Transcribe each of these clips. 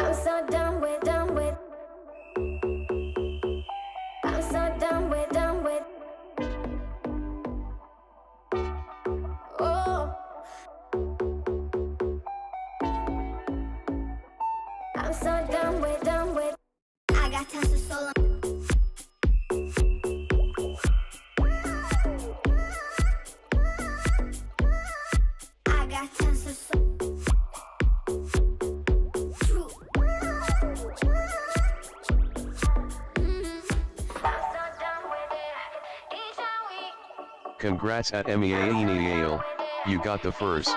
I'm so done with, done with. I'm so done with, done with. Oh, I'm so done with, done with. I got tons of soul. I got tons of soul. Congrats at MEAENEAL, you got the first.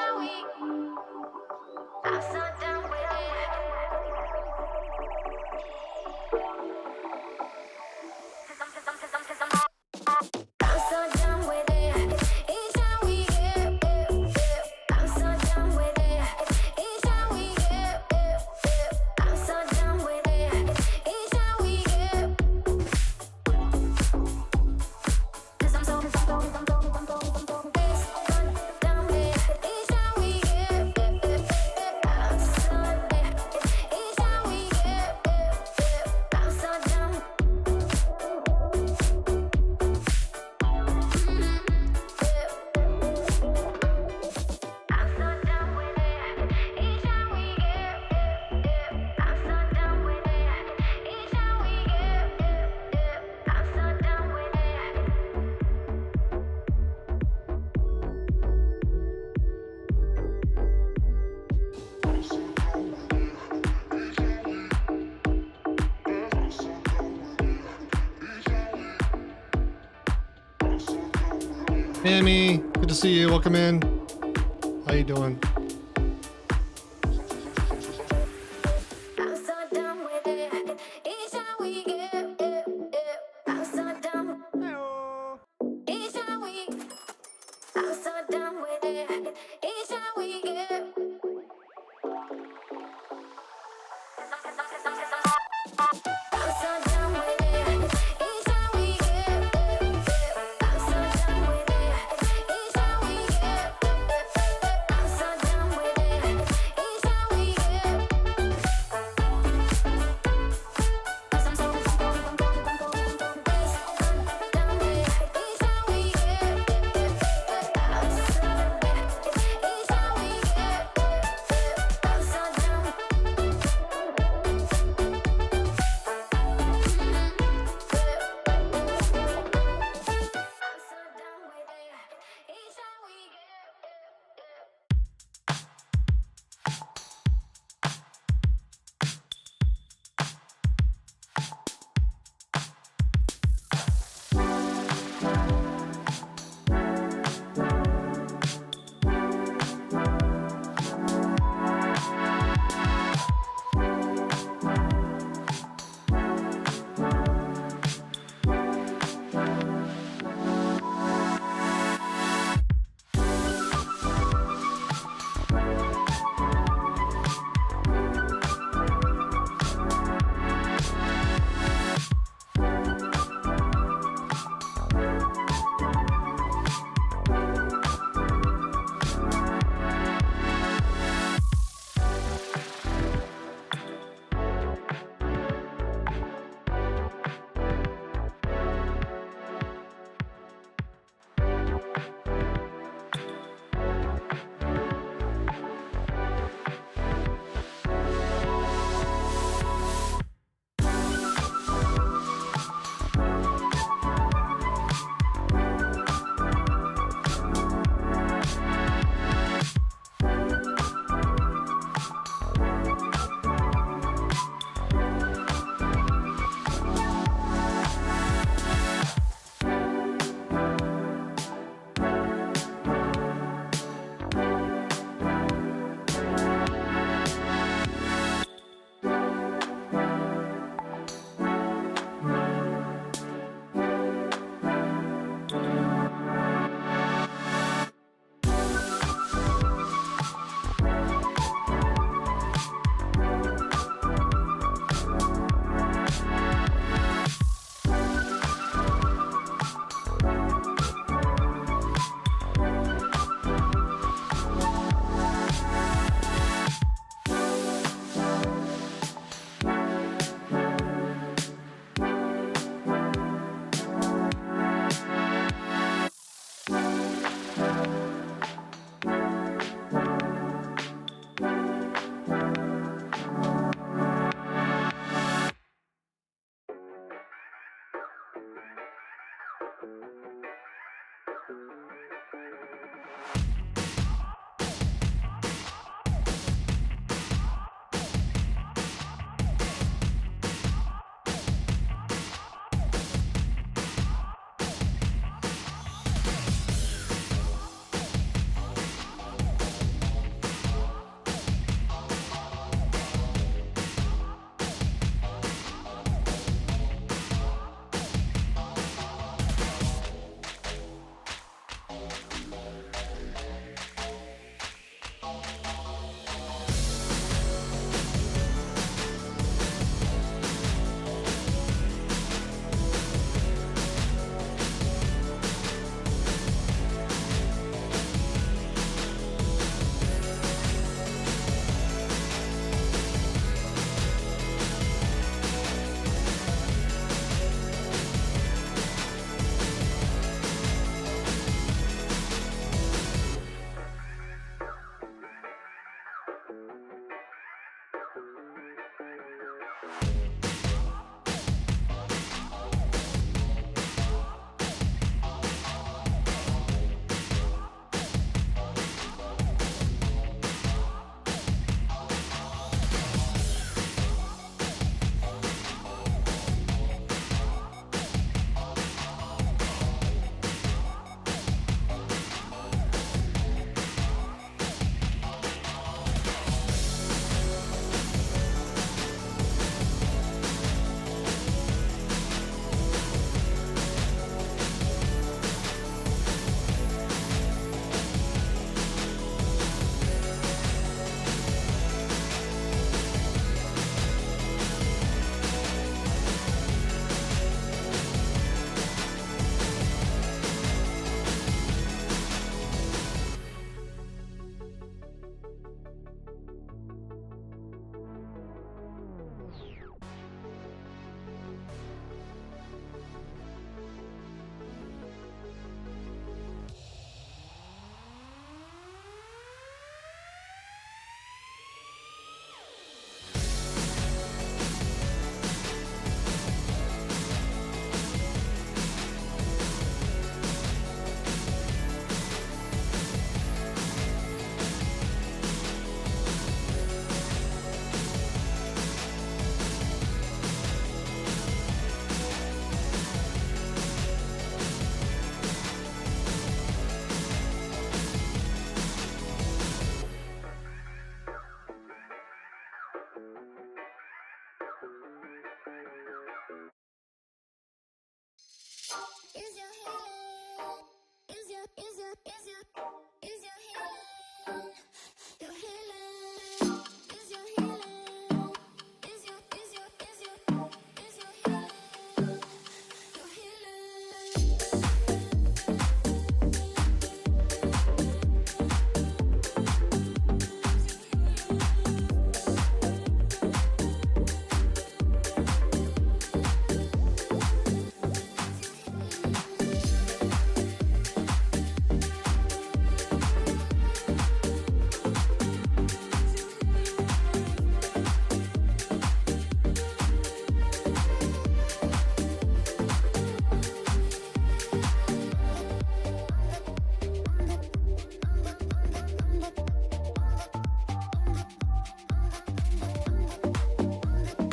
Amy, good to see you. Welcome in. How you doing? I'm so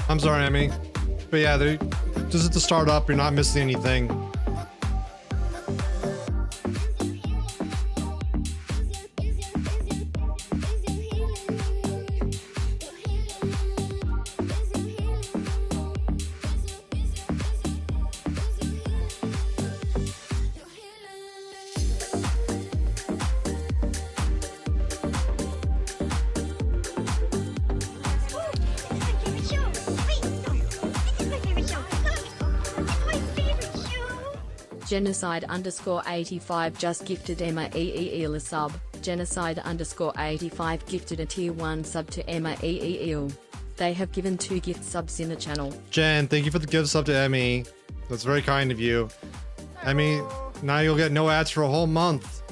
I'm sorry, Emmy. But yeah, this is the startup. You're not missing anything. Genocide_85 just gifted Emma EEL a sub. Genocide_85 gifted a tier 1 sub to Emma EEL. They have given 2 gift subs in the channel. Jen, thank you for the gift sub to Emmy. That's very kind of you. Emmy, now you'll get no ads for a whole month.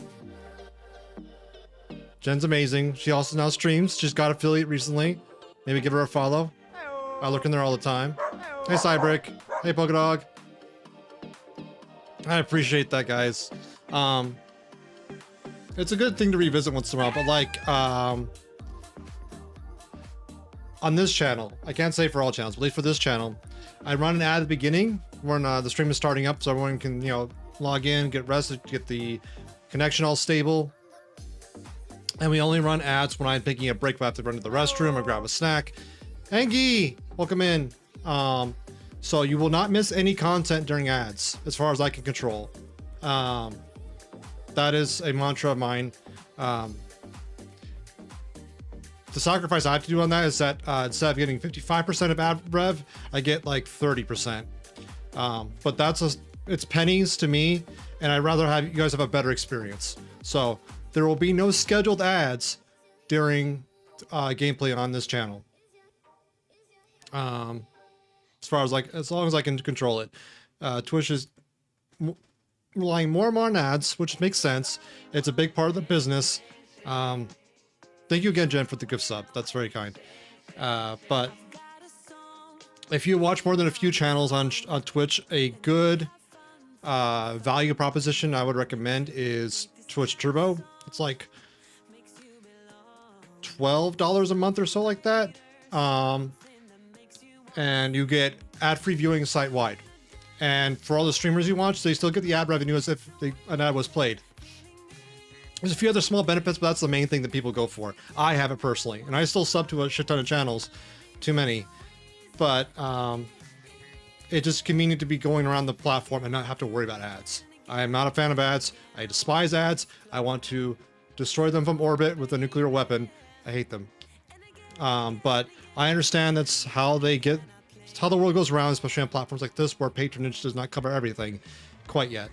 Jen's amazing. She also now streams. She's got affiliate recently. Maybe give her a follow. I look in there all the time. Hey, Cybrick. Hey, Polkadog. I appreciate that, guys. It's a good thing to revisit once in a while, but like, on this channel, I can't say for all channels, but at least for this channel, I run an ad at the beginning when the stream is starting up, so everyone can, you know, log in, get rested, get the connection all stable. And we only run ads when I'm taking a break. If I have to run to the restroom or grab a snack. Angie, welcome in. So you will not miss any content during ads, as far as I can control. That is a mantra of mine. The sacrifice I have to do on that is that instead of getting 55% of ad rev, I get like 30%. But it's pennies to me, and I'd rather have you guys have a better experience. So there will be no scheduled ads during gameplay on this channel. As long as I can control it. Twitch is relying more and more on ads, which makes sense. It's a big part of the business. Thank you again, Jen, for the gift sub. That's very kind. But if you watch more than a few channels on Twitch, a good value proposition I would recommend is Twitch Turbo. It's like $12 a month or so, like that. And you get ad-free viewing site-wide. And for all the streamers you watch, they still get the ad revenue as if an ad was played. There's a few other small benefits, but that's the main thing that people go for. I have it personally, and I still sub to a shit ton of channels, too many. But it's just convenient to be going around the platform and not have to worry about ads. I am not a fan of ads. I despise ads. I want to destroy them from orbit with a nuclear weapon. I hate them. But I understand that's how they get. It's how the world goes around, especially on platforms like this where patronage does not cover everything quite yet.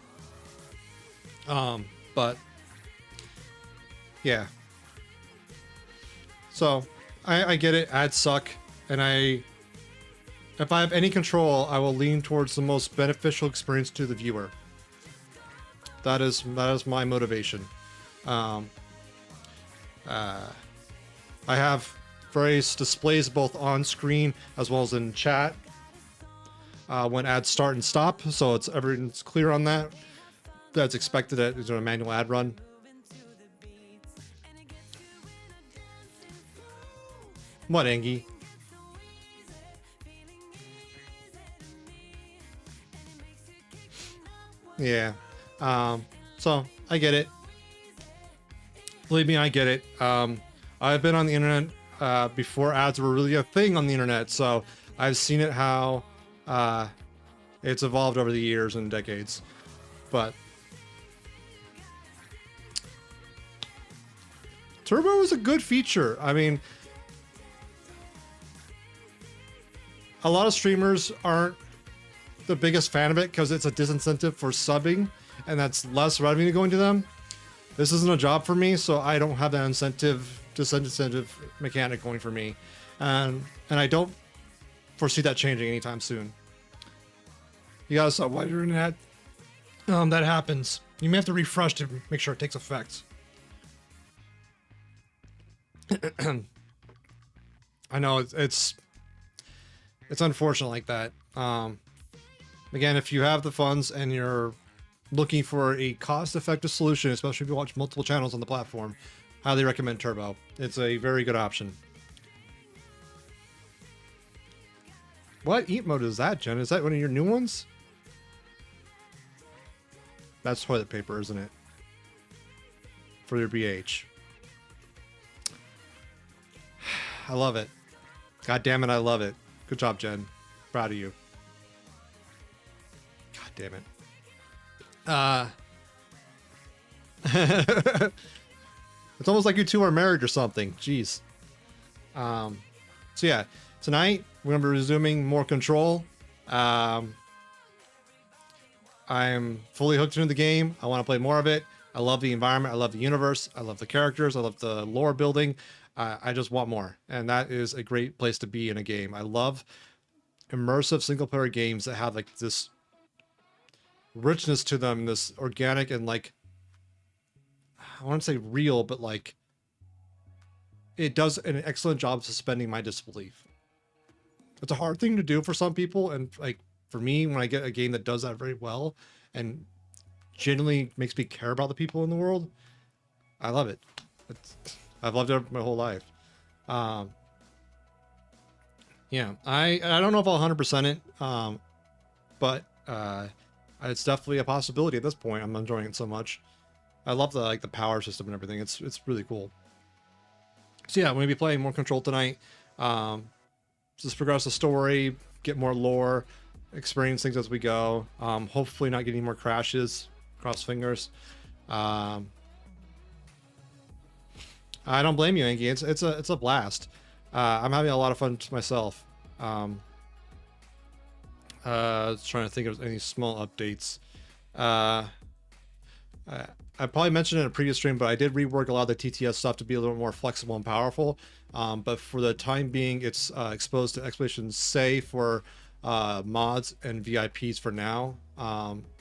But yeah. So I get it. Ads suck, and if I have any control, I will lean towards the most beneficial experience to the viewer. That is my motivation. I have various displays both on screen as well as in chat when ads start and stop, so everything's clear on that. That's expected at a manual ad run. What, Angie? Yeah. So I get it. Believe me, I get it. I've been on the internet before ads were really a thing on the internet, so I've seen it how it's evolved over the years and decades. But Turbo is a good feature. I mean, a lot of streamers aren't the biggest fan of it because it's a disincentive for subbing, and that's less revenue going to them. This isn't a job for me, so I don't have that disincentive mechanic going for me, and I don't foresee that changing anytime soon. You gotta sub while you're in that. That happens. You may have to refresh to make sure it takes effect. I know it's unfortunate like that. Again, if you have the funds and you're looking for a cost-effective solution, especially if you watch multiple channels on the platform, highly recommend Turbo. It's a very good option. What eat mode is that, Jen? Is that one of your new ones? That's toilet paper, isn't it? For your BH. I love it. God damn it, I love it. Good job, Jen. Proud of you. God damn it. It's almost like you two are married or something. Jeez. So yeah, tonight we're gonna be resuming more Control. I'm fully hooked into the game. I want to play more of it. I love the environment. I love the universe. I love the characters. I love the lore building. I just want more, and that is a great place to be in a game. I love immersive single-player games that have like this richness to them, this organic and like, I want to say real, but like it does an excellent job of suspending my disbelief. It's a hard thing to do for some people, and like for me, when I get a game that does that very well and genuinely makes me care about the people in the world, I love it. I've loved it my whole life. Yeah, I don't know if I'll 100% it, but it's definitely a possibility at this point. I'm enjoying it so much. I love the power system and everything. It's really cool. So yeah, I'm gonna be playing more Control tonight. Just progress the story, get more lore, experience things as we go. Hopefully not getting more crashes. Cross fingers. I don't blame you, Angie. It's a blast. I'm having a lot of fun myself. Trying to think of any small updates. I probably mentioned in a previous stream, but I did rework a lot of the TTS stuff to be a little more flexible and powerful. But for the time being, it's exposed to Expedition Say for mods and VIPs for now.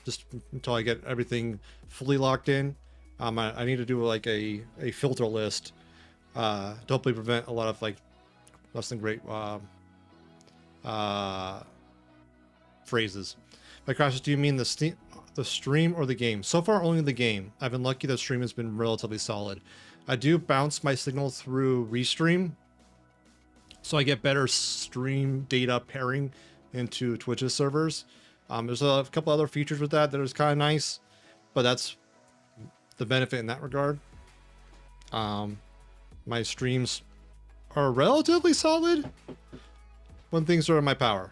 Just until I get everything fully locked in. I need to do like a filter list to hopefully prevent a lot of like less than great phrases. By crashes, do you mean the stream or the game? So far, only the game. I've been lucky that stream has been relatively solid. I do bounce my signal through Restream, so I get better stream data pairing into Twitch's servers. There's a couple other features with that is kind of nice, but that's the benefit in that regard. My streams are relatively solid when things are in my power,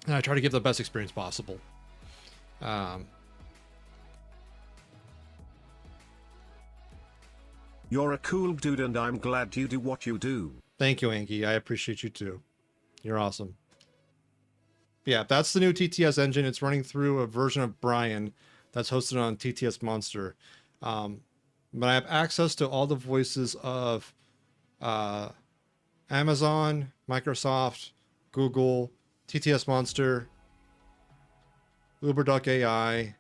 and I try to give the best experience possible. You're a cool dude and I'm glad you do what you do. Thank you, Anki. I appreciate you too. You're awesome. Yeah, that's the new TTS engine. It's running through a version of Brian that's hosted on TTS Monster. But I have access to all the voices of Amazon, Microsoft, Google, TTS Monster, Uber.ai,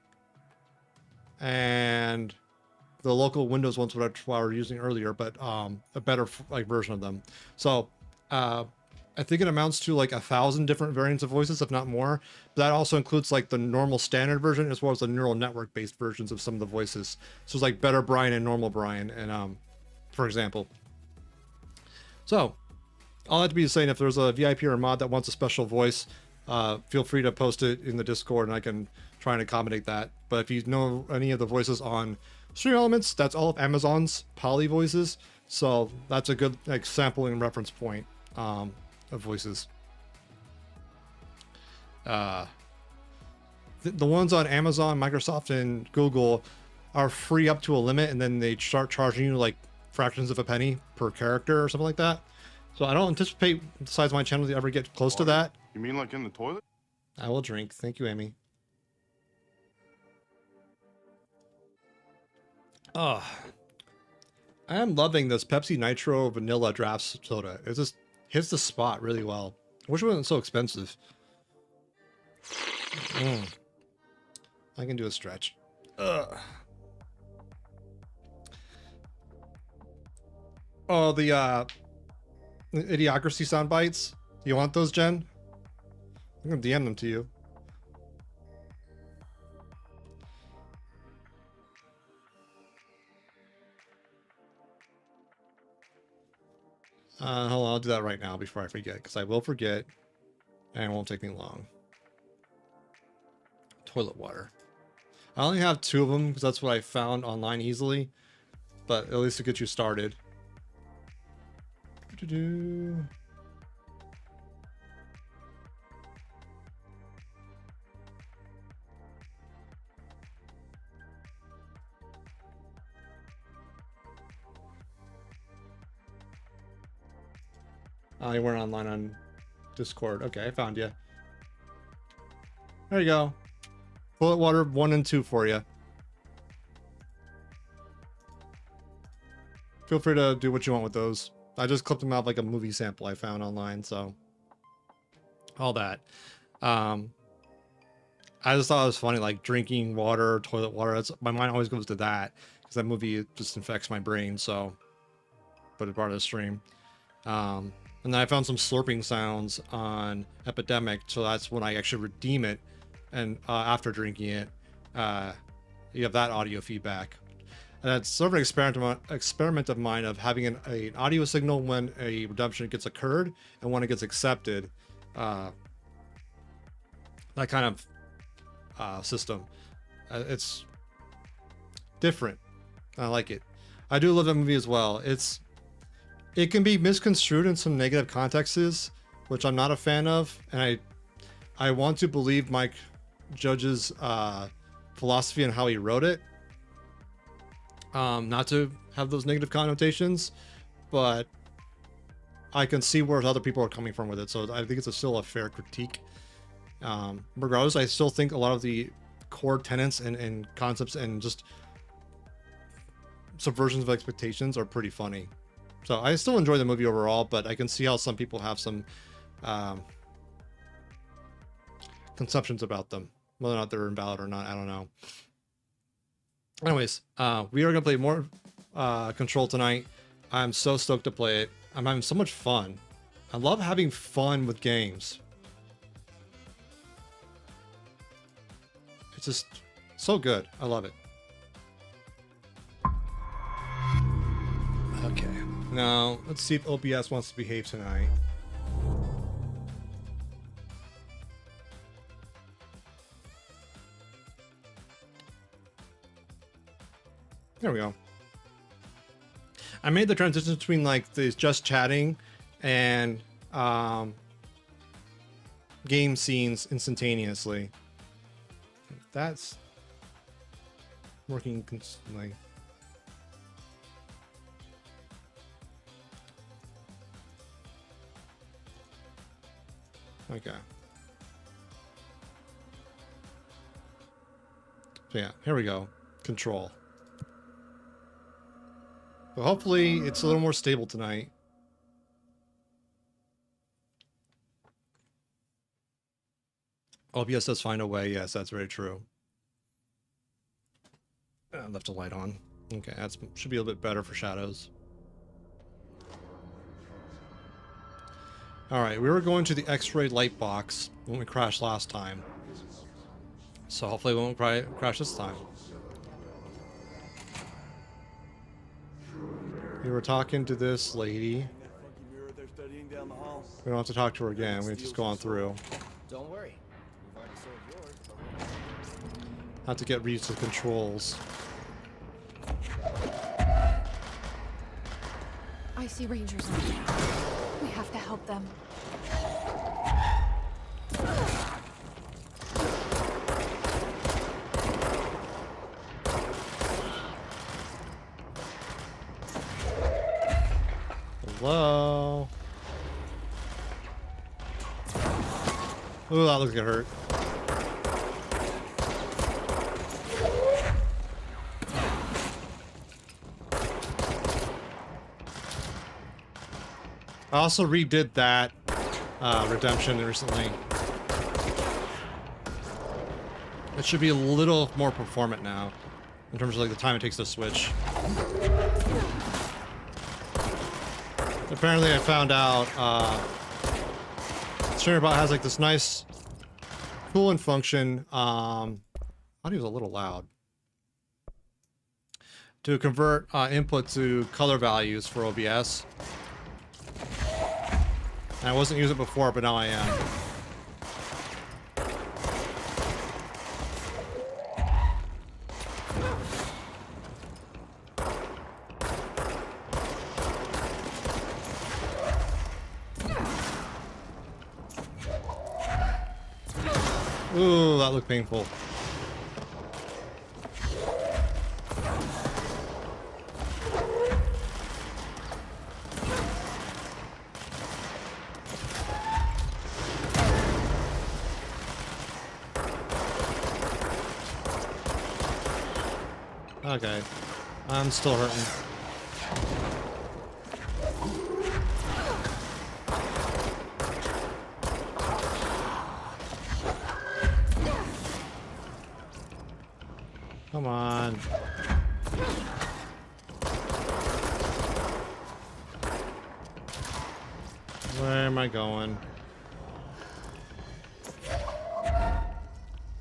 and the local Windows ones, which I were using earlier, but a better version of them. So I think it amounts to like 1,000 different variants of voices, if not more. But that also includes like the normal standard version as well as the neural network based versions of some of the voices. So it's like better Brian and normal Brian, and for example. So all that to be saying, if there's a VIP or a mod that wants a special voice, feel free to post it in the Discord and I can try and accommodate that. But if you know any of the voices on Stream Elements, that's all of Amazon's Poly voices. So that's a good like sampling reference point of voices. The ones on Amazon, Microsoft, and Google are free up to a limit, and then they start charging you like fractions of a penny per character or something like that. So I don't anticipate the size of my channel to ever get close to that. You mean like in the toilet? I will drink. Thank you, Amy. Oh, I am loving this Pepsi Nitro Vanilla Draft Soda. It just hits the spot really well. I wish it wasn't so expensive. I can do a stretch. Ugh. Oh, the Idiocracy sound bites. You want those, Jen? I'm gonna DM them to you. Hold on, I'll do that right now before I forget, because I will forget, and it won't take me long. Toilet water. I only have 2 of them because that's what I found online easily, but at least it gets you started. Oh, you weren't online on Discord. Okay, I found you. There you go. Bullet water 1 and 2 for you. Feel free to do what you want with those. I just clipped them out like a movie sample I found online, so all that. I just thought it was funny, like drinking water, toilet water. That's my mind always goes to that because that movie just infects my brain. So, but it's part of the stream. And then I found some slurping sounds on Epidemic, so that's when I actually redeem it. And after drinking it, you have that audio feedback. And it's sort of an experiment of mine of having an audio signal when a redemption gets occurred and when it gets accepted. That kind of system. It's different. I like it. I do love that movie as well. It can be misconstrued in some negative contexts, which I'm not a fan of, and I want to believe Mike Judge's philosophy and how he wrote it, not to have those negative connotations, but I can see where other people are coming from with it, so I think it's still a fair critique. Regardless, I still think a lot of the core tenets and concepts and just subversions of expectations are pretty funny. So I still enjoy the movie overall, but I can see how some people have some conceptions about them. Whether or not they're invalid or not, I don't know. Anyways, we are going to play more Control tonight. I'm so stoked to play it. I'm having so much fun. I love having fun with games. It's just so good. I love it. Okay. Now, let's see if OBS wants to behave tonight. There we go. I made the transition between like these just chatting and game scenes instantaneously. That's working consistently. Okay. So yeah, here we go. Control. But hopefully it's a little more stable tonight. OBS does find a way. Yes, that's very true. Left a light on. Okay, that should be a little bit better for shadows. Alright, we were going to the X-ray light box when we crashed last time. So hopefully we won't crash this time. We were talking to this lady. We don't have to talk to her again. We just go on through. Don't worry. We've already served yours. Have to get used to the controls. I see Rangers on the way. We have to help them. Hello? Ooh, that looks like it hurt. I also redid that Redemption recently. It should be a little more performant now in terms of like the time it takes to switch. Apparently I found out Streamerbot has like this nice coolant function. I thought he was a little loud. To convert input to color values for OBS. And I wasn't using it before, but now I am. Ooh, that looked painful. Okay, I'm still hurting. Come on. Where am I going?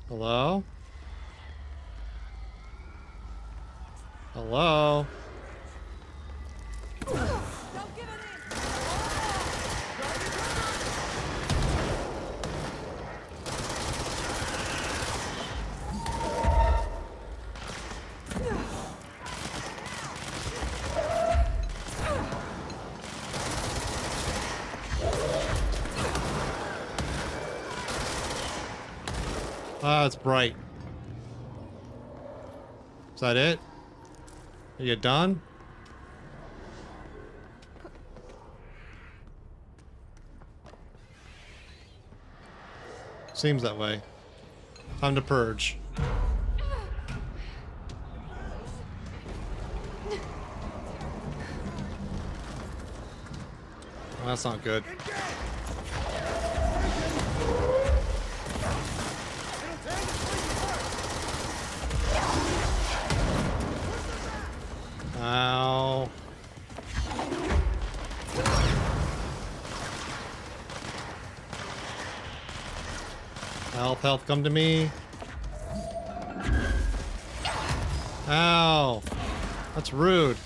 Hello? Hello? Ah, it's bright. Is that it? Are you done? Seems that way. Time to purge. Well, that's not good. Ow. Help, help, come to me. Ow. That's rude.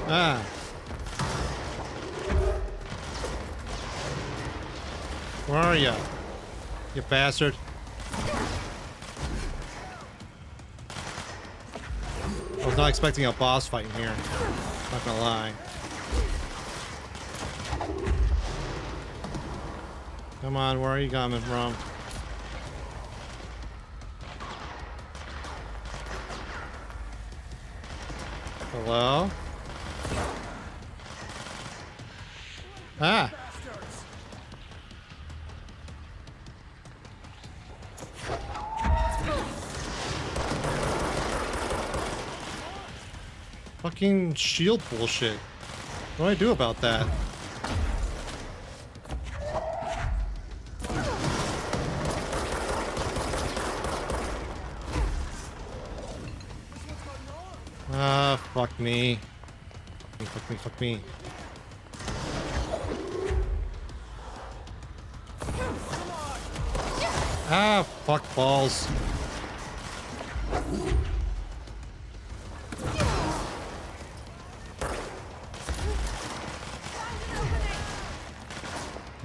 Ah. Where are you? You bastard. I was not expecting a boss fight in here. Not gonna lie. Come on, where are you coming from? Hello? Ah! Fucking shield bullshit. What do I do about that? Ah, fuck me. Fuck me, fuck me. Ah, fuck balls.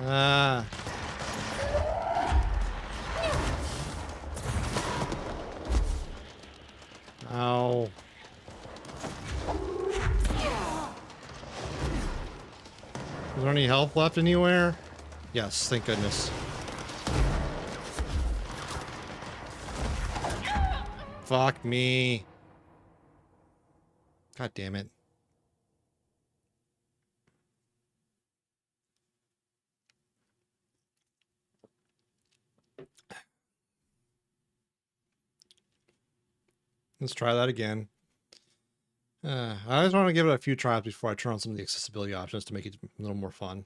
Ah. Ow. Is there any health left anywhere? Yes, thank goodness. Fuck me. God damn it. Let's try that again. I just want to give it a few tries before I turn on some of the accessibility options to make it a little more fun.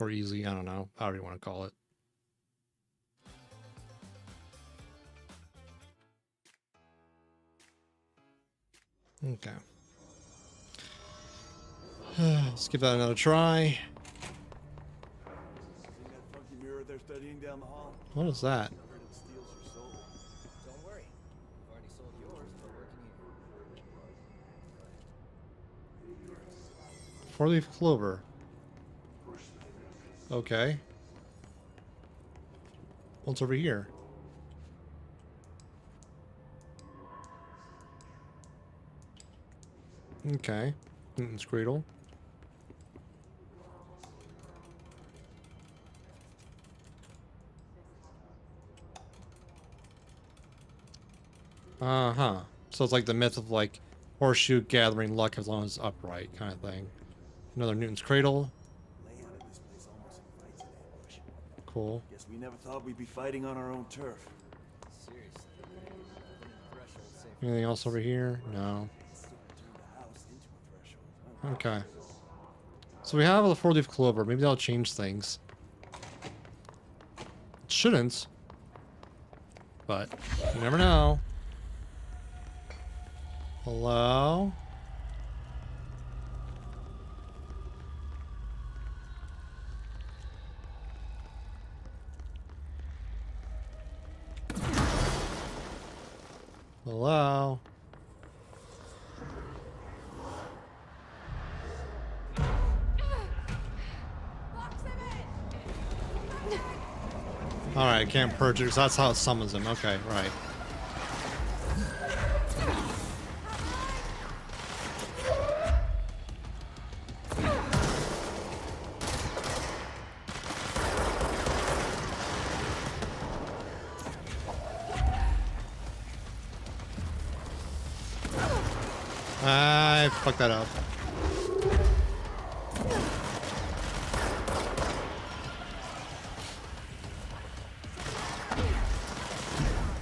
Or easy, I don't know. However you want to call it. Okay. Let's give that another try. What is that? Don't worry. We've already sold yours. We're working here. Four-leaf clover. Okay. What's over here? Okay. Newton's Cradle. Uh-huh. So it's like the myth of like horseshoe gathering luck as long as it's upright kind of thing. Another Newton's Cradle. Cool. Guess we never thought we'd be fighting on our own turf. Seriously. Threshold safe. Anything else over here? No. Okay. So we have the four-leaf clover. Maybe that'll change things. It shouldn't. But you never know. Hello? Hello? Alright, I can't purge it because that's how it summons him. Okay, right. I fucked that up.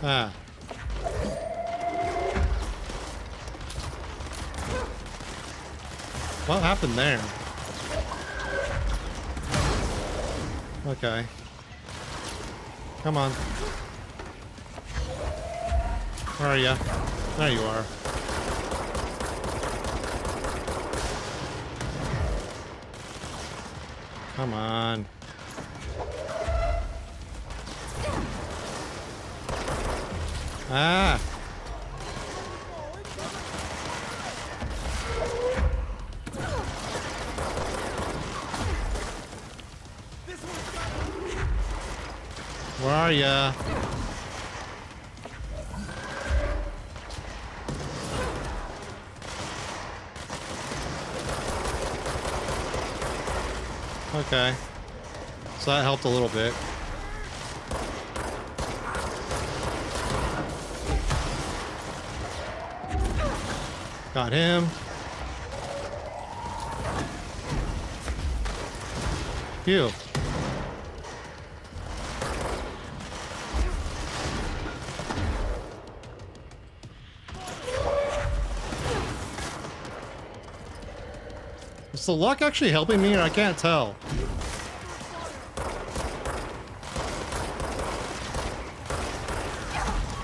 Ah. What happened there? Okay. Come on. Where are ya? There you are. Come on. Ah! Where are ya? Okay. So that helped a little bit. Got him. Phew. Is the luck actually helping me, or I can't tell?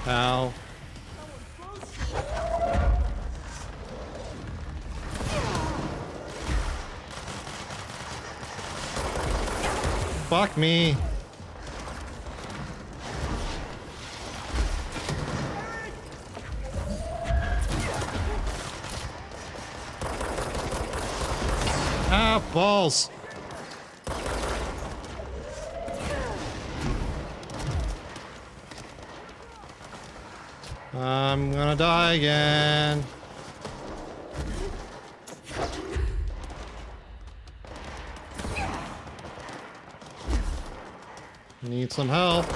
Ow. Fuck me. Ah, balls. I'm gonna die again. Need some help.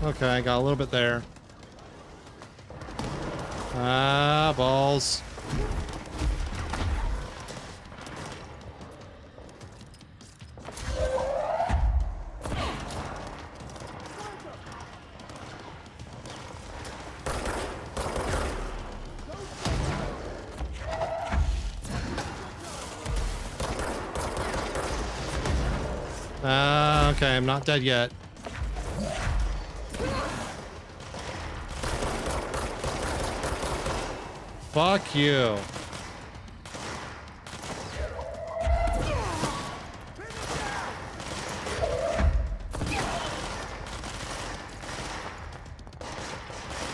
Okay, got a little bit there. Ah, balls. Okay, I'm not dead yet. Fuck you.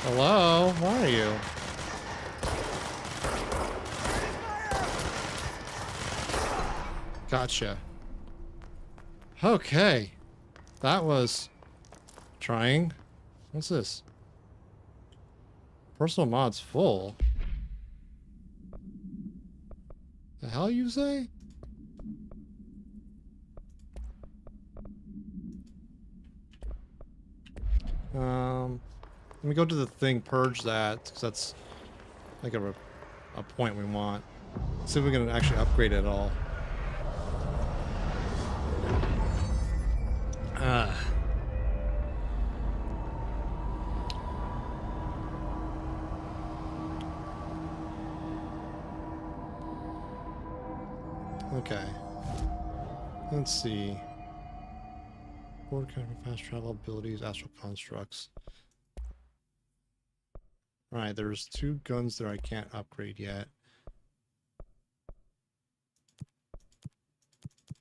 Hello? Where are you? Gotcha. Okay. That was trying. What's this? Personal mods full. The hell you say? Let me go to the thing, purge that, because that's like a point we want. See if we can actually upgrade it at all. Okay. Let's see. Board counting fast travel abilities, astral constructs. Alright, there's 2 guns there I can't upgrade yet.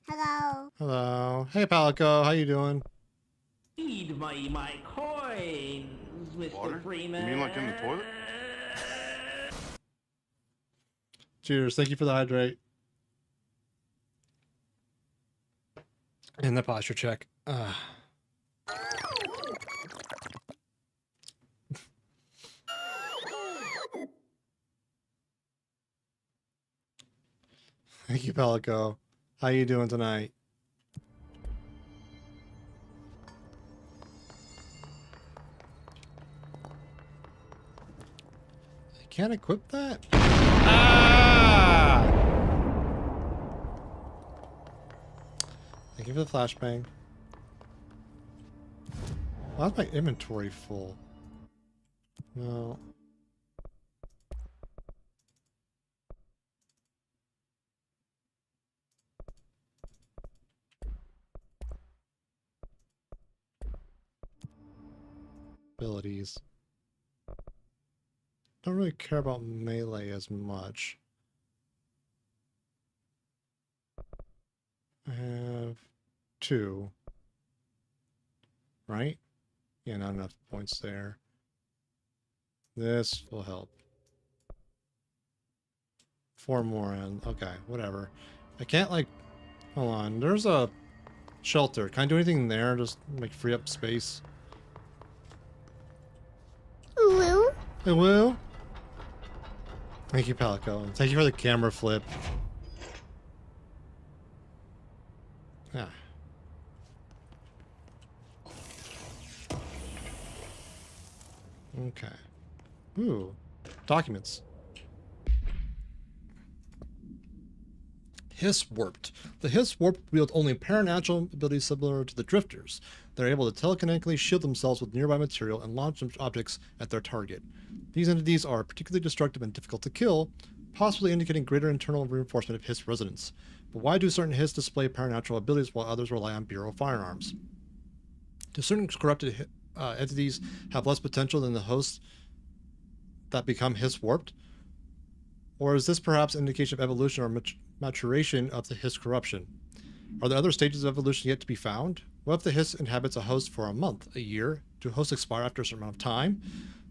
Hello. Hello. Hey, Palico. How you doing? Need my coins, Mr. Water? Freeman. You mean like in the toilet? Cheers. Thank you for the hydrate. And the posture check. Thank you, Palico. How you doing tonight? I can't equip that? Ah! Thank you for the flashbang. Why is my inventory full? No. abilities. Don't really care about melee as much. I have 2. Right? Yeah, not enough points there. This will help. 4 more and okay, whatever. I can't like hold on. There's a shelter. Can I do anything there? Just like free up space. Ooh. I will. Thank you, Palico. Thank you for the camera flip. Ah. Okay. Ooh. Documents. Hiss Warped. The Hiss Warped wield only paranatural abilities similar to the Drifters. They're able to telekinetically shield themselves with nearby material and launch objects at their target. These entities are particularly destructive and difficult to kill, possibly indicating greater internal reinforcement of Hiss resonance. But why do certain Hiss display paranatural abilities while others rely on Bureau firearms? Do certain corrupted entities have less potential than the hosts that become Hiss Warped? Or is this perhaps an indication of evolution or maturation of the Hiss corruption? Are there other stages of evolution yet to be found? What if the Hiss inhabits a host for a month, a year? Do hosts expire after a certain amount of time?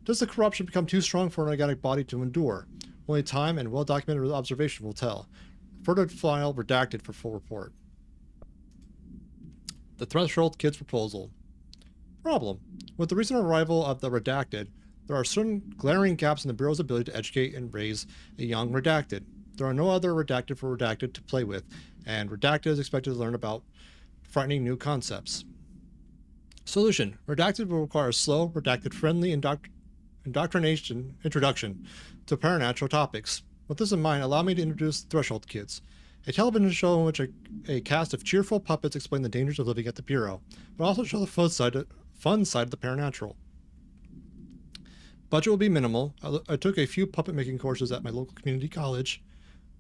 Does the corruption become too strong for an organic body to endure? Only time and well-documented observation will tell. Further file redacted for full report. The Threshold Kid's proposal. Problem. With the recent arrival of the Redacted, there are certain glaring gaps in the Bureau's ability to educate and raise a young Redacted. There are no other Redacted for Redacted to play with, and Redacted is expected to learn about frightening new concepts. Solution. Redacted will require a slow, Redacted-friendly introduction to paranatural topics. With this in mind, allow me to introduce Threshold Kids, a television show in which a cast of cheerful puppets explain the dangers of living at the Bureau, but also show the fun side of the paranatural. Budget will be minimal. I took a few puppet making courses at my local community college.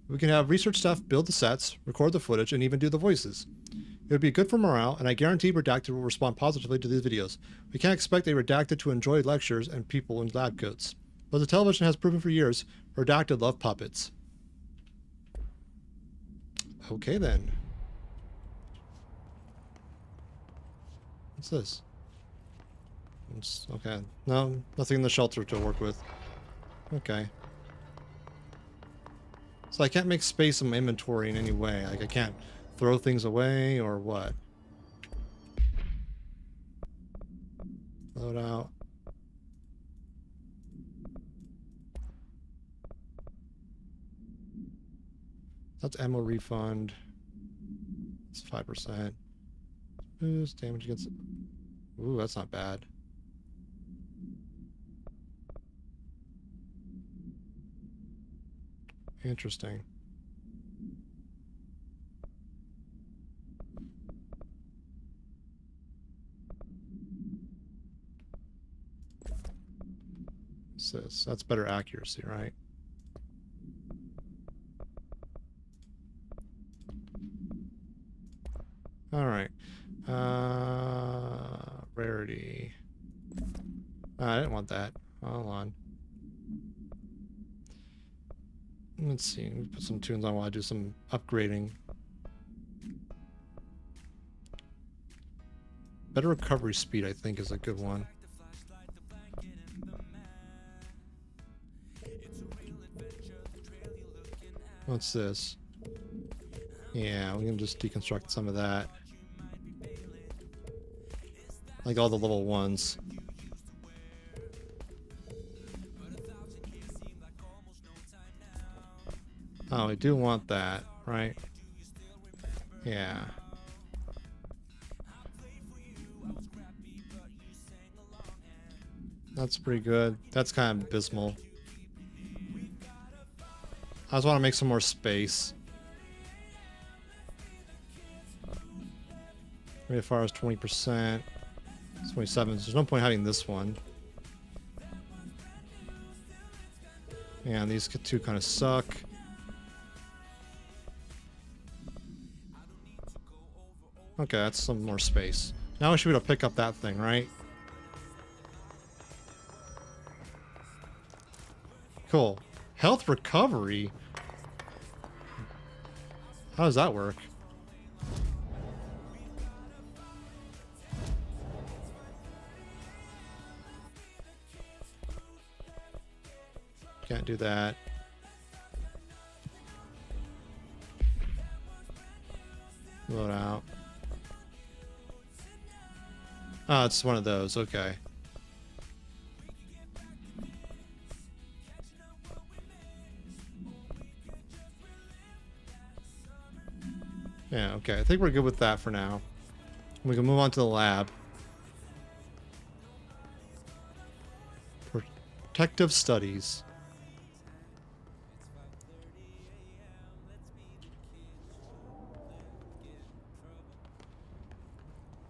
We can have research staff build the sets, record the footage, and even do the voices. It would be good for morale, and I guarantee Redacted will respond positively to these videos. We can't expect a Redacted to enjoy lectures and people in lab coats. But the television has proven for years, Redacted love puppets. Okay then. What's this? Okay. No, nothing in the shelter to work with. Okay. So I can't make space in my inventory in any way. Like I can't throw things away or what? Load out. That's ammo refund. It's 5%. Boost damage against. Ooh, that's not bad. Interesting. What's this? That's better accuracy, right? All right. Rarity. I didn't want that. Hold on. Let's see. Put some tunes on while I do some upgrading. Better recovery speed, I think, is a good one. What's this? Yeah, we can just deconstruct some of that. Like all the level 1s. Oh, I do want that, right? Yeah. That's pretty good. That's kind of abysmal. I just want to make some more space. Maybe as far as 20%. 27. There's no point having this one. Yeah, these two kind of suck. Okay, that's some more space. Now I should be able to pick up that thing, right? Cool. Health recovery? How does that work? Can't do that. Load out. Oh, it's one of those. Okay. Yeah, okay. I think we're good with that for now. We can move on to the lab. Protective studies.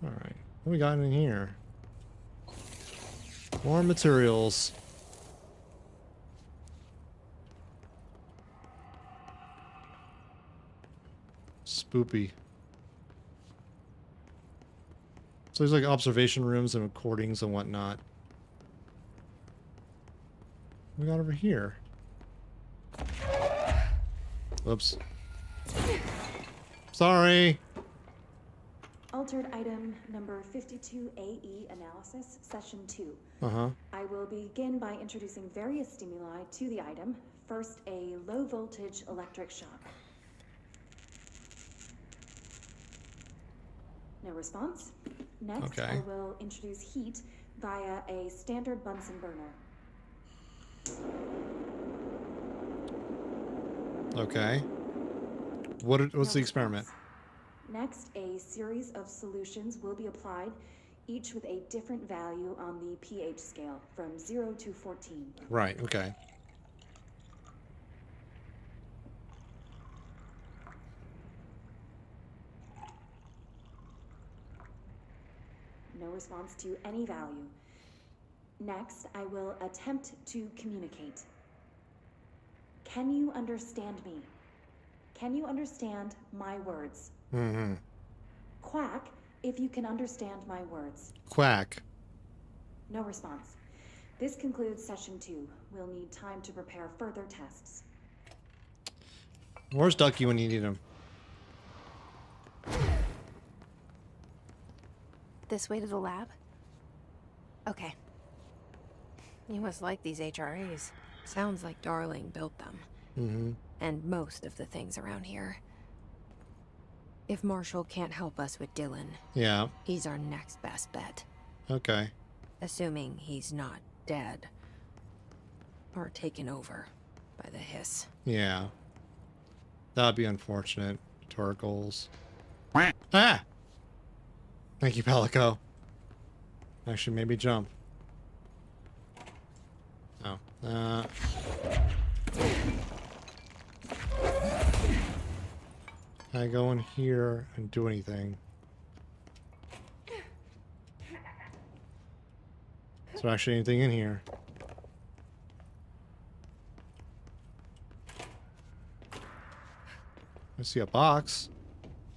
All right. What we got in here? More materials. Spoopy. So there's like observation rooms and recordings and whatnot. What we got over here? Whoops. Sorry. Altered item number 52AE analysis, session 2. Uh-huh. I will begin by introducing various stimuli to the item. First, a low voltage electric shock. No response. Next, Okay. I will introduce heat via a standard Bunsen burner. Okay. What's No the experiment? response. Next, a series of solutions will be applied, each with a different value on the pH scale, from 0 to 14. Right, okay. No response to any value. Next, I will attempt to communicate. Can you understand me? Can you understand my words? Mm-hmm. Quack if you can understand my words. Quack. No response. This concludes session 2. We'll need time to prepare further tests. Where's Ducky when you need him? This way to the lab? Okay. You must like these HRAs. Sounds like Darling built them. Mm-hmm. And most of the things around here. If Marshall can't help us with Dylan, Yeah. he's our next best bet. Okay. Assuming he's not dead. Or taken over by the hiss. Yeah. That'd be unfortunate to our goals. Ah! Thank you, Palico. Actually, maybe jump. Oh. Can I go in here and do anything? Is there actually anything in here? I see a box.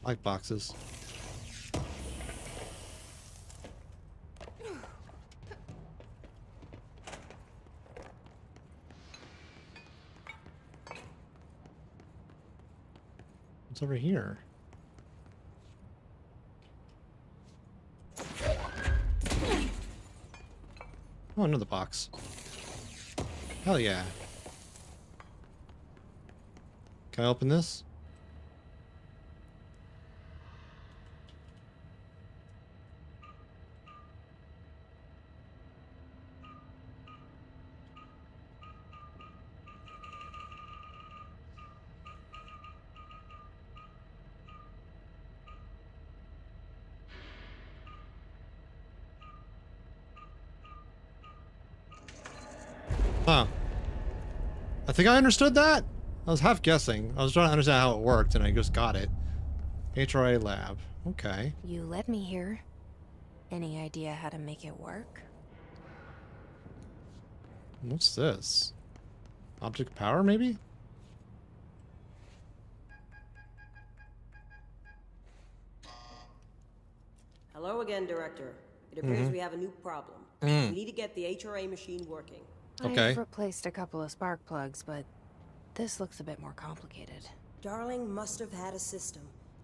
I like boxes. What's over here? Oh, another box. Hell yeah. Can I open this? Huh. I think I understood that. I was half guessing. I was trying to understand how it worked, and I just got it. HRA lab. Okay. You led me here. Any idea how to make it work? What's this? Object power, maybe? Hello again, Director. It appears we have a new problem. We need to get the HRA machine working. Okay. I've replaced a couple of spark plugs, but this looks a bit more complicated. Darling must have had a system.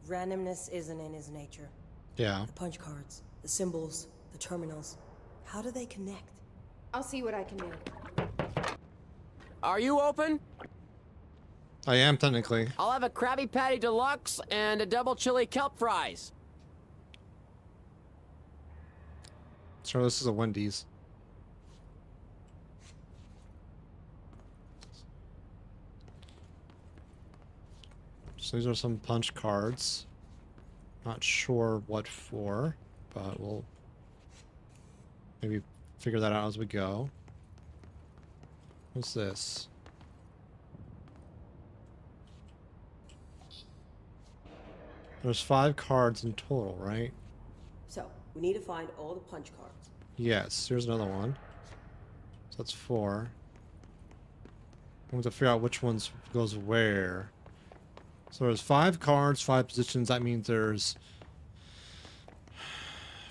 Randomness isn't in his nature. Yeah. The punch cards, the symbols, the terminals. How do they connect? I'll see what I can do. Are you open? I am technically. I'll have a Krabby Patty Deluxe and a double chili kelp fries. So this is a Wendy's. So these are some punch cards. Not sure what for, but we'll maybe figure that out as we go. What's this? There's 5 cards in total, right? So, we need to find all the punch cards. Yes, here's another one. So that's 4. We have to figure out which ones goes where. So there's 5 cards, 5 positions. That means there's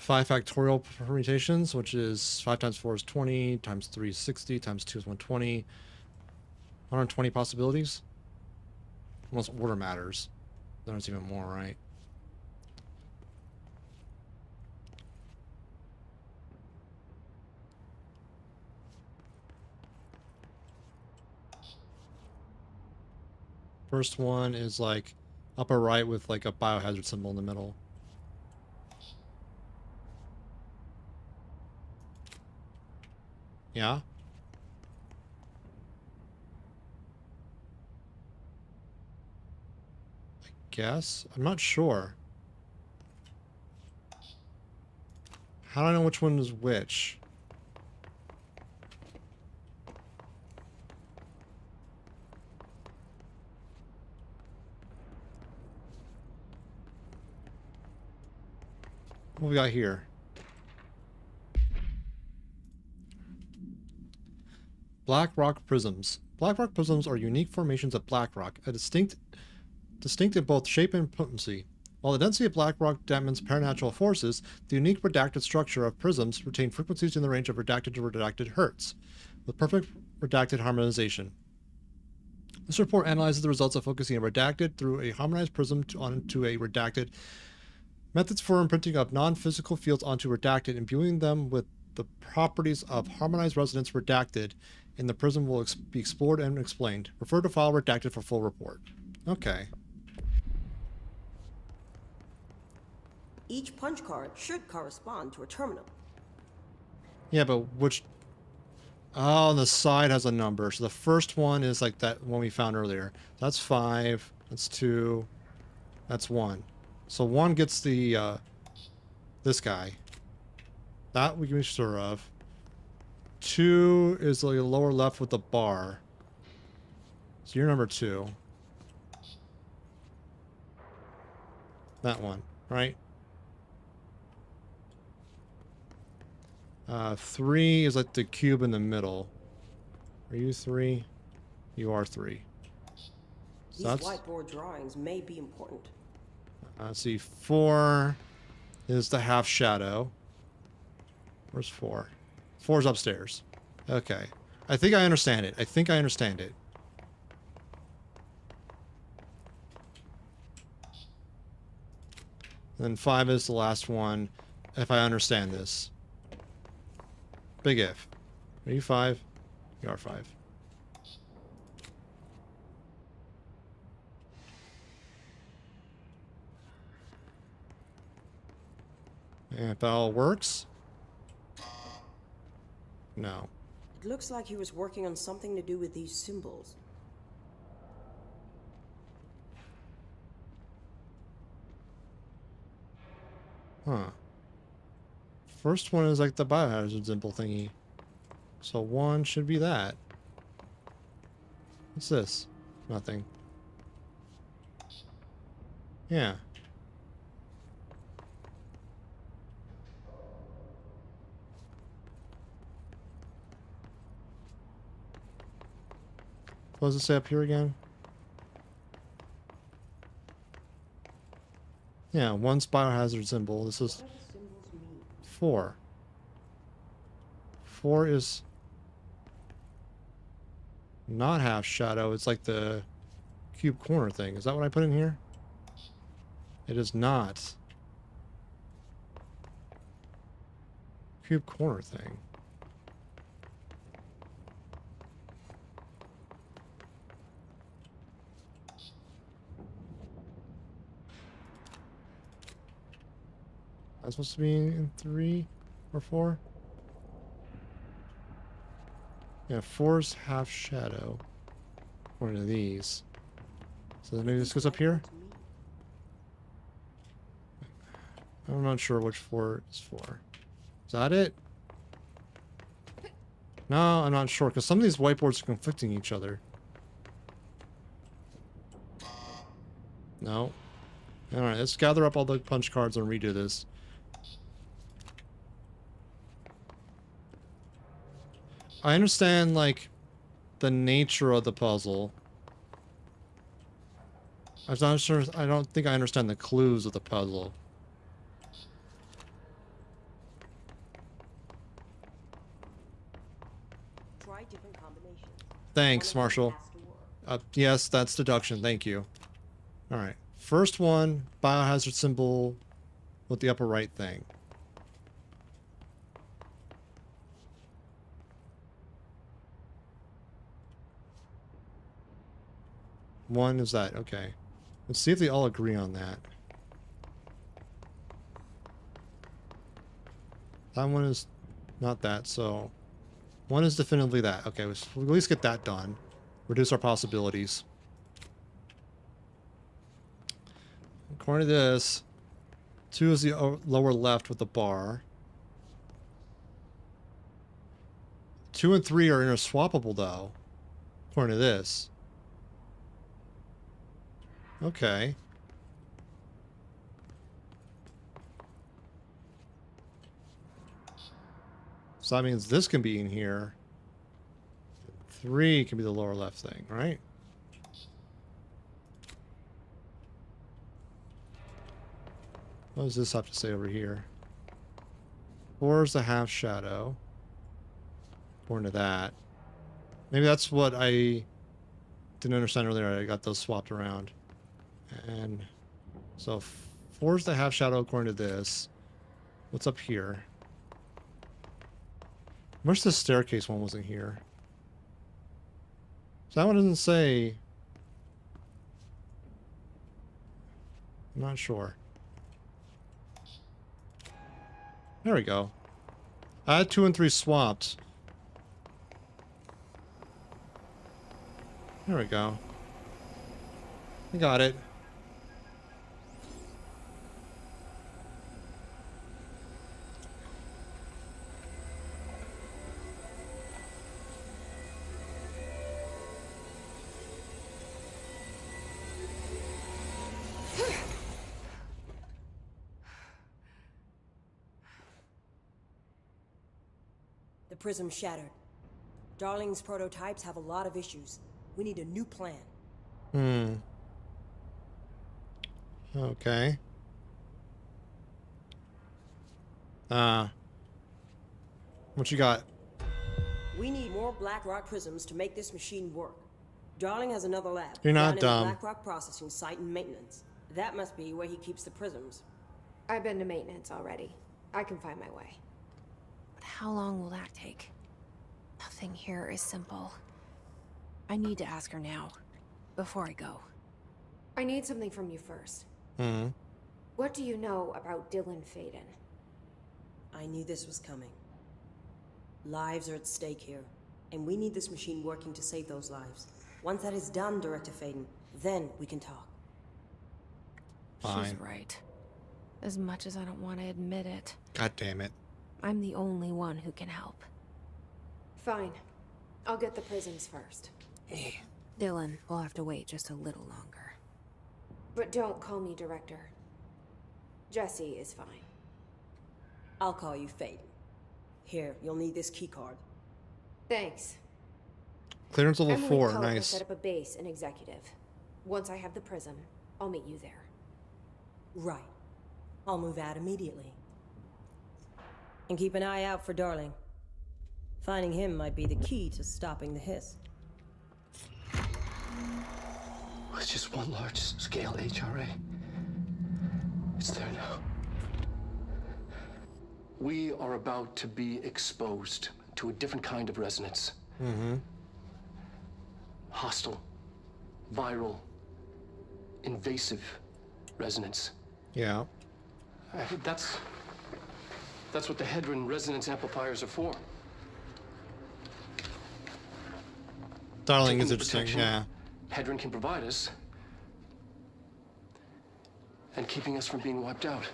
5 factorial permutations, which is 5 times 4 is 20, times 3 is 60, times 2 is 120. 120 possibilities. Unless order matters. There's even more, right? First one is like upper right with like a biohazard symbol in the middle. Yeah? I guess? I'm not sure. How do I know which one is which? What we got here? Black rock prisms. Black rock prisms are unique formations of black rock, distinct in both shape and potency. While the density of black rock dampens paranatural forces, the unique redacted structure of prisms retain frequencies in the range of redacted to redacted hertz, with perfect redacted harmonization. This report analyzes the results of focusing a redacted through a harmonized prism onto a redacted, methods for imprinting of non-physical fields onto redacted, imbuing them with the properties of harmonized resonance redacted in the prism will be explored and explained. Refer to file redacted for full report. Okay. Each punch card should correspond to a terminal. Yeah, but which... Oh, the side has a number. So the first one is like that one we found earlier. That's 5. That's 2. That's 1. So 1 gets the, this guy. That we can be sure of. 2 is the lower left with the bar. So you're number 2. That one, right? 3 is like the cube in the middle. Are you 3? You are 3. So These whiteboard drawings may be important. See, 4 is the half shadow. Where's 4? 4's upstairs. Okay. I think I understand it. I think I understand it. And then 5 is the last one, if I understand this. Big if. Are you 5? You are 5. And if that all works? No. It looks like he was working on something to do with these symbols. Huh. First one is like the biohazard symbol thingy. So 1 should be that. What's this? Nothing. Yeah. What does it say up here again? Yeah, 1's biohazard symbol. This is 4. 4 is not half shadow. It's like the cube corner thing. Is that what I put in here? It is not. Cube corner thing. That's supposed to be in 3 or 4? Yeah, 4's half shadow. One of these. So maybe this goes up here? I'm not sure which 4 is for. Is that it? No, I'm not sure, because some of these whiteboards are conflicting each other. No. Alright, let's gather up all the punch cards and redo this. I understand, like, the nature of the puzzle. I'm not sure. I don't think I understand the clues of the puzzle. Try different combinations. Thanks, Marshall. Yes, that's deduction. Thank you. All right. First one, biohazard symbol with the upper right thing. One is that. Okay. Let's see if they all agree on that. That one is not that, so one is definitively that. Okay, we'll at least get that done. Reduce our possibilities. According to this, 2 is the lower left with the bar. 2 and 3 are interswappable, though. According to this. Okay. So that means this can be in here. 3 can be the lower left thing, right? What does this have to say over here? 4 is the half shadow. According to that. Maybe that's what I didn't understand earlier. I got those swapped around. And so 4 is the half shadow according to this. What's up here? Where's the staircase one wasn't here? So that one doesn't say. I'm not sure. There we go. I had 2 and 3 swapped. There we go. I got it. The prism shattered. Darling's prototypes have a lot of issues. We need a new plan. Okay. What you got? We need more black rock prisms to make this machine work. Darling has another lab. You're not down in dumb. the black rock processing site and maintenance. That must be where he keeps the prisms. I've been to maintenance already. I can find my way. But how long will that take? Nothing here is simple. I need to ask her now, before I go. I need something from you first. What do you know about Dylan Faden? I knew this was coming. Lives are at stake here, and we need this machine working to save those lives. Once that is done, Director Faden, then we can talk. Fine. She's right. As much as I don't want to admit it. God damn it. I'm the only one who can help. Fine. I'll get the prisms first. Dylan will have to wait just a little longer. But don't call me Director. Jesse is fine. I'll call you Faden. Here, you'll need this keycard. Thanks. Clearance level Emily 4, Cullen will nice. set up a base in Executive. Once I have the prism, I'll meet you there. Right. I'll move out immediately. And keep an eye out for Darling. Finding him might be the key to stopping the hiss. was just one large-scale HRA. It's there now. We are about to be exposed to a different kind of resonance. Mm-hmm. Hostile, viral, invasive resonance. Yeah. That's what the Hedron resonance amplifiers are for. Darling is Taking the interesting, protection yeah. Hedron can provide us, and keeping us from being wiped out.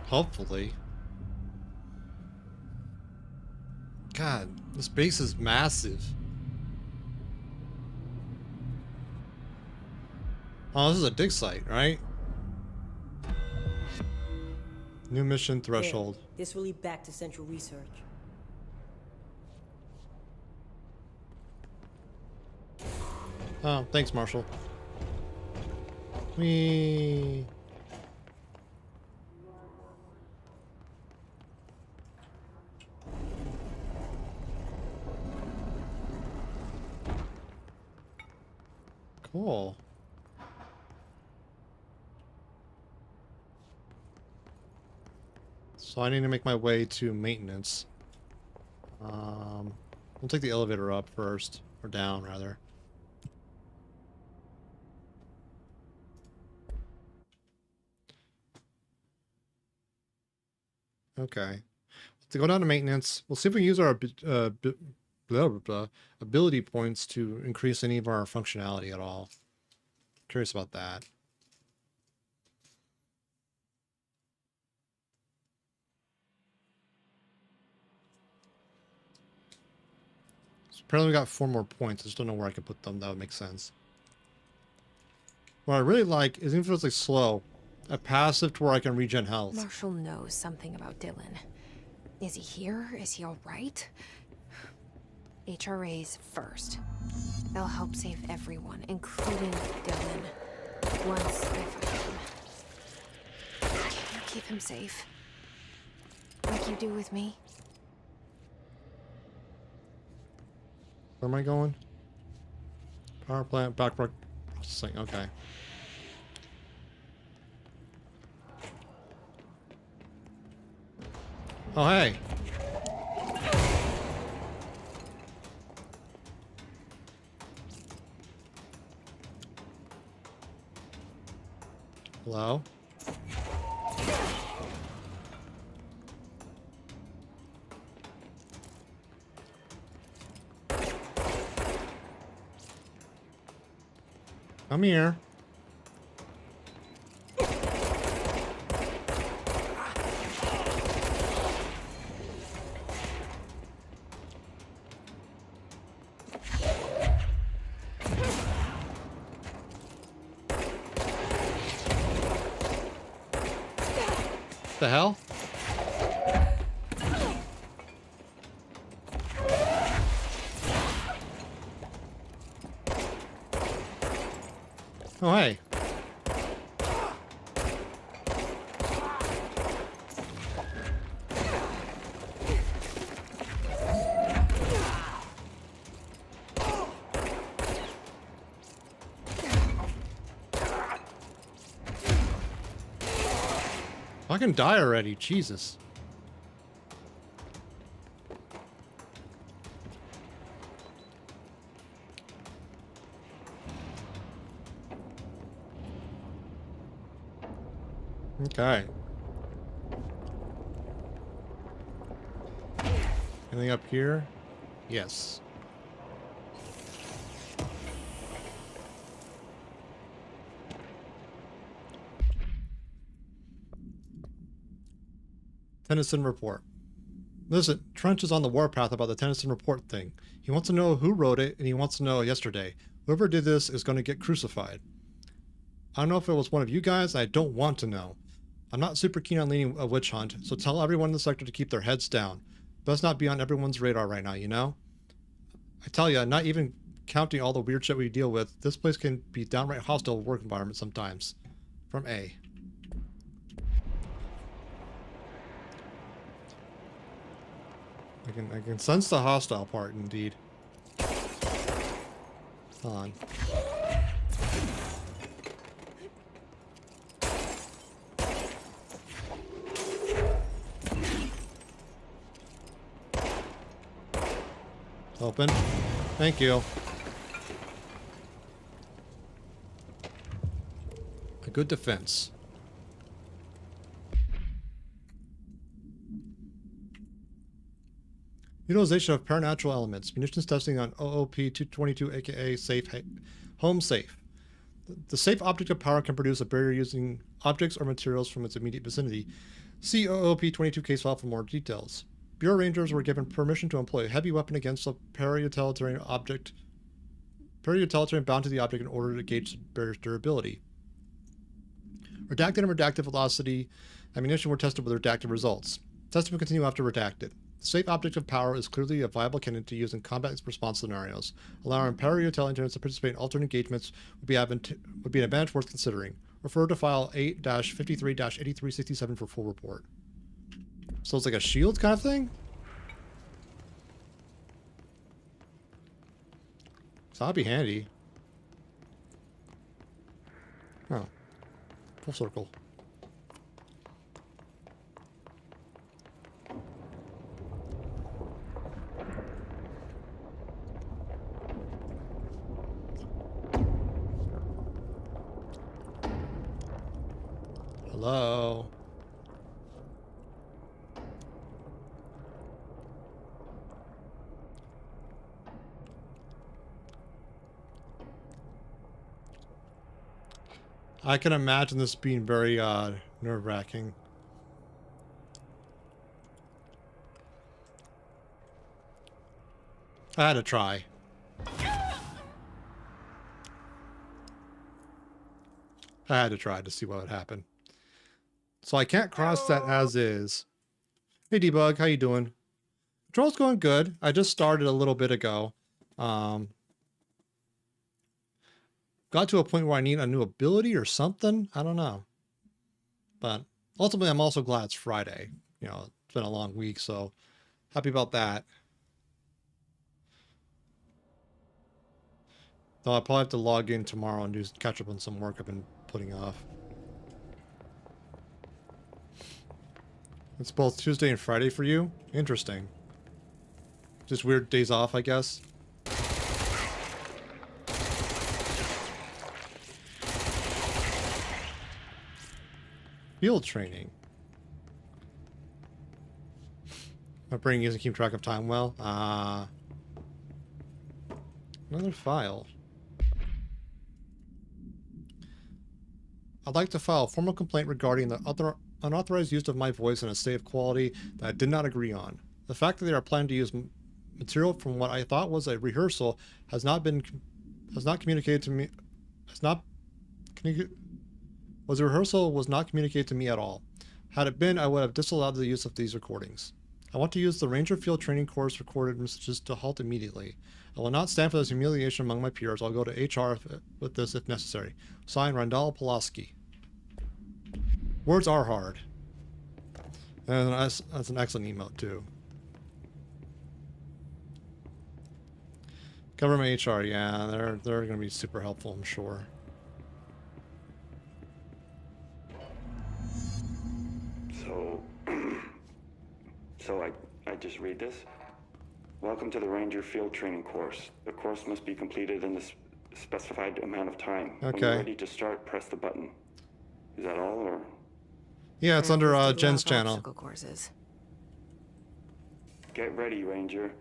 Hopefully. God, this base is massive. Oh, this is a dig site, right? New mission threshold. There. This will lead back to Central Research. Oh, thanks, Marshall. Whee. Cool. So I need to make my way to maintenance. We'll take the elevator up first, or down rather. Okay. To go down to maintenance, we'll see if we can use our ability points to increase any of our functionality at all. Curious about that. So apparently we got 4 more points. I just don't know where I can put them. That would make sense. What I really like is, even if it's like slow, a passive to where I can regen health. Marshall knows something about Dylan. Is he here? Is he all right? HRAs first. They'll help save everyone, including Dylan. Once I find him. Can you keep him safe? Like you do with me? Where am I going? Power plant, backward processing. Okay. Oh, hey. Hello? Come here. The hell? Oh, hey. I can die already, Jesus. Okay. Anything up here? Yes. Tennyson report. Listen, Trench is on the warpath about the Tennyson report thing. He wants to know who wrote it, and he wants to know yesterday. Whoever did this is going to get crucified. I don't know if it was one of you guys, and I don't want to know. I'm not super keen on leading a witch hunt, so tell everyone in the sector to keep their heads down. Best not be on everyone's radar right now, you know? I tell ya, not even counting all the weird shit we deal with, this place can be downright hostile work environment sometimes. From A. I can sense the hostile part, indeed. Hold on. Open. Thank you. A good defense. Utilization of paranatural elements. Munitions testing on OOP-222, aka home safe. The safe object of power can produce a barrier using objects or materials from its immediate vicinity. See OOP-22 case file for more details. Bureau Rangers were given permission to employ a heavy weapon against a para-utilitarian bound to the object in order to gauge the barrier's durability. Redacted and redacted velocity ammunition were tested with redacted results. Testing will continue after redacted. The safe object of power is clearly a viable candidate to use in combat response scenarios. Allowing para-utilitarians to participate in alternate engagements would be an advantage worth considering. Refer to file 8-53-8367 for full report. So it's like a shield kind of thing? So that'd be handy. Oh. Full circle. Hello? I can imagine this being very nerve-wracking. I had to try. I had to try to see what would happen. So I can't cross that as is. Hey Debug, how you doing? Control's going good. I just started a little bit ago. Got to a point where I need a new ability or something. I don't know. But ultimately, I'm also glad it's Friday. You know, it's been a long week, so happy about that. Though I'll probably have to log in tomorrow and catch up on some work I've been putting off. It's both Tuesday and Friday for you? Interesting. Just weird days off, I guess. Field training. My brain doesn't keep track of time well. Another file. I'd like to file a formal complaint regarding the unauthorized use of my voice in a state of quality that I did not agree on. The fact that they are planning to use material from what I thought was a rehearsal has not communicated to me. Was not communicated to me at all. Had it been, I would have disallowed the use of these recordings. I want to use the Ranger Field Training Course recorded messages to halt immediately. I will not stand for this humiliation among my peers. I'll go to HR with this if necessary. Signed, Randall Pulaski. Words are hard. And that's an excellent emote too. Government HR, yeah, they're going to be super helpful, I'm sure. So I just read this. Welcome to the Ranger Field Training Course. The course must be completed in the specified amount of time. Okay. When you're ready to start, press the button. Is that all, or? Yeah, it's under Jen's channel. Courses. Get ready, Ranger.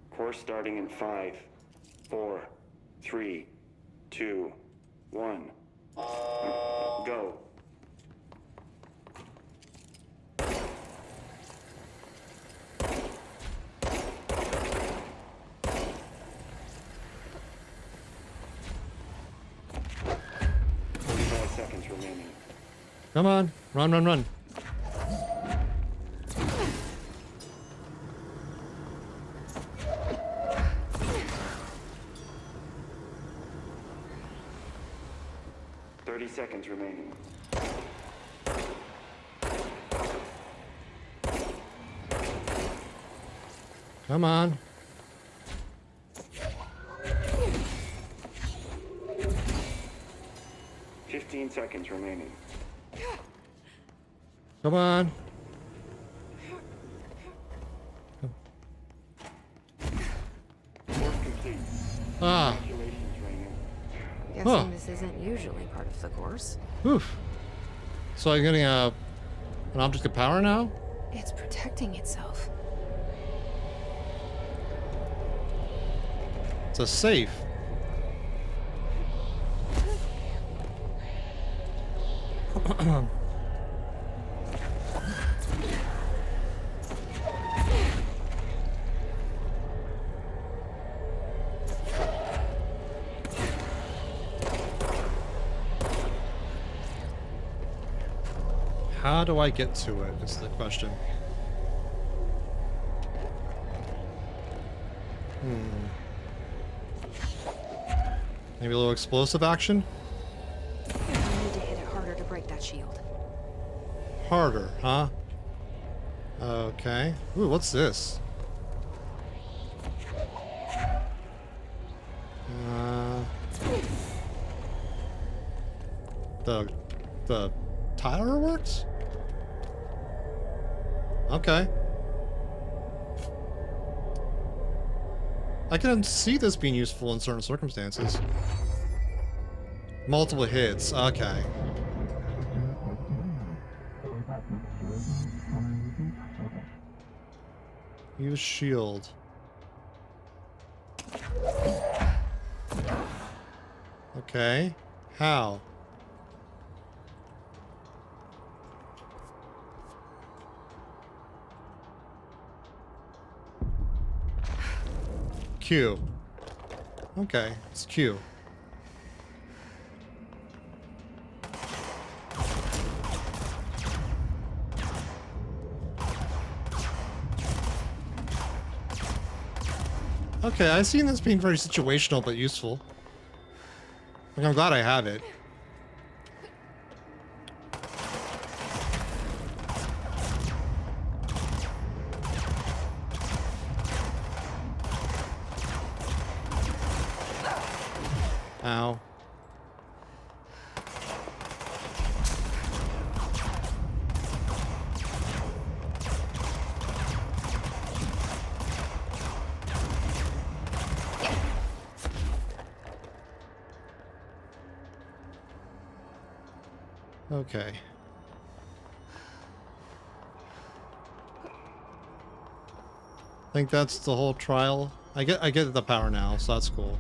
Course starting in 5, 4, 3, 2, 1. Go. Come on, run, run, run. Seconds remaining. Come on. Seconds remaining. Come on. Ah. Guessing this isn't usually part of the course. Oof. So I'm getting an object of power now? It's protecting itself. It's a safe. How do I get to it is the question. Maybe a little explosive action? I need to hit it harder to break that shield. Harder, huh? Okay. Ooh, what's this? The tire works? Okay. I can see this being useful in certain circumstances. Multiple hits, okay. Use shield. Okay. How? Q. Okay, it's Q. Okay, I've seen this being very situational but useful. Like, I'm glad I have it. Ow. Okay. I think that's the whole trial. I get the power now, so that's cool.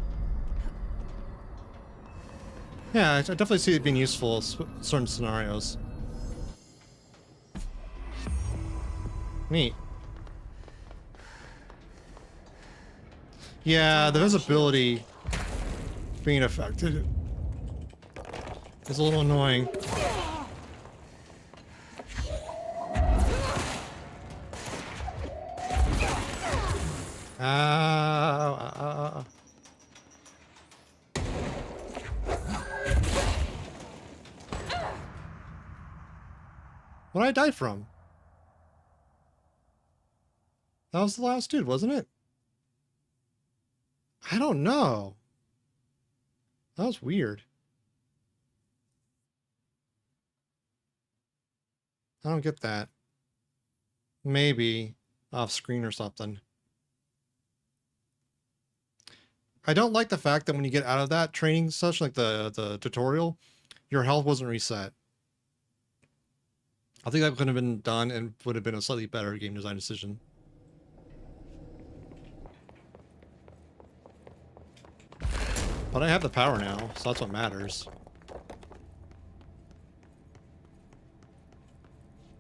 Yeah, I definitely see it being useful in certain scenarios. Neat. Yeah, the visibility being affected is a little annoying. What did I die from? That was the last dude, wasn't it? I don't know. That was weird. I don't get that. Maybe off screen or something. I don't like the fact that when you get out of that training session, like the tutorial, your health wasn't reset. I think that could have been done and would have been a slightly better game design decision. But I have the power now, so that's what matters.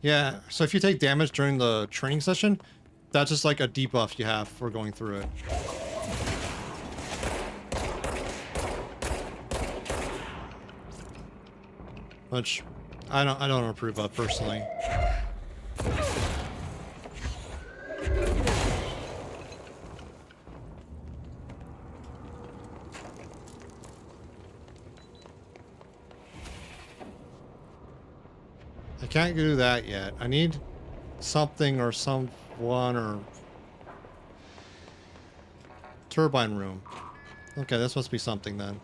Yeah, so if you take damage during the training session, that's just like a debuff you have for going through it. Which I don't approve of personally. I can't do that yet. I need something or someone or turbine room. Okay, this must be something then.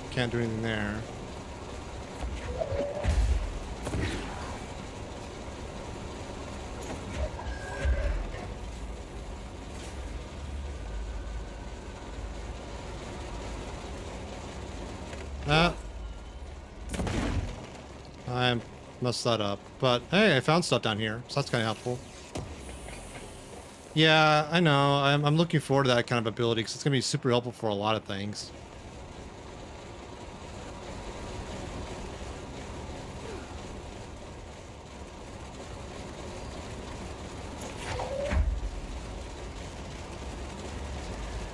Can't do anything there. Ah. I messed that up. But hey, I found stuff down here, so that's kind of helpful. Yeah, I know. I'm looking forward to that kind of ability because it's going to be super helpful for a lot of things.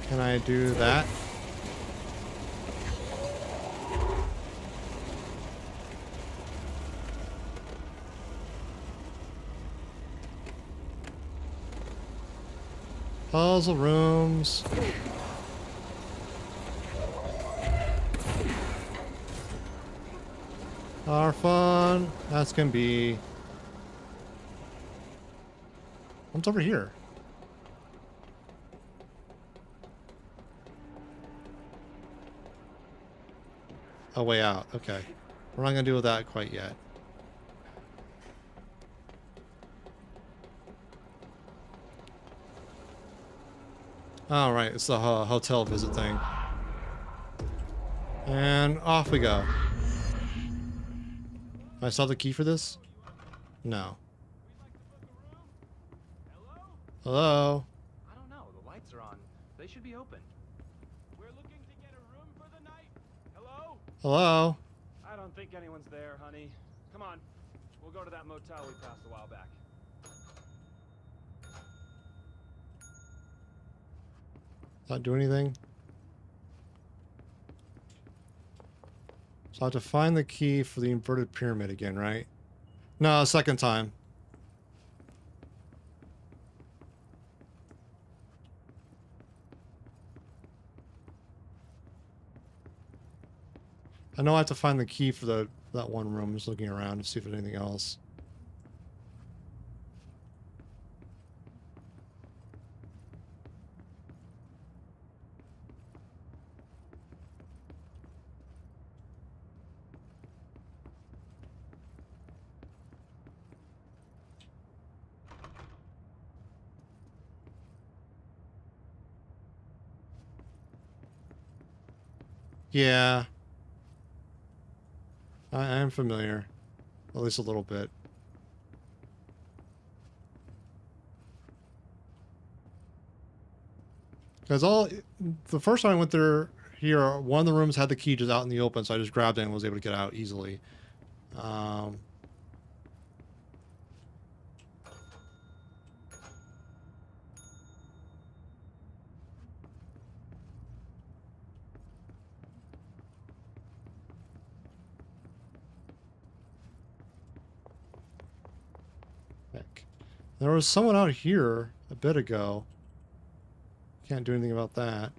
Can I do that? Puzzle rooms. Are fun. That's gonna be. What's over here? A way out. Okay. We're not gonna deal with that quite yet. All right, it's the hotel visit thing. And off we go. I still have the key for this? No. Hello? I don't know. The lights are on. They should be open. We're looking to get a room for the night. Hello? Hello? I don't think anyone's there, honey. Come on. We'll go to that motel we passed a while back. Not do anything? So I have to find the key for the inverted pyramid again, right? No, second time. I know I have to find the key for that one room. Just looking around to see if there's anything else. Yeah. I am familiar. At least a little bit. Because the first time I went there here, one of the rooms had the key just out in the open, so I just grabbed it and was able to get out easily. Heck. There was someone out here a bit ago. Can't do anything about that.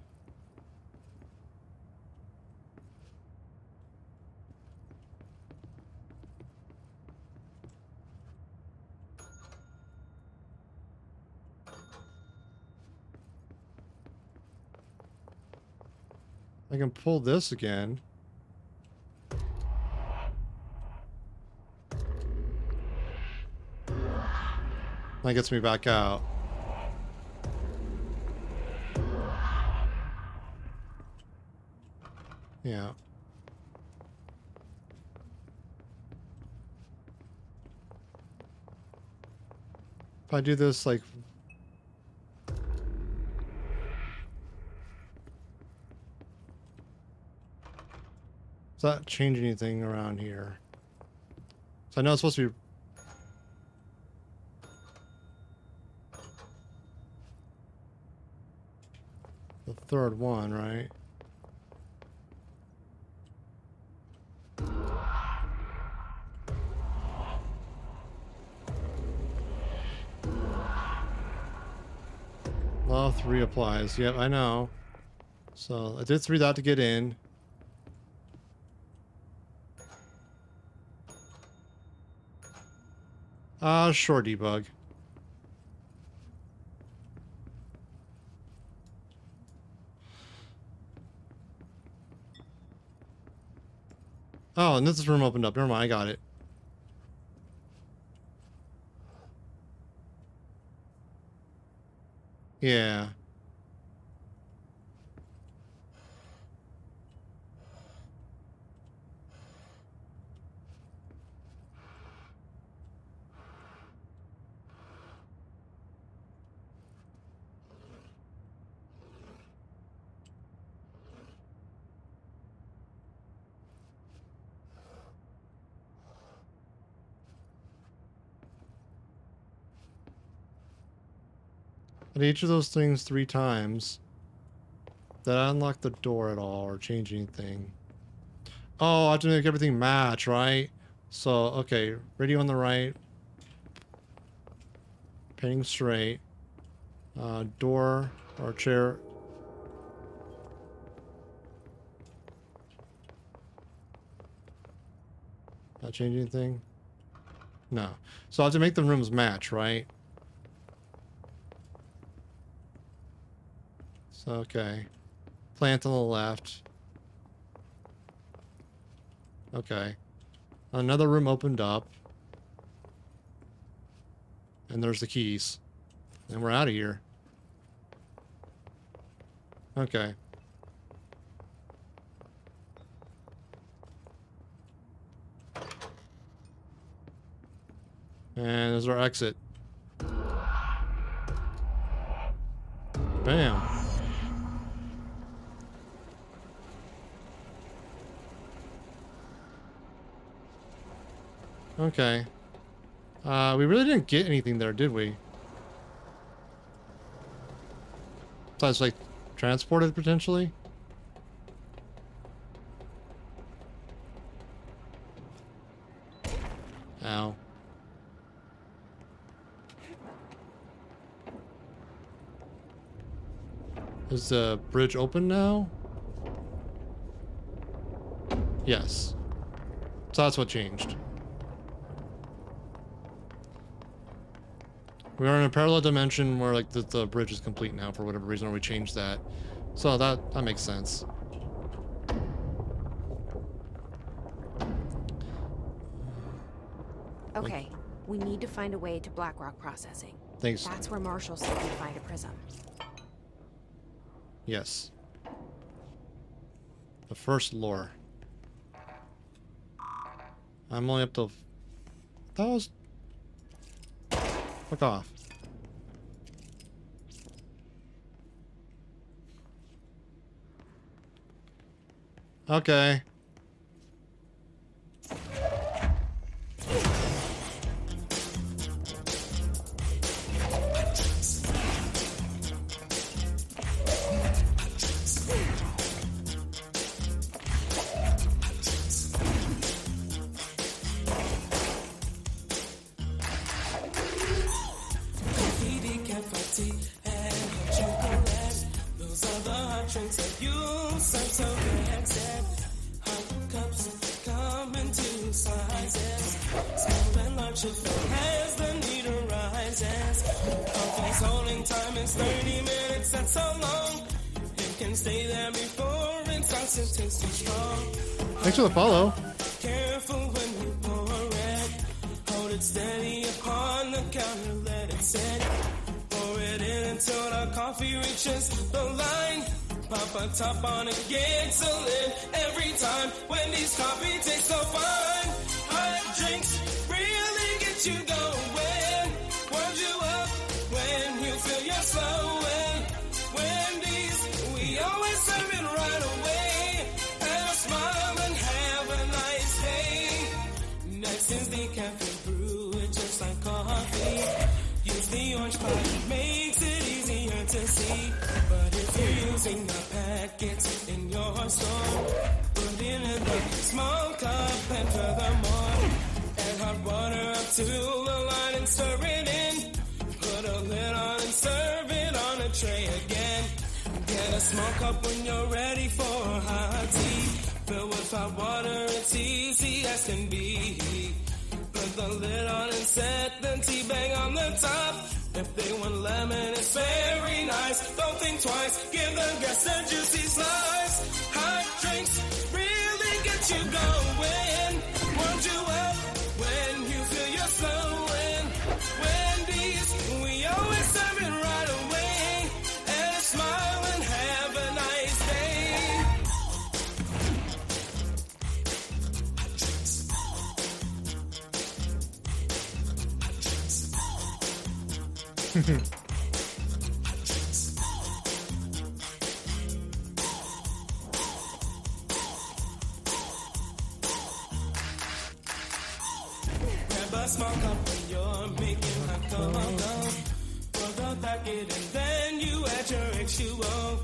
I can pull this again. That gets me back out. Yeah. If I do this, like... Does that change anything around here? So I know it's supposed to be... the third one, right? Law 3 applies. Yep, I know. So I did 3 that to get in. Sure, debug. Oh, and this room opened up. Never mind, I got it. Yeah. At each of those things 3 times. Did I unlock the door at all or change anything? Oh, I have to make everything match, right? So, okay, radio on the right. Painting straight. Door or chair. Not change anything? No. So I have to make the rooms match, right? So, okay. Plant on the left. Okay. Another room opened up. And there's the keys. And we're out of here. Okay. And there's our exit. Bam. Okay. We really didn't get anything there, did we? Besides, like, transported potentially? Ow. Is the bridge open now? Yes. So that's what changed. We are in a parallel dimension where like the bridge is complete now for whatever reason, or we changed that. So that makes sense. Okay, we need to find a way to Blackrock processing. Thanks. That's where Marshall said we'd find a prism. Yes. The first lore. I'm only up to... That was... Fuck off. Okay. Thanks for the follow. Careful when you pour it. Hold it steady upon the counter, let it sit. Pour it in until the coffee reaches the line. Pop a top on it, gets a lid every time. Wendy's coffee tastes so fine. Hot drinks really get you going. Warm you up when you feel you're slowing. Wendy's, we always serve it right away. Have a smile and have a nice day. Next is the cafe brew, it's just like coffee. Use the orange pie, makes it easier to see. But if you're using a packet in your store, put in a small cup and furthermore, add hot water up to the line and stir it in. Put a lid on and serve it on a tray again. Get a small cup when you're ready for hot tea. Fill with hot water, it's easy as can be. Put the lid on and set the tea bag on the top. If they want lemon, it's very nice. Don't think twice, give the guests a juicy slice. Hot drinks really get you going. Warm you up when you feel you're slowing. Wendy's, we always serve it right away. And a smile and have a nice day. Grab a small cup when you're making hot cocoa. Pour the pack it, and then you add your H2O.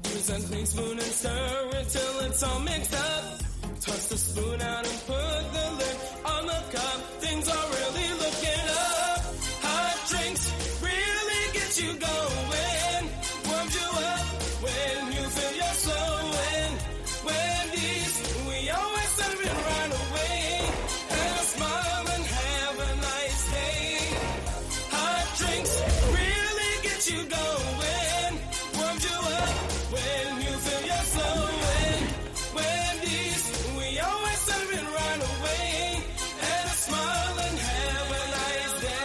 Use a clean spoon and stir it till it's all mixed up. Toss the spoon out and put the lid on the cup. Things are really looking up. Hot drinks really get you going. Warms you up when you feel you're slowing. Wendy's, we always serve it right away. And a smile and have a nice day. Hot drinks really get you going. Warms you up when you feel you're slowing. Wendy's, we always serve it right away. And a smile and have a nice day.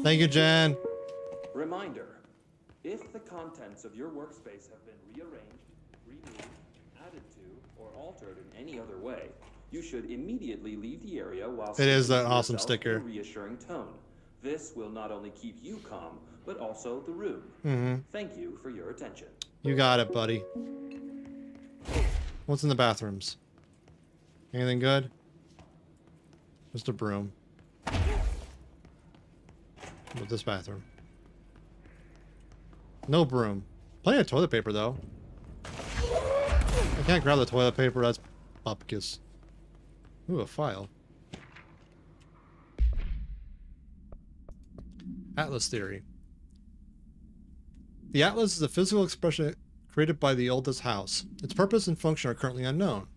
Thank you, Jan. Reminder, if the contents of your workspace have been rearranged, removed, added to, or altered in any other way, you should immediately leave the area while It is that speaking to awesome yourself sticker. in a reassuring tone. This will not only keep you calm, but also the room. Mm-hmm. Thank you for your attention. You got it, buddy. What's in the bathrooms? Anything good? Just a broom. With this bathroom. No broom. Plenty of toilet paper, though. I can't grab the toilet paper. That's bupkis. Ooh, a file. Atlas theory. The atlas is a physical expression created by the oldest house. Its purpose and function are currently unknown.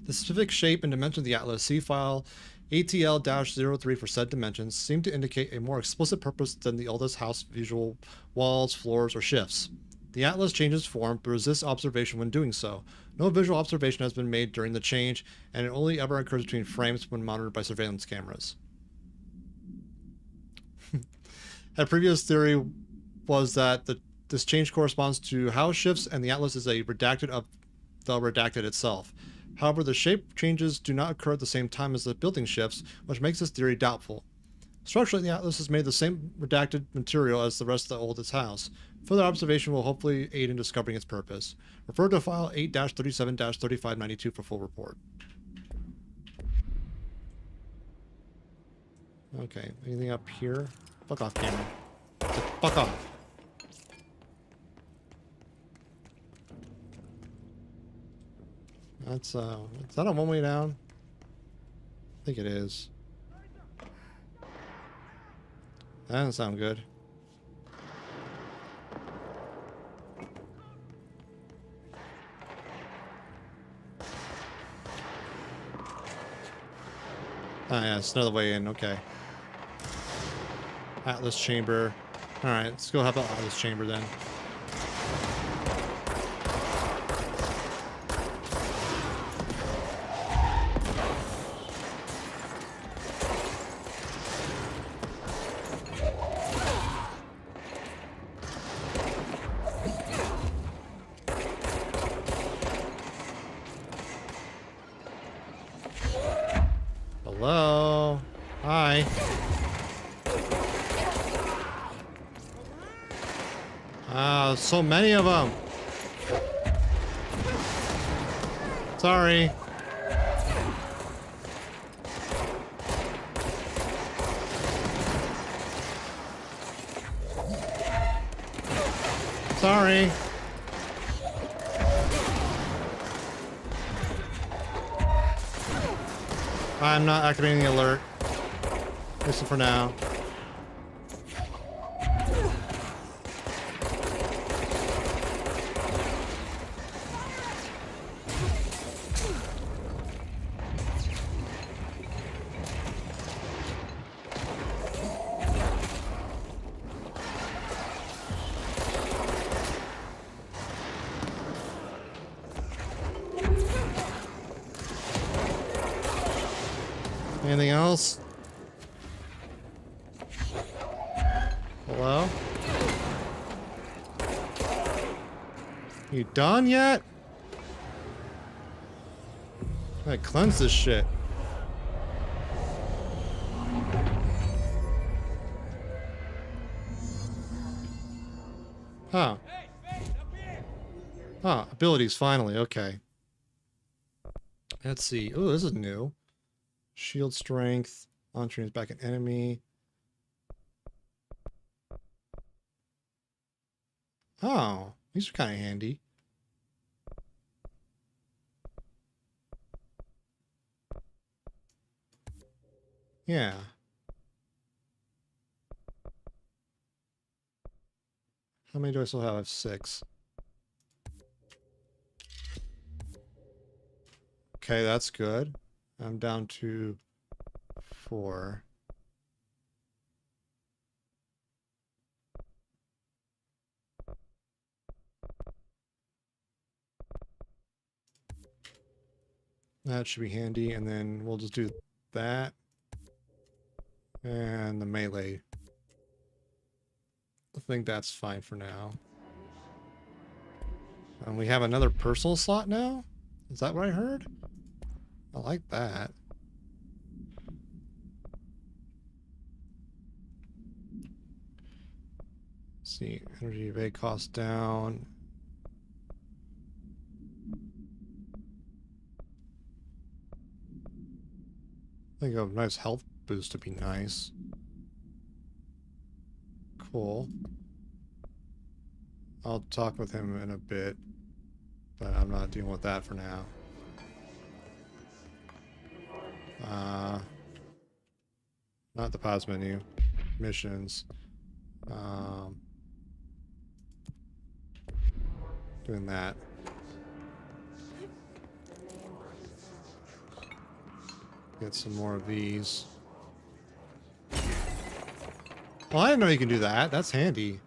The specific shape and dimension of the atlas, see file ATL-03 for said dimensions, seem to indicate a more explicit purpose than the oldest house visual walls, floors, or shifts. The atlas changes form but resists observation when doing so. No visual observation has been made during the change, and it only ever occurs between frames when monitored by surveillance cameras. A previous theory was that this change corresponds to house shifts, and the atlas is a redacted of the redacted itself. However, the shape changes do not occur at the same time as the building shifts, which makes this theory doubtful. Structurally, the atlas is made of the same redacted material as the rest of the oldest house. Further observation will hopefully aid in discovering its purpose. Refer to file 8-37-3592 for full report. Okay, anything up here? Fuck off, camera. Fuck off. That's, is that a one-way down? I think it is. That doesn't sound good. Ah, yeah, it's another way in, okay. Atlas chamber. Alright, let's go have the Atlas chamber then. Hello? Hi. Ah, so many of them. Sorry. Sorry. I'm not activating the alert. Listen for now. Anything else? Hello? You done yet? I cleanse this shit. Huh. Ah, abilities finally, okay. Let's see. Oh, this is new. Shield strength. Launching is back an enemy. Oh, these are kind of handy. Yeah. How many do I still have? I have 6. Okay, that's good. I'm down to 4. That should be handy, and then we'll just do that. And the melee. I think that's fine for now. And we have another personal slot now? Is that what I heard? I like that. Let's see, energy evade cost down. I think a nice health boost would be nice. Cool. I'll talk with him in a bit, but I'm not dealing with that for now. Not the pause menu. Missions. Doing that. Get some more of these. Well, I didn't know you can do that. That's handy.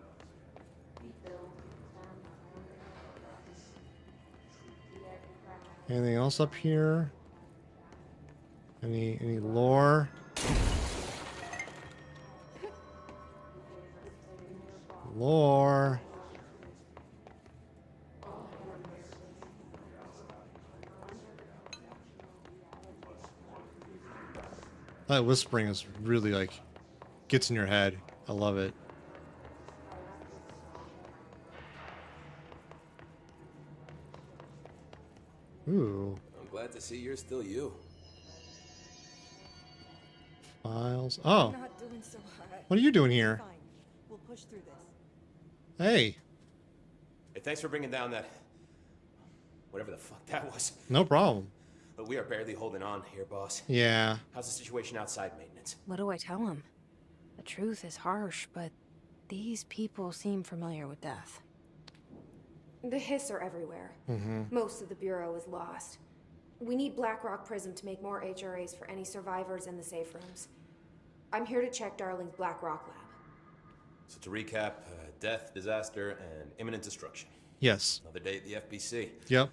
Anything else up here? Any lore? Lore. That whispering is really like gets in your head. I love it. Ooh. I'm glad to see you're still you. Files. Oh. Not doing so hot. What are you doing here? Fine. We'll push through this. Hey. Hey, thanks for bringing down that... whatever the fuck that was. No problem. But we are barely holding on here, boss. Yeah. How's the situation outside maintenance? What do I tell him? The truth is harsh, but these people seem familiar with death. The hiss are everywhere. Mm-hmm. Most of the Bureau is lost. We need Blackrock Prism to make more HRAs for any survivors in the safe rooms. I'm here to check Darling's Blackrock lab. So to recap, death, disaster, and imminent destruction. Yes. Another day at the FBC. Yep.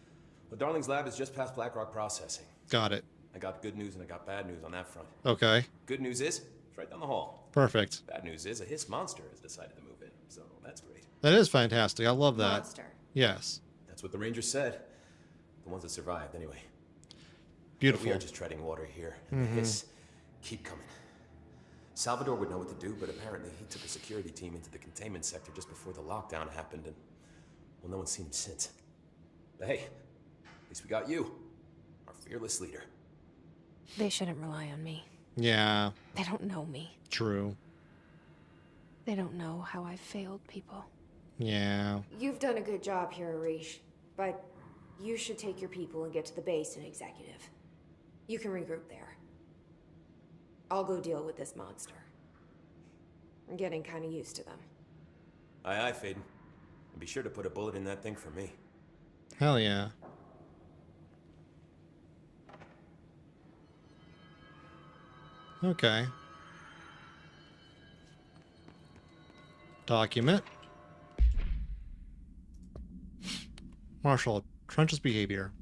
Well, Darling's lab is just past Blackrock processing. Got it. I got good news and I got bad news on that front. Okay. Good news is, it's right down the hall. Perfect. Bad news is, a hiss monster has decided to move in, so that's great. That is fantastic. I love that. Monster. Yes. That's what the Rangers said. The ones that survived, anyway. Beautiful. But we are just treading water here, and the hiss keep coming. Salvador would know what to do, but apparently he took a security team into the containment sector just before the lockdown happened, and, well, no one's seen him since. But hey, at least we got you, our fearless leader. They shouldn't rely on me. Yeah. They don't know me. True. They don't know how I've failed people. Yeah. You've done a good job here, Arish, but you should take your people and get to the base in Executive. You can regroup there. I'll go deal with this monster. I'm getting kind of used to them. Aye, aye, Faden. And be sure to put a bullet in that thing for me. Hell yeah. Okay. Document. Marshall, Trench's behavior.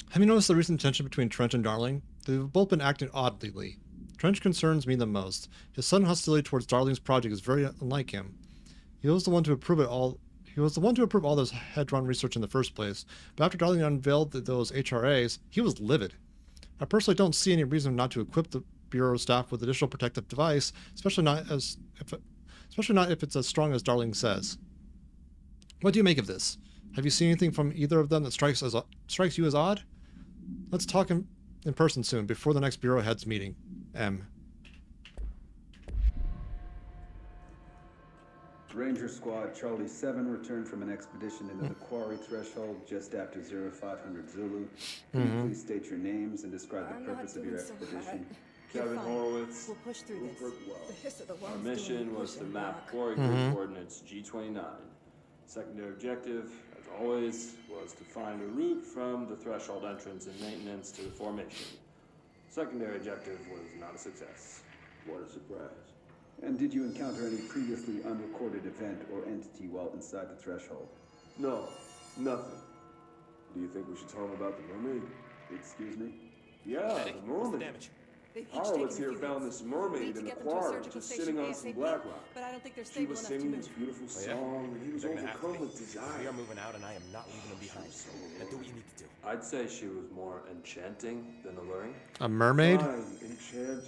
Have you noticed the recent tension between Trench and Darling? They've both been acting oddly lately. Trench concerns me the most. His sudden hostility towards Darling's project is very unlike him. He was the one to approve it all. He was the one to approve all this Hedron research in the first place, but after Darling unveiled those HRAs, he was livid. I personally don't see any reason not to equip the Bureau staff with additional protective device, especially not if it's as strong as Darling says. What do you make of this? Have you seen anything from either of them that strikes you as odd? Let's talk in person soon, before the next Bureau heads meeting. M. Ranger Squad Charlie 7 returned from an expedition into the quarry threshold just after 0500 Zulu. Can you please state your names and describe the purpose of your expedition? Kevin Horowitz, We'll push through this. Rupert The Wells. hiss of the Our worms doing mission the was to pushing, map Doc. quarry grid coordinates G29. Secondary objective, as always, was to find a route from the threshold entrance and maintenance to the formation. Secondary objective was not a success. What a surprise. And did you encounter any previously unrecorded event or entity while inside the threshold? No, nothing. Do you think we should tell him about the mermaid? Excuse me? Yeah, the mermaid. Horowitz here found this mermaid in the quarry, just sitting on some black rock. But I don't think they're She stable was enough to singing move. this beautiful Oh, yeah? song, and he was They're gonna have to overcome be. with desire. We are moving out, and I am not leaving them behind. Now do what you need to do. I'd say she was more enchanting than alluring. A mermaid? Fine, enchanting.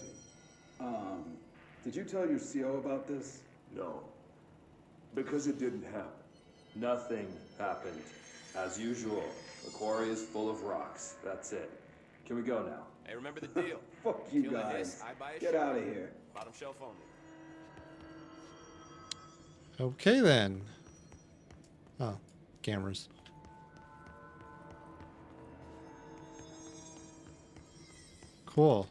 Did you tell your CO about this? No. Because it didn't happen. Nothing happened. As usual, the quarry is full of rocks. That's it. Can we go now? Hey, remember the deal. Fuck you Feeling guys. this, I buy a Get shirt. out of here. Bottom shelf only. Okay then. Oh, cameras. Cool.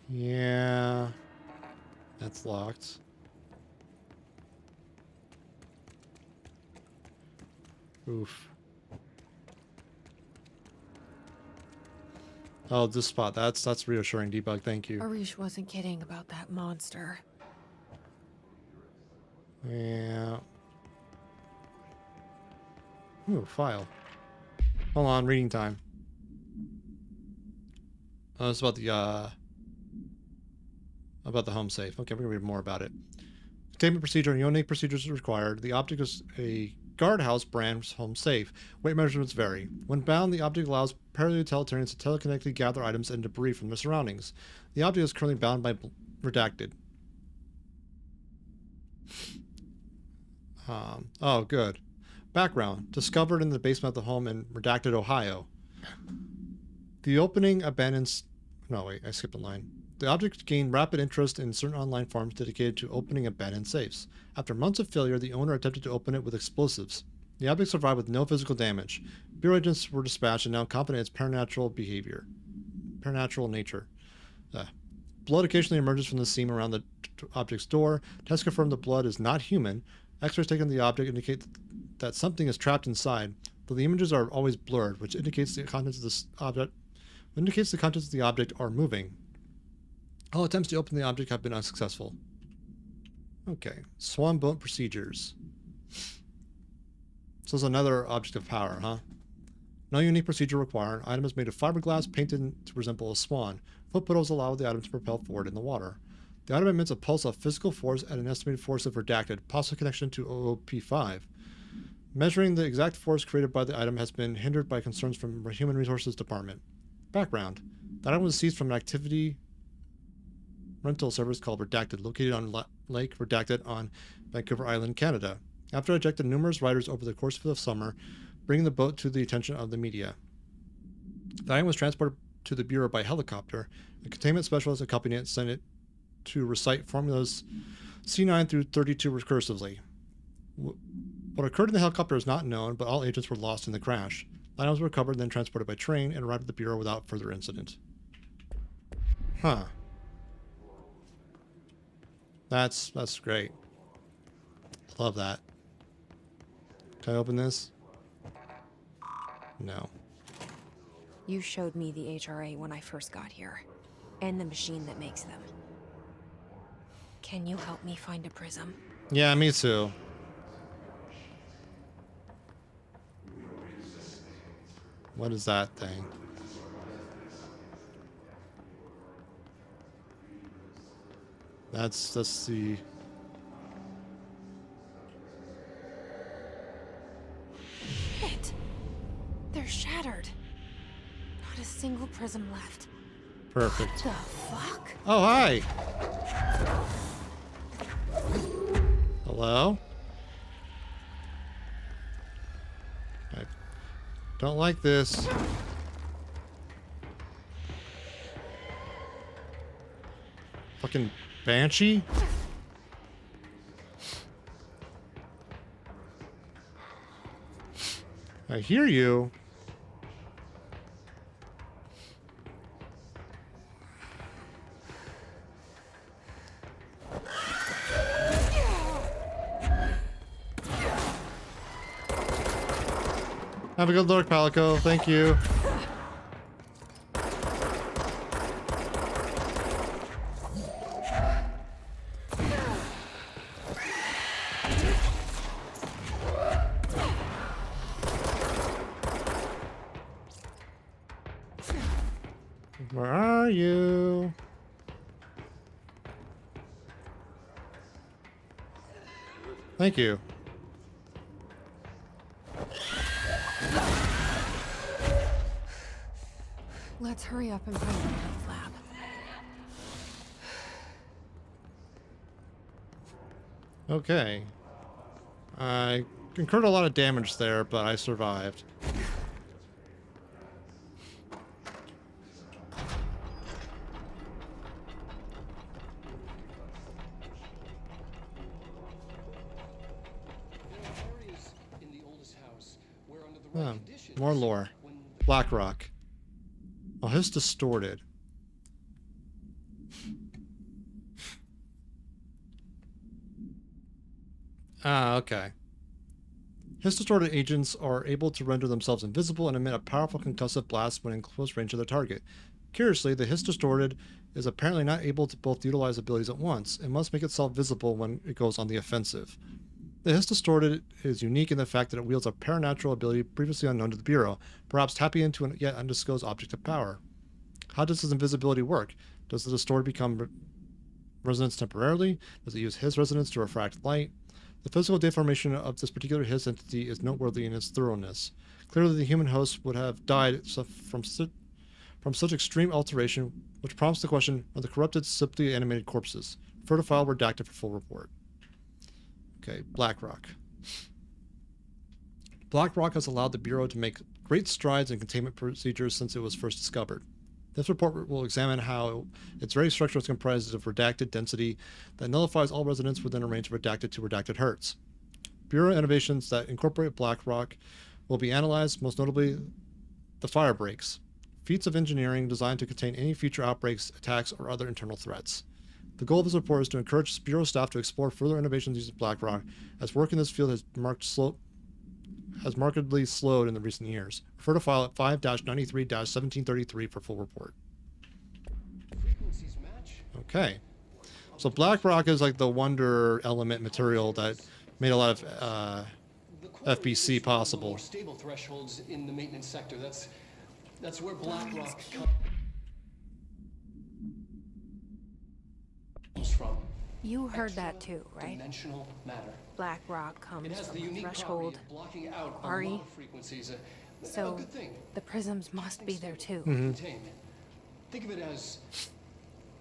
Yeah. That's locked. Oof. Oh, this spot. That's reassuring, Debug. Thank you. Arish wasn't kidding about that monster. Yeah. Ooh, file. Hold on, reading time. Oh, it's about the home safe. Okay, we're gonna read more about it. Containment procedure and unique procedures are required. The object is a guardhouse brand home safe. Weight measurements vary. When bound, the object allows parallel-utilitarians to telekinetically gather items and debris from their surroundings. The object is currently bound by redacted. Oh, good. Background. Discovered in the basement of the home in Redacted, Ohio. The opening abandons... No, wait, I skipped a line. The object gained rapid interest in certain online forums dedicated to opening abandoned safes. After months of failure, the owner attempted to open it with explosives. The object survived with no physical damage. Bureau agents were dispatched and now confident in its supernatural nature. Blood occasionally emerges from the seam around the object's door. Tests confirm the blood is not human. X-rays taken of the object indicate that something is trapped inside, though the images are always blurred, which indicates the contents of the object are moving. All attempts to open the object have been unsuccessful. Okay, swan boat procedures. So it's another object of power, huh? No unique procedure required. Item is made of fiberglass painted to resemble a swan. Foot pedals allow the item to propel forward in the water. The item emits a pulse of physical force at an estimated force of redacted, possible connection to OOP5. Measuring the exact force created by the item has been hindered by concerns from the Human Resources Department. Background. The item was seized from an activity rental service called Redacted, located on Lake Redacted on Vancouver Island, Canada. After ejected numerous riders over the course of the summer, bringing the boat to the attention of the media. The item was transported to the Bureau by helicopter. A containment specialist accompanied it sent it to recite formulas C9 through 32 recursively. What occurred in the helicopter is not known, but all agents were lost in the crash. The item was recovered, then transported by train, and arrived at the Bureau without further incident. Huh. That's great. Love that. Can I open this? No. You showed me the HRA when I first got here, and the machine that makes them. Can you help me find a prism? Yeah, me too. What is that thing? That's the... Shit! They're shattered. Not a single prism left. Perfect. What the fuck? Oh, hi! Hello? I don't like this. Fucking banshee? I hear you. Have a good look, Palico. Thank you. Where are you? Thank you. Let's hurry up and find the health lab. Okay. I incurred a lot of damage there, but I survived. Oh, more lore. Blackrock. Oh, his distorted. Ah, okay. His distorted agents are able to render themselves invisible and emit a powerful concussive blast when in close range of the target. Curiously, the His distorted is apparently not able to both utilize abilities at once. It must make itself visible when it goes on the offensive. The His distorted is unique in the fact that it wields a paranatural ability previously unknown to the Bureau, perhaps tapping into a yet undisclosed object of power. How does his invisibility work? Does the distorted become resonance temporarily? Does it use his resonance to refract light? The physical deformation of this particular his entity is noteworthy in its thoroughness. Clearly, the human host would have died from such extreme alteration, which prompts the question, are the corrupted simply animated corpses? Refer to file redacted for full report. Okay, Blackrock. Blackrock has allowed the Bureau to make great strides in containment procedures since it was first discovered. This report will examine how its very structure is comprised of redacted density that nullifies all resonance within a range of redacted to redacted hertz. Bureau innovations that incorporate Blackrock will be analyzed, most notably the fire breaks, feats of engineering designed to contain any future outbreaks, attacks, or other internal threats. The goal of this report is to encourage Bureau staff to explore further innovations using Blackrock, as work in this field has markedly slowed in the recent years. Refer to file at 5-93-1733 for full report. Okay. So Blackrock is like the wonder element material that made a lot of FBC possible. More stable thresholds in the maintenance sector. That's where Blackrock comes from. You heard that too, right? Dimensional matter. Blackrock comes It has from the a unique threshold property of blocking out a quarry. lot of frequencies. So a good thing. the prisms must be there too. Contained. Think of it as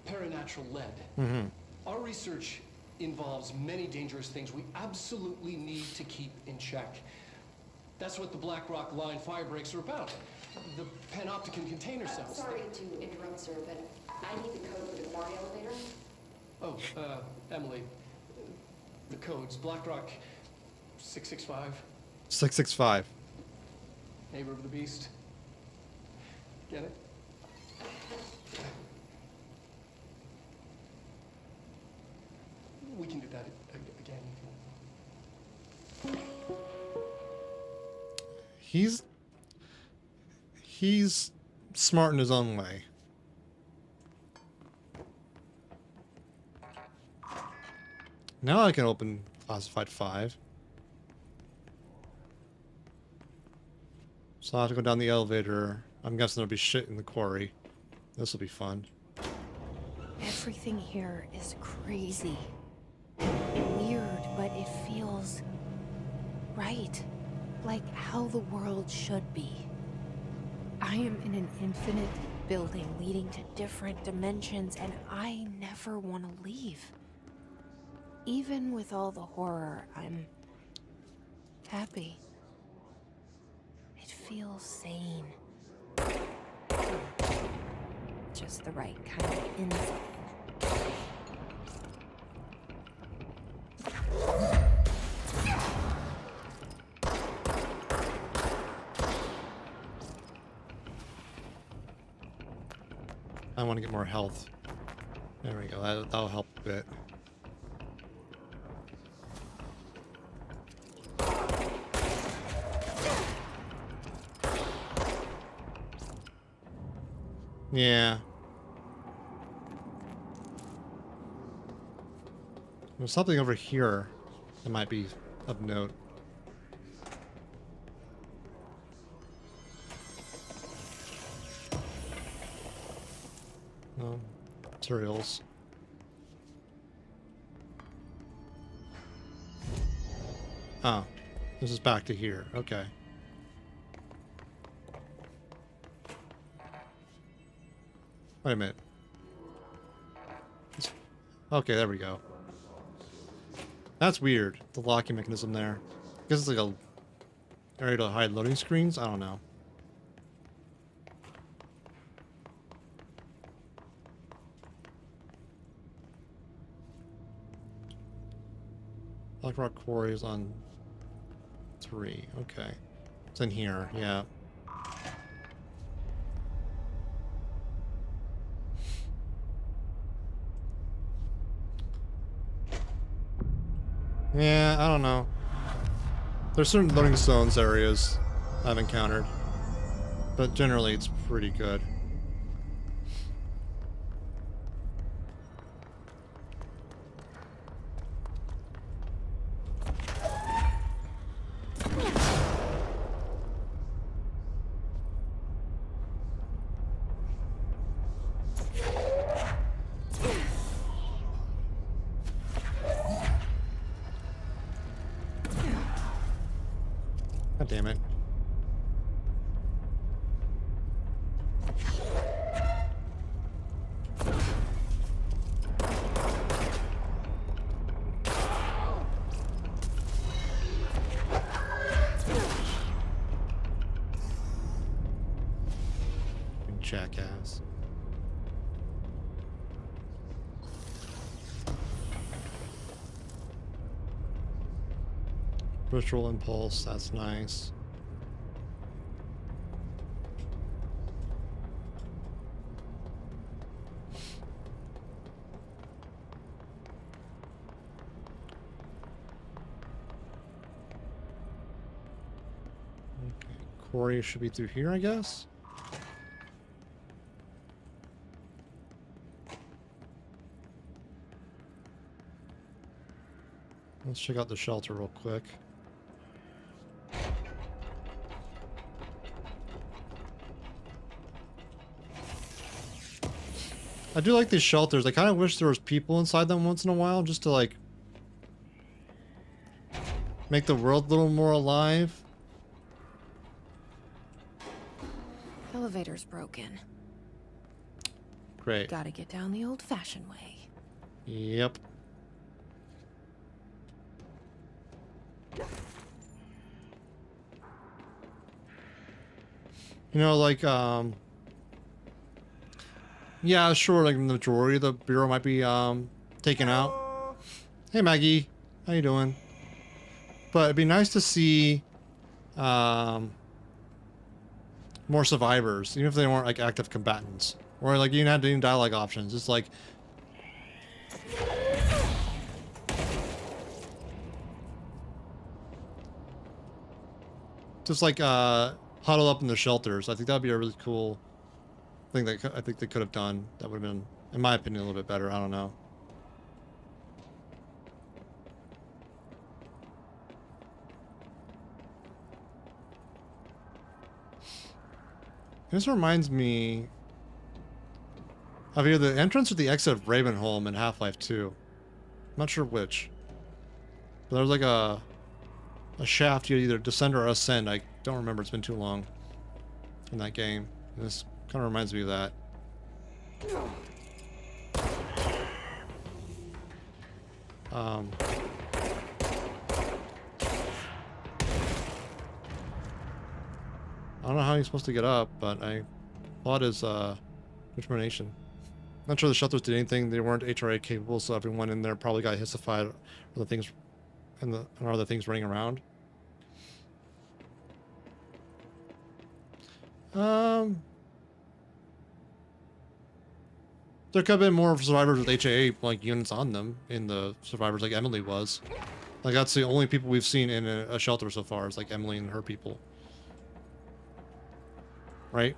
paranatural lead. Our research involves many dangerous things we absolutely need to keep in check. That's what the Blackrock line fire breaks are about. The panopticon container cells. Sorry to interrupt, sir, but I need the code for the quarry elevator. Oh, Emily, the codes, Blackrock 665. 665. Neighbor of the Beast. Get it? We can do that again. He's smart in his own way. Now I can open Classified 5. So I'll have to go down the elevator. I'm guessing there'll be shit in the quarry. This will be fun. Everything here is crazy. Weird, but it feels right. Like how the world should be. I am in an infinite building leading to different dimensions, and I never want to leave. Even with all the horror, I'm happy. It feels sane. Just the right kind of insight. I want to get more health. There we go. That'll help a bit. Yeah. There's something over here that might be of note. No. Materials. Oh. This is back to here. Okay. Wait a minute. Okay, there we go. That's weird, the locking mechanism there. I guess it's like a area to hide loading screens? I don't know. Black Rock Quarry is on 3. Okay. It's in here, yeah. Yeah, I don't know. There's certain loading zones areas I've encountered, but generally it's pretty good. God damn it. Jackass. Ritual impulse, that's nice. Okay, quarry should be through here, I guess. Let's check out the shelter real quick. I do like these shelters. I kind of wish there was people inside them once in a while, just to like make the world a little more alive. Elevator's broken. Great. Gotta get down the old-fashioned way. Yep. You know, like, yeah, sure, like, the majority of the bureau might be, taken out. Hey, Maggie. How you doing? But it'd be nice to see, more survivors, even if they weren't, like, active combatants. Or, like, you didn't have any dialogue options. It's like... just, like, huddle up in the shelters. I think that'd be a really cool thing that I think they could have done. That would have been, in my opinion, a little bit better. I don't know. This reminds me of either the entrance or the exit of Ravenholm in Half-Life 2. I'm not sure which. But there was like a shaft you either descend or ascend. I don't remember. It's been too long in that game. And this kind of reminds me of that. I don't know how he's supposed to get up, but I thought his determination. Not sure the shelters did anything. They weren't HRA capable, so everyone in there probably got hissified, or the things, and other things running around. There could have been more survivors with HAA like units on them in the survivors, like Emily was. Like that's the only people we've seen in a shelter so far is like Emily and her people. Right?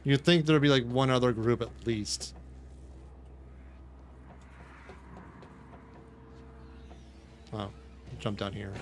You'd think there'd be like one other group at least. Oh, jump down here.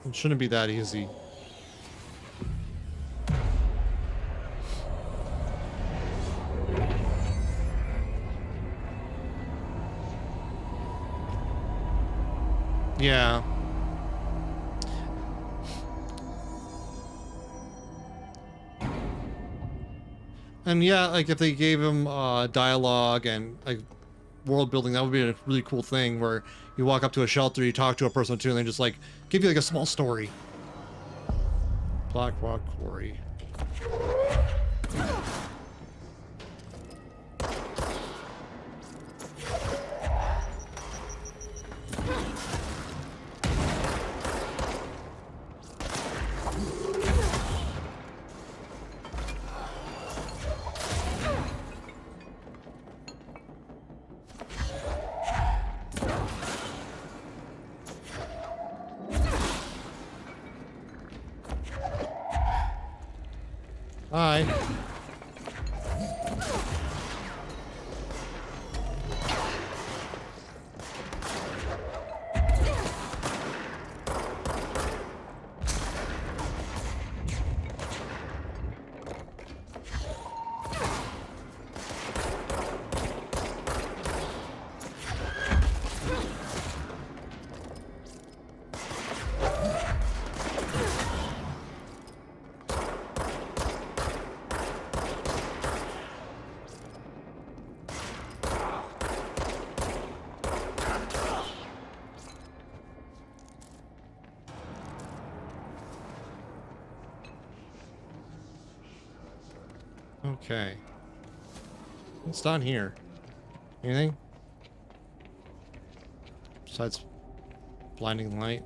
It shouldn't be that easy. Yeah. And yeah, like if they gave him dialogue and like world building, that would be a really cool thing where you walk up to a shelter, you talk to a person or two, and they just like give you like a small story. Black Rock Quarry. Hi. Okay. What's down here? Anything? Besides blinding light?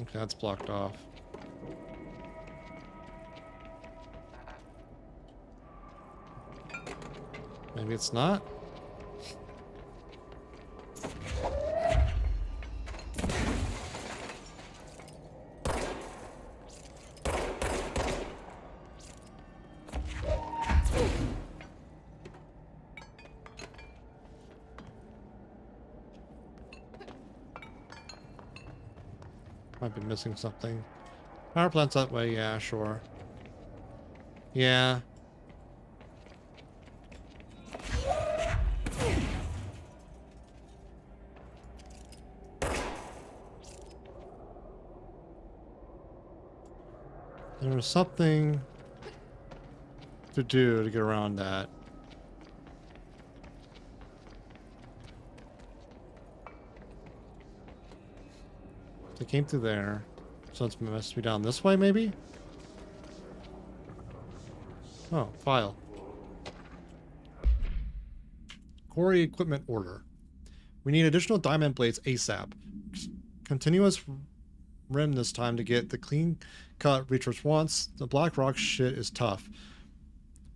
Okay, that's blocked off. Maybe it's not? Might be missing something. Power plant's that way, yeah, sure. Yeah. There was something to do to get around that. They came through there, so it must be down this way, maybe? Oh, file. Quarry equipment order. We need additional diamond blades ASAP. Continuous rim this time to get the clean cut Reacher's wants. The black rock shit is tough.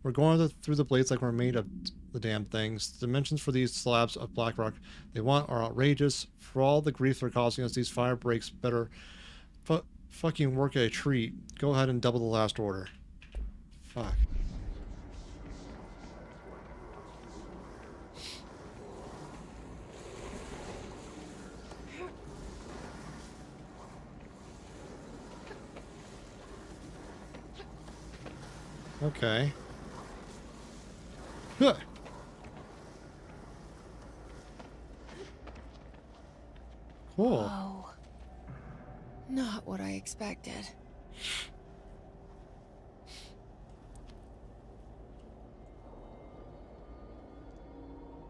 We're going through the blades like we're made of the damn things. The dimensions for these slabs of black rock they want are outrageous. For all the grief they're causing us, these fire breaks better fucking work at a treat. Go ahead and double the last order. Fuck. Okay. Huh. Cool. Oh. Not what I expected.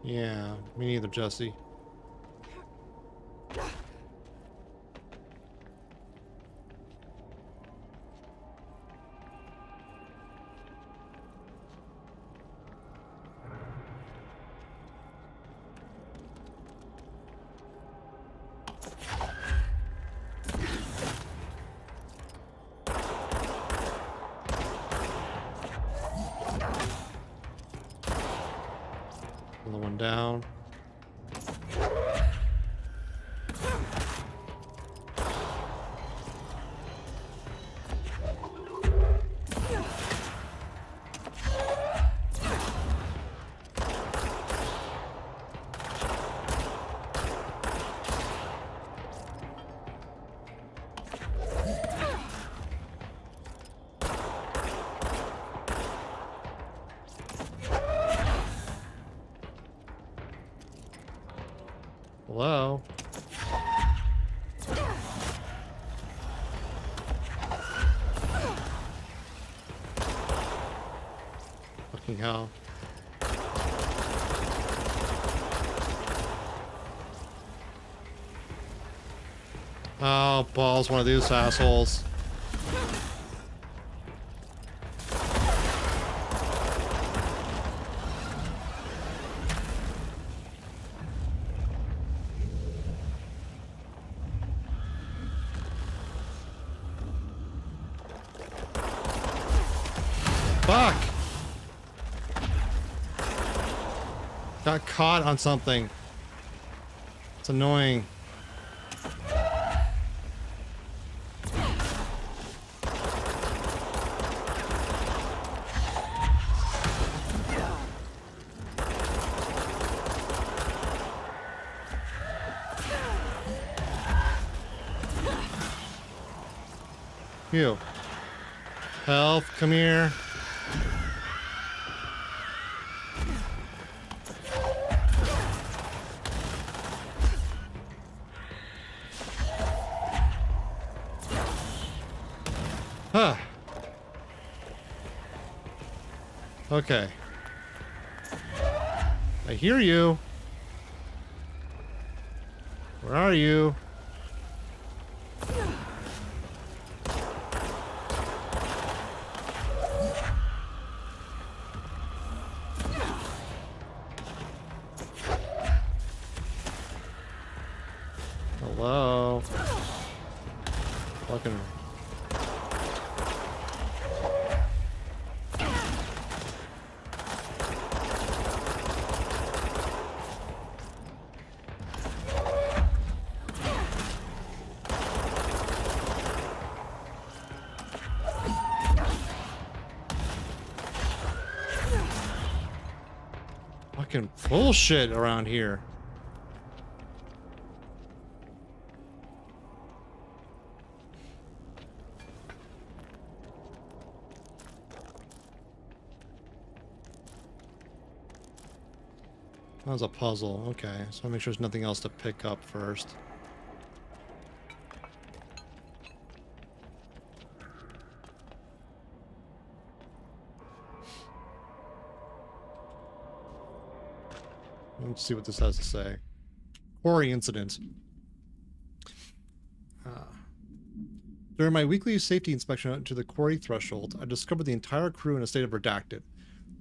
Yeah, me neither, Jesse. Another one down. Hello? Fucking hell. Oh, balls, one of these assholes. Fuck! Got caught on something. It's annoying. You. Health, come here. Huh. Okay. I hear you. Where are you? Hello? Fucking... Fucking bullshit around here. That was a puzzle. Okay, so I'll make sure there's nothing else to pick up first. Let's see what this has to say. Quarry incident. During my weekly safety inspection into the quarry threshold, I discovered the entire crew in a state of redacted.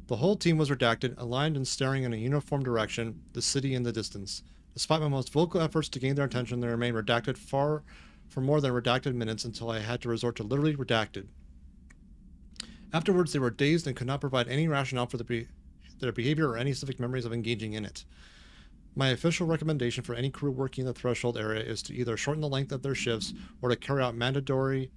The whole team was redacted, aligned and staring in a uniform direction, the city in the distance. Despite my most vocal efforts to gain their attention, they remained redacted for more than redacted minutes until I had to resort to literally redacted. Afterwards, they were dazed and could not provide any rationale for their behavior or any specific memories of engaging in it. My official recommendation for any crew working in the threshold area is to either shorten the length of their shifts or to carry out mandatory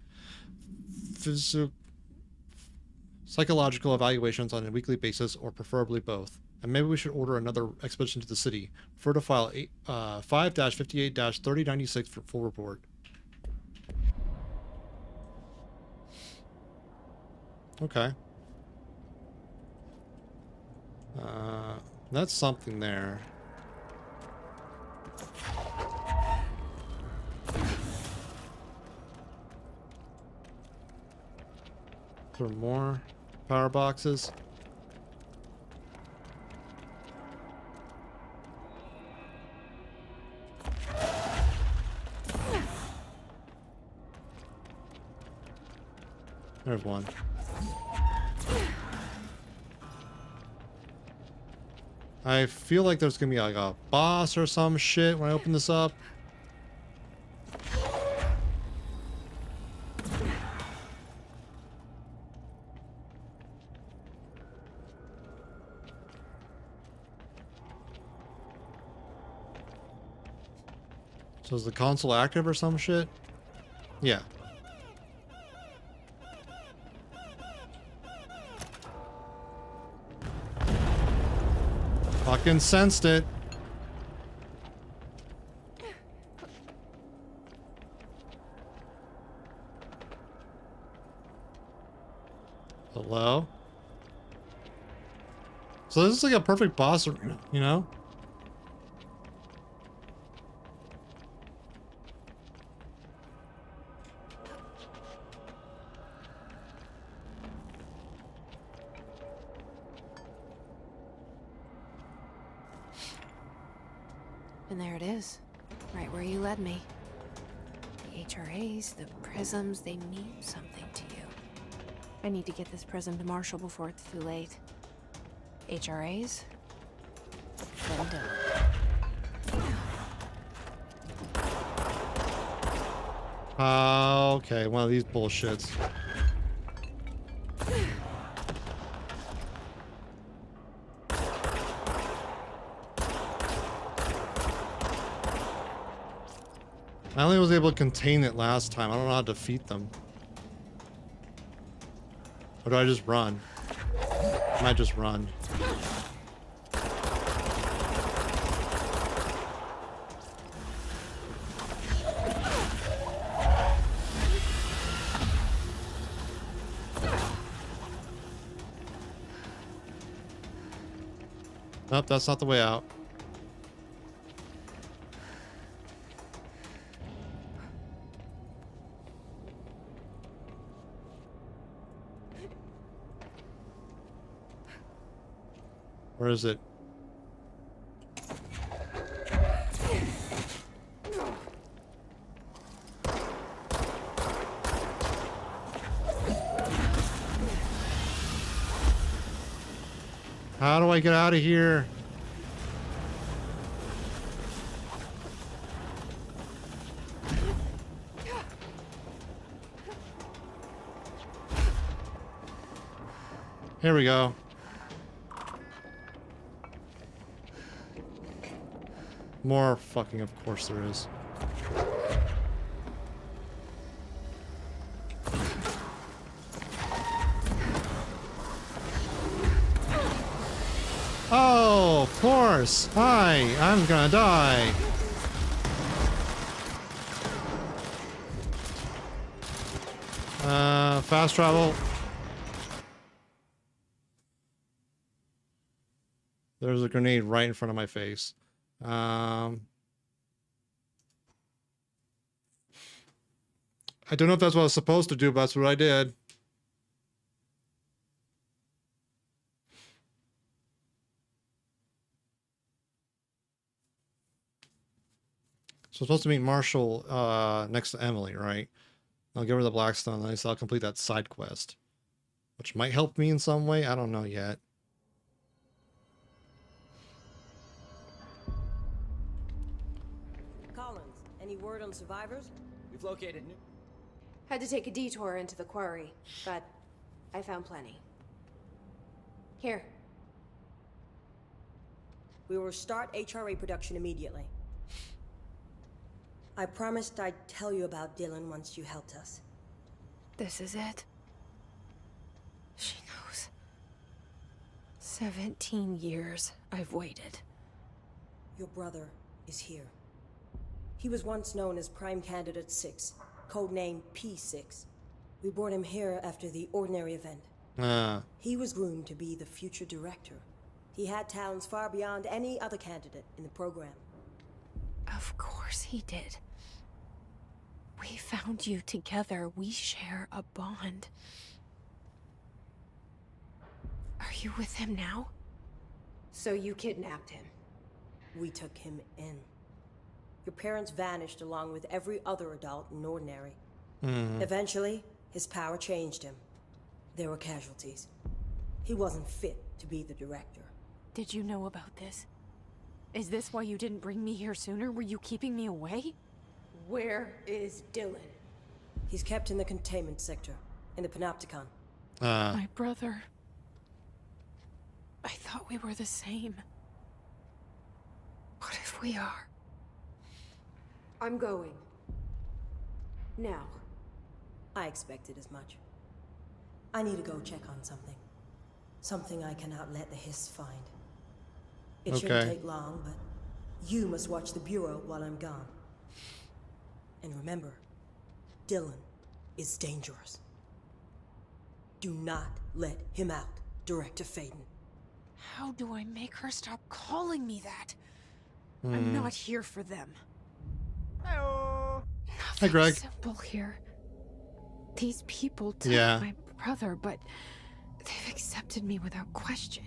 psychological evaluations on a weekly basis, or preferably both. And maybe we should order another expedition to the city. Refer to file 5-58-3096 for full report. Okay. That's something there. for more power boxes. There's one. I feel like there's gonna be like a boss or some shit when I open this up. So is the console active or some shit? Yeah. Fucking sensed it. Hello? So this is like a perfect boss, you know? And there it is, right where you led me. The HRAs, the prisms, they mean something to you. I need to get this prism to Marshall before it's too late. HRAs? Then done. Okay, one of these bullshits. I only was able to contain it last time. I don't know how to defeat them. Or do I just run? I might just run. Nope, that's not the way out. Where is it? How do I get out of here? Here we go. More fucking, of course there is. Oh, of course. Hi, I'm gonna die. Fast travel. There's a grenade right in front of my face. I don't know if that's what I was supposed to do, but that's what I did. So I'm supposed to meet Marshall next to Emily, right? I'll give her the Blackstone, and I'll complete that side quest, which might help me in some way. I don't know yet. Collins, any word on survivors? We've located new... Had to take a detour into the quarry, but I found plenty. Here. We will start HRA production immediately. I promised I'd tell you about Dylan once you helped us. This is it. She knows. 17 years I've waited. Your brother is here. He was once known as Prime Candidate 6, codename P6. We brought him here after the ordinary event. He was groomed to be the future director. He had talents far beyond any other candidate in the program. Of course he did. We found you together. We share a bond. you with him now? So you kidnapped him? We took him in. Your parents vanished along with every other adult in Ordinary. Eventually, his power changed him. There were casualties. He wasn't fit to be the director. Did you know about this? Is this why you didn't bring me here sooner? Were you keeping me away? Where is Dylan? He's kept in the containment sector, in the Panopticon. My brother. I thought we were the same. What if we are? I'm going. Now. I expected as much. I need to go check on something. Something I cannot let the Hiss find. It shouldn't take long, but you must watch the Bureau while I'm gone. And remember, Dylan is dangerous. Do not let him out, Director Faden. How do I make her stop calling me that? I'm not here for them. Hi, Nothing Greg. simple here. These people took Yeah. my brother, but they've accepted me without question.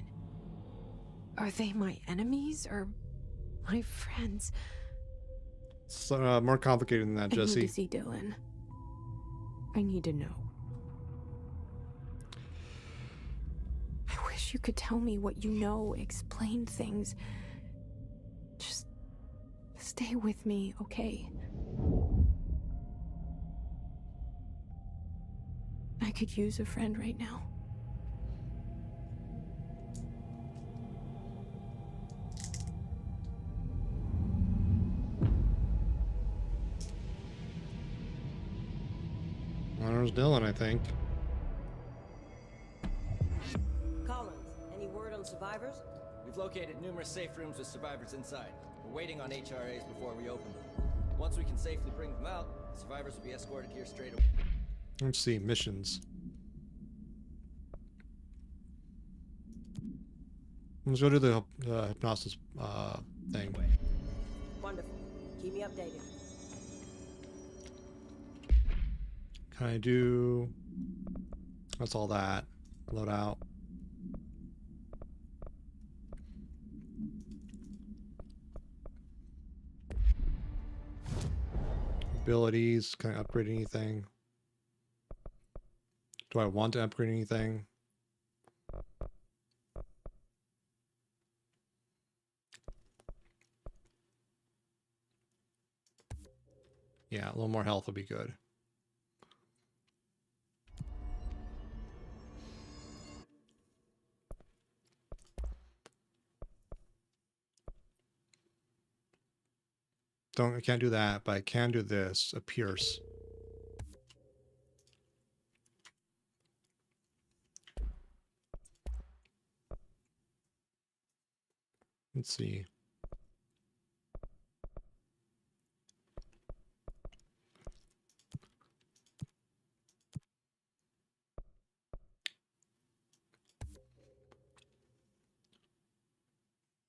Are they my enemies or my friends? It's more complicated than that, I Jesse. need to see Dylan. I need to know. I wish you could tell me what you know, explain things. Just stay with me, okay? I could use a friend right now. Well, there's Dylan, I think. Collins, any word on survivors? We've located numerous safe rooms with survivors inside. We're waiting on HRAs before we open them. Once we can safely bring them out, the survivors will be escorted here straight away. Let's see, missions. Let's go to the hypnosis thing. Wonderful. Keep me updated. Can I do... That's all that. Load out. Abilities. Can I upgrade anything? Do I want to upgrade anything? Yeah, a little more health would be good. I can't do that, but I can do this, a pierce. Let's see.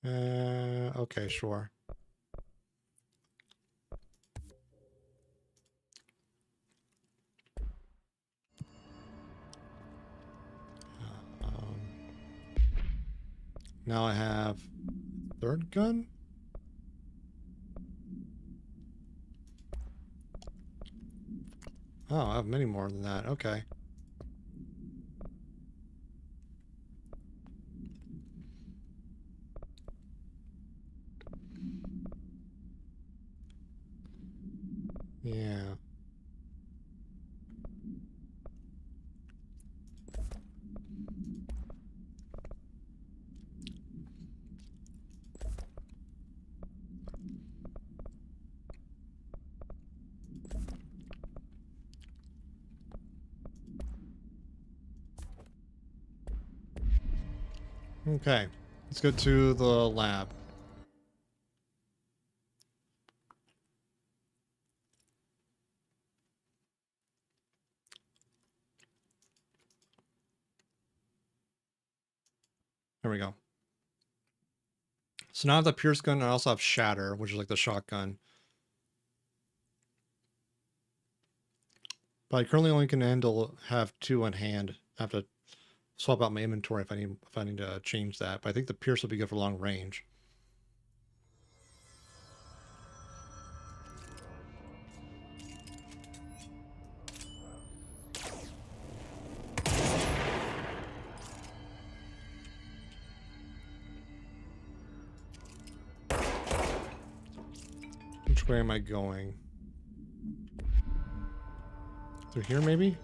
Okay, sure. Now I have third gun? Oh, I have many more than that. Okay. Yeah. Okay, let's go to the lab. There we go. So now I have the Pierce gun, and I also have Shatter, which is like the shotgun. But I currently only can have two on hand. I have to swap out my inventory if I need to change that. But I think the pierce will be good for long range. Which way am I going? Through here, maybe?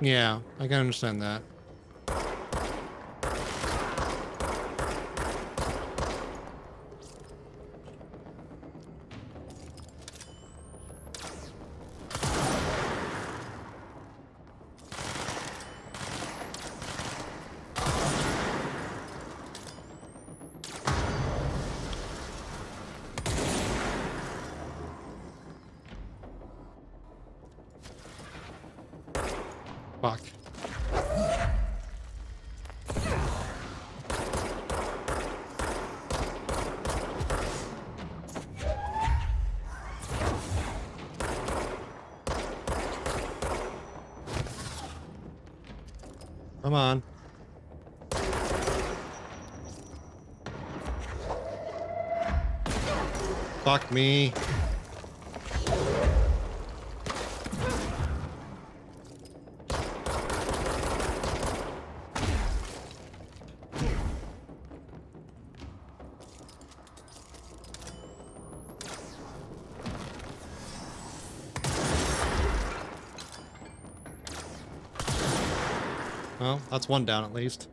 Yeah, I can understand that. Fuck. Come on. Fuck me. Well, that's one down at least.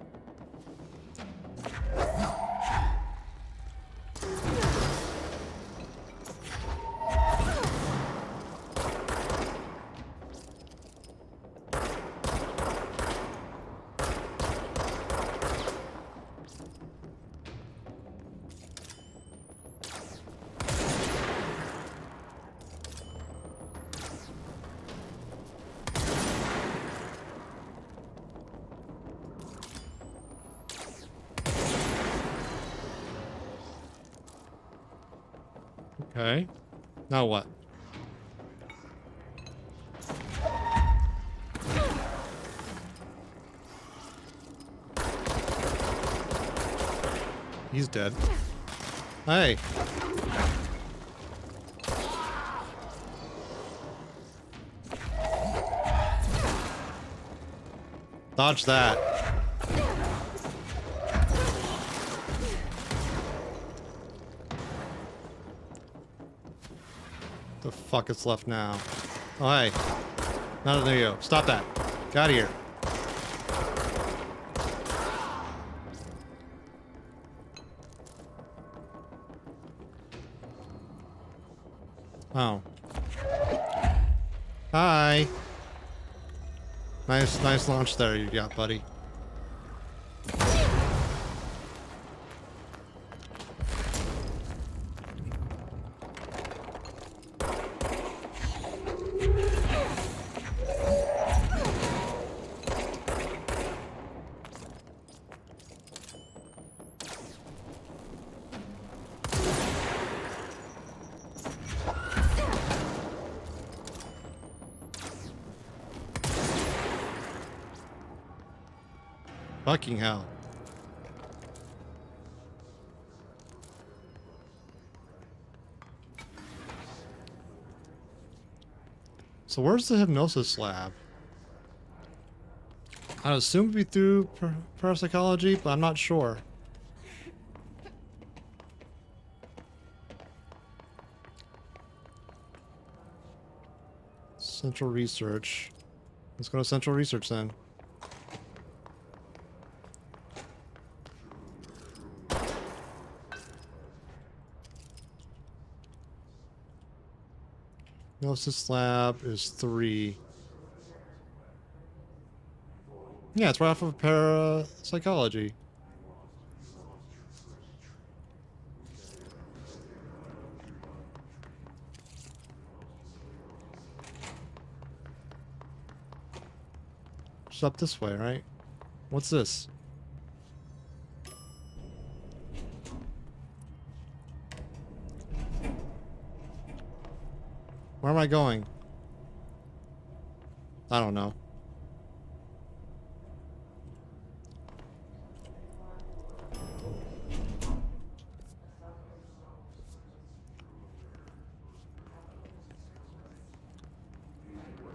Okay. Now what? He's dead. Hey. Dodge that. The fuck is left now? Oh, hey. None of you. Stop that. Get out of here. Oh. Hi. Nice launch there you got, buddy. Fucking hell. So where's the hypnosis lab? I'd assume it'd be through parapsychology, but I'm not sure. Central research. Let's go to central research then. Hypnosis lab is 3. Yeah, it's right off of parapsychology. It's up this way, right? What's this? Where am I going? I don't know.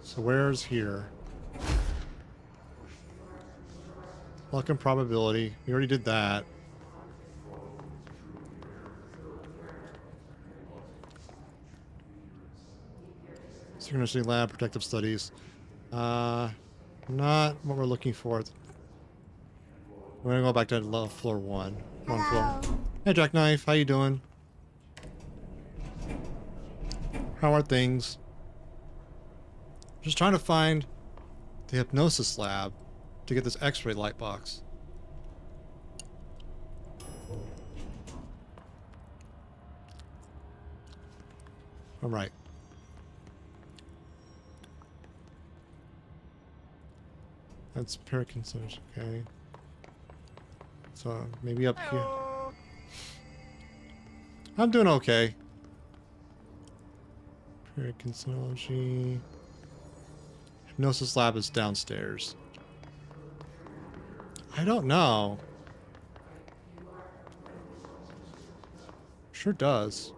So where's here? Luck and probability. We already did that. Synchronicity lab, protective studies. Not what we're looking for. We're gonna go back to floor 1. Wrong floor. Hey Jackknife, how you doing? How are things? Just trying to find the hypnosis lab to get this X-ray light box. I'm right. That's Parkinson's, okay. So maybe up here. I'm doing okay. Parkinsology. Hypnosis lab is downstairs. I don't know. Sure does.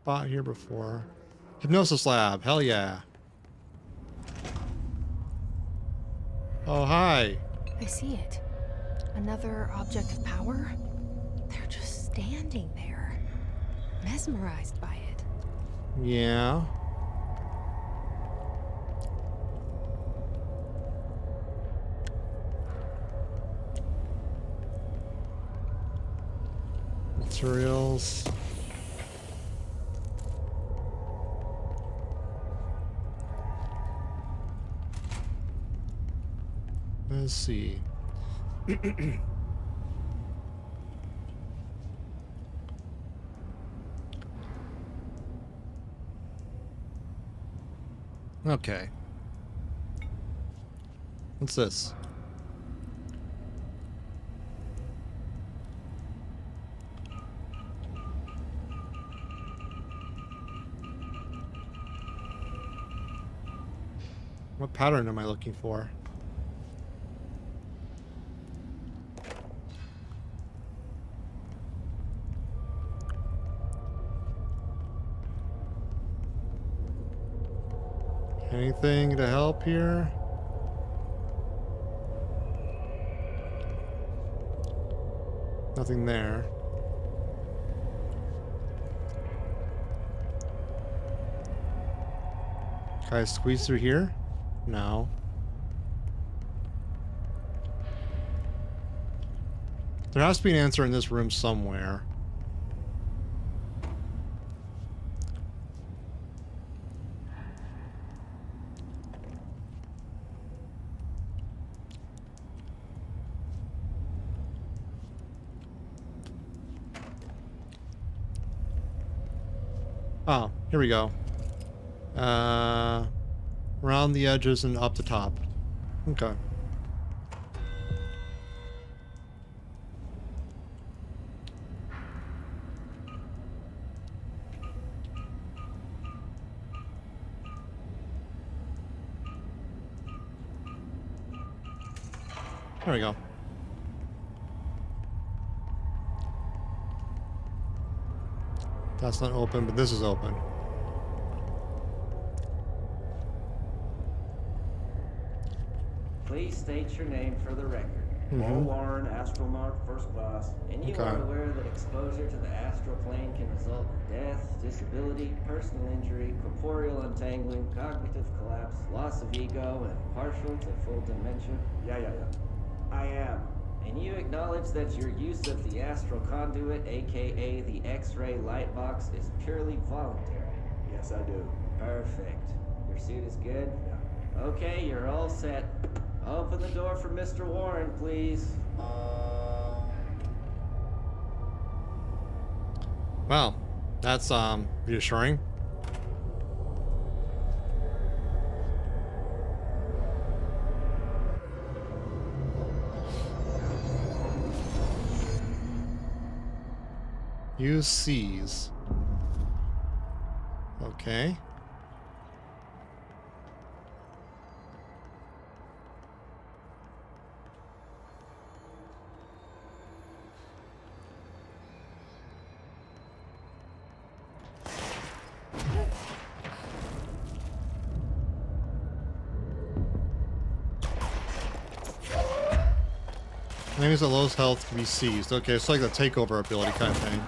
Bought here before. Hypnosis lab, hell yeah. Oh, hi. I see it. Another object of power? They're just standing there, mesmerized by it. Yeah. Materials. Let's see. Okay. What's this? What pattern am I looking for? Anything to help here? Nothing there. Can I squeeze through here? No. There has to be an answer in this room somewhere. Oh, here we go. Around the edges and up the top. Okay. There we go. That's not open, but this is open. Please state your name for the record. Paul Warren, astronaut, first class. And you are aware that exposure to the astral plane can result in death, disability, personal injury, corporeal untangling, cognitive collapse, loss of ego, and partial to full dementia? Yeah. I am. And you acknowledge that your use of the astral conduit, aka the X-ray light box, is purely voluntary? Yes, I do. Perfect. Your suit is good? Yeah. Okay, you're all set. Open the door for Mr. Warren, please. Wow, that's reassuring. Use C's. Okay. Enemies at lowest health can be seized. Okay, it's like the takeover ability kind of thing.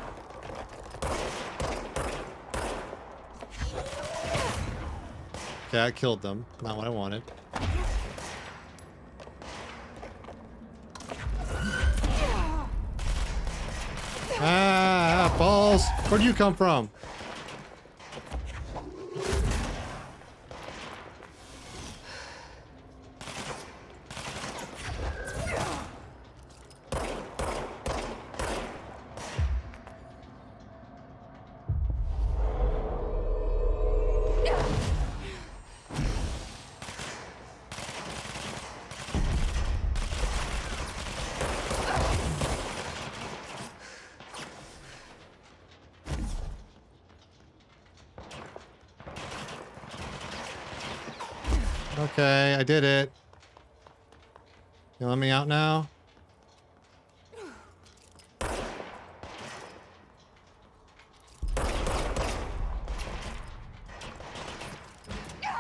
Okay, I killed them. Not what I wanted. Ah, balls! Where'd you come from? Okay, I did it. You let me out now?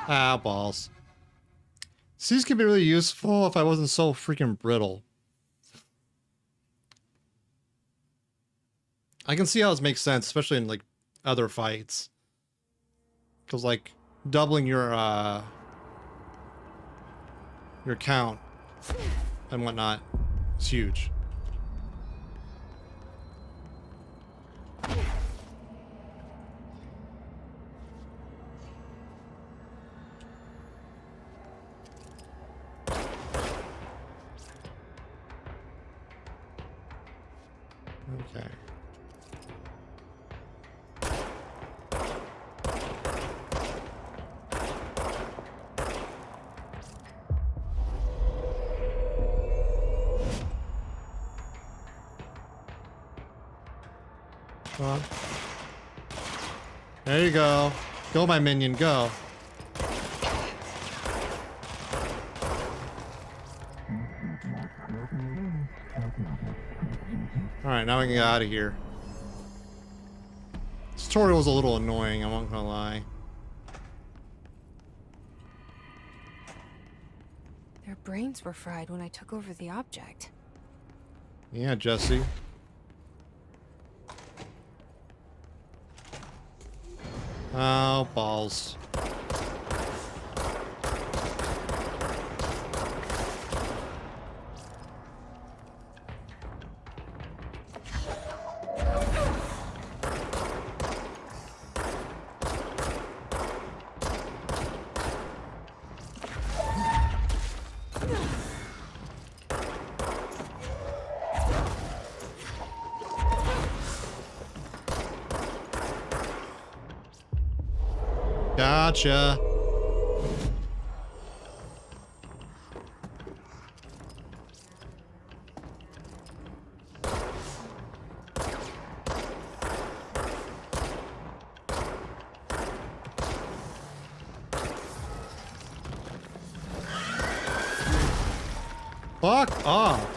Ah, balls. These could be really useful if I wasn't so freaking brittle. I can see how this makes sense, especially in like other fights. Because like doubling your count and whatnot is huge. Okay. Come on. There you go. Go, my minion, go. Alright, now we can get out of here. This tutorial was a little annoying, I'm not gonna lie. Their brains were fried when I took over the object. Yeah, Jesse. Oh, balls. Gotcha. Fuck off.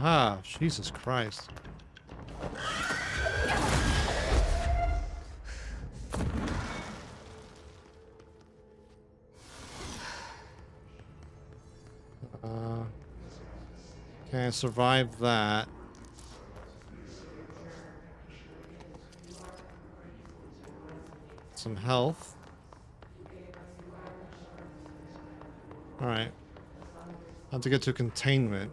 Ah, Jesus Christ. Okay, I survived that. Some health. Alright. I have to get to containment.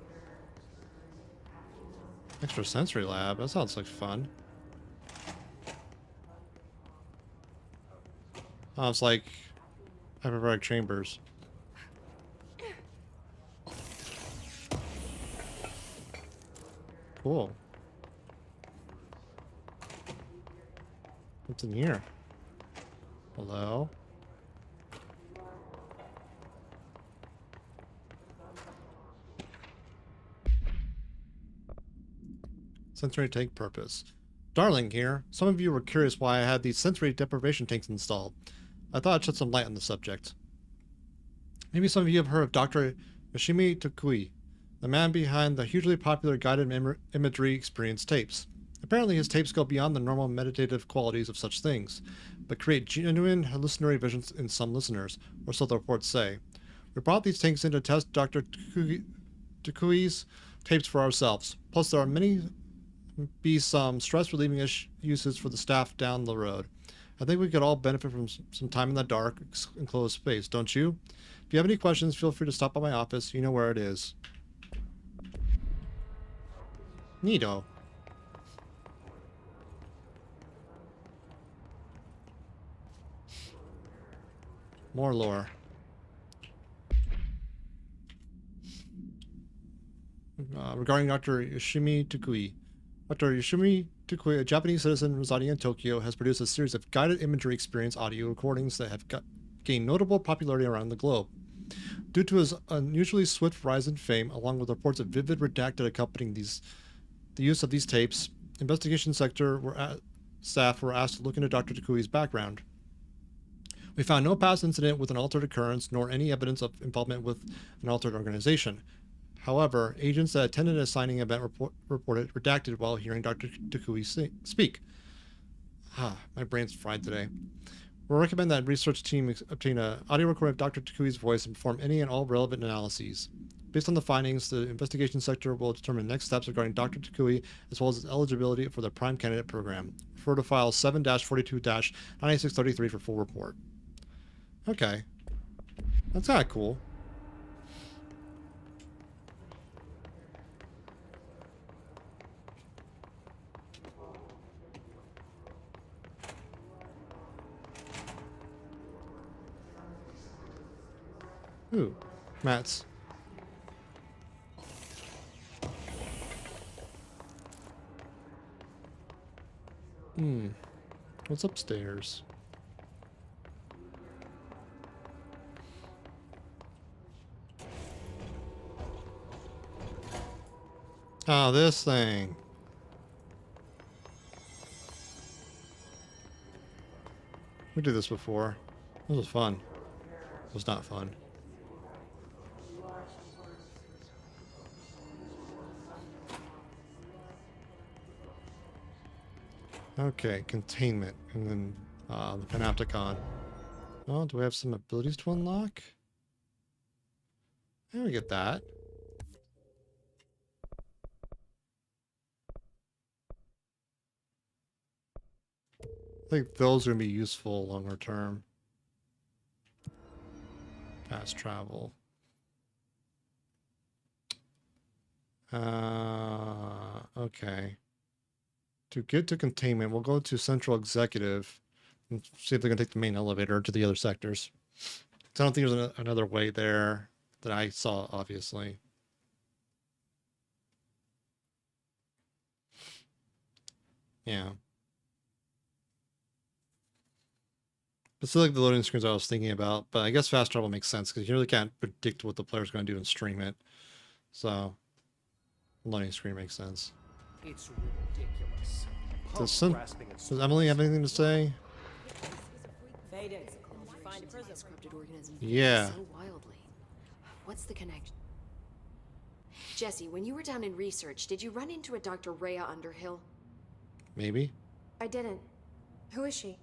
Extra sensory lab. That sounds like fun. Oh, it's like hyperbaric chambers. Cool. What's in here? Hello? Sensory tank purpose. Darling here. Some of you were curious why I had these sensory deprivation tanks installed. I thought I'd shed some light on the subject. Maybe some of you have heard of Dr. Yoshimi Takui, the man behind the hugely popular guided imagery experience tapes. Apparently his tapes go beyond the normal meditative qualities of such things, but create genuine hallucinatory visions in some listeners, or so the reports say. We brought these tanks in to test Dr. Takui's tapes for ourselves. Plus there are be some stress-relieving uses for the staff down the road. I think we could all benefit from some time in the dark, enclosed space, don't you? If you have any questions, feel free to stop by my office. You know where it is. Neato. More lore. Regarding Dr. Yoshimi Takui. Dr. Yoshimi Takui, a Japanese citizen residing in Tokyo, has produced a series of guided imagery experience audio recordings that have gained notable popularity around the globe. Due to his unusually swift rise in fame, along with reports of vivid redacted accompanying the use of these tapes, investigation sector staff were asked to look into Dr. Takui's background. We found no past incident with an altered occurrence, nor any evidence of involvement with an altered organization. However, agents that attended a signing event reported redacted while hearing Dr. Takui speak. My brain's fried today. We recommend that research team obtain an audio recording of Dr. Takui's voice and perform any and all relevant analyses. Based on the findings, the investigation sector will determine next steps regarding Dr. Takui as well as his eligibility for the Prime Candidate Program. Refer to file 7-42-9633 for full report. Okay. That's kind of cool. Ooh, mats. What's upstairs? Oh, this thing. We did this before. This was fun. It was not fun. Okay, containment, and then the Panopticon. Oh, do we have some abilities to unlock? Yeah, we get that. I think those are going to be useful longer term. Fast travel. Okay. To get to containment, we'll go to Central Executive and see if they're going to take the main elevator to the other sectors. So I don't think there's another way there that I saw, obviously. Yeah. It's still like the loading screens I was thinking about, but I guess fast travel makes sense because you really can't predict what the player's going to do and stream it. So, loading screen makes sense. It's ridiculous. Does Emily have anything to say? Faden, did you find a prison? Yeah. So wildly. What's the connection? Jesse, when you were down in research, did you run into a Dr. Rhea Underhill? Maybe. I didn't. Who is she?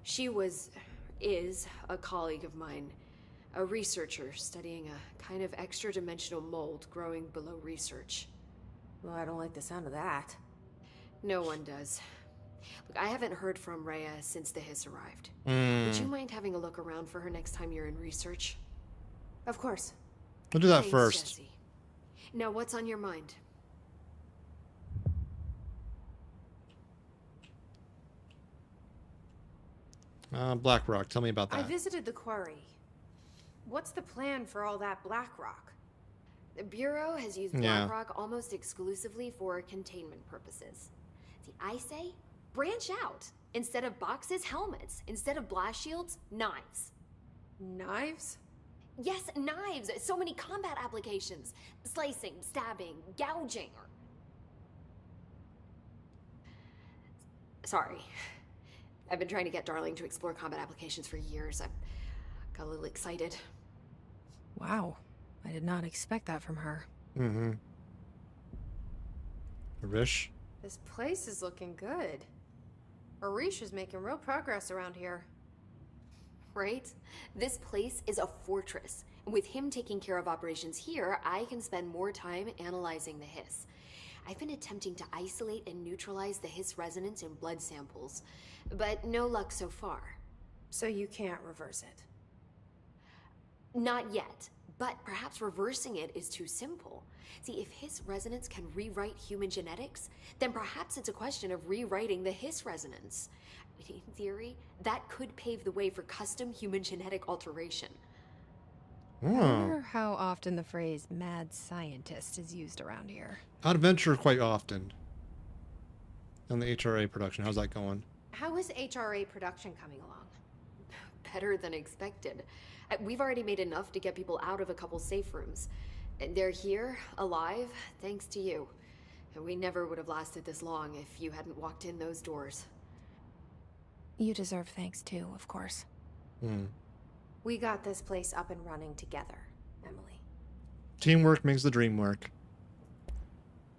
She is a colleague of mine, a researcher studying a kind of extra-dimensional mold growing below research. Well, I don't like the sound of that. No one does. Look, I haven't heard from Rhea since the hiss arrived. Hmm. Would you mind having a look around for her next time you're in research? Of course. We'll do that Thanks, first. Jesse. Now, what's on your mind? Black Rock. Tell me about I that. visited the quarry. What's the plan for all that black rock? The Bureau has used Yeah. black rock almost exclusively for containment purposes. See, I say, branch out. Instead of boxes, helmets. Instead of blast shields, knives. Knives? Yes, knives. So many combat applications. Slicing, stabbing, gouging. Sorry. I've been trying to get Darling to explore combat applications for years. I got a little excited. Wow. I did not expect that from her. Mm-hmm. Rish? This place is looking good. Arish is making real progress around here. Right? This place is a fortress. And with him taking care of operations here, I can spend more time analyzing the hiss. I've been attempting to isolate and neutralize the hiss resonance in blood samples, but no luck so far. So you can't reverse it? Not yet, but perhaps reversing it is too simple. See, if hiss resonance can rewrite human genetics, then perhaps it's a question of rewriting the hiss resonance. In theory, that could pave the way for custom human genetic alteration. I wonder how often the phrase mad scientist is used around here. I'd venture quite often. On the HRA production, how's that going? How is HRA production coming along? Better than expected. We've already made enough to get people out of a couple safe rooms. They're here, alive, thanks to you. And we never would have lasted this long if you hadn't walked in those doors. You deserve thanks too, of course. We got this place up and running together, Emily. Teamwork makes the dream work.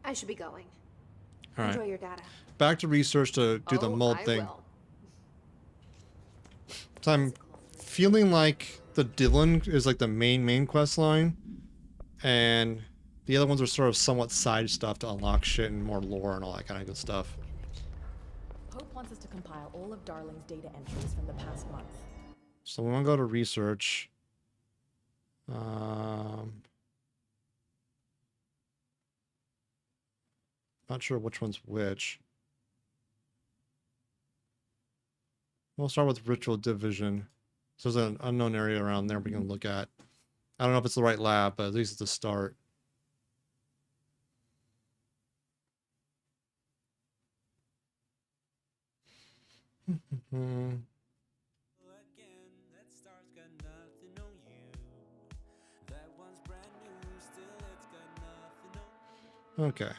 I should be going. All right. Enjoy your data. Back to research to do the mold thing. So I'm feeling like the Dylan is like the main quest line, and the other ones are sort of somewhat side stuff to unlock shit and more lore and all that kind of good stuff. Hope wants us to compile all of Darling's data entries from the past month. So we want to go to research. Not sure which one's which. We'll start with Ritual Division. So there's an unknown area around there we can look at. I don't know if it's the right lab, but at least it's a start. Okay.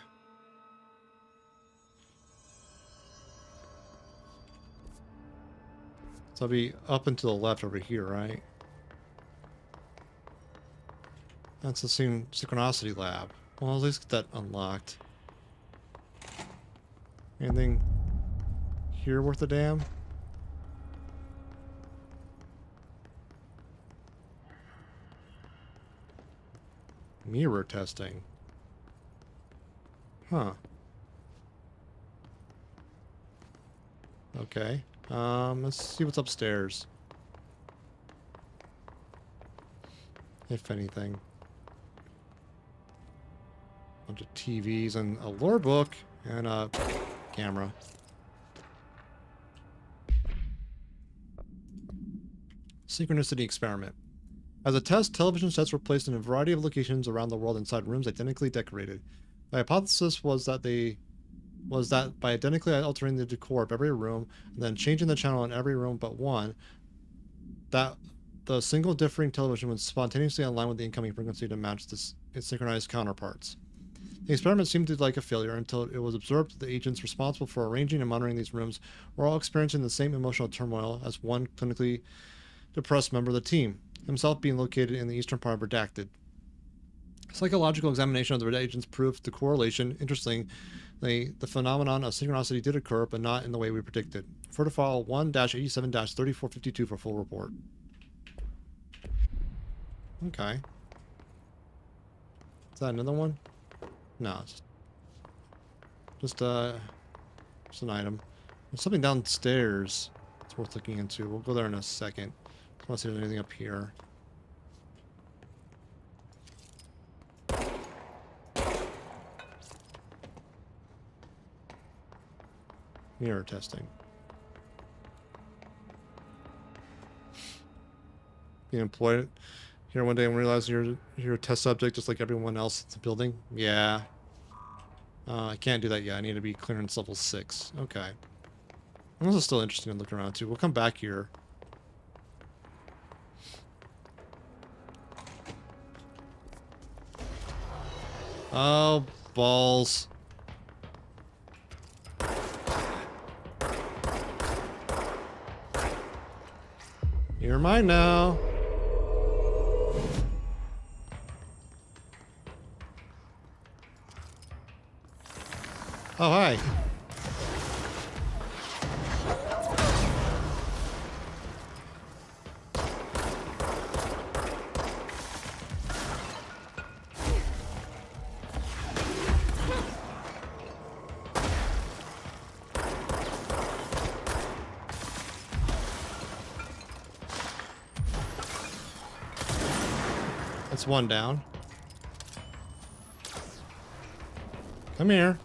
So I'll be up and to the left over here, right? That's the same synchronicity lab. Well, at least get that unlocked. Anything here worth a damn? Mirror testing. Huh. Okay. Let's see what's upstairs. If anything. Bunch of TVs and a lore book and a camera. Synchronicity experiment. As a test, television sets were placed in a variety of locations around the world inside rooms identically decorated. My hypothesis was that by identically altering the decor of every room and then changing the channel in every room but one, that the single differing television would spontaneously align with the incoming frequency to match its synchronized counterparts. The experiment seemed like a failure until it was observed that the agents responsible for arranging and monitoring these rooms were all experiencing the same emotional turmoil as one clinically depressed member of the team, himself being located in the eastern part of Redacted. Psychological examination of the agents proved the correlation. Interestingly, the phenomenon of synchronicity did occur, but not in the way we predicted. Refer to file 1-87-3452 for full report. Okay. Is that another one? No, it's just an item. There's something downstairs it's worth looking into. We'll go there in a second. I want to see if there's anything up here. Mirror testing. Being employed here one day and realize you're a test subject just like everyone else in the building. Yeah. I can't do that yet. I need to be clearance level 6. Okay. This is still interesting to look around too. We'll come back here. Oh, balls. You're mine now. Oh, hi. That's one down. Come here.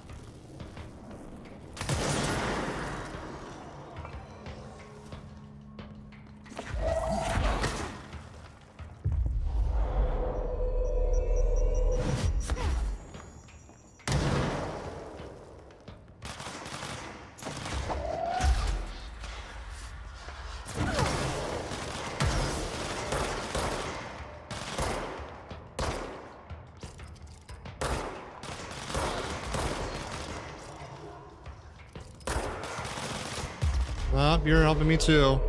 Oh, you're helping me too.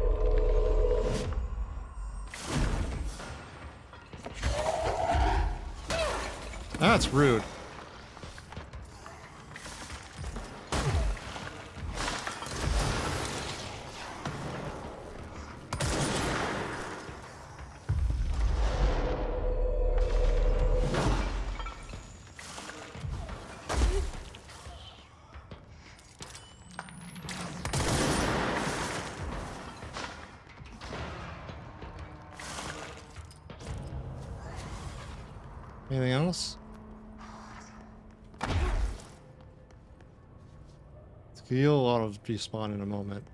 That's rude. Anything else? He'll auto despawn in a moment.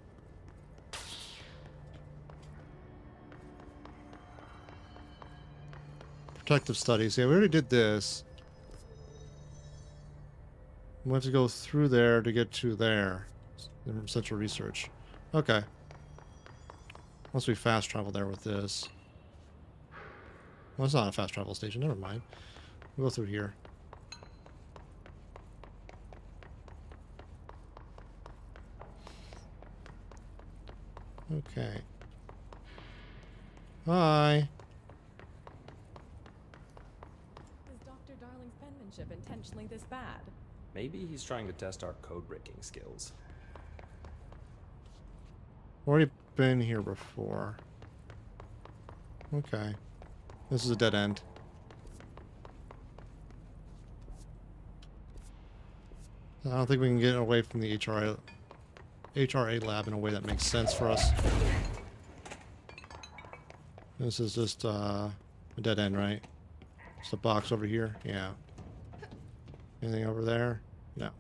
Protective studies. Yeah, we already did this. We have to go through there to get to there. Central research. Okay. Once we fast travel there with this. Well, it's not a fast travel station. Never mind. We'll go through here. Okay. Hi. Is Dr. Darling's penmanship intentionally this bad? Maybe he's trying to test our code breaking skills. Already been here before. Okay. This is a dead end. I don't think we can get away from the HRA lab in a way that makes sense for us. This is just a dead end, right? Just a box over here? Yeah. Anything over there? No.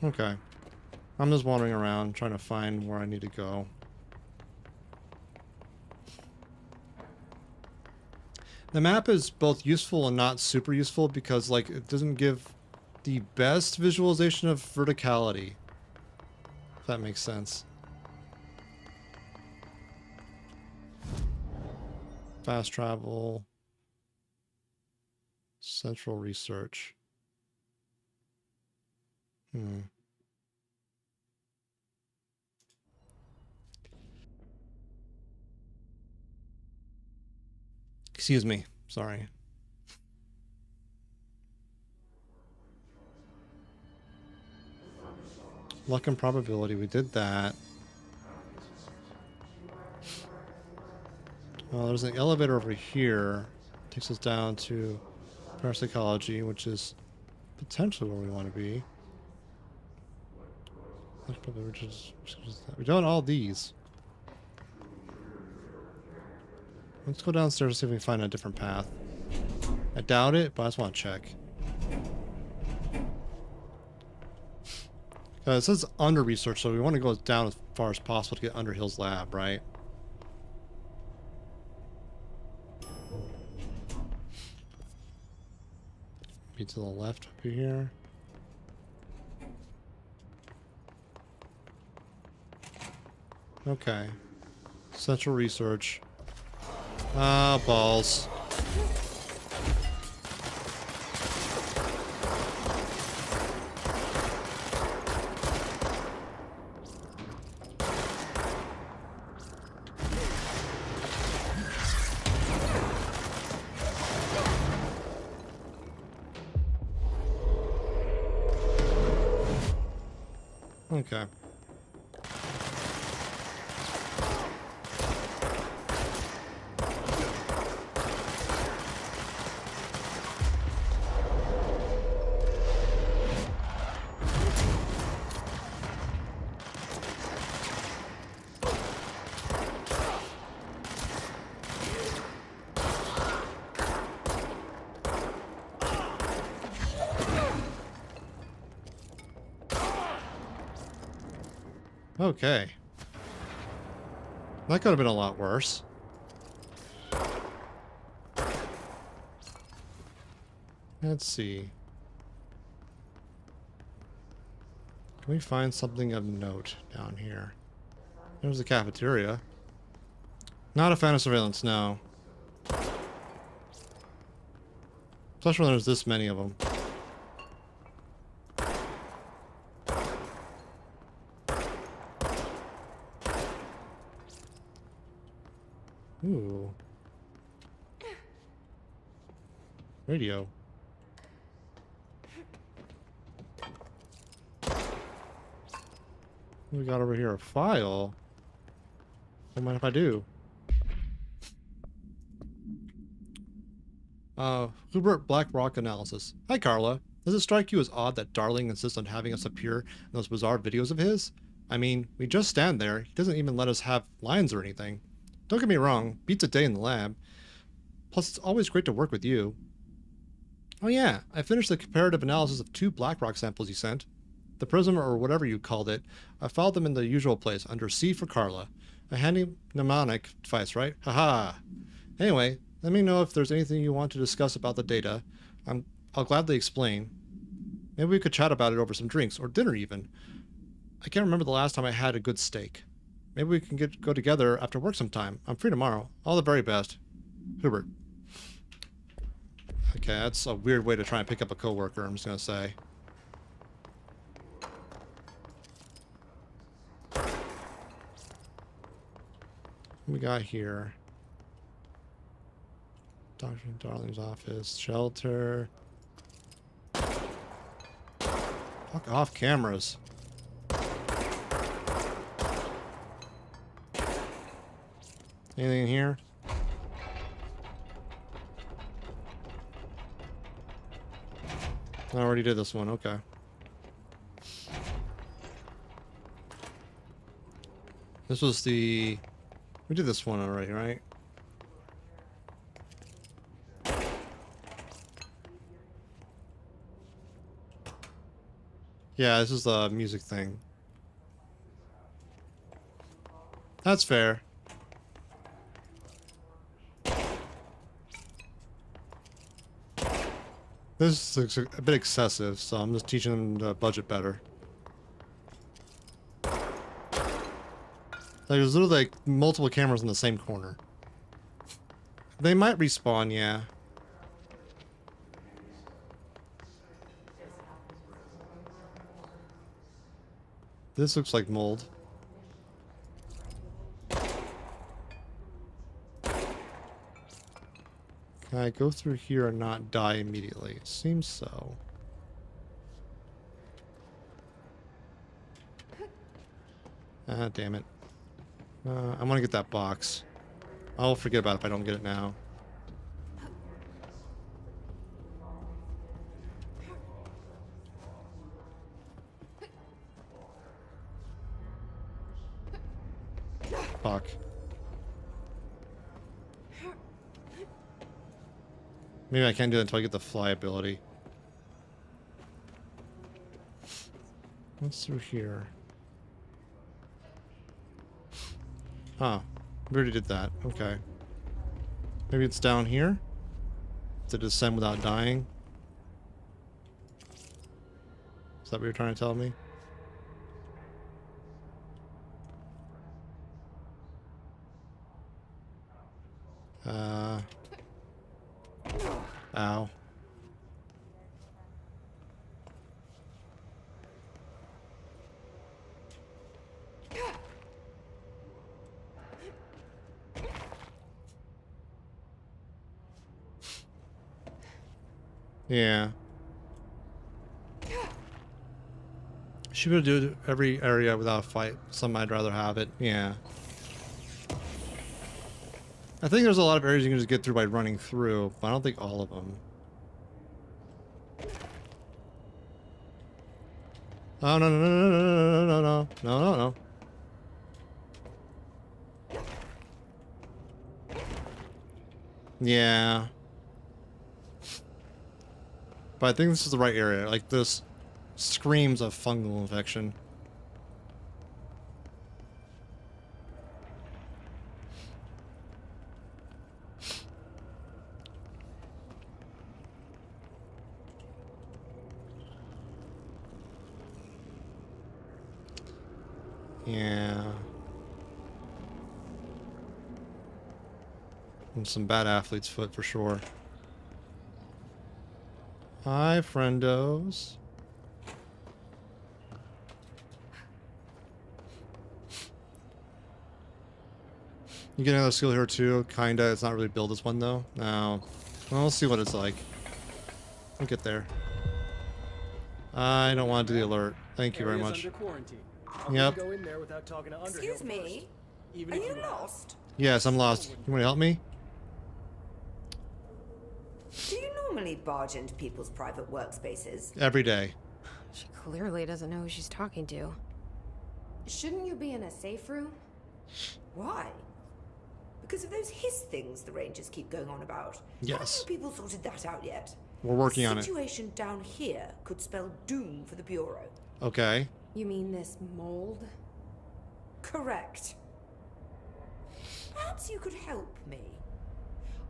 Okay. I'm just wandering around trying to find where I need to go. The map is both useful and not super useful because, like, it doesn't give the best visualization of verticality. If that makes sense. Fast travel. Central research. Excuse me. Sorry. Luck and probability. We did that. Well, there's an elevator over here. Takes us down to parapsychology, which is potentially where we want to be. We've done all these. Let's go downstairs and see if we can find a different path. I doubt it, but I just want to check. It says under research, so we want to go down as far as possible to get Underhill's lab, right? Be to the left over here. Okay. Central research. Ah, balls. Okay. Okay. That could have been a lot worse. Let's see. Can we find something of note down here? There's the cafeteria. Not a fan of surveillance, no. Especially when there's this many of them. Ooh. Radio. We got over here a file. Don't mind if I do. Hubert Black Rock Analysis. Hi, Carla. Does it strike you as odd that Darling insists on having us appear in those bizarre videos of his? I mean, we just stand there. He doesn't even let us have lines or anything. Don't get me wrong, beats a day in the lab. Plus, it's always great to work with you. Oh yeah, I finished the comparative analysis of 2 Blackrock samples you sent. The prism, or whatever you called it, I filed them in the usual place, under C for Carla. A handy mnemonic device, right? Haha. Anyway, let me know if there's anything you want to discuss about the data. I'll gladly explain. Maybe we could chat about it over some drinks, or dinner even. I can't remember the last time I had a good steak. Maybe we can go together after work sometime. I'm free tomorrow. All the very best. Hubert. Okay, that's a weird way to try and pick up a coworker, I'm just gonna say. What we got here? Dr. Darling's office, shelter. Fuck off cameras. Anything in here? I already did this one, okay. This was the... We did this one already, right? Yeah, this is the music thing. That's fair. This looks a bit excessive, so I'm just teaching them to budget better. Like, there's literally like multiple cameras in the same corner. They might respawn, yeah. This looks like mold. Can I go through here and not die immediately? It seems so. Ah, damn it. I want to get that box. I'll forget about it if I don't get it now. Fuck. Maybe I can't do that until I get the fly ability. What's through here? Huh. We already did that. Okay. Maybe it's down here? To descend without dying? Is that what you're trying to tell me? Ow. Yeah. Should be able to do every area without a fight. Some I'd rather have it. Yeah. I think there's a lot of areas you can just get through by running through, but I don't think all of them. Oh, no, no, no, no, no, no, no, no, no, no. Yeah. But I think this is the right area. Like, this screams of fungal infection. Yeah. And some bad athlete's foot for sure. Hi, friendos. You get another skill here too, kinda. It's not really build this one though. No. Well, we'll see what it's like. We'll get there. I don't want to do the alert. Thank you very much. Yep. Go in there without talking to Excuse me? Are you lost? Yes, I'm lost. You want to help me? Do you normally barge into people's private workspaces? Every day. She clearly doesn't know who she's talking to. Shouldn't you be in a safe room? Why? Because of those hiss things the Rangers keep going on about. Yes. Haven't you people sorted that out yet? We're working on it. The situation down here could spell doom for the Bureau. Okay. You mean this mold? Correct. Perhaps you could help me.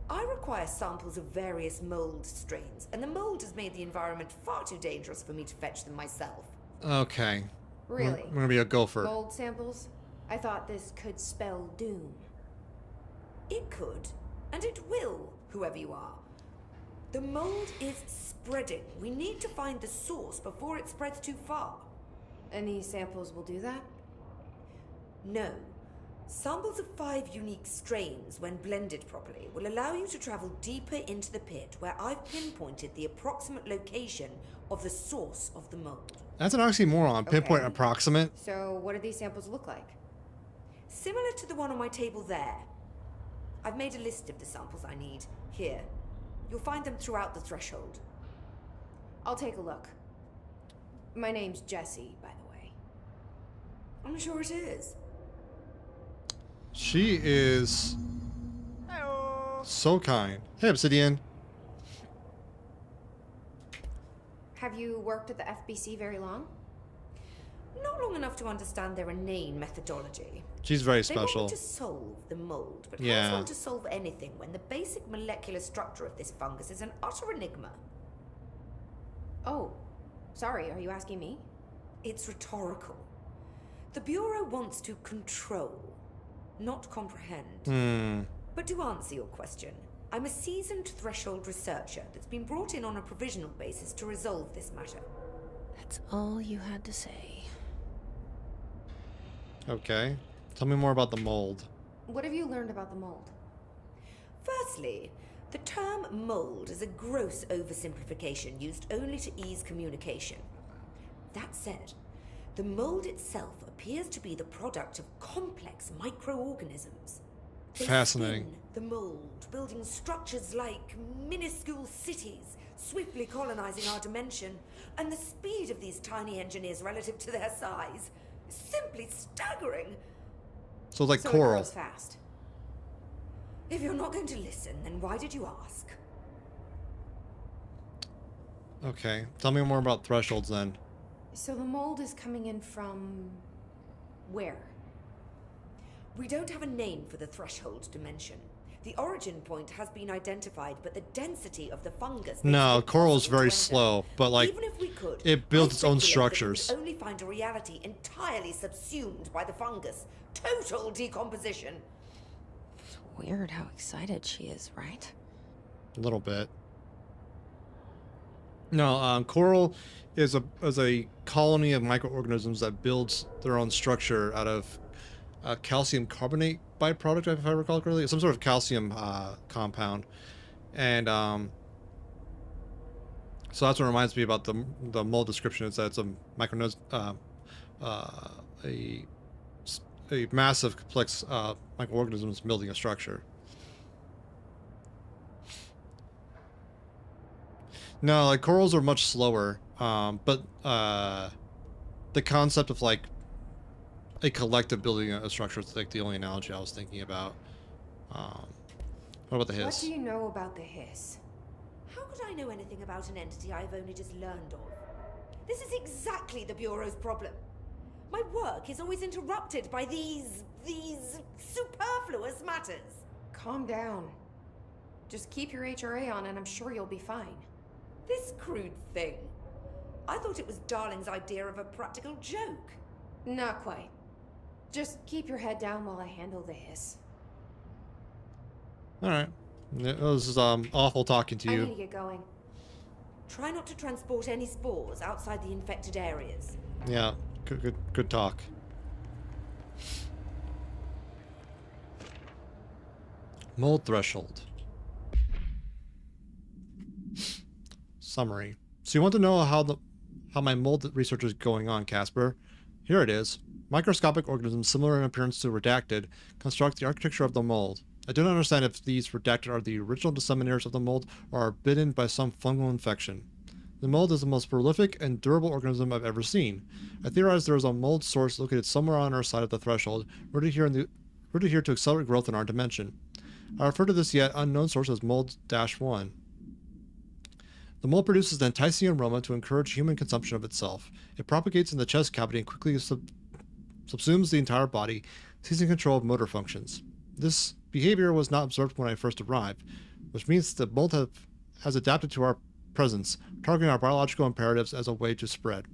I require samples of various mold strains, and the mold has made the environment far too dangerous for me to fetch them myself. Okay. Really? I'm gonna be a gopher. Mold samples? I thought this could spell doom. It could, and it will, whoever you are. The mold is spreading. We need to find the source before it spreads too far. And these samples will do that? No. Samples of 5 unique strains, when blended properly, will allow you to travel deeper into the pit, where I've pinpointed the approximate location of the source of the mold. That's an oxymoron. Pinpoint Okay. approximate. So what do these samples look like? Similar to the one on my table there. I've made a list of the samples I need. Here. You'll find them throughout the threshold. I'll take a look. My name's Jessie, by the way. I'm sure it is. She is so kind. Hey, Obsidian. Have you worked at the FBC very long? Not long enough to understand their inane methodology. She's very They special. want to solve the mold, but Yeah. how want to solve anything when the basic molecular structure of this fungus is an utter enigma? Oh, sorry, are you asking me? It's rhetorical. The Bureau wants to control, not comprehend. But to answer your question, I'm a seasoned threshold researcher that's been brought in on a provisional basis to resolve this matter. That's all you had to say. Okay. Tell me more about the mold. What have you learned about the mold? Firstly, the term mold is a gross oversimplification used only to ease communication. That said, the mold itself appears to be the product of complex microorganisms. They Fascinating. spin the mold, building structures like minuscule cities, swiftly colonizing our dimension, and the speed of these tiny engineers relative to their size is simply staggering. So So it's like So it coral. grows fast. If you're not going to listen, then why did you ask? Okay. Tell me more about thresholds then. So the mold is coming in from where? We don't have a name for the threshold dimension. The origin point has been identified, but the density of the fungus... No, coral's very slow, but like Even if we could, it builds its own speculate that structures. we would only find a reality entirely subsumed by the fungus. Total decomposition. It's weird how excited she is, right? A little bit. No, coral is a colony of microorganisms that builds their own structure out of calcium carbonate byproduct, if I recall correctly. Some sort of calcium compound. And so that's what reminds me about the mold description. Is that it's a a massive complex microorganisms building a structure. No, like corals are much slower, but the concept of like a collective building a structure is like the only analogy I was thinking about. What about the hiss? What do you know about the hiss? How could I know anything about an entity I've only just learned of? This is exactly the Bureau's problem. My work is always interrupted by these superfluous matters. Calm down. Just keep your HRA on and I'm sure you'll be fine. This crude thing. I thought it was Darling's idea of a practical joke. Not quite. Just keep your head down while I handle the hiss. Alright. It was awful talking to I you. need to get going. Try not to transport any spores outside the infected areas. Yeah, good talk. Mold threshold. Summary. So you want to know how my mold research is going on, Casper? Here it is. Microscopic organisms similar in appearance to redacted construct the architecture of the mold. I do not understand if these redacted are the original disseminators of the mold or are bitten by some fungal infection. The mold is the most prolific and durable organism I've ever seen. I theorize there is a mold source located somewhere on our side of the threshold, ready here to accelerate growth in our dimension. I refer to this yet unknown source as Mold-1. The mold produces an enticing aroma to encourage human consumption of itself. It propagates in the chest cavity and quickly subsumes the entire body, seizing control of motor functions. This behavior was not observed when I first arrived, which means the mold has adapted to our presence, targeting our biological imperatives as a way to spread.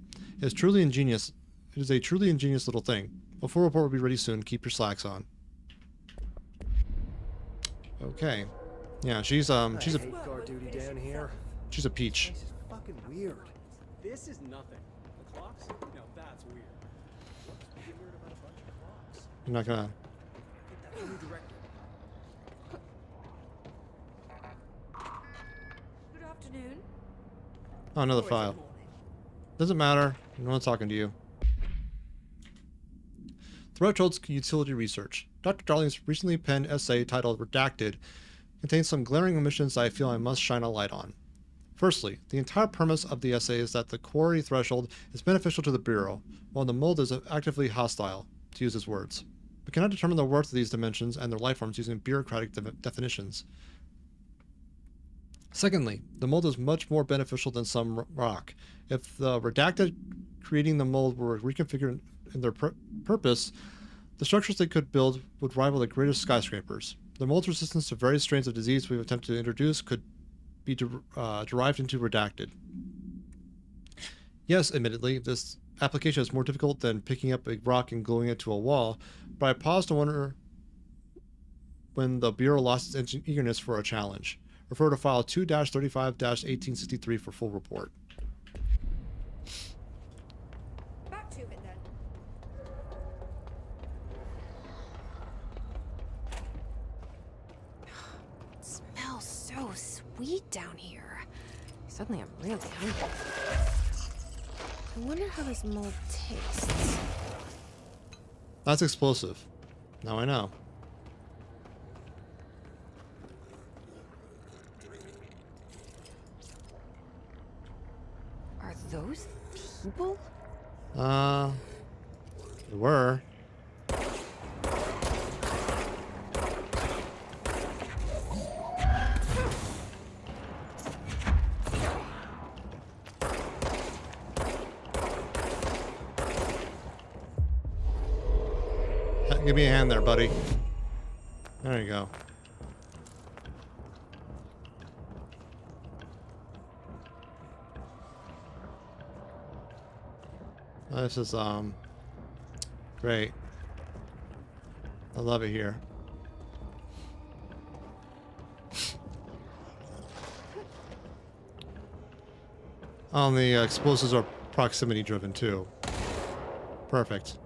It is truly ingenious. It is a truly ingenious little thing. A full report will be ready soon. Keep your slacks on. Okay. Yeah, she's a Safeguard duty down here. she's a peach. This is fucking weird. This is nothing. The clocks? No, that's weird. What's weird about a bunch of clocks? I'm not gonna. Get that new director. Good afternoon. Oh, another file. Doesn't matter. No one's talking to you. Threshold's utility research. Dr. Darling's recently penned essay titled Redacted contains some glaring omissions that I feel I must shine a light on. Firstly, the entire premise of the essay is that the quarry threshold is beneficial to the Bureau, while the mold is actively hostile, to use his words. We cannot determine the worth of these dimensions and their lifeforms using bureaucratic definitions. Secondly, the mold is much more beneficial than some rock. If the redacted creating the mold were reconfigured in their purpose, the structures they could build would rival the greatest skyscrapers. The mold's resistance to various strains of disease we've attempted to introduce could be derived into redacted. Yes, admittedly, this application is more difficult than picking up a rock and gluing it to a wall, but I pause to wonder when the Bureau lost its eagerness for a challenge. Refer to file 2-35-1863 for full report. Back to it then. It smells so sweet down here. Suddenly I'm really hungry. I wonder how this mold tastes. That's explosive. Now I know. Are those people? They were. Give me a hand there, buddy. There you go. This is, great. I love it here. The explosives are proximity driven too. Perfect.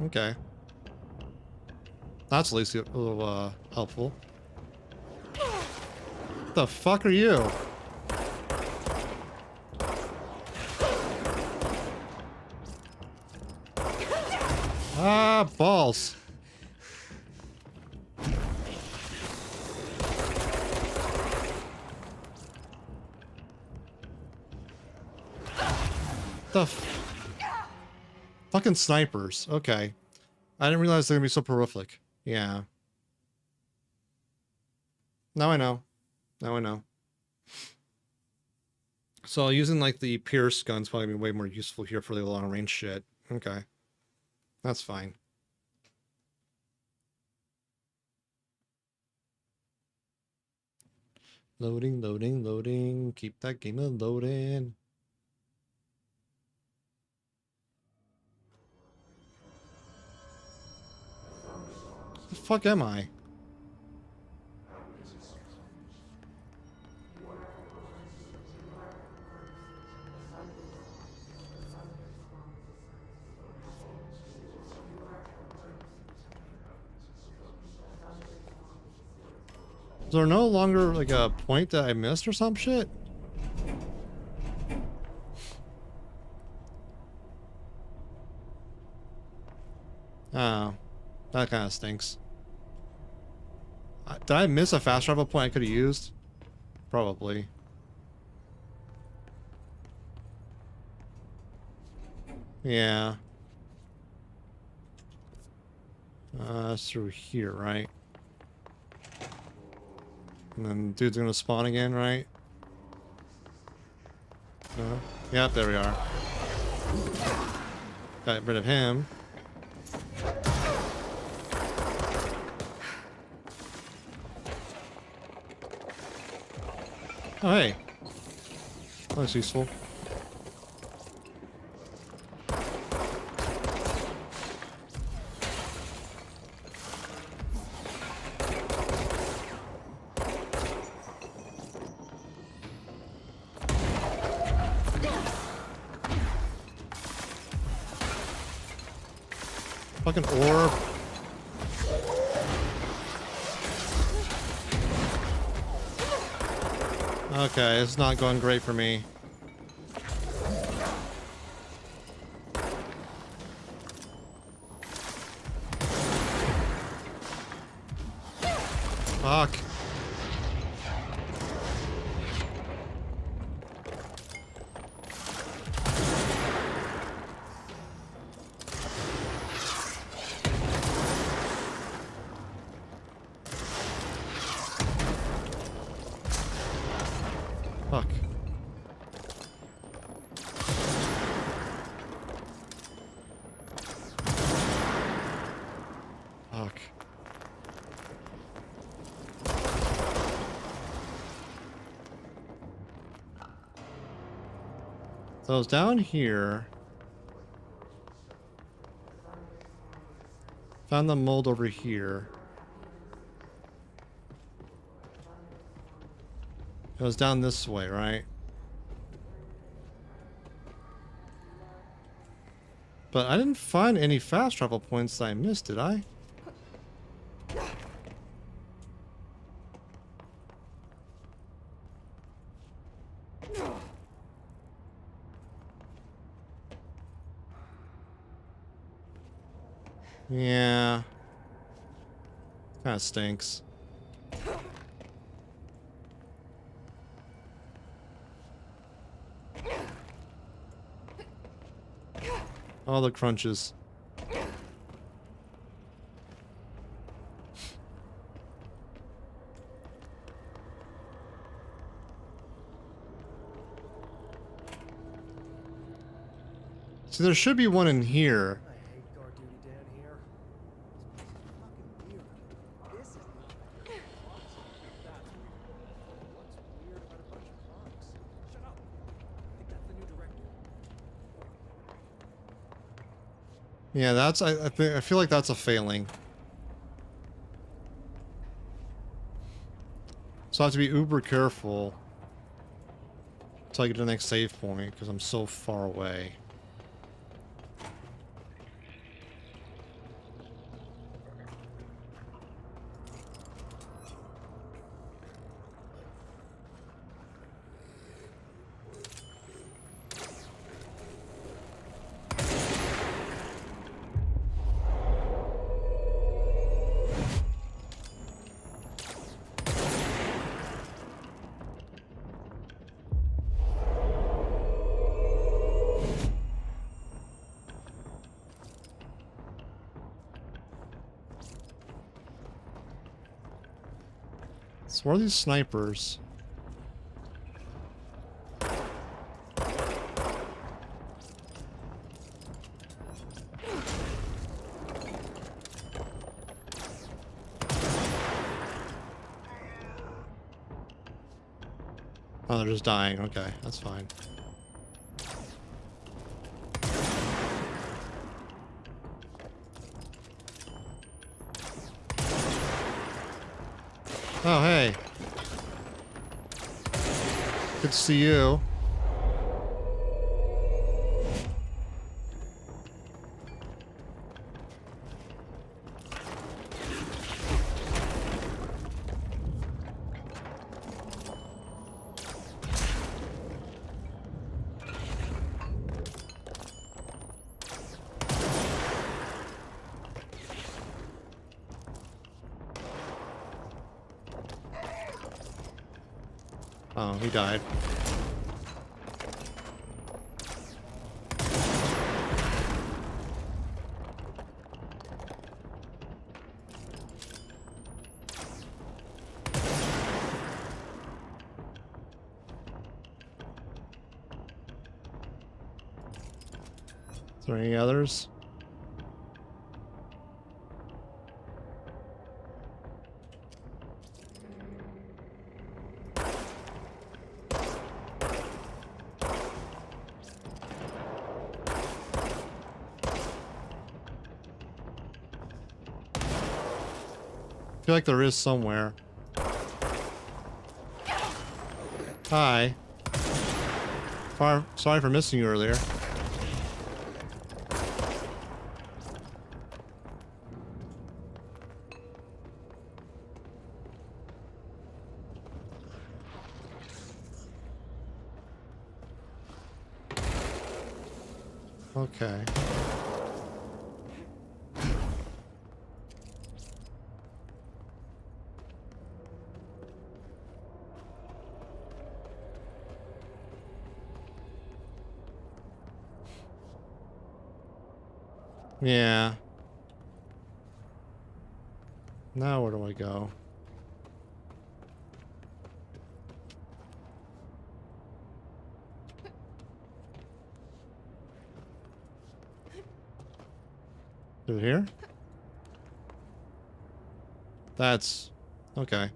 Okay. That's at least a little helpful. What the fuck are you? Ah, balls. The fucking snipers. Okay. I didn't realize they're gonna be so prolific. Yeah. Now I know. Now I know. So using like the Pierce gun's probably gonna be way more useful here for the long range shit. Okay. That's fine. Loading, loading, loading. Keep that game loading. The fuck am I? Is there no longer like a point that I missed or some shit? Oh, that kind of stinks. Did I miss a fast travel point I could have used? Probably. Yeah. It's through here, right? And then dude's gonna spawn again, right? No? Yep, there we are. Got rid of him. Oh, hey. That's useful. Fucking orb. Okay, it's not going great for me. Fuck. Fuck. Fuck. So I was down here. Found the mold over here. It was down this way, right? But I didn't find any fast travel points that I missed, did I? Yeah. Kinda stinks. All the crunches. So there should be one in here. I hate guard duty down here. It's fucking weird. This is nothing. That's weird. What's weird about a bunch of clocks? Shut up. I think that's the new director. Yeah, that's I feel like that's a failing. So I have to be uber careful until I get to the next save point because I'm so far away. So where are these snipers? Oh, they're just dying. Okay, that's fine. Oh, hey. Good to see you. Oh, he died. Is there any others? I feel like there is somewhere. Hi. Sorry for missing you earlier. Okay. Yeah. Now where do I go? Through here? That's okay.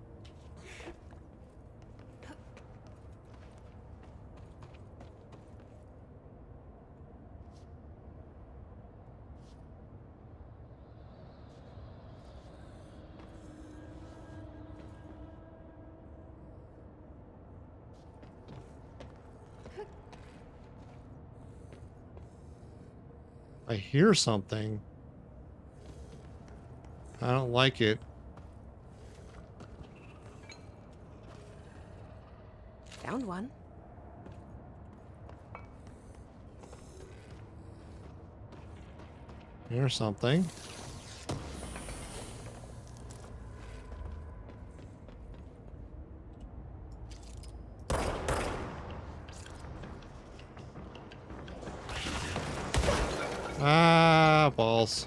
I hear something. I don't like it. Found one. Here's something. Ah, balls.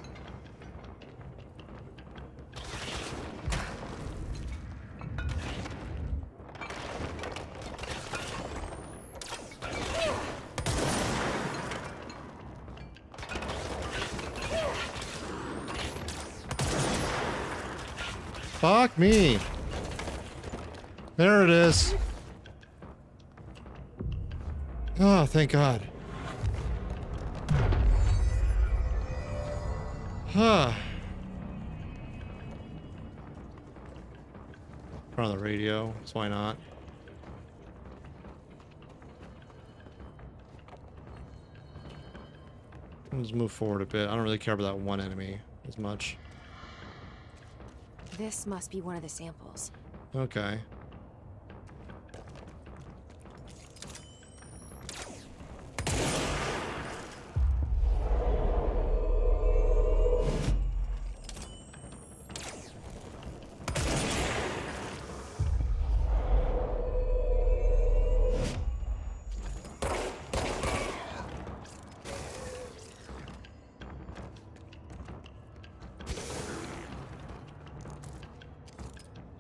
Fuck me. There it is. Oh, thank God. Huh. Turn on the radio, so why not? Let's move forward a bit. I don't really care about that one enemy as much. This must be one of the samples. Okay.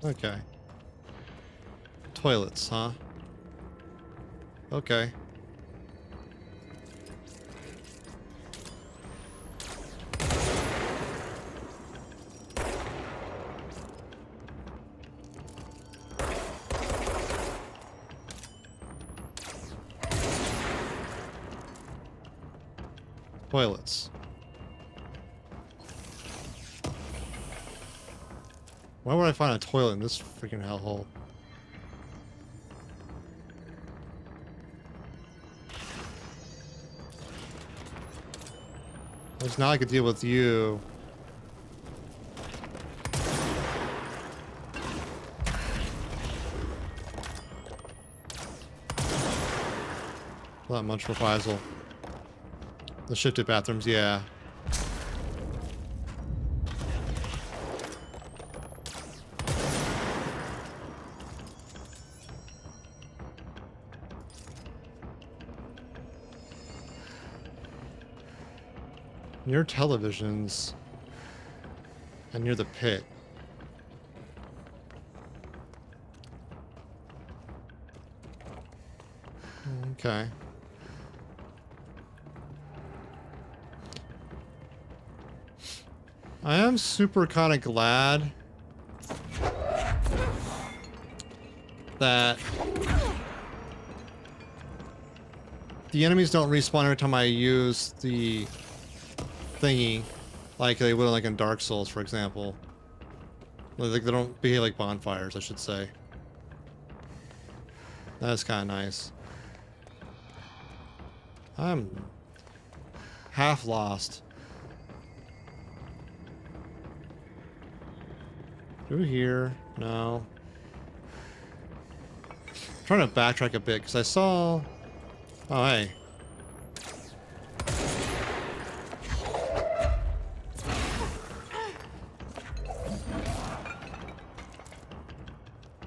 Okay. Toilets, huh? Okay. Toilets. Why would I find a toilet in this freaking hellhole? There's now I could deal with you. Not much reprisal. The shifted bathrooms, yeah. Near televisions and near the pit. Okay. I am super kind of glad that the enemies don't respawn every time I use the thingy, like they would like in Dark Souls, for example. Like they don't behave like bonfires, I should say. That's kind of nice. I'm half lost. Through here? No. I'm trying to backtrack a bit because I saw. Oh hey.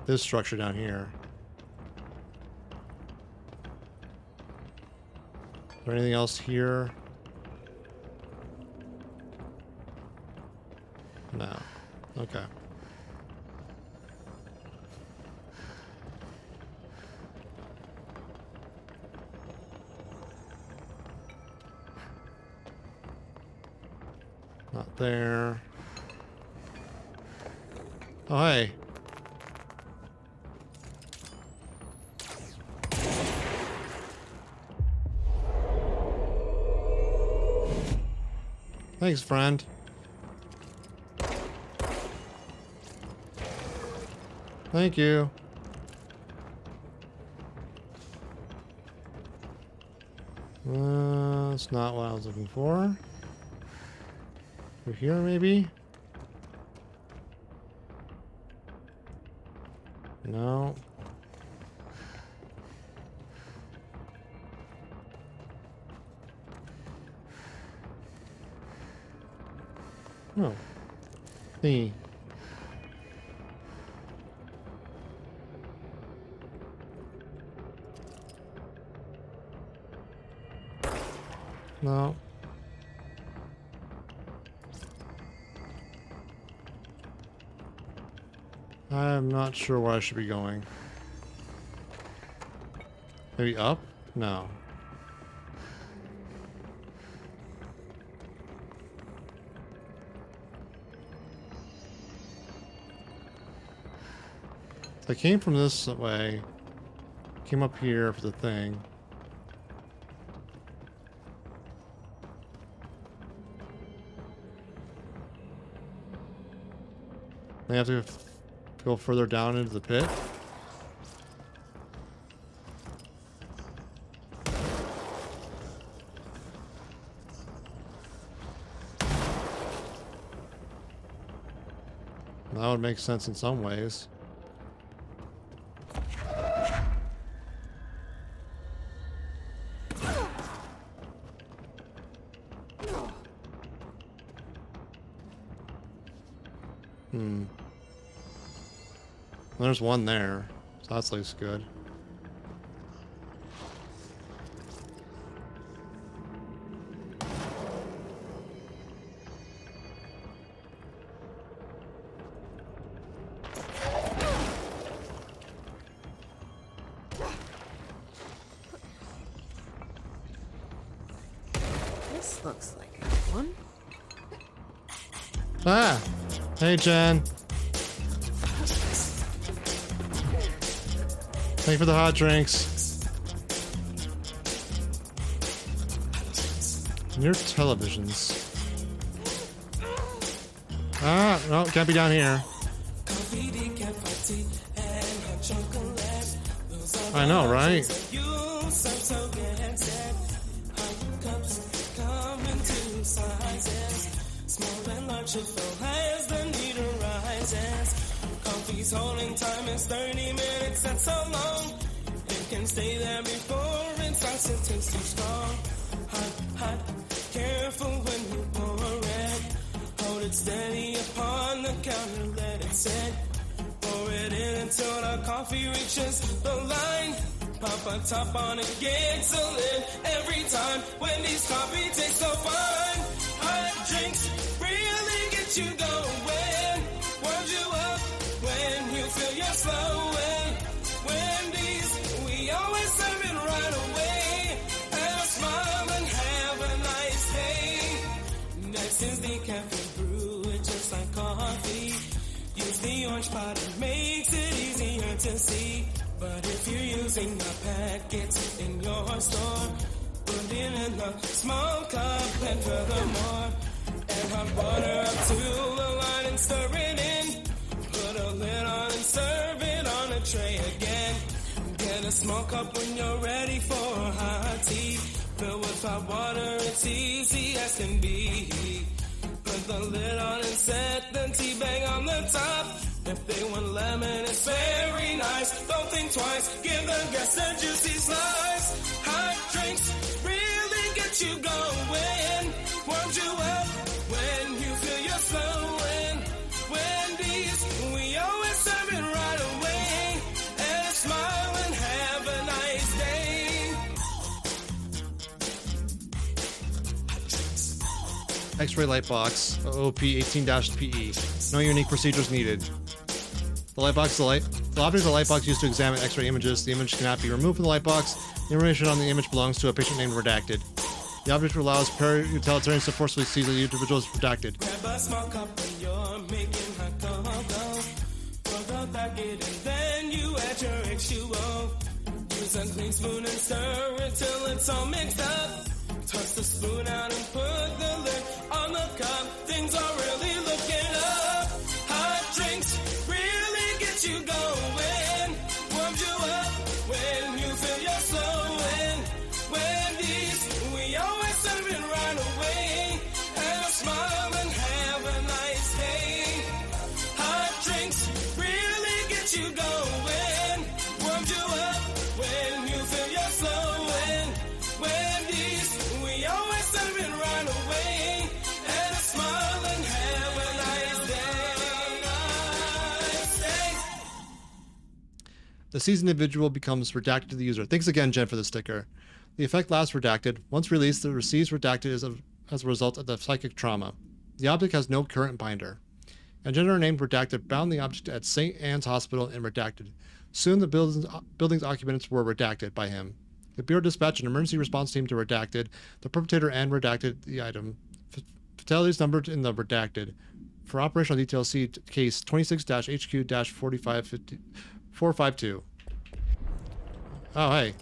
This structure down here. Is there anything else here? No. Okay. Not there. Oh, hey. Thanks, friend. Thank you. That's not what I was looking for. Over here, maybe? No. Oh. Thingy. No. I'm not sure where I should be going. Maybe up? No. So I came from this way. Came up here for the thing. I have to go further down into the pit. That would make sense in some ways. There's one there, so that's at least good. This looks like a one. Ah! Hey, Jen. Thank you for the hot drinks. Your televisions. Ah, no, can't be down here. I know, right? Coffee's holding time is 30 minutes, that's so long. It can stay there before it starts to taste too strong. Hot, hot, careful when you pour it. Hold it steady upon the counter, let it sit. Pour it in until the coffee reaches the line. Pop a top on it, gets a lid every time. Wendy's coffee tastes so fine. Hot drinks really get you going. Warms you up when you feel you're slowing. Wendy's, we always serve it right away. Have a smile and have a nice day. Next is the cafe brew, it's just like coffee. Use the orange pot, it makes it easier to see. But if you're using a packet in your store, put it in a small cup and furthermore. And hot water up to the line and stir it in. Put a lid on and serve it on a tray again. Get a small cup when you're ready for hot tea. Fill with hot water, it's easy as can be. Put the lid on and set the tea bag on the top. If they want lemon, it's very nice. Don't think twice, give the guests a juicy slice. Hot drinks really get you going. Warms you up when you feel you're slowing. Wendy's, we always serve it right away. And smile and have a nice day. X-ray light box, OP 18-PE. No unique procedures needed. The light box, the object of the light box used to examine X-ray images. The image cannot be removed from the light box. The information on the image belongs to a patient named Redacted. The object allows para-utilitarians to forcibly see the individual as redacted. Grab a small cup when you're making hot cocoa. Pour the packet and then you add your H2O. Use a clean spoon and stir it till it's all mixed up. Toss the spoon out and put the lid on the cup. Things are really looking up. Hot drinks really get you going. Warms you up when you feel you're slowing. Wendy's, we always serve it right away. And a smile and have a nice day. Hot drinks really get you going. Warms you up when you feel you're slowing. Wendy's, we always serve it right away. And a smile and have a nice day. The seized individual becomes redacted to the user. Thanks again, Jen, for the sticker. The effect lasts redacted. Once released, the receives redacted as a result of the psychic trauma. The object has no current binder. A gender named Redacted bound the object at St. Anne's Hospital and redacted. Soon the building's occupants were redacted by him. The Bureau dispatched an emergency response team to Redacted, the perpetrator, and redacted the item. Fatalities numbered in the Redacted. For operational details, see case 26-HQ-4550. 452. Oh, hey.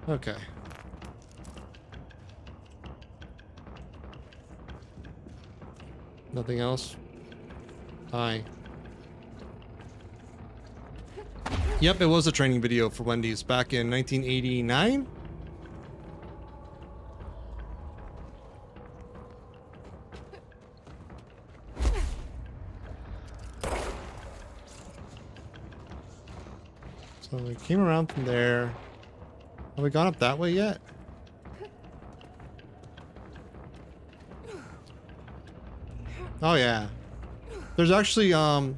Okay. Nothing else? Hi. Yep, it was a training video for Wendy's back in 1989. So we came around from there. Have we gone up that way yet? Oh yeah. There's actually I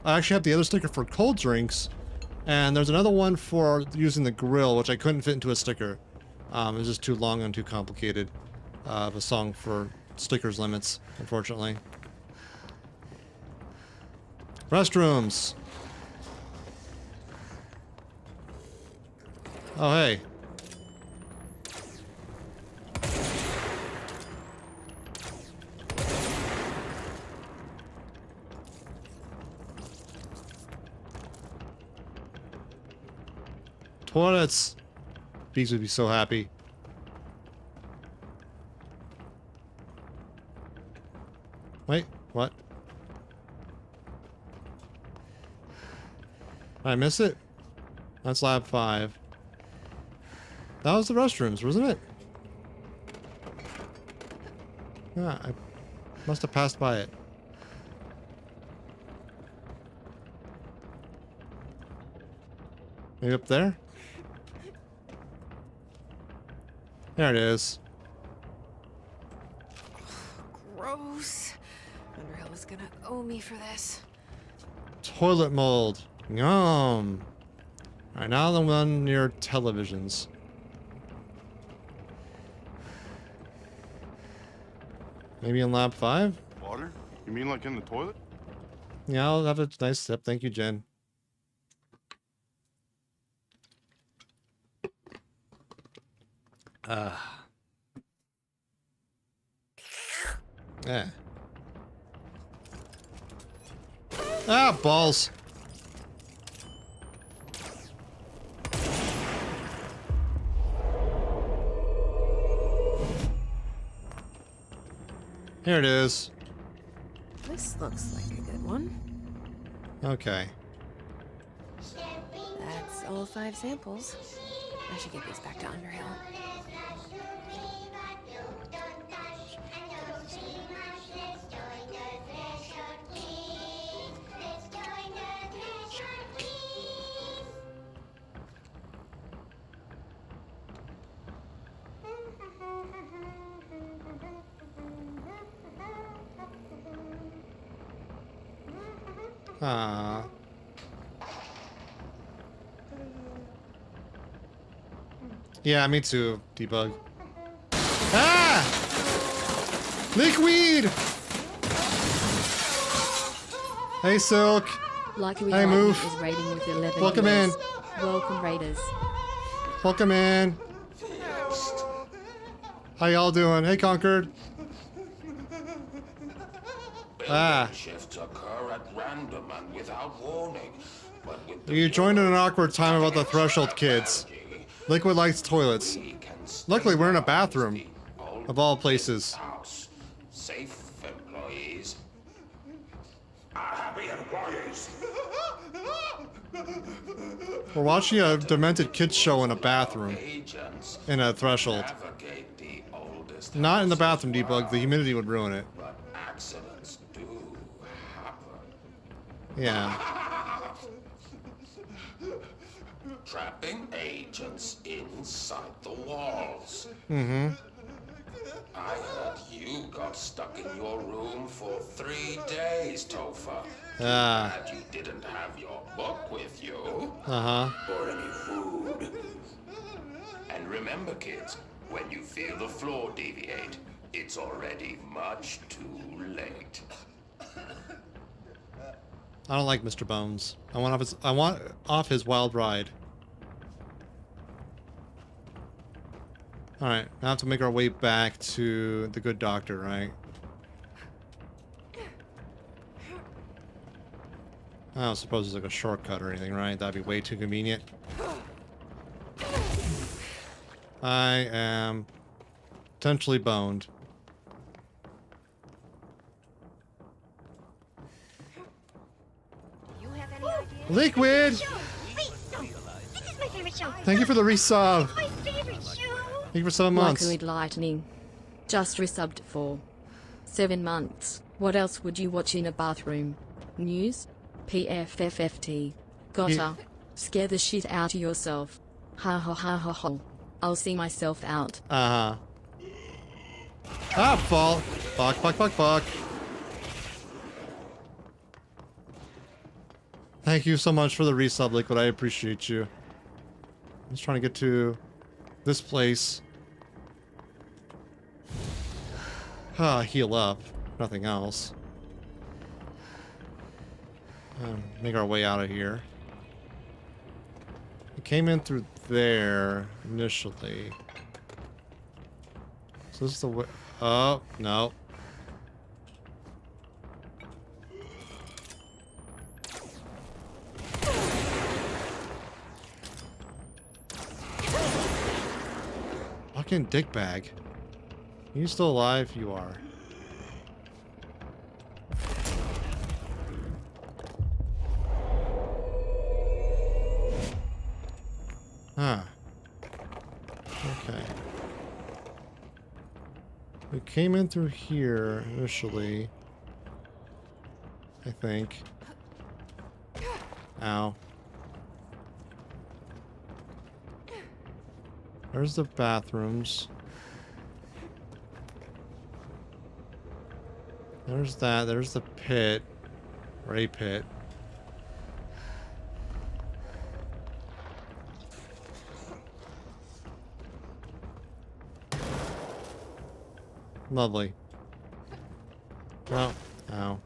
actually have the other sticker for cold drinks, and there's another one for using the grill, which I couldn't fit into a sticker. It was just too long and too complicated of a song for stickers limits, unfortunately. Restrooms. Oh hey. Toilets. Bees would be so happy. Wait, what? Did I miss it? That's lab 5. That was the restrooms, wasn't it? Yeah, I must have passed by it. Maybe up there? There it is. Gross. Underhill is gonna owe me for this. Toilet mold. Yum. Alright, now the one near televisions. Maybe in lab 5? Water? You mean like in the toilet? Yeah, I'll have a nice sip. Thank you, Jen. Yeah. Ah, balls. Here it is. This looks like a good one. Okay. That's all 5 samples. I should get these back to Underhill. Ah. Yeah, me too, Debug. Ah! Liquid! Hey, Silk. Lucky Hey, Move. is raiding with 11 Welcome in. viewers. Welcome, Raiders. Welcome in. How y'all doing? Hey, Concord. Ah. Shifts occur at random and without warning. But with You joined in an awkward time about the Threshold kids. Liquid likes toilets. Luckily, we're in a bathroom. Of all places. safe employees are happy employees. We're watching a demented kids show in a bathroom. In a Threshold. Not in the bathroom, Debug. The humidity would ruin it. But accidents do happen. Yeah. Trapping agents inside the walls. Mm-hmm. I heard you got stuck in your room for 3 days, Topher. Ah. Glad you didn't have your book with you. Uh-huh. Or any food. And remember, kids, when you feel the floor deviate, it's already much too late. I don't like Mr. Bones. I want off his wild ride. Alright, now have to make our way back to the good doctor, right? I don't suppose it's like a shortcut or anything, right? That'd be way too convenient. I am potentially boned. Liquid! Thank you for the resub. Thank you for 7 months. Liquid lightning. Just resubbed for 7 months. What else would you watch in a bathroom? News? PFFFT. Gotta. Scare the shit out of yourself. Ha ha ha ha ha. I'll see myself out. Uh-huh. Ah, fall. Fuck, fuck, fuck, fuck. Thank you so much for the resub, Liquid. I appreciate you. I'm just trying to get to this place. Heal up. Nothing else. Make our way out of here. We came in through there initially. So this is the way. Oh, no. Fucking dickbag. Are you still alive? You are. Huh. Okay. We came in through here initially. I think. Ow. There's the bathrooms. There's that. There's the pit. Or a pit. Lovely. Oh. Ow.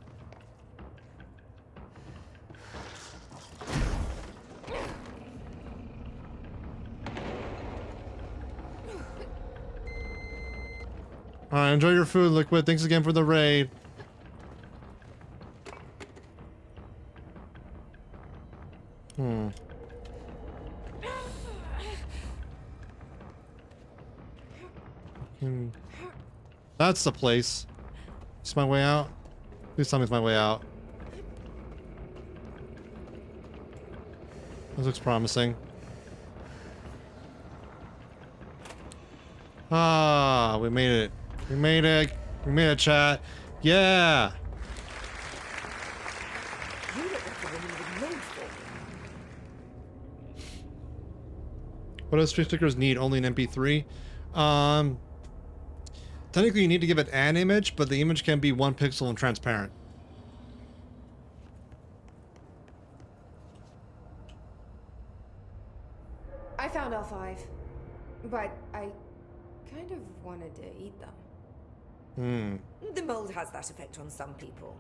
Alright, enjoy your food, Liquid. Thanks again for the raid. That's the place. Is my way out? Please tell me it's my way out. This looks promising. Ah, we made it. We made it. We made it, chat. Yeah. What does street stickers need? Only an MP3? Technically you need to give it an image, but the image can be 1 pixel and transparent. I found all 5, but I kind of wanted to eat them. The mold has that effect on some people.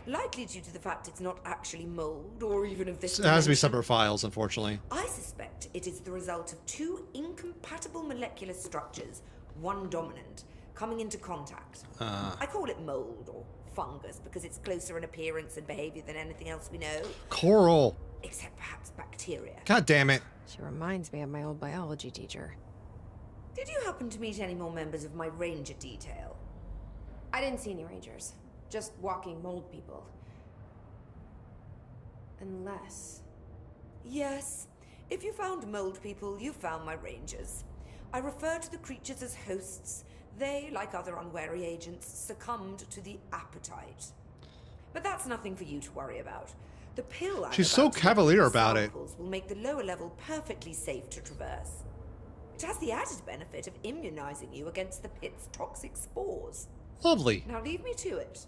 Likely due to the fact it's not actually mold or even of this It has to be dimension. separate files, unfortunately. I suspect it is the result of 2 incompatible molecular structures, one dominant, coming into contact. I call it mold or fungus because it's closer in appearance and behavior than anything else we know. Coral. Except perhaps bacteria. God damn it. She reminds me of my old biology teacher. Did you happen to meet any more members of my ranger detail? I didn't see any rangers. Just walking mold people. Unless... Yes. If you found mold people, you found my rangers. I refer to the creatures as hosts. They, like other unwary agents, succumbed to the appetite. But that's nothing for you to worry about. The pill I'm She's about so to cavalier make about it. samples will make the lower level perfectly safe to traverse. It has the added benefit of immunizing you against the pit's toxic spores. Lovely. Now leave me to it.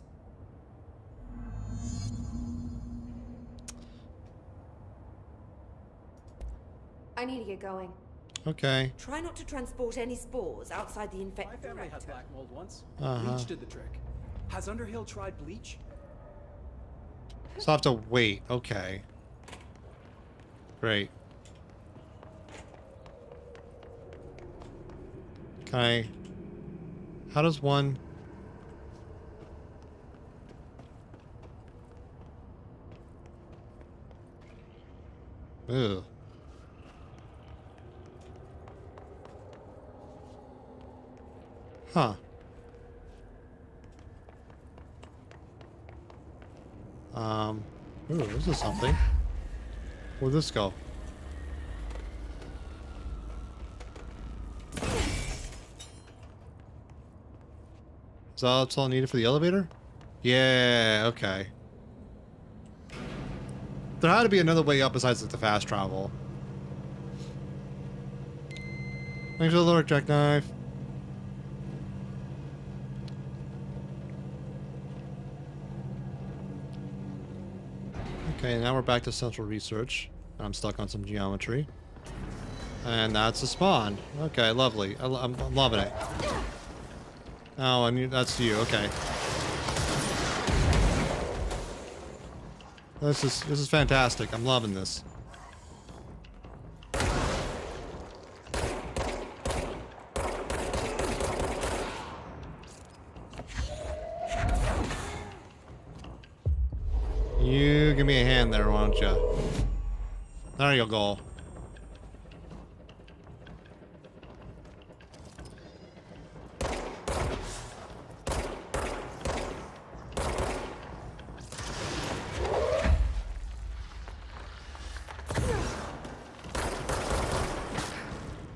I need to get going. Okay. Try not to transport any spores outside the infected My family had reactor. black mold once. Uh-huh. Bleach did the trick. Has Underhill tried bleach? So I have to wait. Okay. Great. Can I... How does one... Ew. Huh. Ooh, this is something. Where'd this go? Is that's all needed for the elevator? Yeah, okay. There had to be another way up besides like the fast travel. Thanks for the lure, jackknife. Okay, now we're back to central research. I'm stuck on some geometry. And that's a spawn. Okay, lovely. I'm loving it. Oh, I mean, that's you. Okay. This is fantastic. I'm loving this. You give me a hand there, why don't you? There you go.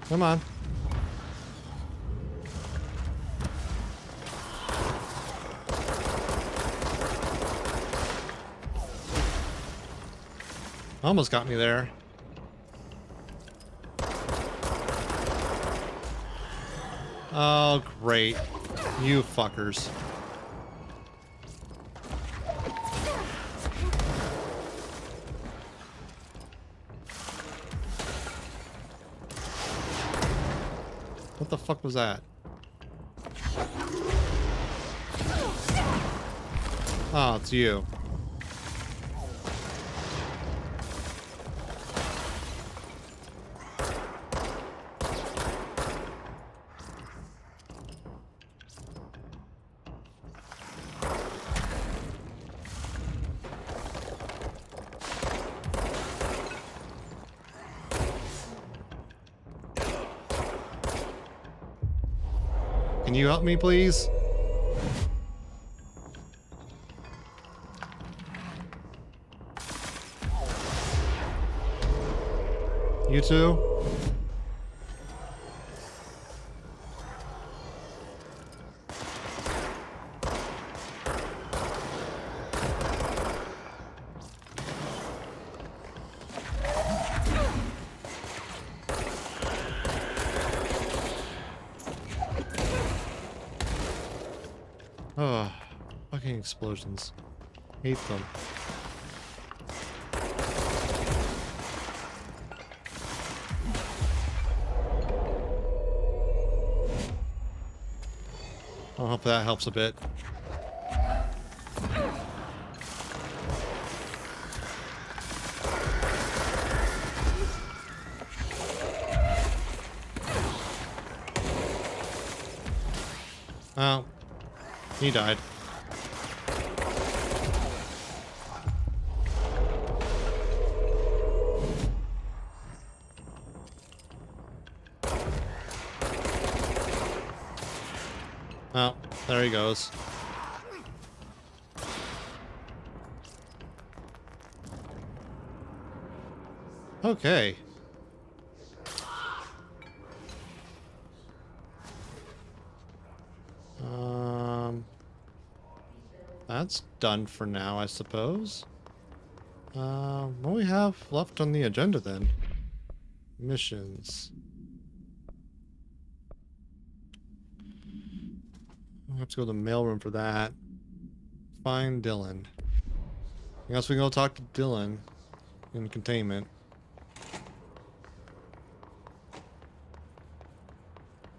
Come on. Almost got me there. Oh, great. You fuckers. What the fuck was that? Oh, it's you. Can you help me, please? You too? Oh, fucking explosions. Hate them. I hope that helps a bit. Oh. He died. Oh, there he goes. Okay. That's done for now, I suppose. What do we have left on the agenda then? Missions. I'll have to go to the mailroom for that. Find Dylan. I guess we can go talk to Dylan in containment.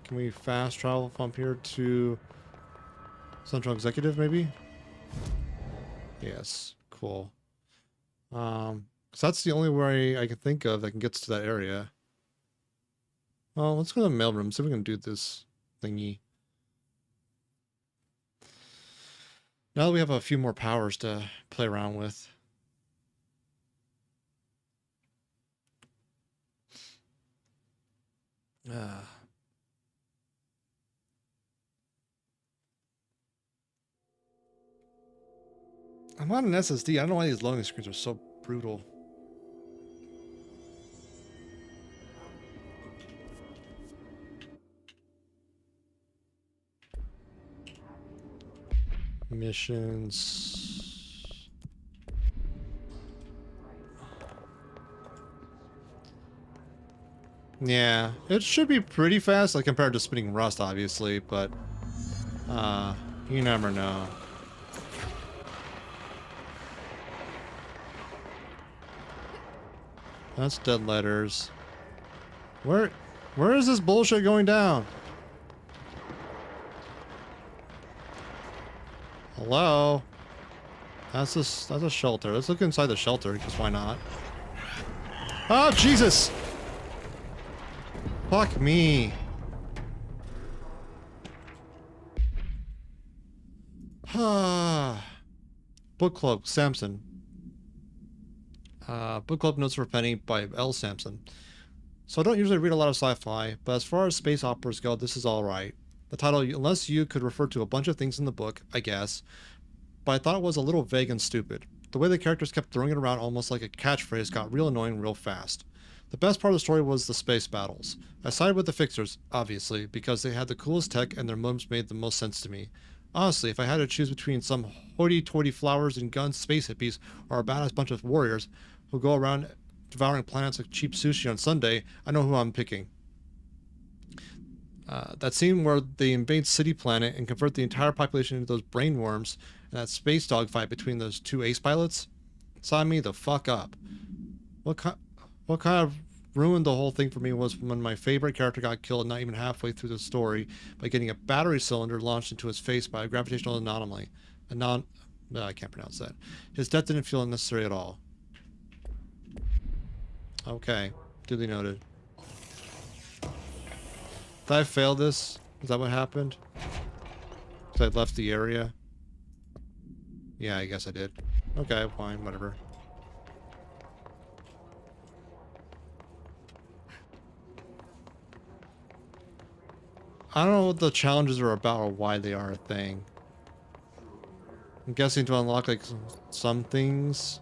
Can we fast travel from here to Central Executive, maybe? Yes, cool. 'Cause that's the only way I can think of that can get to that area. Well, let's go to the mailroom, see if we can do this thingy. Now that we have a few more powers to play around with. I'm on an SSD. I don't know why these loading screens are so brutal. Missions. Yeah, it should be pretty fast, like compared to spinning Rust, obviously, but you never know. That's dead letters. Where is this bullshit going down? Hello? That's a shelter. Let's look inside the shelter, because why not? Oh, Jesus! Fuck me. Book Club, Samson. Book Club Notes for a Penny by L. Sampson. So I don't usually read a lot of sci-fi, but as far as space operas go, this is alright. The title, Unless You, could refer to a bunch of things in the book, I guess, but I thought it was a little vague and stupid. The way the characters kept throwing it around almost like a catchphrase got real annoying real fast. The best part of the story was the space battles. I sided with the Fixers, obviously, because they had the coolest tech and their moves made the most sense to me. Honestly, if I had to choose between some hoity-toity flowers and guns space hippies or a badass bunch of warriors who go around devouring planets like cheap sushi on Sunday, I know who I'm picking. That scene where they invade City Planet and convert the entire population into those brain worms, and that space dogfight between those two ace pilots, signed me the fuck up. What kind of ruined the whole thing for me was when my favorite character got killed not even halfway through the story by getting a battery cylinder launched into his face by a gravitational anomaly. I can't pronounce that. His death didn't feel unnecessary at all. Okay, duly noted. Did I fail this? Is that what happened? Because I left the area? Yeah, I guess I did. Okay, fine, whatever. I don't know what the challenges are about or why they are a thing. I'm guessing to unlock like some things.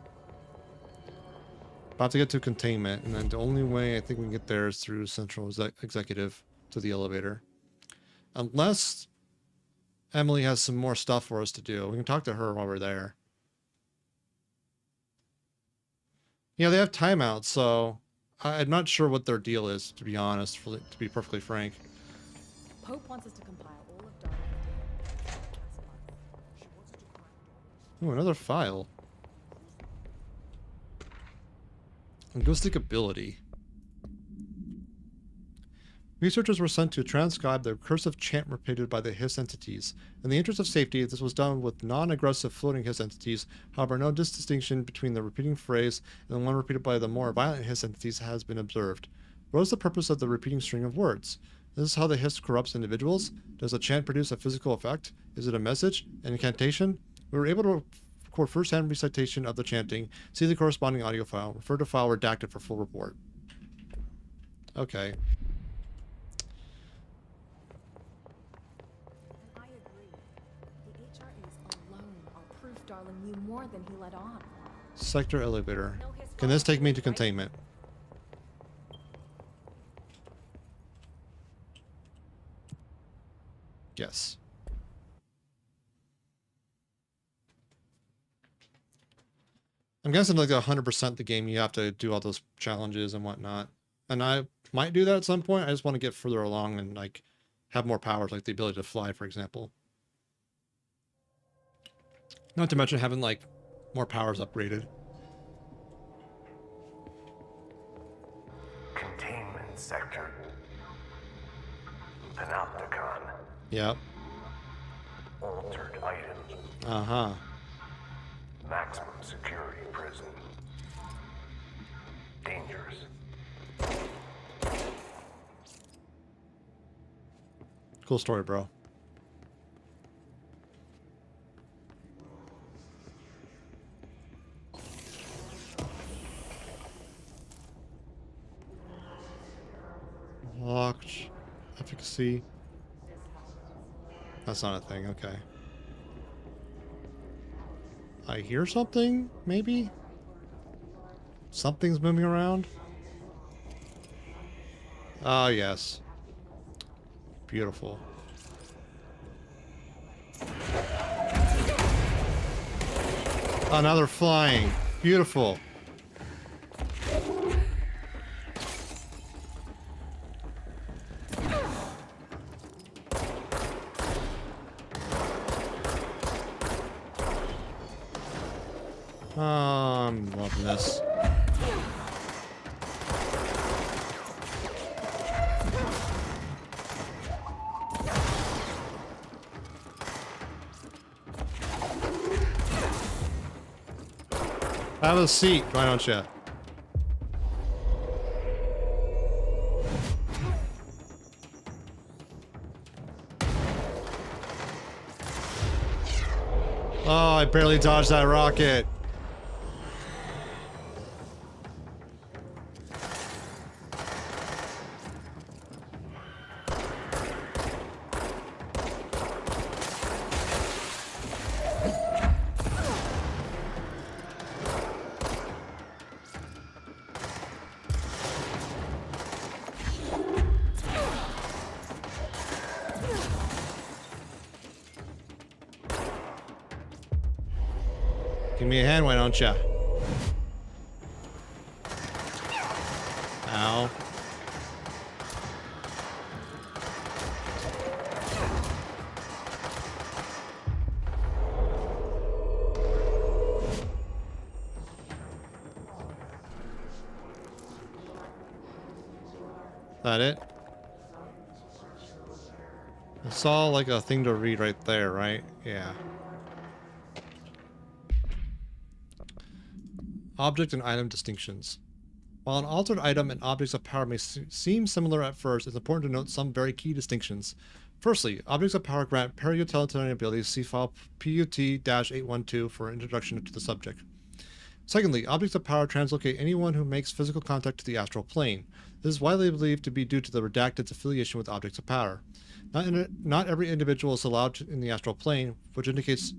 About to get to containment, and then the only way I think we can get there is through Central Executive to the elevator. Unless Emily has some more stuff for us to do. We can talk to her while we're there. Yeah, they have timeouts, so I'm not sure what their deal is, to be honest, to be perfectly frank. Pope wants us to compile all of Darwin's. Ooh, another file. Linguistic ability. Researchers were sent to transcribe the recursive chant repeated by the Hiss entities. In the interest of safety, this was done with non-aggressive floating Hiss entities. However, no distinction between the repeating phrase and the one repeated by the more violent Hiss entities has been observed. What is the purpose of the repeating string of words? Is this how the Hiss corrupts individuals? Does the chant produce a physical effect? Is it a message? An incantation? We were able to record first-hand recitation of the chanting, see the corresponding audio file, refer to file redacted for full report. Okay. And I agree. The HRAs alone are proof Darling knew more than he let on. Sector elevator. Can this take me to containment? Yes. I'm guessing like 100% the game you have to do all those challenges and whatnot. And I might do that at some point. I just want to get further along and like have more powers, like the ability to fly, for example. Not to mention having like more powers upgraded. Containment sector. Panopticon. Yep. Altered items. Uh-huh. Maximum security prison. Dangerous. Cool story, bro. Locked. Efficacy. That's not a thing, okay. I hear something, maybe? Something's moving around? Ah, yes. Beautiful. Oh, now they're flying. Beautiful. I'm loving this. Have a seat, why don't you? Oh, I barely dodged that rocket. Give me a hand, why don't ya? Ow. That it? I saw like a thing to read right there, right? Yeah. Object and item distinctions. While an altered item and objects of power may seem similar at first, it's important to note some very key distinctions. Firstly, objects of power grant para-utilitarian abilities. See file PUT-812 for an introduction to the subject. Secondly, objects of power translocate anyone who makes physical contact to the astral plane. This is widely believed to be due to the redacted's affiliation with objects of power. Not every individual is allowed in the astral plane, which indicates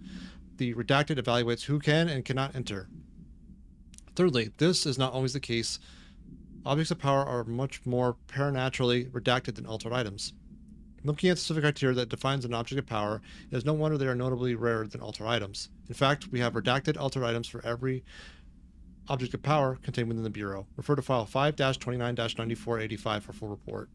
the redacted evaluates who can and cannot enter. Thirdly, this is not always the case. Objects of power are much more paranaturally redacted than altered items. Looking at specific criteria that defines an object of power, it is no wonder they are notably rarer than altered items. In fact, we have redacted altered items for every object of power contained within the Bureau. Refer to file 5-29-9485 for full report.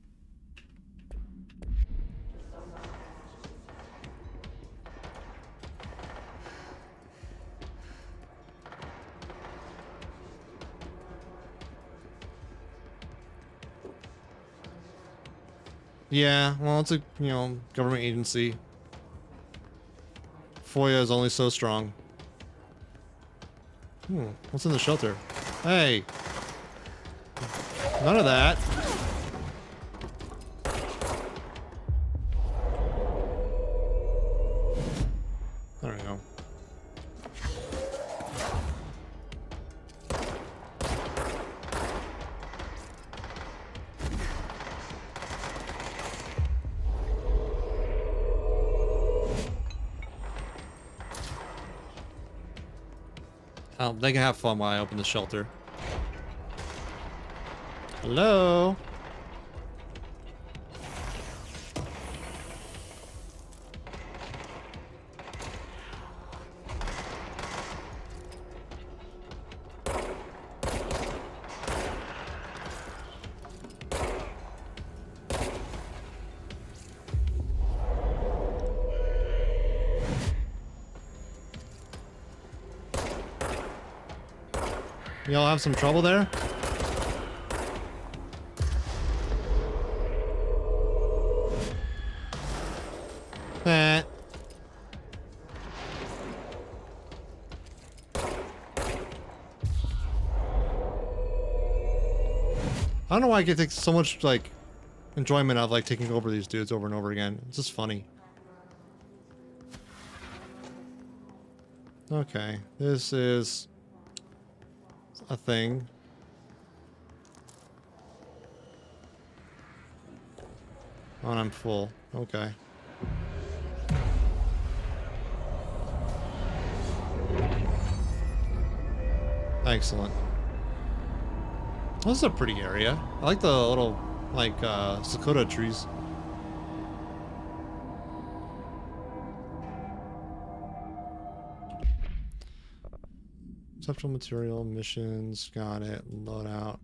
Yeah, well, it's a, government agency. FOIA is only so strong. What's in the shelter? Hey! None of that. There we go. They can have fun while I open the shelter. Hello? Y'all have some trouble there? Eh. I don't know why I get so much, like, enjoyment of like taking over these dudes over and over again. It's just funny. Okay, this is a thing. Oh, and I'm full. Okay. Excellent. This is a pretty area. I like the little, like, Sakura trees. Conceptual material, missions, got it, loadout.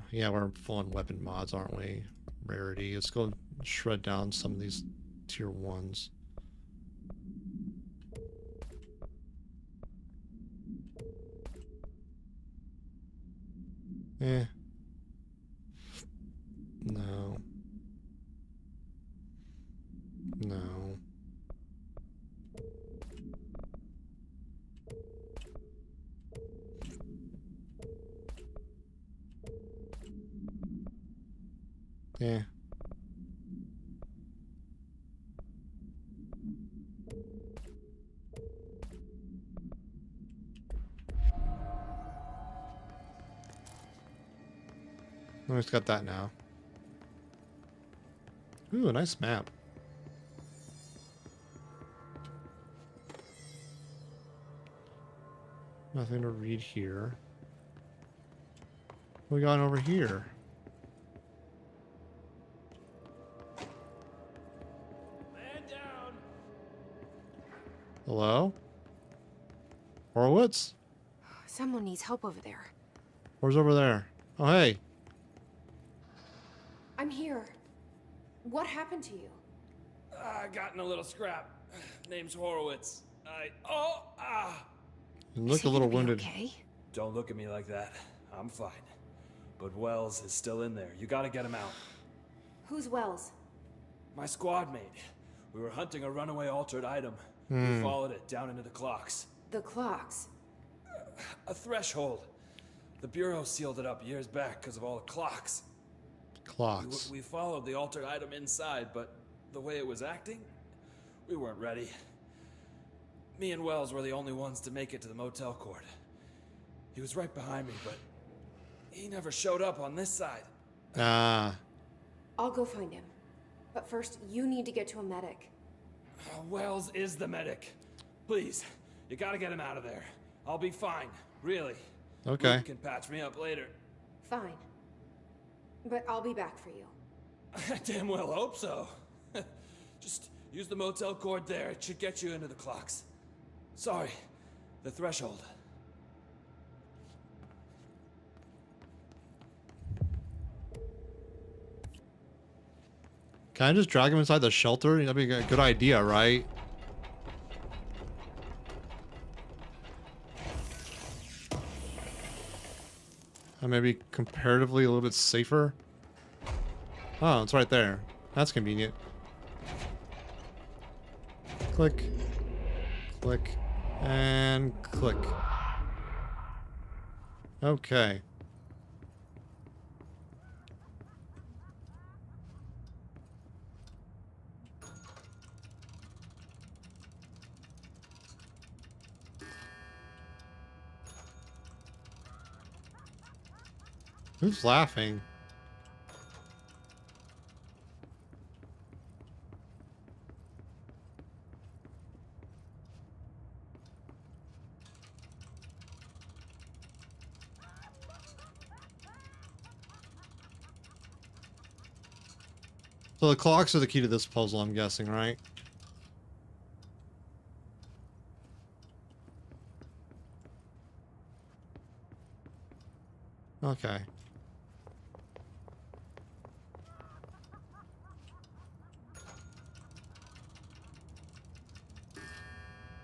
Yeah, we're full on weapon mods, aren't we? Rarity. Let's go shred down some of these tier 1s. Eh. No. No. Yeah. Oh, it's got that now. Ooh, a nice map. Nothing to read here. What we got over here? Man down. Hello? Horowitz? Someone needs help over there. Where's over there? Oh, hey. I'm here. What happened to you? I got in a little scrap. Name's Horowitz. You look a little wounded. Okay? Don't look at me like that. I'm fine. But Wells is still in there. You gotta get him out. Who's Wells? My squad mate. We were hunting a runaway altered item. We followed it down into the clocks. The clocks? A threshold. The Bureau sealed it up years back because of all the clocks. Clocks. We followed the altered item inside, but the way it was acting, we weren't ready. Me and Wells were the only ones to make it to the motel court. He was right behind me, but he never showed up on this side. Ah. I'll go find him. But first, you need to get to a medic. Wells is the medic. Please, you gotta get him out of there. I'll be fine, really. Okay. You can patch me up later. Fine. But I'll be back for you. I damn well hope so. Just use the motel cord there. It should get you into the clocks. Sorry, the threshold. Can I just drag him inside the shelter? That'd be a good idea, right? Maybe comparatively a little bit safer. Oh, it's right there. That's convenient. Click. Click. And click. Okay. Who's laughing? So the clocks are the key to this puzzle, I'm guessing, right? Okay.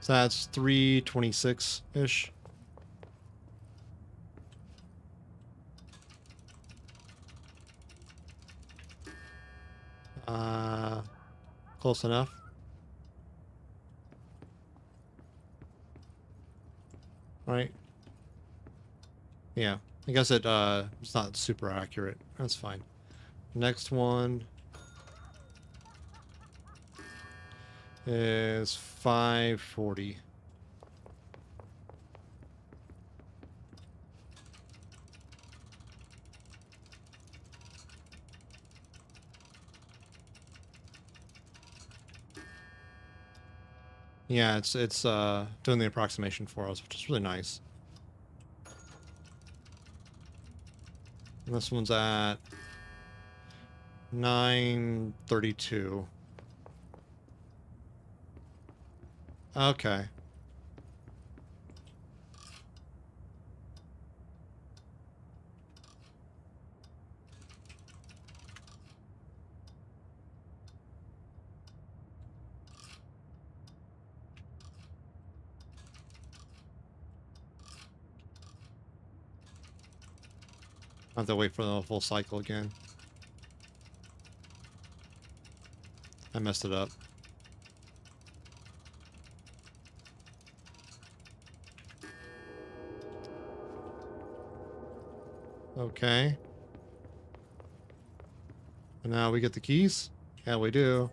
So that's 326-ish. Close enough. Right? Yeah. I guess it's not super accurate. That's fine. Next one is 540. Yeah, it's doing the approximation for us, which is really nice. And this one's at 932. Okay. I have to wait for the full cycle again. I messed it up. Okay. And now we get the keys? Yeah, we do.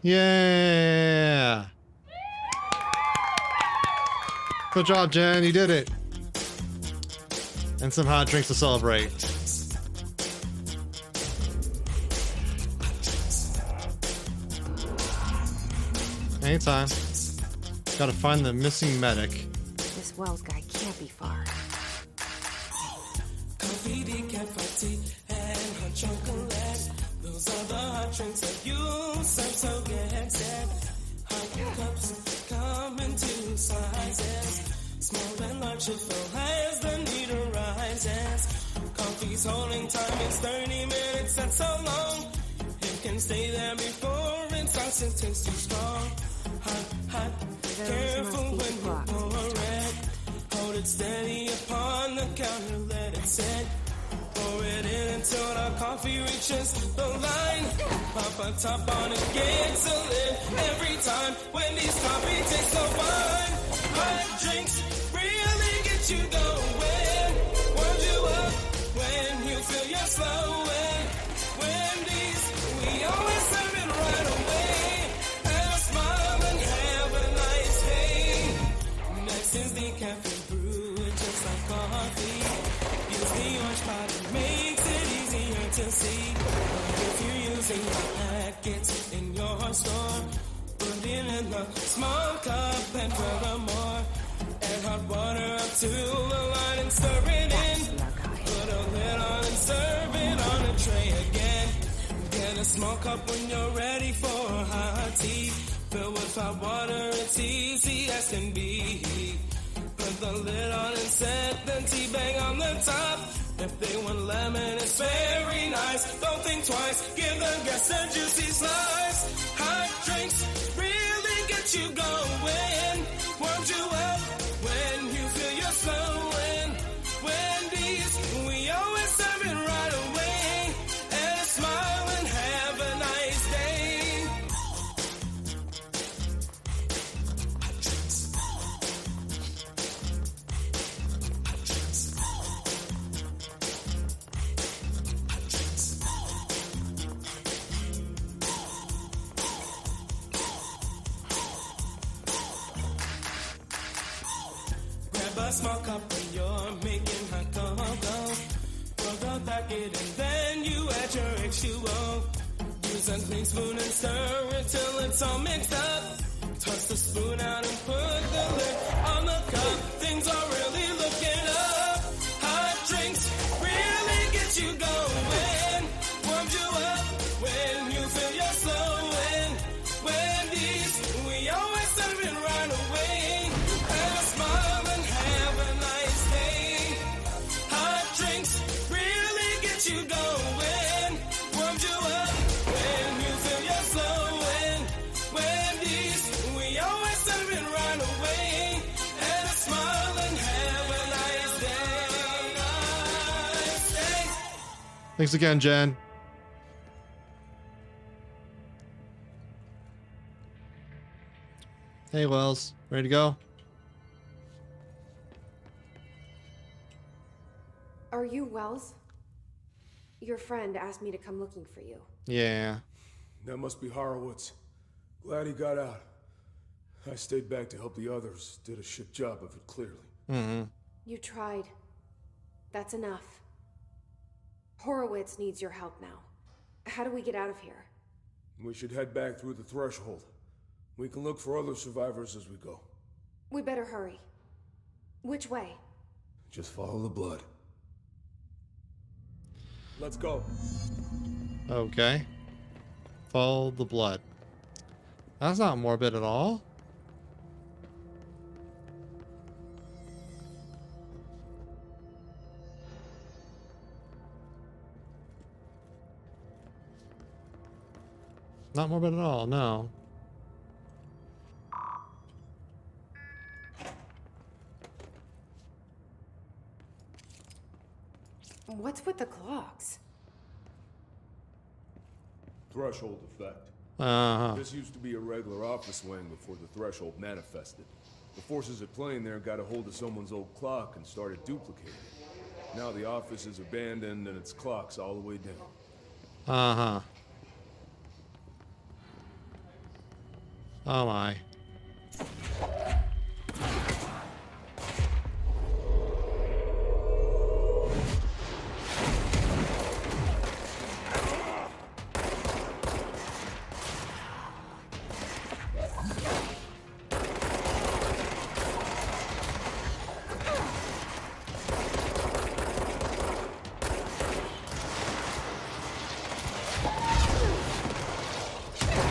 Yeah! Good job, Jen. You did it. And some hot drinks to celebrate. Anytime. Gotta find the missing medic. This Wells guy can't be far. Coffee, decaf, tea, and hot chocolate. Those are the hot drinks that you serve, so get set. Hot cups come in two sizes. Small and large, it fill as the need arises. Coffee's holding time is 30 minutes, that's so long. It can stay there before it starts to taste too strong. Hot, hot, careful when you pour it. Hold it steady upon the counter, let it set. Pour it in until our coffee reaches the line. Pop a top on it, gets a lid every time. Wendy's coffee tastes so fine. Hot drinks really get you going. Warm you up when you feel you're slowing. Wendy's, we always serve it right away. Have a smile and have a nice day. Next is the cafe brew, just like coffee. Use the orange powder, makes it easier to see. If you're using the packets in your store, put it in a small cup and furthermore, add hot water up to the line and stir it in. Put a lid on and serve it on a tray again. Get a small cup when you're ready for hot tea. Fill with hot water, it's easy as can be. Put the lid on and set the tea bag on the top. If they want lemon, it's very nice. Don't think twice, give the guests a juicy slice. Hot drinks really get you going. Warms you up when you feel you're slowing. Wendy's, we always serve it right away. And a smile and have a nice day. Grab a small cup when you're making hot cocoa. Pour the packet and then you add your H2O. Use a clean spoon and stir it till it's all mixed up. Toss the spoon out and put the lid on the cup. Things are really looking up. Hot drinks really get you going. Warms you up when you feel you're slowing. Wendy's, we always serve it right away. Have a smile and have a nice day. Hot drinks really get you going. Warms you up when you feel you're slowing. Wendy's, we always serve it right away. And a smile and have a nice day. Nice day. Thanks again, Jen. Hey, Wells. Ready to go? Are you Wells? Your friend asked me to come looking for you. Yeah. That must be Horowitz. Glad he got out. I stayed back to help the others. Did a shit job of it, clearly. Mm-hmm. You tried. That's enough. Horowitz needs your help now. How do we get out of here? We should head back through the threshold. We can look for other survivors as we go. We better hurry. Which way? Just follow the blood. Let's go. Okay. Follow the blood. That's not morbid at all. Not morbid at all, no. What's with the clocks? Threshold effect. Uh-huh. This used to be a regular office wing before the threshold manifested. The forces at play in there got a hold of someone's old clock and started duplicating it. Now the office is abandoned and its clock's all the way down. Uh-huh. Oh my.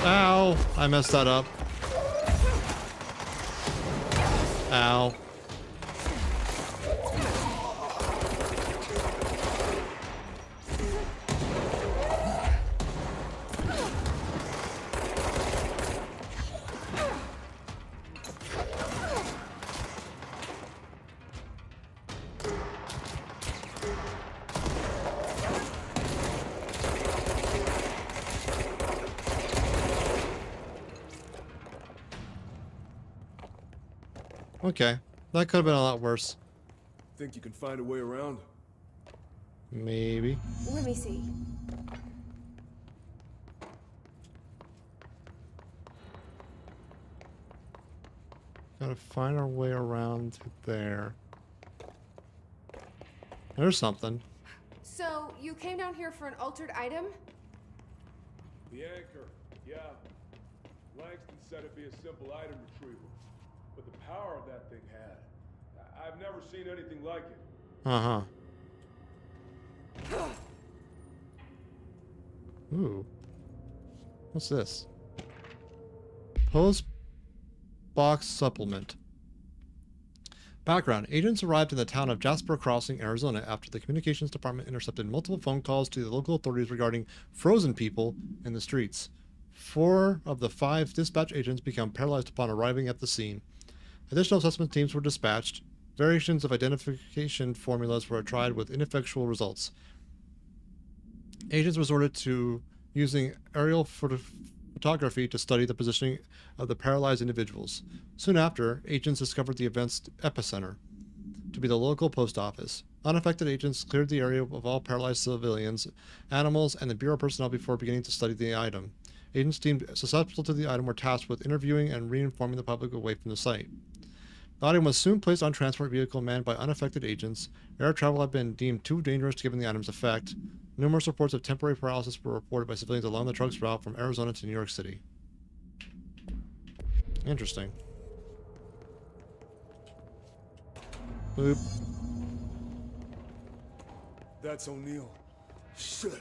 Ow! I messed that up. Ow. Okay, that could have been a lot worse. Think you can find a way around? Maybe. Let me see. Gotta find our way around there. There's something. So, you came down here for an altered item? The anchor, yeah. Langston said it'd be a simple item retrieval. But the power of that thing had. I've never seen anything like it. Uh-huh. Ooh. What's this? Post box supplement. Background. Agents arrived in the town of Jasper Crossing, Arizona after the communications department intercepted multiple phone calls to the local authorities regarding frozen people in the streets. 4 of the 5 dispatch agents became paralyzed upon arriving at the scene. Additional assessment teams were dispatched. Variations of identification formulas were tried with ineffectual results. Agents resorted to using aerial photography to study the positioning of the paralyzed individuals. Soon after, agents discovered the event's epicenter to be the local post office. Unaffected agents cleared the area of all paralyzed civilians, animals, and the Bureau personnel before beginning to study the item. Agents deemed susceptible to the item were tasked with interviewing and reinforming the public away from the site. The item was soon placed on transport vehicle manned by unaffected agents. Air travel had been deemed too dangerous given the item's effect. Numerous reports of temporary paralysis were reported by civilians along the truck's route from Arizona to New York City. Interesting. Boop. That's O'Neill. Shit.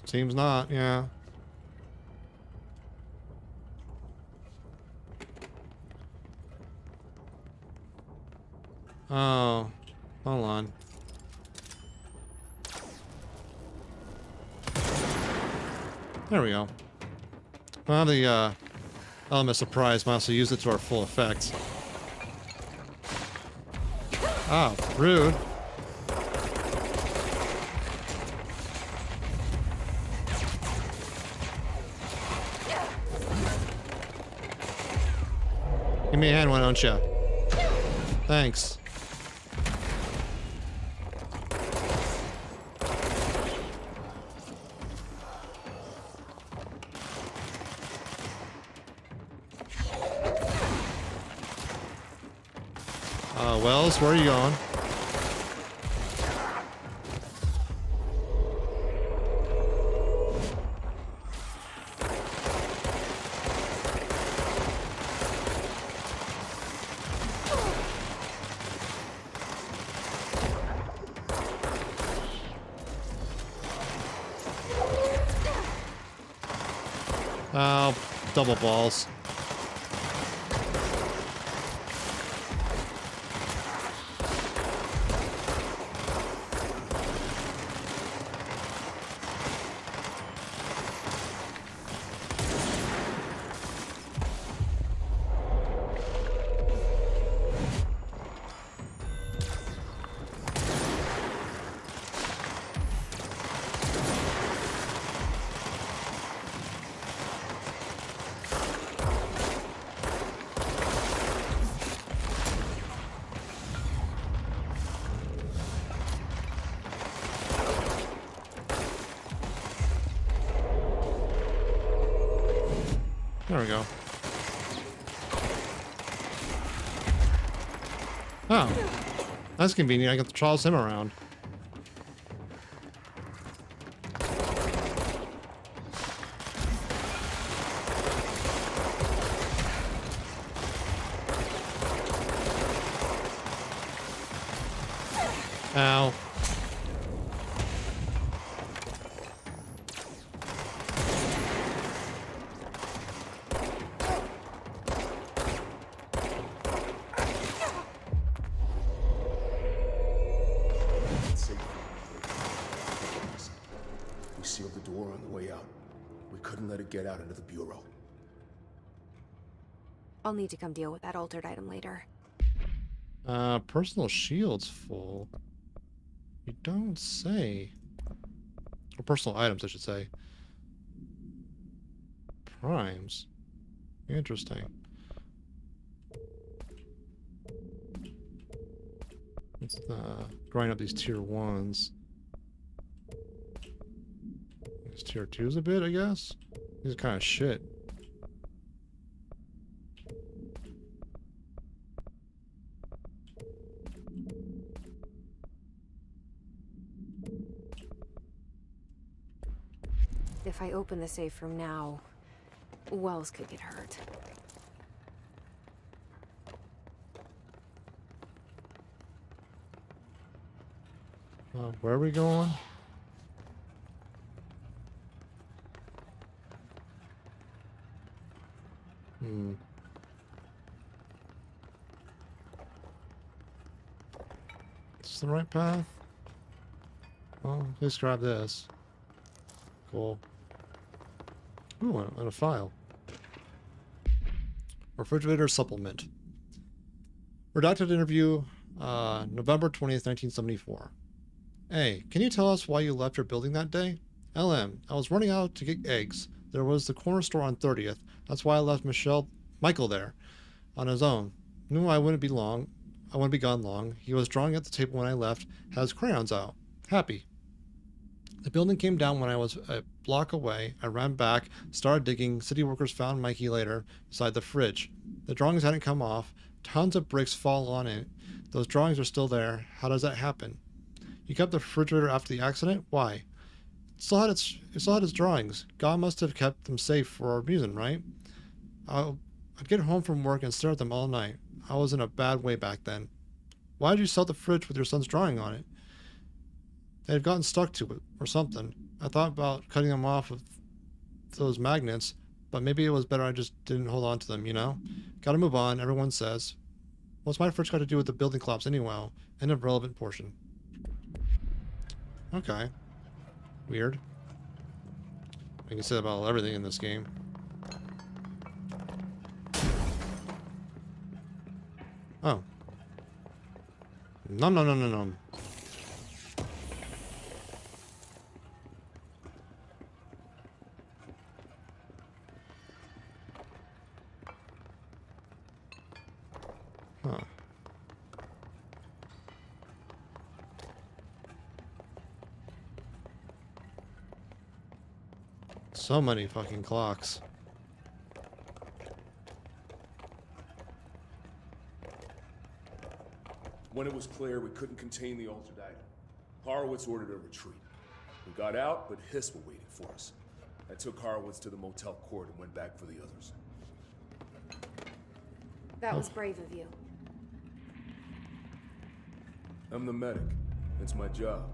Seems not, yeah. Oh, hold on. There we go. Well, the element of surprise might also use it to our full effect. Ah, rude. Give me a hand, why don't you? Thanks. Wells, where are you going? Oh, double balls. There we go. Oh, that's convenient. I get to toss him around. Ow. We sealed the door on the way out. We couldn't let it get out into the bureau. I'll need to come deal with that altered item later. Personal shield's full. You don't say. Or personal items, I should say. Primes. Interesting. Let's grind up these tier 1s. These tier 2s a bit, I guess? These are kind of shit. If I open the safe room now, Wells could get hurt. Where are we going? Is this the right path? Well, let's grab this. Cool. Ooh, and a file. Refrigerator supplement. Redacted interview, November 20th, 1974. Hey, can you tell us why you left your building that day? LM, I was running out to get eggs. There was the corner store on 30th. That's why I left Michael there on his own. Knew I wouldn't be long. I wouldn't be gone long. He was drawing at the table when I left, had his crayons out. Happy. The building came down when I was a block away. I ran back, started digging. City workers found Mikey later, beside the fridge. The drawings hadn't come off. Tons of bricks fall on it. Those drawings are still there. How does that happen? You kept the refrigerator after the accident? Why? It still had its drawings. God must have kept them safe for a reason, right? I'd get home from work and stare at them all night. I was in a bad way back then. Why did you sell the fridge with your son's drawing on it? They had gotten stuck to it, or something. I thought about cutting them off with those magnets, but maybe it was better I just didn't hold on to them, you know? Gotta move on, everyone says. What's my fridge got to do with the building collapse anyway? End of relevant portion. Okay. Weird. I can say that about everything in this game. Oh. Nom nom nom nom nom. So many fucking clocks. When it was clear we couldn't contain the altered item, Horowitz ordered a retreat. We got out, but Hiss were waiting for us. I took Horowitz to the motel court and went back for the others. That was brave of you. I'm the medic. It's my job.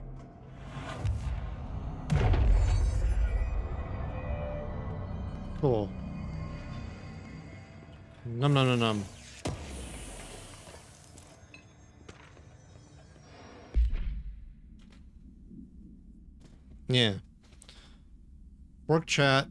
Cool. Num num num num. Yeah. Work chat.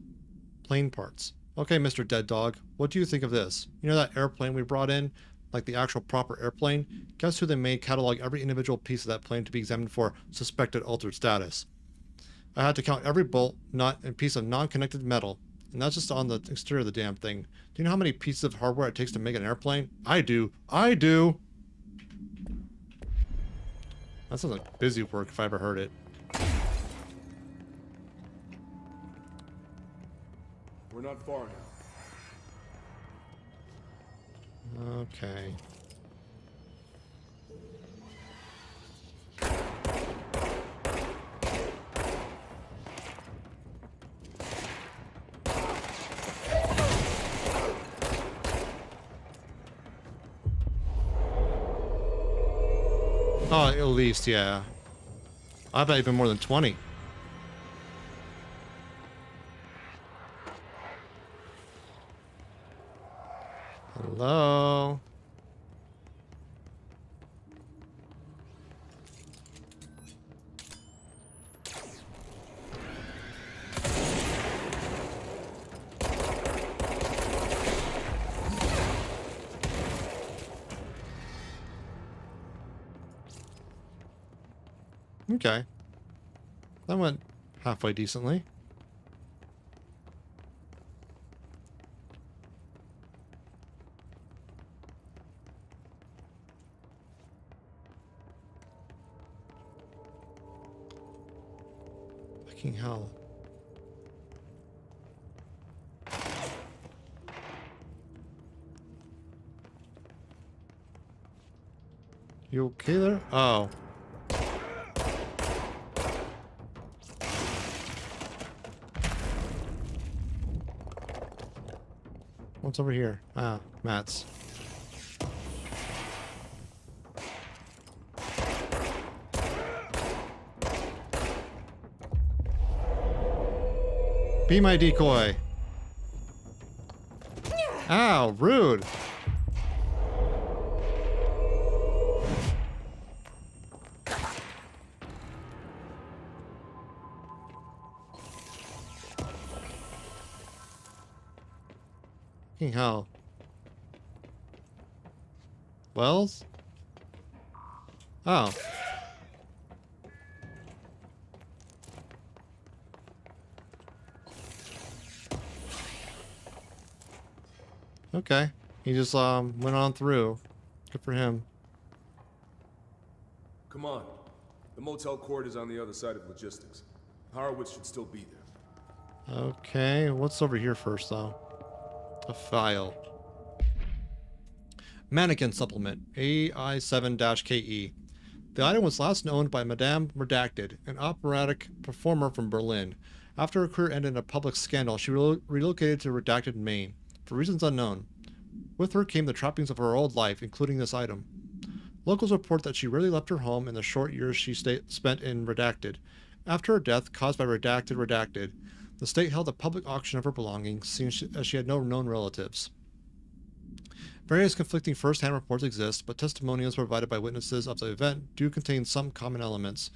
Plane parts. Okay, Mr. Dead Dog, what do you think of this? You know that airplane we brought in? Like the actual proper airplane? Guess who they made catalog every individual piece of that plane to be examined for suspected altered status. I had to count every bolt, nut, and piece of non-connected metal. And that's just on the exterior of the damn thing. Do you know how many pieces of hardware it takes to make an airplane? I do. I do! That sounds like busy work if I ever heard it. We're not far now. Okay. Oh, at least, yeah. I bet even more than 20. Hello? Okay. That went halfway decently. Fucking hell. You okay there? Oh. What's over here? Ah, mats. Be my decoy. Ow, rude. Fucking hell. Wells? Oh. Okay. He just went on through. Good for him. Come on. The motel court is on the other side of logistics. Horowitz should still be there. Okay, what's over here first though? A file. Mannequin supplement AI7-KE. The item was last owned by Madame Redacted, an operatic performer from Berlin. After her career ended in a public scandal, she relocated to Redacted, Maine, for reasons unknown. With her came the trappings of her old life, including this item. Locals report that she rarely left her home in the short years she spent in Redacted. After her death, caused by Redacted, the state held a public auction of her belongings, seeing as she had no known relatives. Various conflicting first-hand reports exist, but testimonials provided by witnesses of the event do contain some common elements.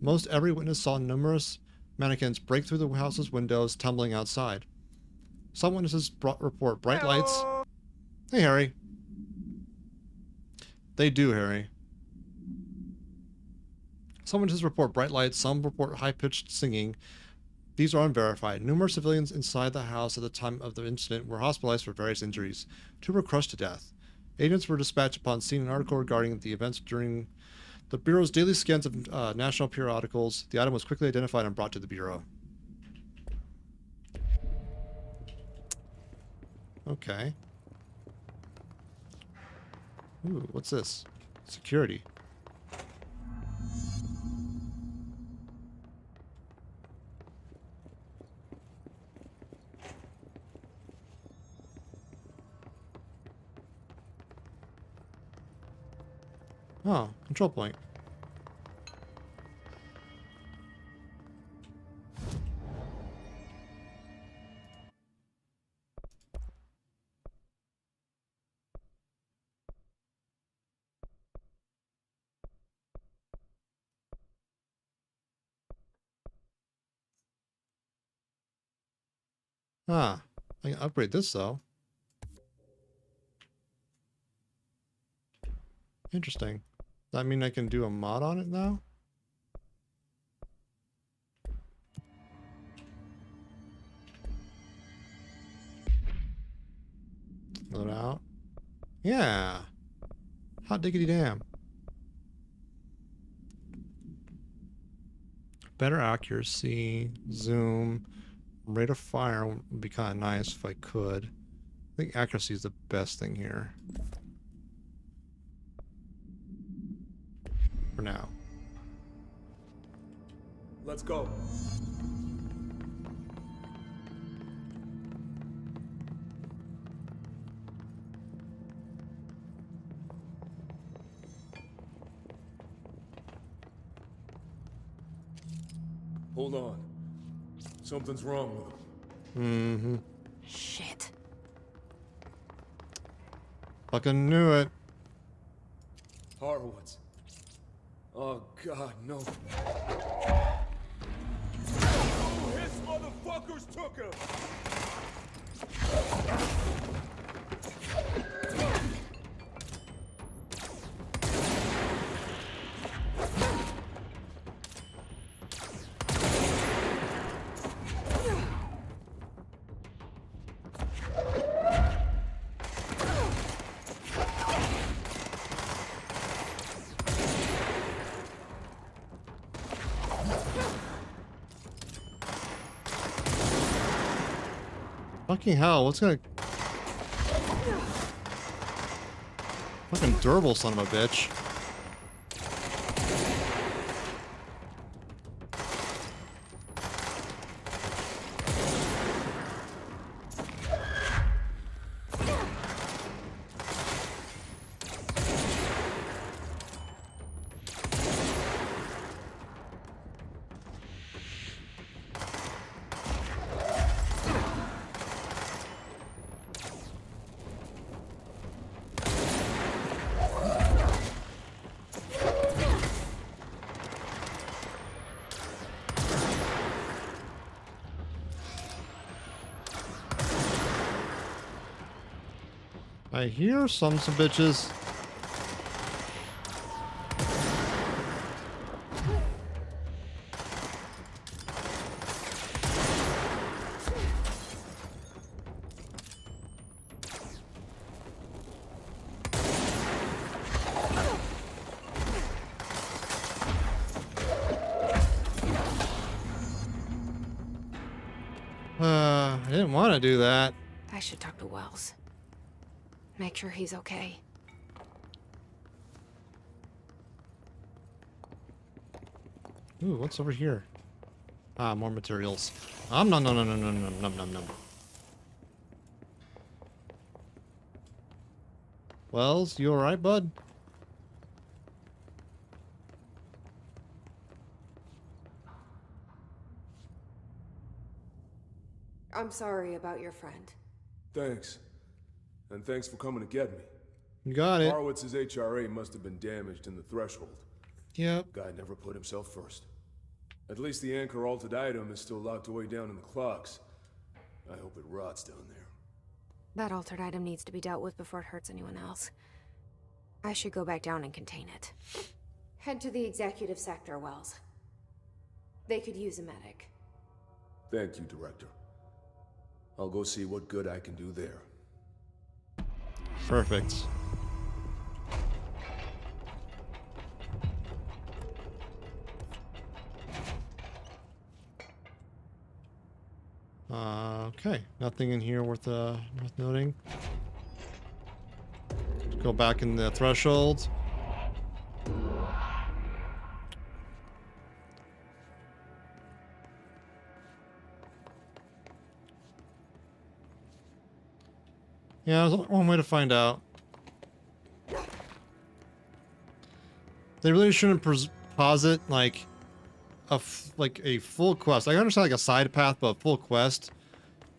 Most every witness saw numerous mannequins break through the house's windows, tumbling outside. Some witnesses report bright lights. Hey, Harry. They do, Harry. Some witnesses report bright lights, some report high-pitched singing. These are unverified. Numerous civilians inside the house at the time of the incident were hospitalized for various injuries. 2 were crushed to death. Agents were dispatched upon seeing an article regarding the events during the Bureau's daily scans of national periodicals. The item was quickly identified and brought to the Bureau. Okay. Ooh, what's this? Security. Oh, control point. Ah, I can upgrade this though. Interesting. Does that mean I can do a mod on it now? Load out. Yeah. Hot diggity damn. Better accuracy, zoom, rate of fire would be kind of nice if I could. I think accuracy is the best thing here. For now. Let's go. Hold on. Something's wrong with him. Mm-hmm. Shit. Fucking knew it. Harwoods. Oh god, no. His motherfuckers took him! Fucking hell, what's gonna... Fucking durable son of a bitch. I hear some bitches. I didn't want to do that. I should talk to Wells. Make sure he's okay. Ooh, what's over here? Ah, more materials. Nom nom nom nom nom nom nom nom nom. Wells, you alright, bud? I'm sorry about your friend. Thanks. And thanks for coming to get me. You got it. Horwitz's HRA must have been damaged in the threshold. Yep. Guy never put himself first. At least the anchor-altered item is still locked away down in the clocks. I hope it rots down there. That altered item needs to be dealt with before it hurts anyone else. I should go back down and contain it. Head to the executive sector, Wells. They could use a medic. Thank you, Director. I'll go see what good I can do there. Perfect. Okay, nothing in here worth noting. Go back in the threshold. Yeah, there's only one way to find out. They really shouldn't posit like a full quest. I understand like a side path, but a full quest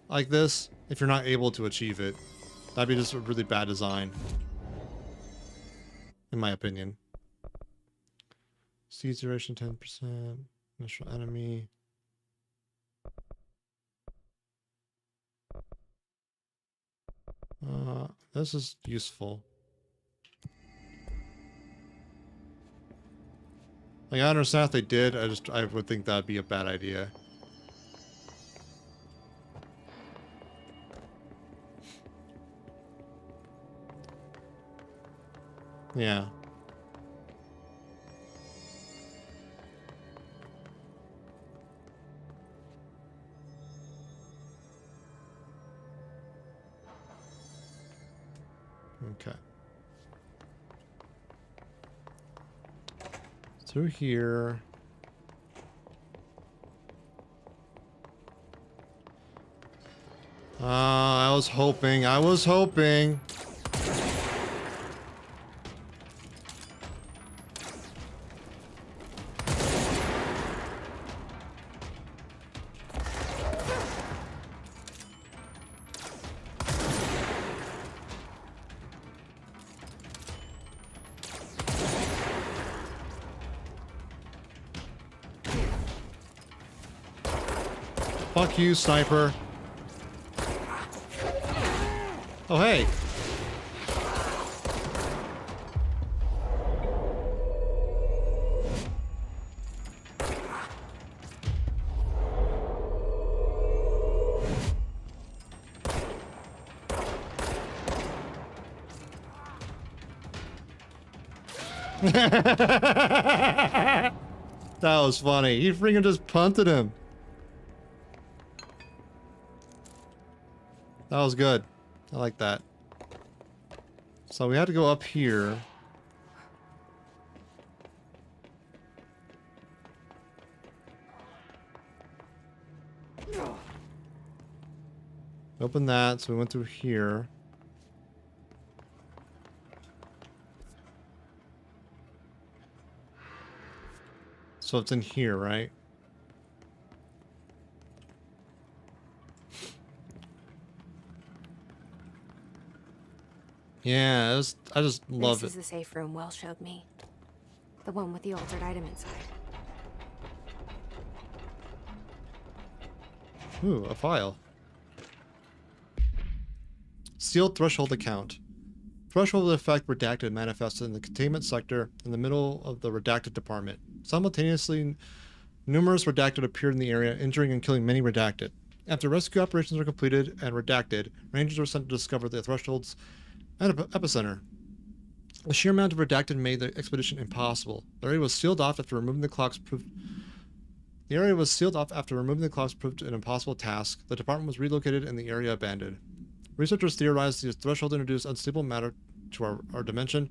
like this, if you're not able to achieve it, that'd be just a really bad design, in my opinion. Siege duration 10%. Initial enemy. This is useful. Like, I understand if they did, I would think that'd be a bad idea. Yeah. Okay. Through here. I was hoping. Fuck you, sniper. Oh, hey. That was funny. He freaking just punted him. That was good. I like that. So we had to go up here. Open that, so we went through here. So it's in here, right? Yeah, I just love it. This is the safe room Will showed me. The one with the altered item inside. Ooh, a file. Sealed threshold account. Threshold effect redacted manifested in the containment sector in the middle of the redacted department. Simultaneously, numerous redacted appeared in the area, injuring and killing many redacted. After rescue operations were completed and redacted, rangers were sent to discover the threshold's epicenter. The sheer amount of redacted made the expedition impossible. The area was sealed off after removing the clocks proved an impossible task. The department was relocated and the area abandoned. Researchers theorized the threshold introduced unstable matter to our dimension,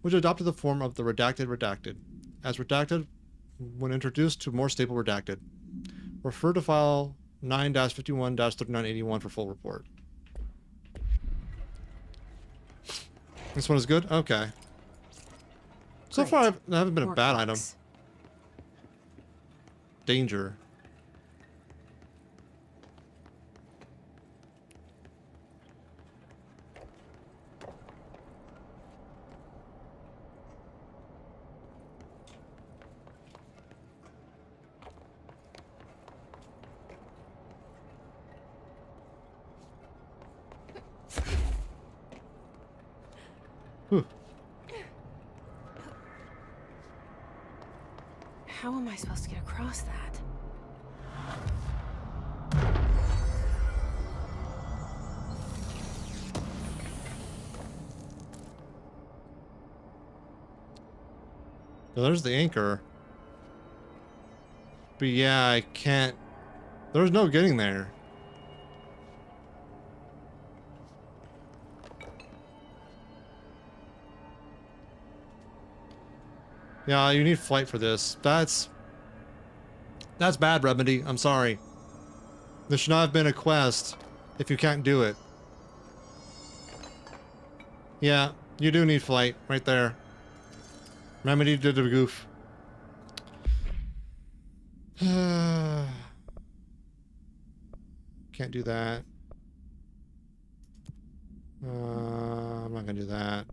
which adopted the form of the redacted. As redacted, when introduced to more stable redacted. Refer to file 9-51-3981 for full report. This one is good? Okay. So far, I haven't been a bad item. Danger. Whew. How am I supposed to get across that? So there's the anchor. But yeah, I can't. There's no getting there. Yeah, you need flight for this. That's bad, Remedy. I'm sorry. This should not have been a quest if you can't do it. Yeah, you do need flight right there. Remedy did a goof. Can't do that. I'm not gonna do that.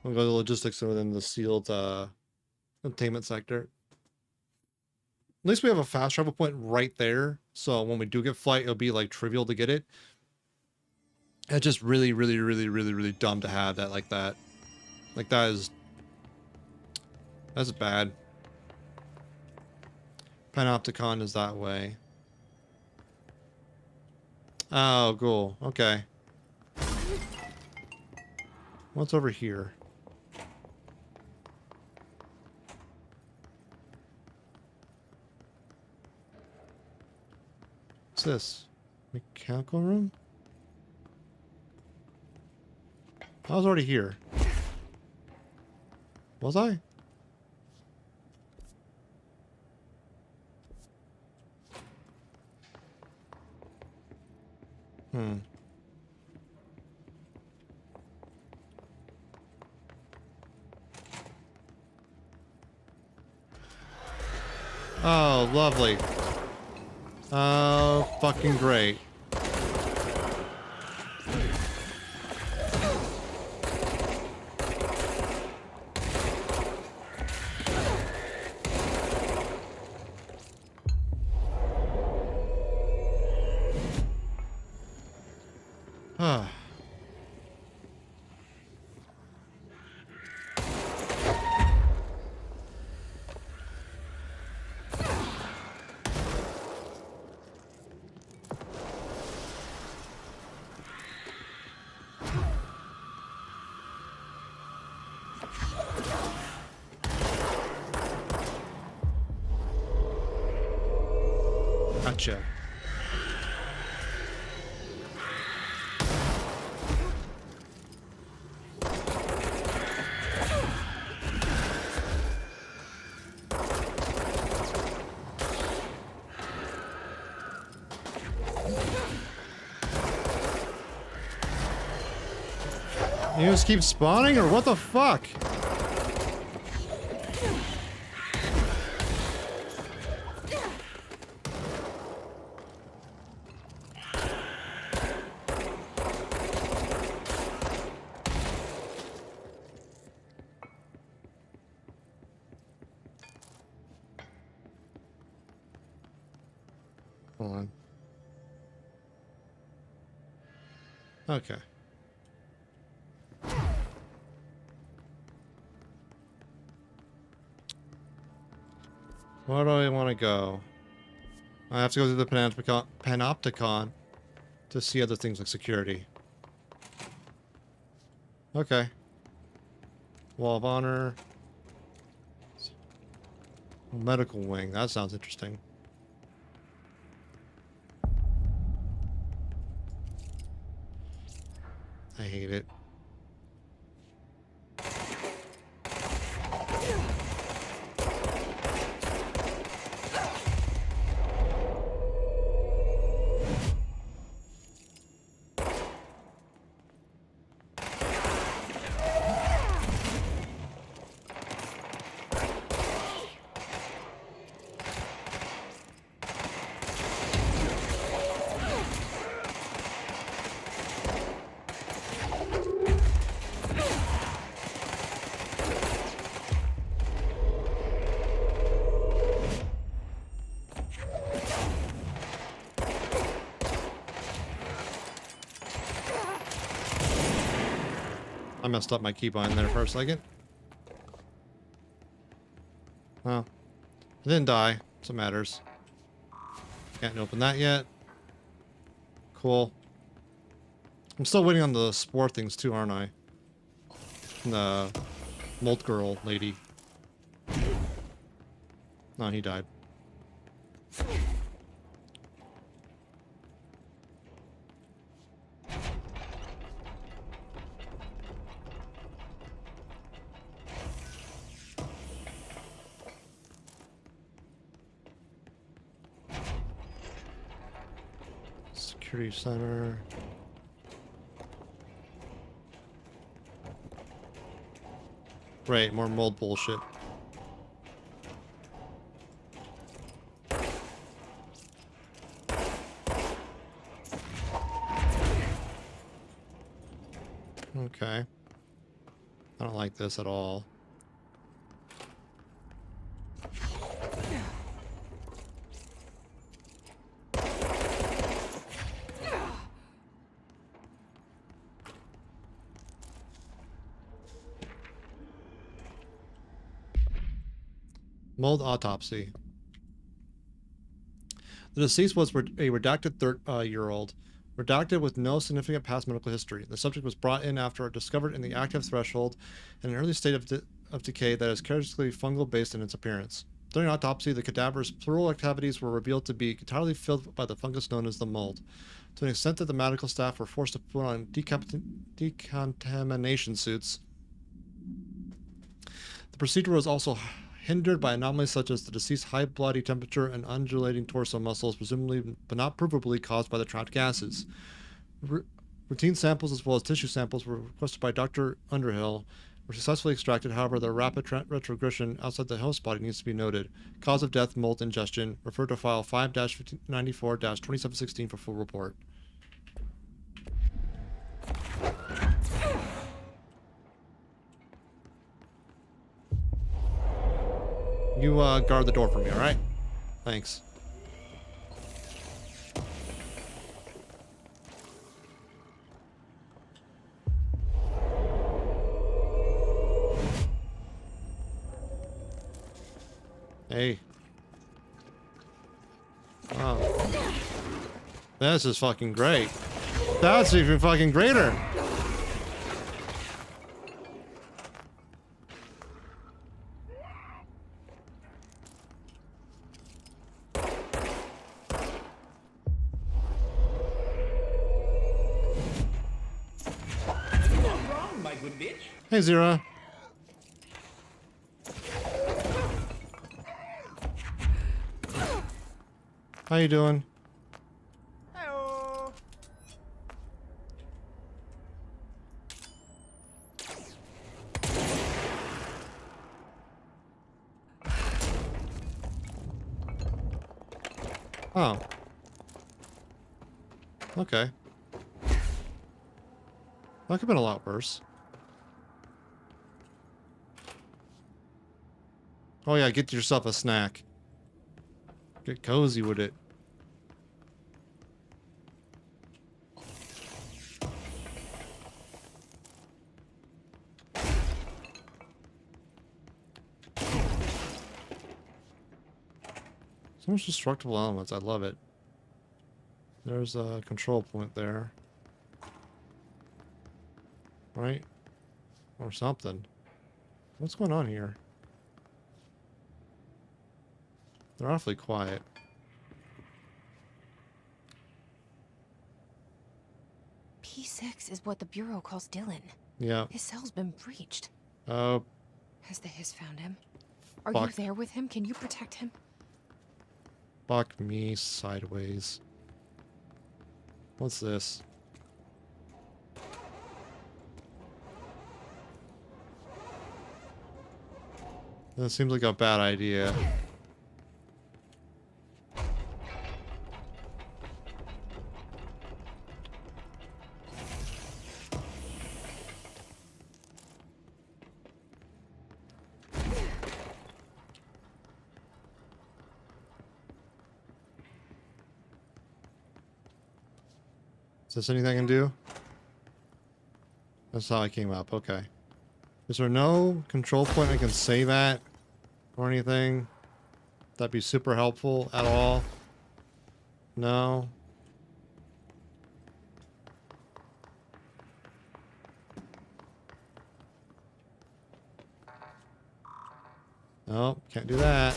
We'll go to the logistics within the sealed containment sector. At least we have a fast travel point right there, so when we do get flight, it'll be like trivial to get it. It's just really dumb to have that like that. Like that's bad. Panopticon is that way. Oh, cool. Okay. What's over here? What's this? Mechanical room? I was already here. Was I? Oh, lovely. Oh, fucking great. Ah. Gotcha. You just keep spawning, or what the fuck? Hold on. Okay. Where do I want to go? I have to go to the Panopticon to see other things like security. Okay. Wall of Honor. Medical wing. That sounds interesting. I hate it. I messed up my keybind there for a second. Well, I didn't die. That's what matters. Can't open that yet. Cool. I'm still waiting on the spore things too, aren't I? The Molt Girl lady. No, he died. Security center. Right, more mold bullshit. Okay. I don't like this at all. Mold autopsy. The deceased was a redacted 30-year-old, redacted with no significant past medical history. The subject was brought in after discovered in the active threshold in an early state of decay that is characteristically fungal based in its appearance. During autopsy, the cadaver's pleural cavities were revealed to be entirely filled by the fungus known as the mold, to an extent that the medical staff were forced to put on decontamination suits. The procedure was also hindered by anomalies such as the deceased's high body temperature and undulating torso muscles, presumably but not provably caused by the trapped gases. Routine samples as well as tissue samples were requested by Dr. Underhill, were successfully extracted. However, the rapid retrogression outside the host body needs to be noted. Cause of death, mold ingestion. Refer to file 5-94-2716 for full report. You guard the door for me, alright? Thanks. Hey. Wow. This is fucking great. That's even fucking greater. Hey, Zira. How you doing? Hello. Oh. Okay. That could have been a lot worse. Oh yeah, get yourself a snack. Get cozy with it. So much destructible elements. I love it. There's a control point there. Right? Or something. What's going on here? They're awfully quiet. P6 is what the Bureau calls Dylan. Yeah. His cell's been breached. Oh. Has the Hiss found him? Are Fuck. you there with him? Can you protect him? Fuck me sideways. What's this? That seems like a bad idea. Is this anything I can do? That's how I came up. Okay. Is there no control point I can save at? Or anything? That'd be super helpful at all? No? Nope, can't do that.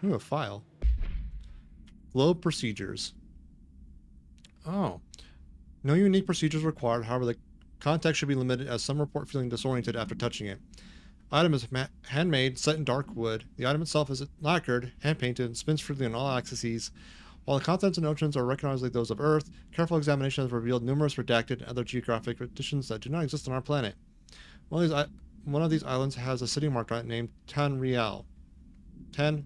Ooh, a file. Globe procedures. Oh. No unique procedures required, however the contact should be limited as some report feeling disoriented after touching it. Item is handmade, set in dark wood. The item itself is lacquered, hand-painted, and spins freely on all axes, While the continents and oceans are recognized like those of Earth, careful examination has revealed numerous redacted and other geographic additions that do not exist on our planet. One of these islands has a city marked on it named Tanrilio. There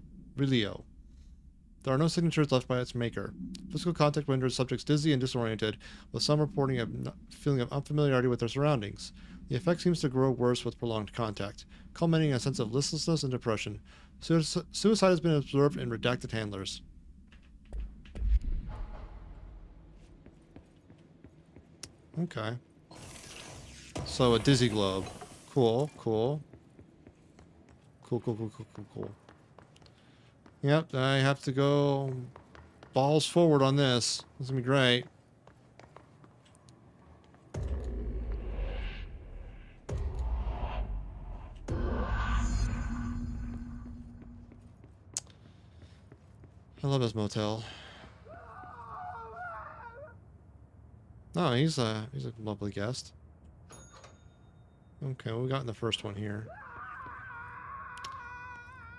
are no signatures left by its maker. Physical contact renders subjects dizzy and disoriented, with some reporting a feeling of unfamiliarity with their surroundings. The effect seems to grow worse with prolonged contact, culminating in a sense of listlessness and depression. Suicide has been observed in redacted handlers. Okay. So a dizzy globe. Cool. Cool. Yep, I have to go balls forward on this. This is gonna be great. I love this motel. Oh, he's a lovely guest. Okay, what we got in the first one here?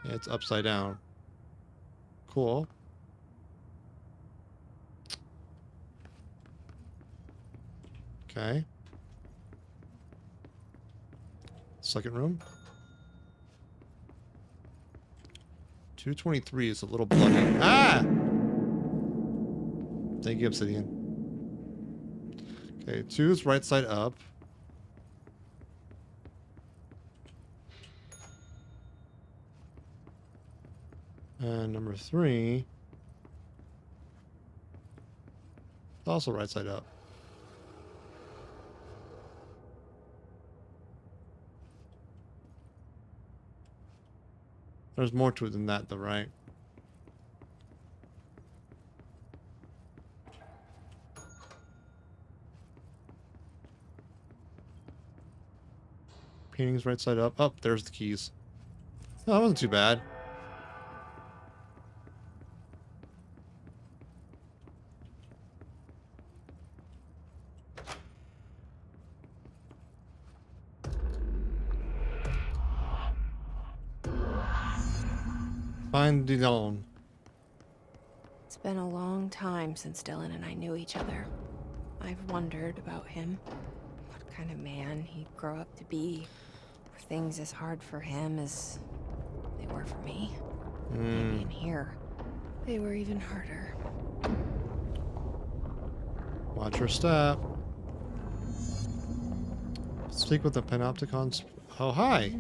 Yeah, it's upside down. Cool. Okay. Second room. 223 is a little bloody. Ah! Thank you, Obsidian. Okay, 2 is right side up. And number 3 is also right side up. There's more to it than that, though, right? Painting's right side up. Oh, there's the keys. Oh, that wasn't too bad. Find Dylan. It's been a long time since Dylan and I knew each other. I've wondered about him. What kind of man he'd grow up to be. Were things as hard for him as they were for me? Maybe in here, they were even harder. Watch your step. Speak with the Panopticons. Oh, hi.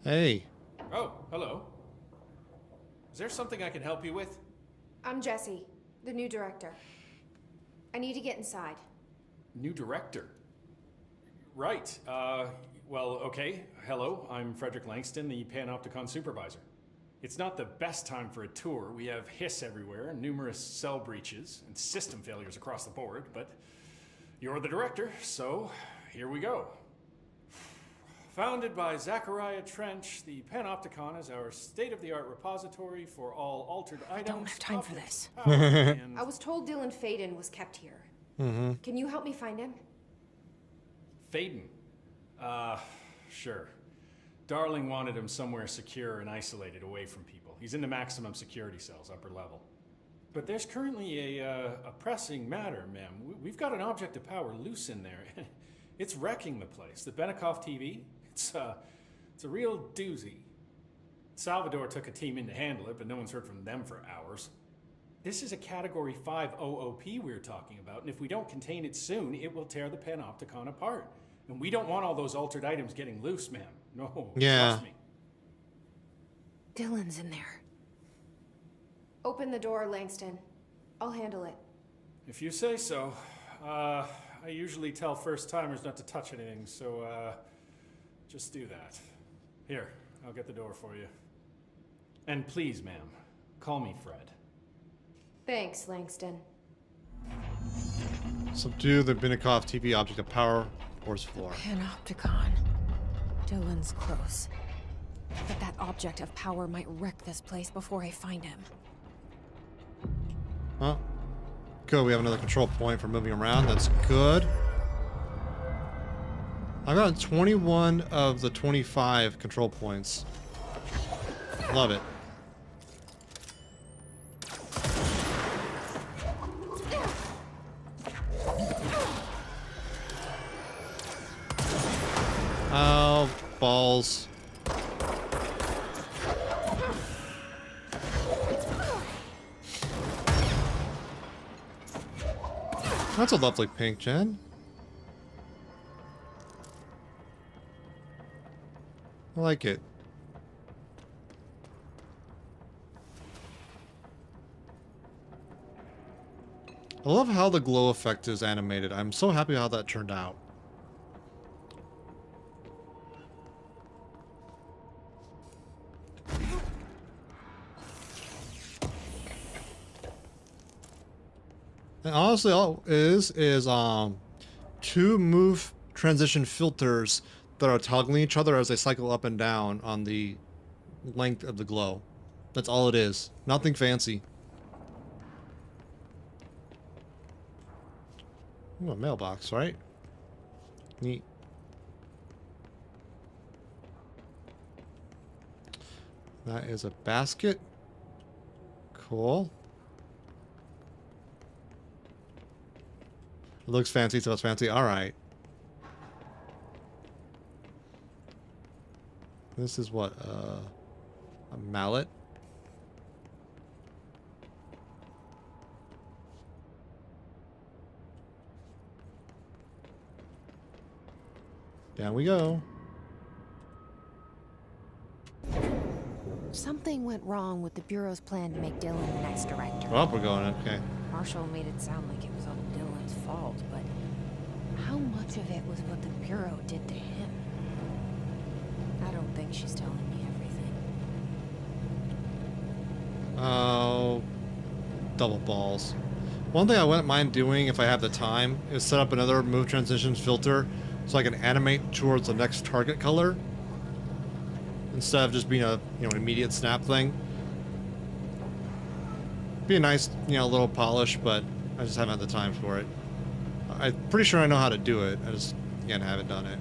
Hey. Oh, hello. Is there something I can help you with? I'm Jessie, the new director. I need to get inside. New director? Right. Well, okay. Hello, I'm Frederick Langston, the Panopticon supervisor. It's not the best time for a tour. We have hiss everywhere, numerous cell breaches, and system failures across the board, but you're the director, so here we go. Founded by Zachariah Trench, the Panopticon is our state-of-the-art repository for all altered items. I don't have time for this. I was told Dylan Faden was kept here. Can you help me find him? Faden? Sure. Darling wanted him somewhere secure and isolated away from people. He's in the maximum security cells, upper level. But there's currently a pressing matter, ma'am. We've got an object of power loose in there. It's wrecking the place. The Benikoff TV, it's a real doozy. Salvador took a team in to handle it, but no one's heard from them for hours. This is a Category 5 OOP we're talking about, and if we don't contain it soon, it will tear the Panopticon apart. And we don't want all those altered items getting loose, ma'am. No, trust me. Dylan's in there. Open the door, Langston. I'll handle it. If you say so. I usually tell first-timers not to touch anything, so, just do that. Here, I'll get the door for you. And please, ma'am, call me Fred. Thanks, Langston. Subdue the Benikoff TV object of power. Force floor. Panopticon. Dylan's close. But that object of power might wreck this place before I find him. Huh? Good, we have another control point for moving around. That's good. I've got 21 of the 25 control points. Love it. balls. That's a lovely pink, Jen. I like it. I love how the glow effect is animated. I'm so happy how that turned out. And honestly, all it is two move transition filters that are toggling each other as they cycle up and down on the length of the glow. That's all it is. Nothing fancy. Ooh, a mailbox, right? Neat. That is a basket. Cool. It looks fancy, so it's fancy. All right. This is what? A mallet? Down we go. Something went wrong with the Bureau's plan to make Dylan the next director. Oh, we're going, okay. Marshall made it sound like it was all Dylan's fault, but how much of it was what the Bureau did to him? I don't think she's telling me everything. Oh, double balls. One thing I wouldn't mind doing if I have the time is set up another move transitions filter so I can animate towards the next target color instead of just being a an immediate snap thing. Be a nice little polish, but I just haven't had the time for it. I'm pretty sure I know how to do it. I just again haven't done it.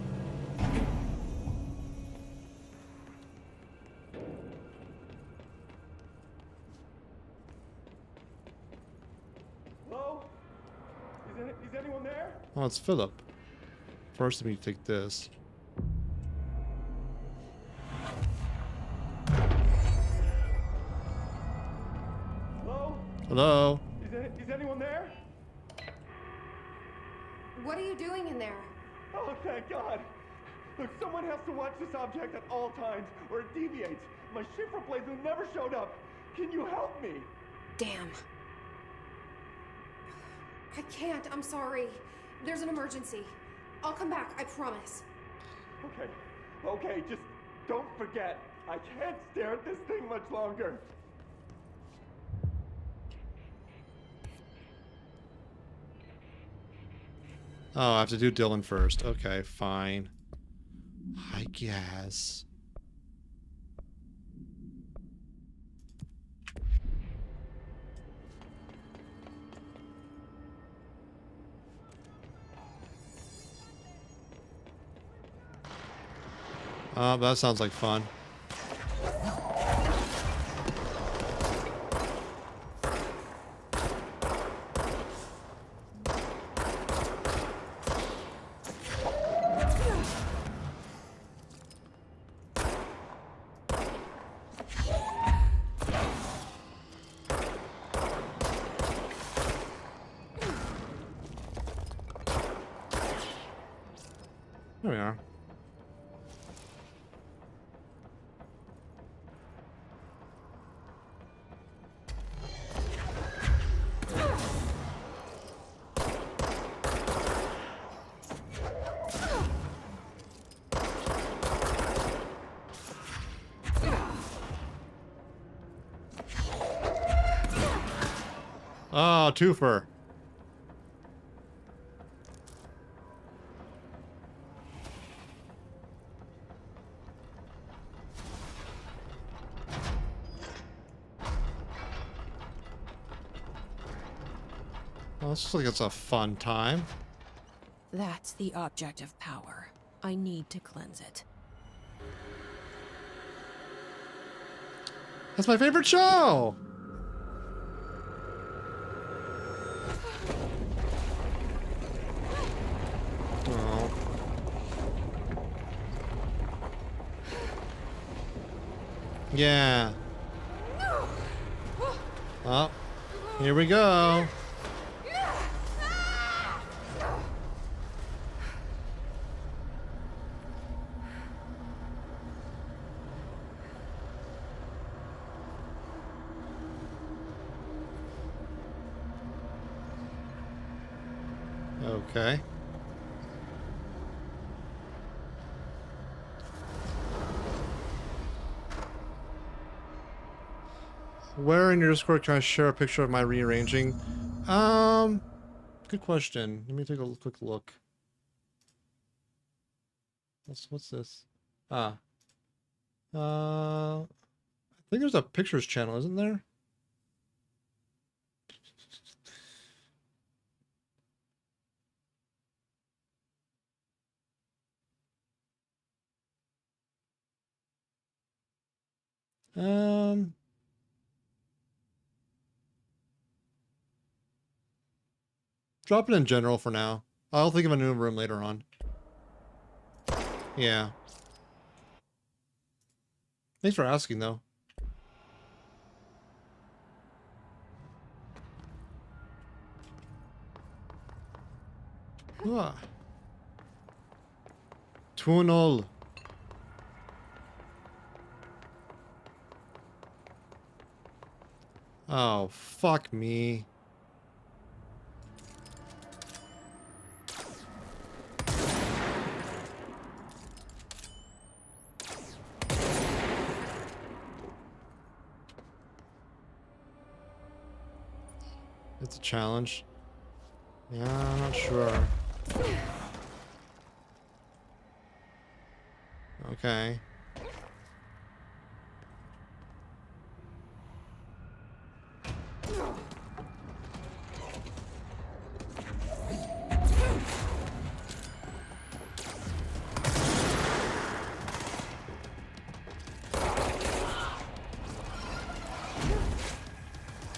Hello? Is anyone there? Oh, it's Philip. First, let me take this. Hello? Hello? Is anyone there? What are you doing in there? Oh, thank God. Look, someone has to watch this object at all times, or it deviates. My shift replacement never showed up. Can you help me? Damn. I can't. I'm sorry. There's an emergency. I'll come back. I promise. Okay, just don't forget. I can't stare at this thing much longer. Oh, I have to do Dylan first. Okay, fine. I guess. That sounds like fun. There we are. Oh, twofer. Well, this looks like it's a fun time. That's the object of power. I need to cleanse it. That's my favorite show! Oh. Yeah. Oh, here we go. Okay. Where in your Discord can I share a picture of my rearranging? Good question. Let me take a quick look. What's this? I think there's a pictures channel, isn't there? Drop it in general for now. I'll think of a new room later on. Yeah. Thanks for asking, though. Ah. Tunnel. Oh, fuck me. It's a challenge. Yeah, I'm not sure. Okay.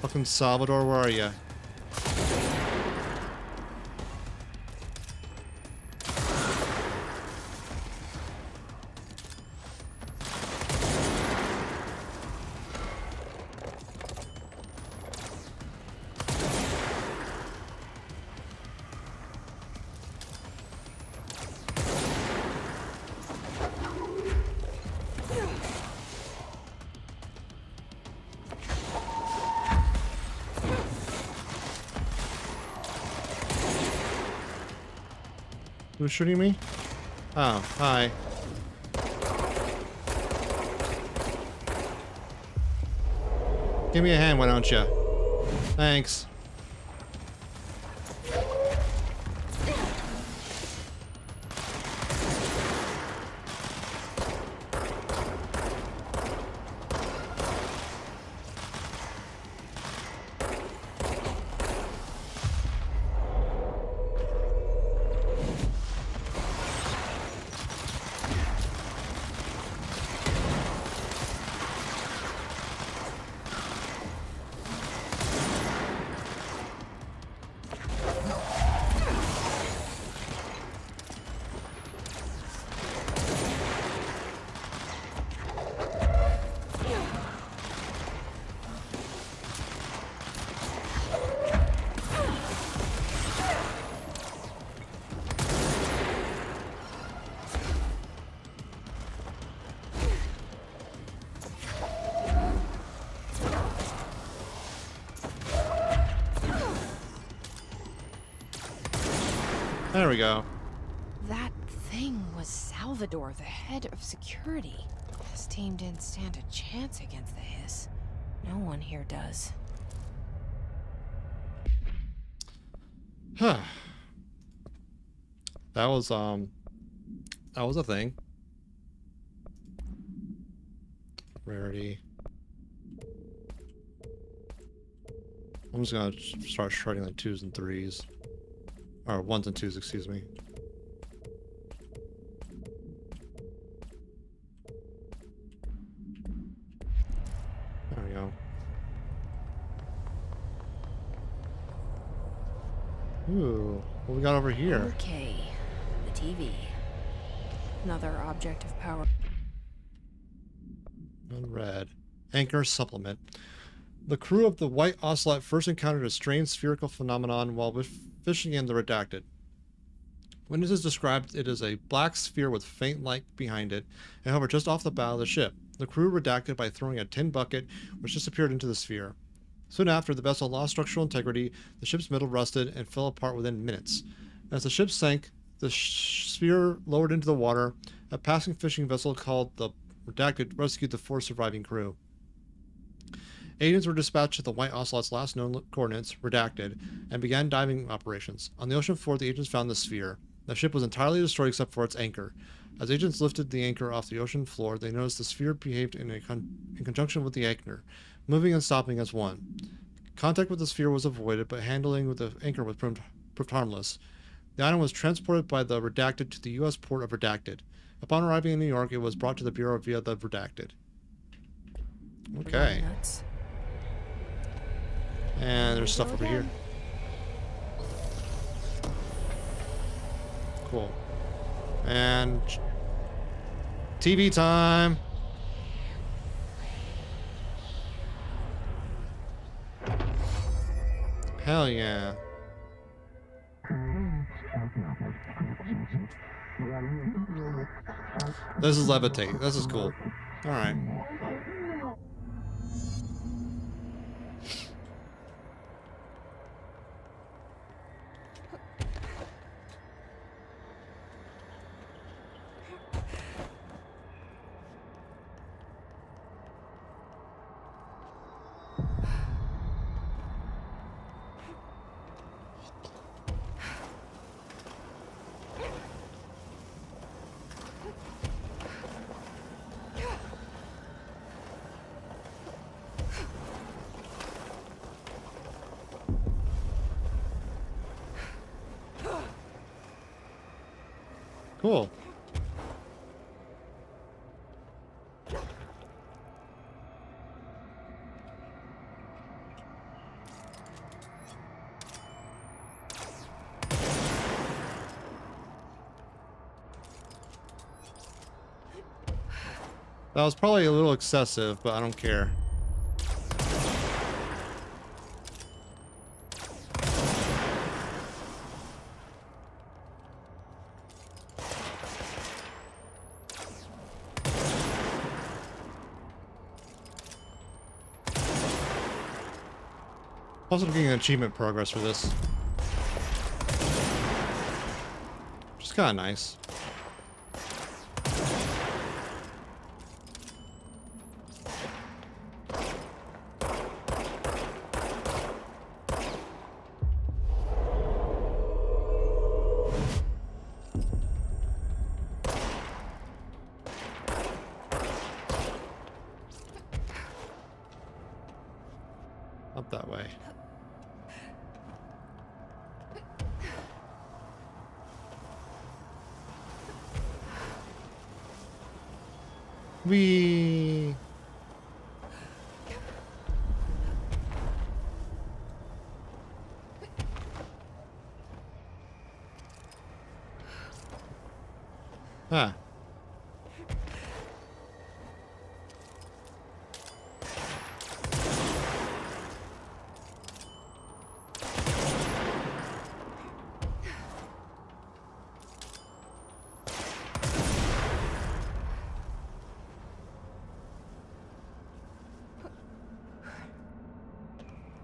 Fucking Salvador, where are you? Who's shooting me? Oh, hi. Give me a hand, why don't you? Thanks. There we go. That thing was Salvador, the head of security. This team didn't stand a chance against the Hiss. No one here does. Huh. That was a thing. Rarity. I'm just gonna start shredding like 2s and 3s. Or 1s and 2s, excuse me. There we go. Ooh, what we got over here? Okay, the TV. Another object of power. Unread. Anchor supplement. The crew of the White Ocelot first encountered a strange spherical phenomenon while fishing in the Redacted. Witnesses described it as a black sphere with faint light behind it and hovered just off the bow of the ship. The crew redacted by throwing a tin bucket, which disappeared into the sphere. Soon after, the vessel lost structural integrity, the ship's middle rusted, and fell apart within minutes. As the ship sank, the sphere lowered into the water. A passing fishing vessel called the Redacted rescued the 4 surviving crew. Agents were dispatched to the White Ocelot's last known coordinates, Redacted, and began diving operations. On the ocean floor, the agents found the sphere. The ship was entirely destroyed except for its anchor. As agents lifted the anchor off the ocean floor, they noticed the sphere behaved in conjunction with the anchor, moving and stopping as one. Contact with the sphere was avoided, but handling with the anchor was proved harmless. The item was transported by the Redacted to the U.S. port of Redacted. Upon arriving in New York, it was brought to the Bureau via the Redacted. Okay. And there's stuff over here. Cool. And TV time. Hell yeah. This is levitate. This is cool. All right. Cool. That was probably a little excessive, but I don't care. Also getting an achievement progress for this. Which is kind of nice. Up that way. Whee! Ah.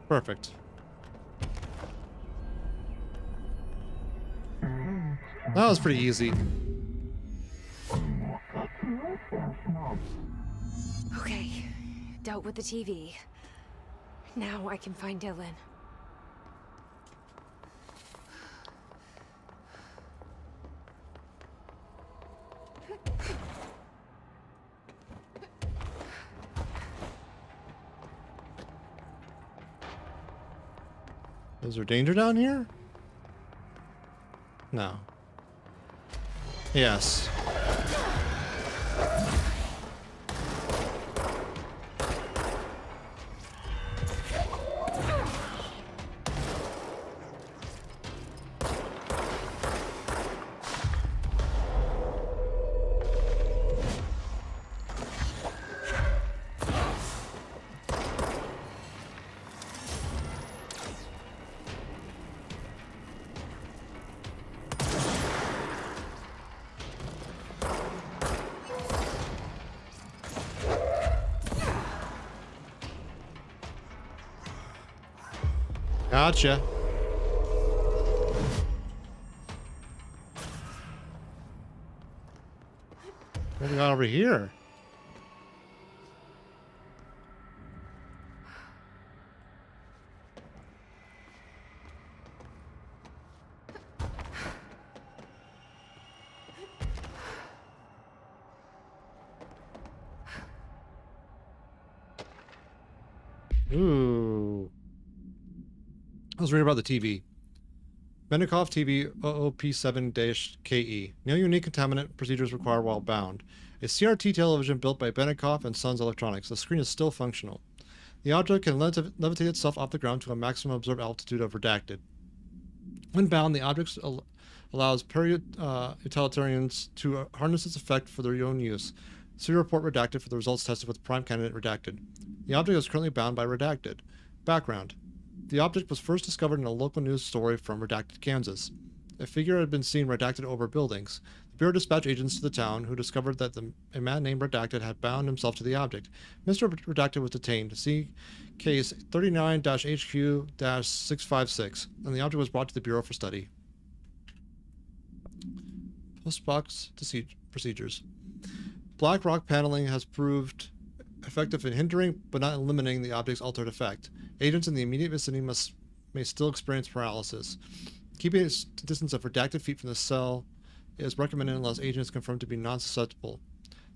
Perfect. That was pretty easy. Okay, dealt with the TV. Now I can find Dylan. Is there danger down here? No. Yes. Gotcha. What do we got over here? Ooh. I was reading about the TV. Benikoff TV OOP7-KE. No unique contaminant procedures required while bound. A CRT television built by Benikoff and Sons Electronics. The screen is still functional. The object can levitate itself off the ground to a maximum observed altitude of redacted. When bound, the object allows utilitarians to harness its effect for their own use. See report redacted for the results tested with prime candidate redacted. The object is currently bound by redacted. Background. The object was first discovered in a local news story from Redacted, Kansas. A figure had been seen redacted over buildings. The Bureau dispatched agents to the town, who discovered that a man named Redacted had bound himself to the object. Mr. Redacted was detained. See case 39-HQ-656, and the object was brought to the Bureau for study. Post-box procedures. Black rock paneling has proved effective in hindering but not eliminating the object's altered effect. Agents in the immediate vicinity may still experience paralysis. Keeping a distance of redacted feet from the cell is recommended unless agent is confirmed to be non-susceptible.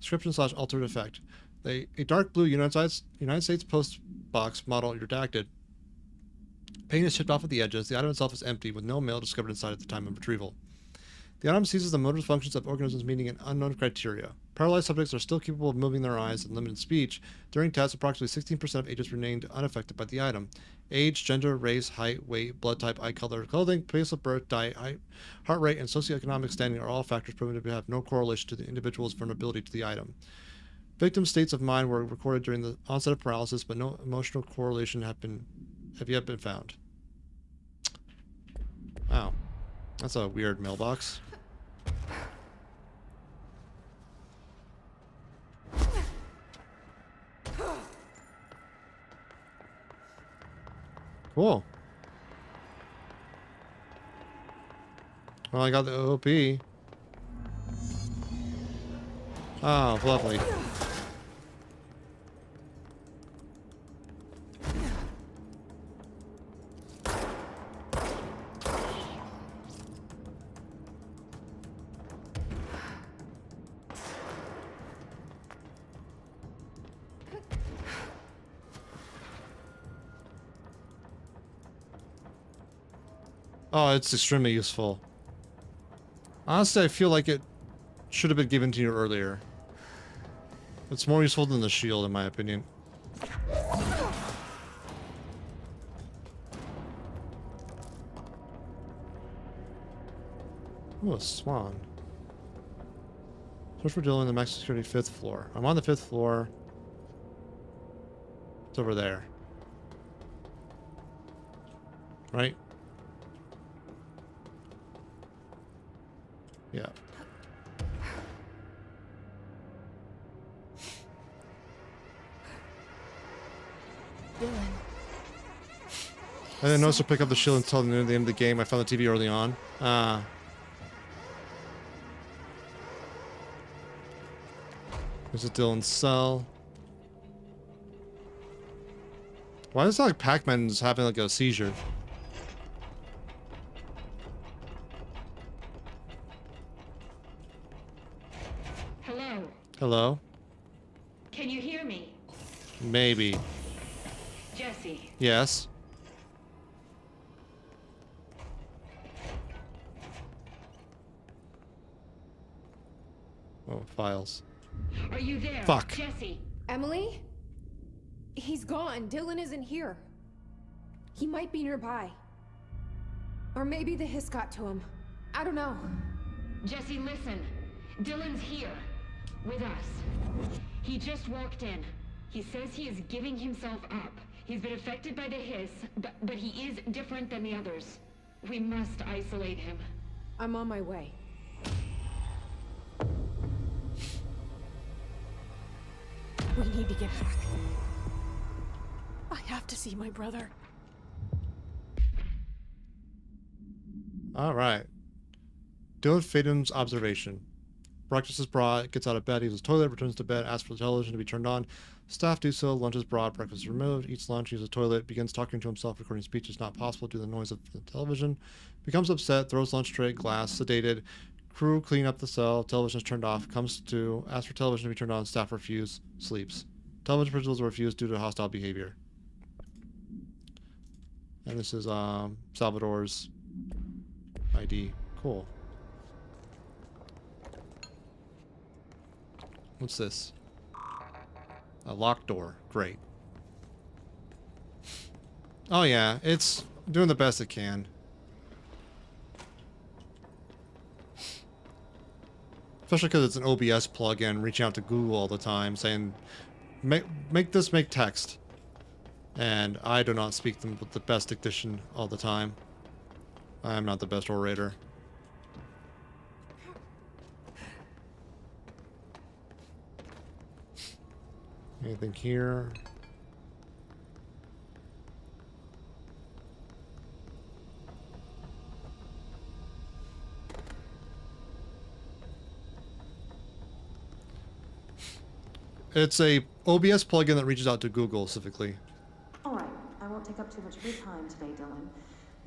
Description/altered effect. A dark blue United States Post box model redacted. Paint is chipped off at the edges. The item itself is empty, with no mail discovered inside at the time of retrieval. The item seizes the motor functions of organisms meeting an unknown criteria. Paralyzed subjects are still capable of moving their eyes and limited speech. During tests, approximately 16% of agents remained unaffected by the item. Age, gender, race, height, weight, blood type, eye color, clothing, place of birth, diet, height, heart rate, and socioeconomic standing are all factors proven to have no correlation to the individual's vulnerability to the item. Victim states of mind were recorded during the onset of paralysis, but no emotional correlation have yet been found. Wow. That's a weird mailbox. Cool. Well, I got the OP. Oh, lovely. Oh, it's extremely useful. Honestly, I feel like it should have been given to you earlier. It's more useful than the shield, in my opinion. Ooh, a swan. Search for Dylan in the max security 5th floor. I'm on the 5th floor. It's over there. Right? Yeah. Dylan. I didn't notice to pick up the shield until near the end of the game. I found the TV early on. There's a Dylan's cell. Why does it sound like Pac-Man's having like a seizure? Hello. Hello? Can you hear me? Maybe. Jesse. Yes. Oh, files. Are you there? Fuck. Jesse. Emily? He's gone. Dylan isn't here. He might be nearby. Or maybe the hiss got to him. I don't know. Jesse, listen. Dylan's here. With us. He just walked in. He says he is giving himself up. He's been affected by the hiss, but he is different than the others. We must isolate him. I'm on my way. We need to get back. I have to see my brother. Alright. Deal with Faden's observation. Breakfast is brought, gets out of bed, uses the toilet, returns to bed, asks for the television to be turned on. Staff do so, lunch is brought, breakfast is removed, eats lunch, uses the toilet, begins talking to himself, recording speech is not possible due to the noise of the television. Becomes upset, throws lunch tray, glass, sedated. Crew clean up the cell, television is turned off, comes to, asks for television to be turned on, staff refuse, sleeps. Television principals are refused due to hostile behavior. And this is Salvador's ID. Cool. What's this? A locked door. Great. Oh yeah, it's doing the best it can. Especially because it's an OBS plugin, reaching out to Google all the time, saying, make this make text. And I do not speak them with the best diction all the time. I am not the best orator. Anything here? It's a OBS plugin that reaches out to Google specifically. All right, I won't take up too much of your time today, Dylan.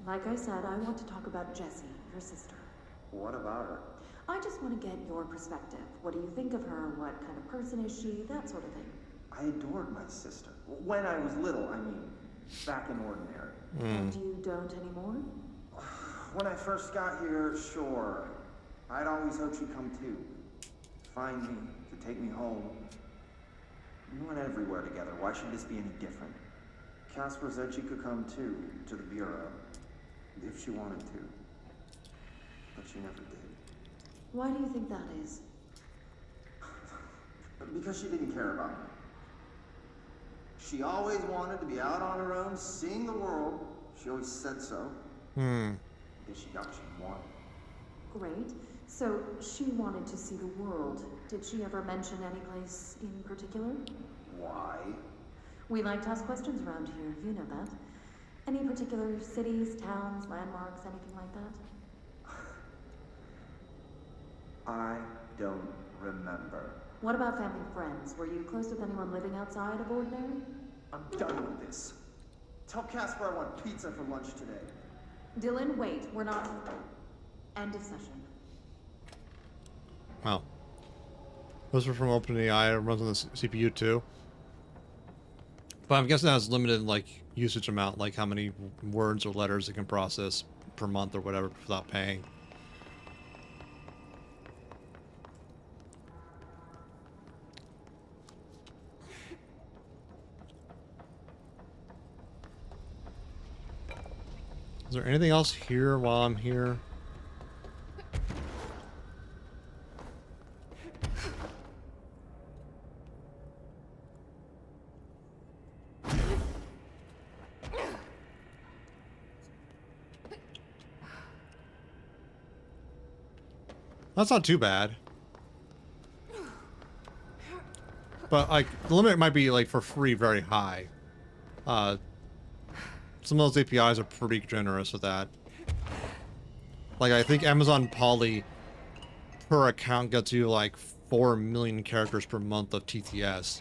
Like I said, I want to talk about Jessie, your sister. What about her? I just want to get your perspective. What do you think of her? What kind of person is she? That sort of thing. I adored my sister. When I was little, I mean, back in ordinary. And you don't anymore? When I first got here, sure. I'd always hoped she'd come too. Find me, to take me home. We went everywhere together. Why should this be any different? Casper said she could come too, to the Bureau, if she wanted to. But she never did. Why do you think that is? Because she didn't care about me. She always wanted to be out on her own, seeing the world. She always said so. Guess she got what she wanted. Great. So she wanted to see the world. Did she ever mention any place in particular? Why? We like to ask questions around here. You know that. Any particular cities, towns, landmarks, anything like that? I don't remember. What about family and friends? Were you close with anyone living outside of Ordinary? I'm done with this. Tell Casper I want pizza for lunch today. Dylan, wait. We're not... End of session. Wow. Those were from OpenAI. It runs on the CPU too. But I'm guessing it has limited like usage amount, like how many words or letters it can process per month or whatever without paying. Is there anything else here while I'm here? That's not too bad. But like the limit might be like for free very high. Some of those APIs are pretty generous with that. Like I think Amazon Poly per account gets you like 4 million characters per month of TTS.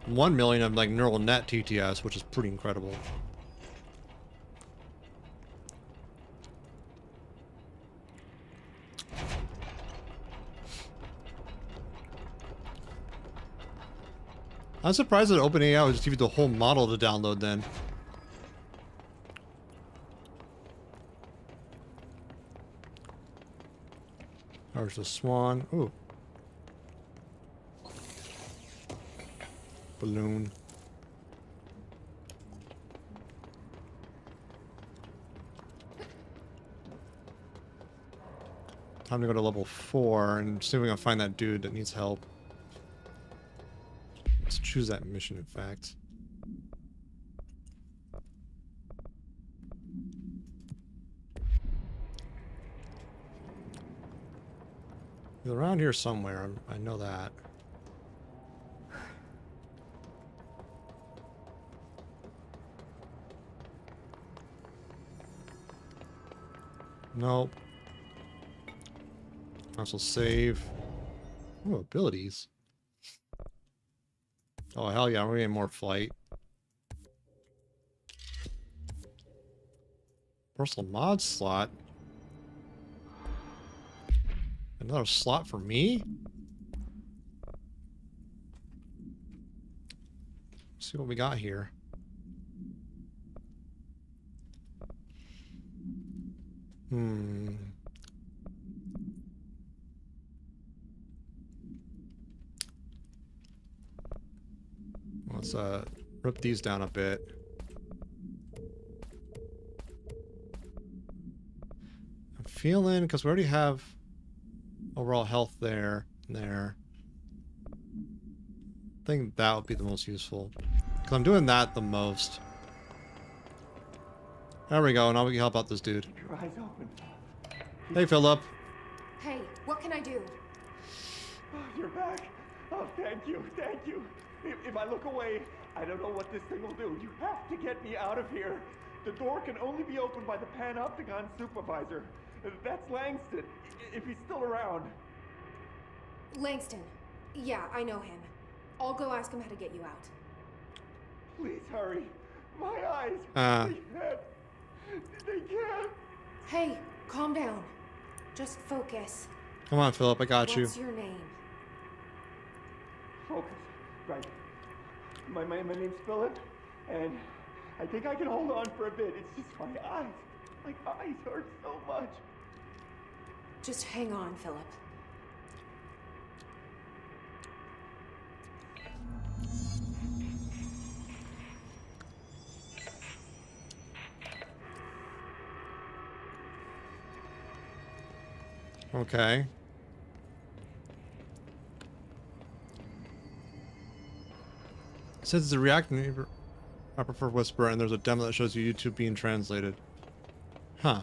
1 million of like neural net TTS, which is pretty incredible. I'm surprised that OpenAI would just give you the whole model to download then. There's the swan. Ooh. Balloon. Time to go to level 4 and see if we can find that dude that needs help. Let's choose that mission, in fact. He's around here somewhere, I know that. Nope. Also save. Ooh, abilities. Oh, hell yeah, we're getting more flight. Personal mod slot. Another slot for me? Let's see what we got here. Let's rip these down a bit. I'm feeling, because we already have overall health there and there. I think that would be the most useful. Because I'm doing that the most. There we go, now we can help out this dude. Keep your eyes open. Hey, Philip. Hey, what can I do? Oh, you're back. Oh, thank you, thank you. If I look away, I don't know what this thing will do. You have to get me out of here. The door can only be opened by the Panopticon supervisor. That's Langston, if he's still around. Langston. Yeah, I know him. I'll go ask him how to get you out. Please hurry. My eyes. They can't. Hey, calm down. Just focus. Come on, Philip, I got you. What's your name? Focus. Right. My name's Philip, and I think I can hold on for a bit. It's just my eyes. My eyes hurt so much. Just hang on, Philip. Okay. It says it's a React neighbor. I prefer Whisper, and there's a demo that shows you YouTube being translated. Huh.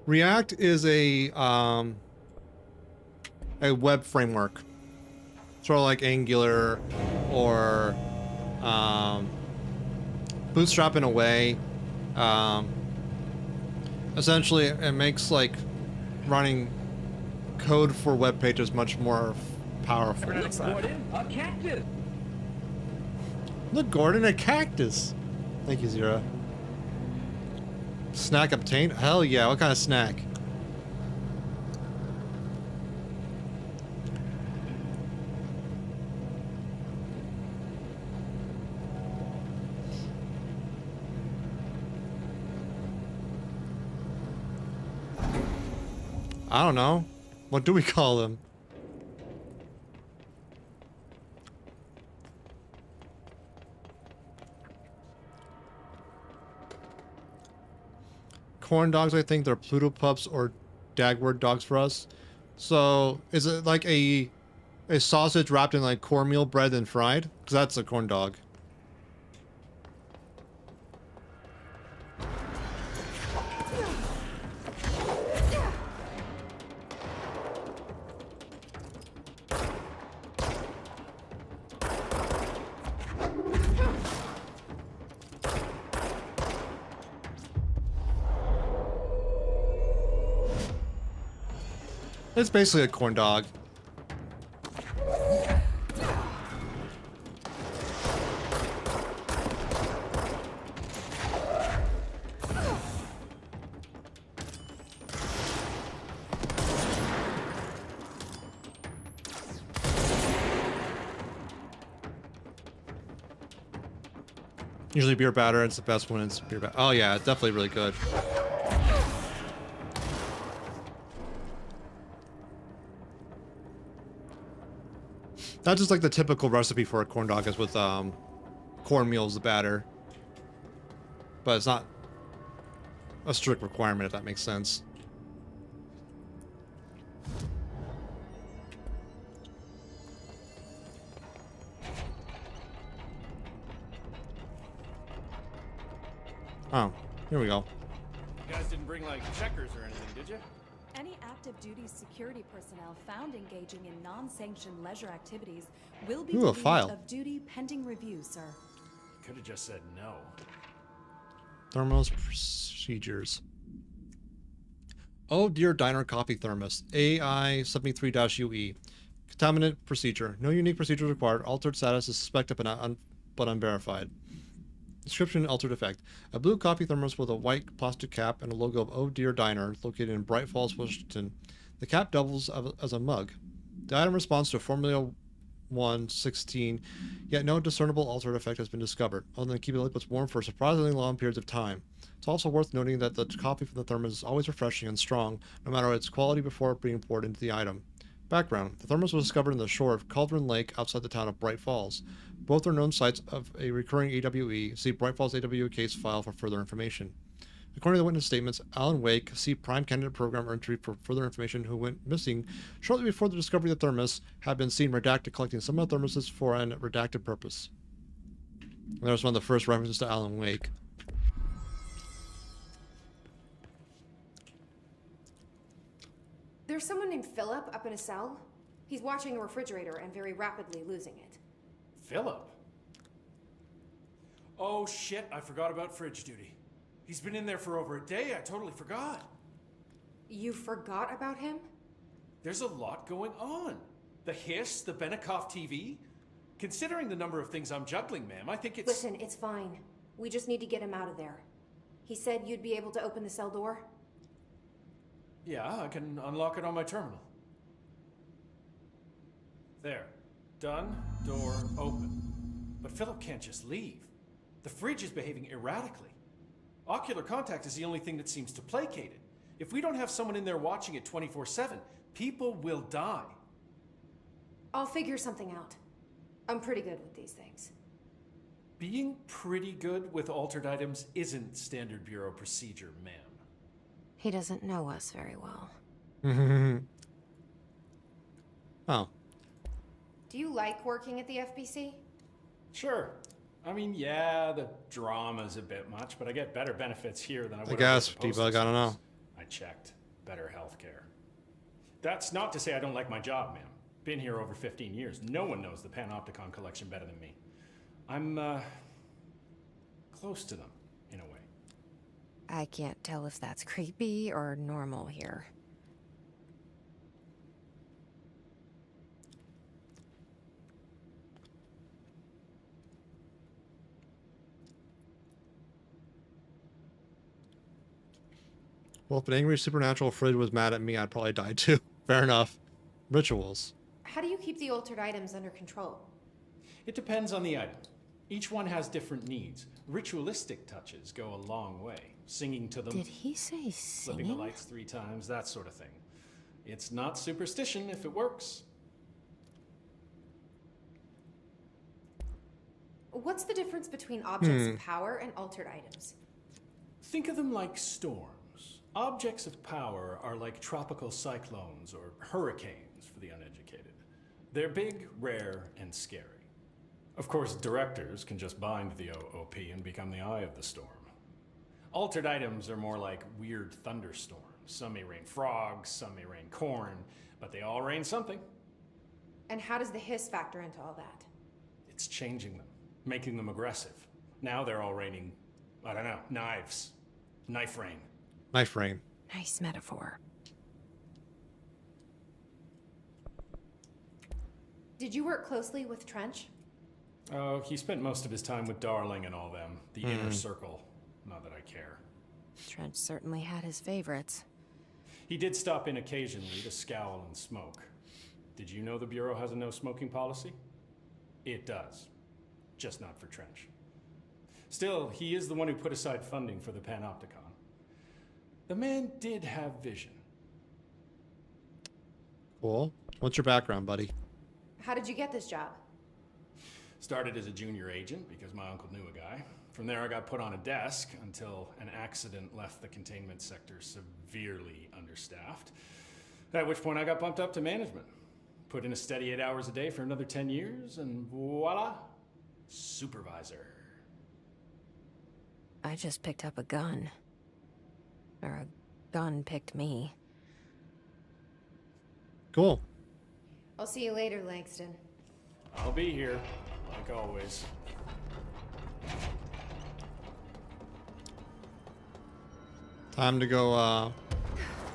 React is a web framework, sort of like Angular or Bootstrap in a way. Essentially, it makes like running code for web pages much more powerful. Look, Gordon, a cactus. Look, Gordon, a cactus. Thank you, Zira. Snack obtained? Hell yeah! What kind of snack? I don't know. What do we call them? Corn dogs, I think they're Pluto pups or Dagword dogs for us. So, is it like a sausage wrapped in like cornmeal bread and fried? Because that's a corn dog. It's basically a corn dog. Usually beer batter, it's the best when it's beer batter. Oh yeah, definitely really good. That's just like the typical recipe for a corn dog is with cornmeal as the batter. But it's not a strict requirement, if that makes sense. Oh, here we go. You guys didn't bring like checkers or anything, did you? Any active duty security personnel found engaging in non-sanctioned leisure activities will be Ooh, a relieved file. of duty pending review, sir. Could have just said no. Thermos procedures. Oh dear, diner copy thermos. AI73-UE. Contaminant procedure. No unique procedure required. Altered status is suspected but unverified. Description: altered effect. A blue coffee thermos with a white plastic cap and a logo of Oh Dear Diner located in Bright Falls, Washington. The cap doubles as a mug. The item responds to Formula 116, yet no discernible altered effect has been discovered, other than keeping liquids warm for surprisingly long periods of time. It's also worth noting that the coffee from the thermos is always refreshing and strong, no matter its quality before being poured into the item. Background: the thermos was discovered in the shore of Cauldron Lake outside the town of Bright Falls. Both are known sites of a recurring AWE. See Bright Falls AWE case file for further information. According to the witness statements, Alan Wake, see Prime Candidate Program entry for further information, who went missing shortly before the discovery of the thermos, had been seen redacted collecting some of the thermoses for an redacted purpose. And there's one of the first references to Alan Wake. There's someone named Philip up in a cell. He's watching a refrigerator and very rapidly losing it. Philip? Oh shit, I forgot about fridge duty. He's been in there for over a day. I totally forgot. You forgot about him? There's a lot going on. The hiss, the Benikoff TV. Considering the number of things I'm juggling, ma'am, I think it's... Listen, it's fine. We just need to get him out of there. He said you'd be able to open the cell door? Yeah, I can unlock it on my terminal. There. Done. Door open. But Philip can't just leave. The fridge is behaving erratically. Ocular contact is the only thing that seems to placate it. If we don't have someone in there watching it 24/7, people will die. I'll figure something out. I'm pretty good with these things. Being pretty good with altered items isn't standard bureau procedure, ma'am. He doesn't know us very well. Oh. Do you like working at the FBC? Sure. I mean, yeah, the drama's a bit much, but I get better benefits here than I would. I guess, Debug, I don't know. I checked. Better healthcare. That's not to say I don't like my job, ma'am. Been here over 15 years. No one knows the Panopticon collection better than me. I'm, close to them, in a way. I can't tell if that's creepy or normal here. Well, if an angry supernatural fridge was mad at me, I'd probably die too. Fair enough. Rituals. How do you keep the altered items under control? It depends on the item. Each one has different needs. Ritualistic touches go a long way. Singing to them. Did he say Flipping the singing? lights 3 times, that sort of thing. It's not superstition if it works. What's the difference between objects Hmm. of power and altered items? Think of them like storms. Objects of power are like tropical cyclones or hurricanes for the uneducated. They're big, rare, and scary. Of course, directors can just bind the OOP and become the eye of the storm. Altered items are more like weird thunderstorms. Some may rain frogs, some may rain corn, but they all rain something. And how does the hiss factor into all that? It's changing them, making them aggressive. Now they're all raining, I don't know, knives. Knife rain. Knife rain. Nice metaphor. Did you work closely with Trench? Oh, he spent most of his time with Darling and all them. The inner circle. Not that I care. Trent certainly had his favorites. He did stop in occasionally to scowl and smoke. Did you know the Bureau has a no smoking policy? It does. Just not for Trench. Still, he is the one who put aside funding for the Panopticon. The man did have vision. Cool. What's your background, buddy? How did you get this job? Started as a junior agent because my uncle knew a guy. From there I got put on a desk until an accident left the containment sector severely understaffed. At which point I got bumped up to management. Put in a steady 8 hours a day for another 10 years and voila, supervisor. I just picked up a gun. Or a gun picked me. Cool. I'll see you later, Langston. I'll be here, like always. Time to go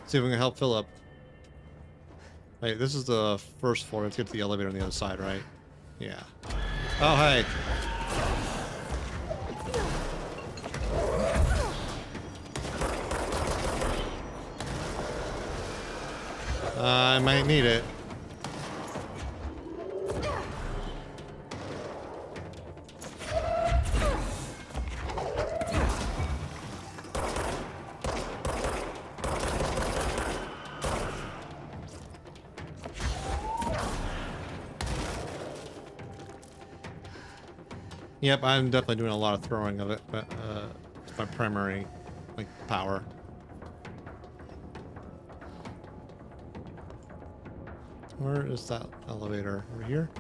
see if we can help Philip. Wait, this is the first floor. Let's get to the elevator on the other side, right? Yeah. Oh, hey. I might need it. Yep, I'm definitely doing a lot of throwing of it, but it's my primary, like, power. Where is that elevator? Over here?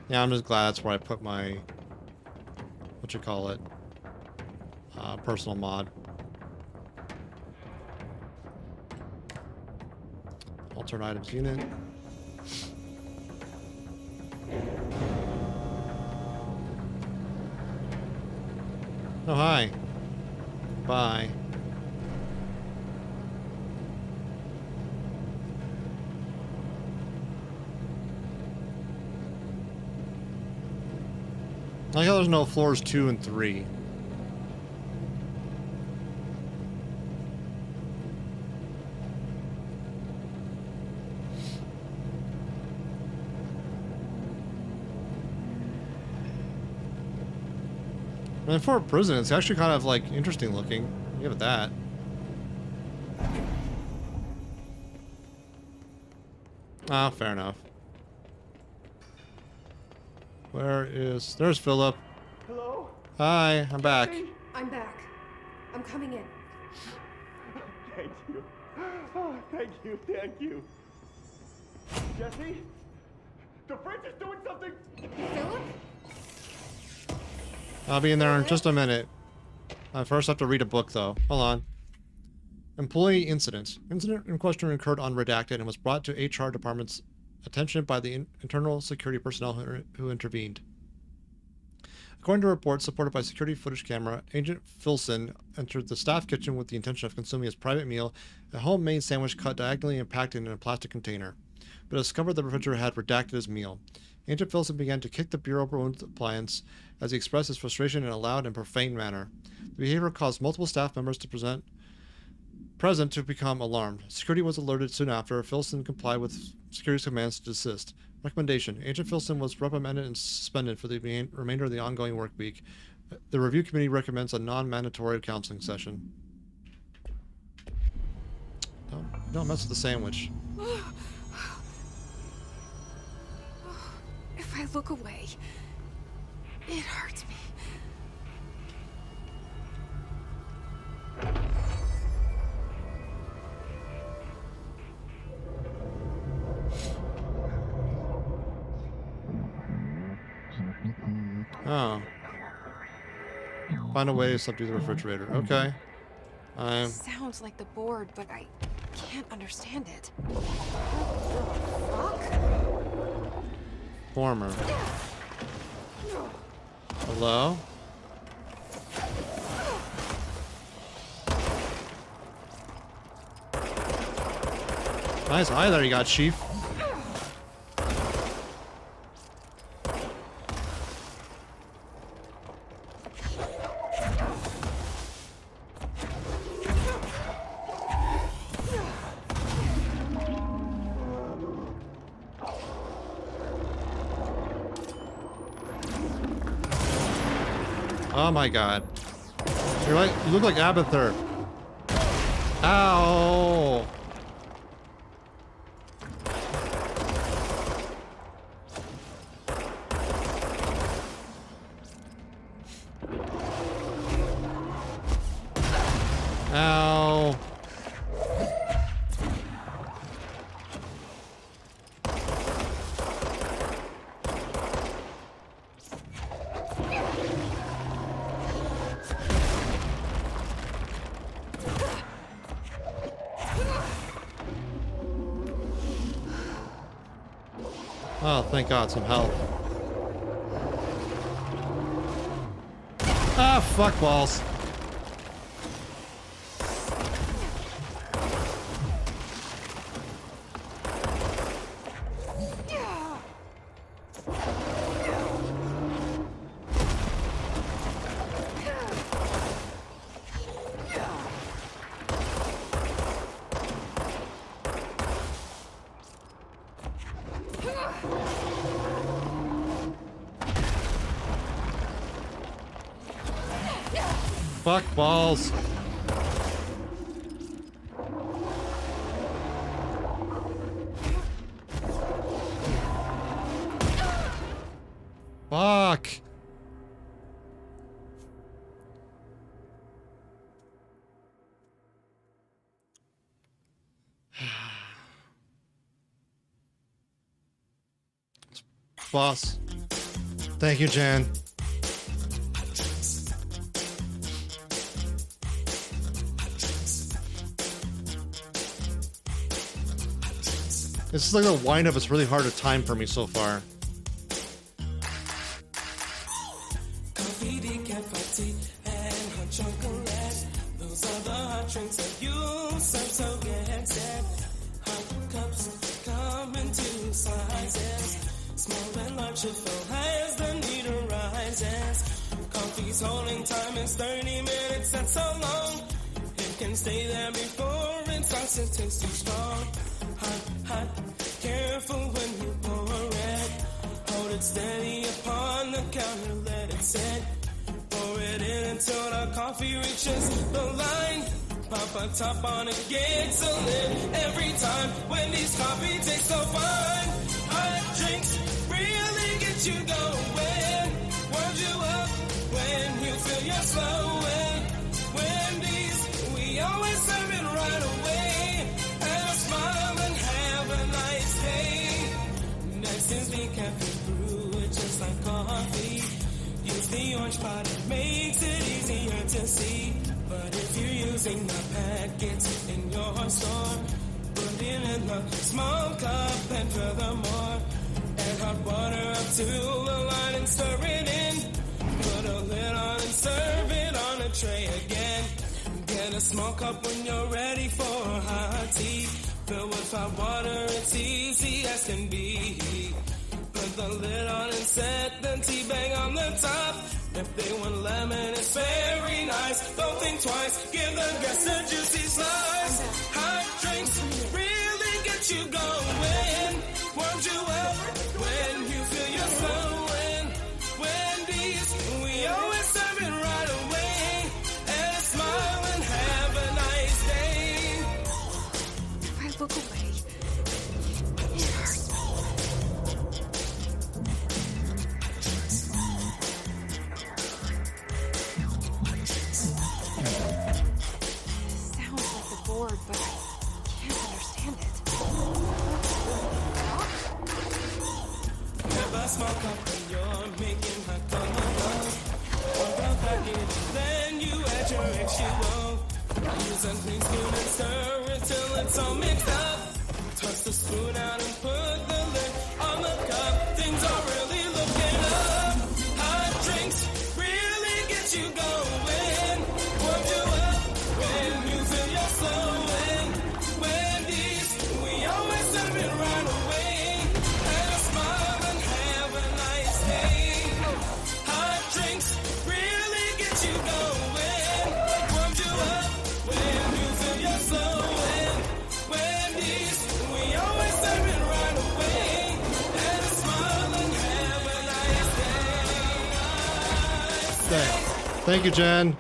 Yeah, I'm just glad that's where I put my, what you call it, personal mod. Alternate items unit. Oh, hi. Bye. I like how there's no floors 2 and 3. And for a prison, it's actually kind of like interesting looking. Give it that. Ah, fair enough. There's Philip. Hello? Hi, I'm back. I'm back. I'm coming in. Thank you. Oh, thank you, thank you. Jesse? The fridge is doing something! Philip? I'll be in there in just a minute. I first have to read a book, though. Hold on. Employee incident. Incident in question occurred on Redacted and was brought to HR department's attention by the internal security personnel who intervened. According to reports supported by security footage camera, Agent Filson entered the staff kitchen with the intention of consuming his private meal, a homemade sandwich cut diagonally and packed in a plastic container, but discovered the refrigerator had redacted his meal. Agent Filson began to kick the bureau-owned appliance as he expressed his frustration in a loud and profane manner. The behavior caused multiple staff members to present to become alarmed. Security was alerted soon after. Filson complied with security's commands to desist. Recommendation. Agent Filson was reprimanded and suspended for the remainder of the ongoing work week. The review committee recommends a non-mandatory counseling session. Don't mess with the sandwich. If I look away, it hurts me. Oh. Find a way to subdue the refrigerator. Okay. Sounds like the board, but I can't understand it. Former. Hello? Nice eye there you got, Chief. Oh my god. You're like, you look like Abathur. Ow. Ow. Oh, thank God, some help. Ah, fuck balls. Fuck balls. Fuck. Boss. Thank you, Jan. It's just like the wind-up is really hard to time for me so far. Coffee, decaf, tea, and hot chocolate. Those are the hot drinks that you serve, so get set. Hot cups come in two sizes. Small and large, you fill high as the need arises. Coffee's holding time is 30 minutes, that's so long. It can stay there before it starts to taste too strong. Hot, hot, careful when you pour it. Hold it steady upon the counter, let it sit. Pour it in until the coffee reaches the line. Pop a top on it, gets a lid every time. Wendy's coffee tastes so fine. Hot drinks really get you going. Warms you up when you feel you're slowing. Wendy's, we always serve it right away. Have a smile and have a nice day. Next is the caffeine brew, it's just like coffee. Use the orange pot, it makes it easier to see. But if you're using the packets in your store, put it in a small cup and furthermore, add hot water up to the line and stir it in. Put a lid on and serve it on a tray again. Get a small cup when you're ready for hot tea. Fill with hot water, it's easy as can be. Put the lid on and set the tea bag on the top. If they want lemon, it's very nice. Don't think twice, give the guests a juicy slice. Hot drinks really get you going. Warms you up when you feel you're slowing. Wendy's, we always serve it right away. And a smile and have a nice day. If I look away, it hurts me. Sounds like the board, but I can't understand it. Have a small cup when you're making hot cocoa. Pour the package, then you add your H2O. Use a clean spoon and stir it till it's all mixed up. Toss the spoon out and put the lid on the cup. Things are really looking up. Hot drinks really get you going. Warm you up when you feel you're slowing. Wendy's, we always serve it right away. And a smile and have a nice day. Hot drinks really get you going. Warms you up when you feel you're slowing. Wendy's, we always serve it right away. And a smile and have a nice day. Thank you, Jen.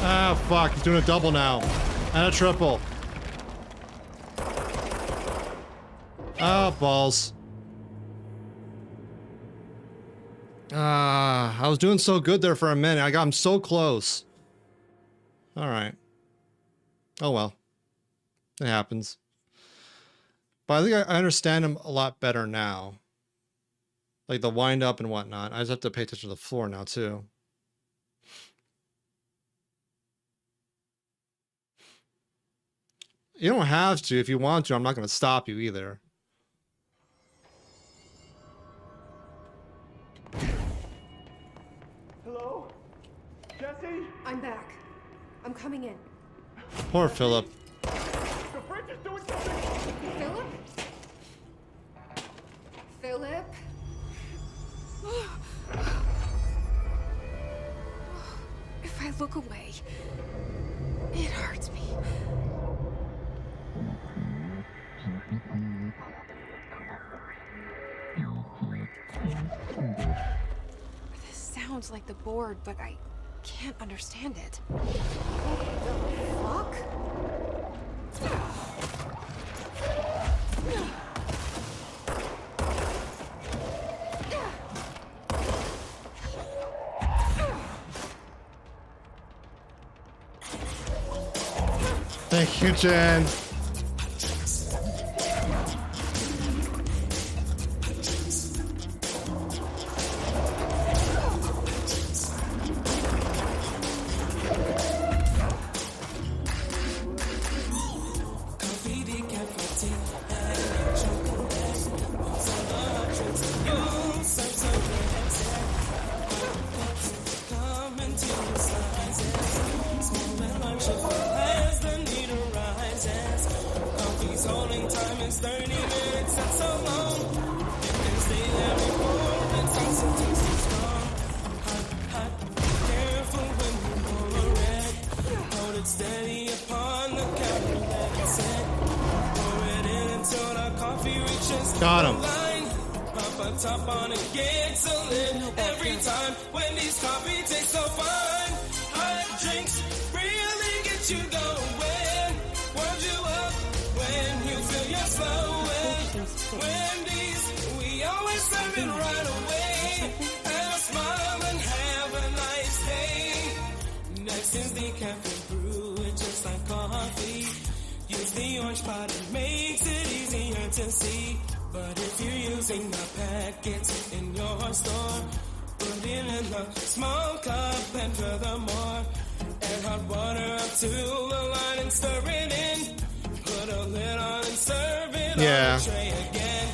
Ah, fuck. He's doing a double now. And a triple. Ah, balls. Ah, I was doing so good there for a minute. I got him so close. All right. Oh well. It happens. But I think I understand him a lot better now. like the wind up and whatnot. I just have to pay attention to the floor now too. You don't have to. If you want to, I'm not going to stop you either. Hello? Jesse? I'm back. I'm coming in. Poor Philip. The fridge is doing something! Philip? Philip? If I look away, it hurts me. This sounds like the board, but I can't understand it. What the Thank you, Jen. Got him. Top on it gets a lit every time. Wendy's coffee tastes so fine. Hot drinks really get you going. Warms you up when you feel you're slowing. Wendy's, we always serve it right away. And a smile and have a nice day. Next is the caffeine brew, it's just like coffee. Use the orange pod, it makes it easier to see. But if you're using the packets in your store, put it in a small cup and furthermore, add hot water up to the line and stir it in. Put a lid on and serve it on the tray again.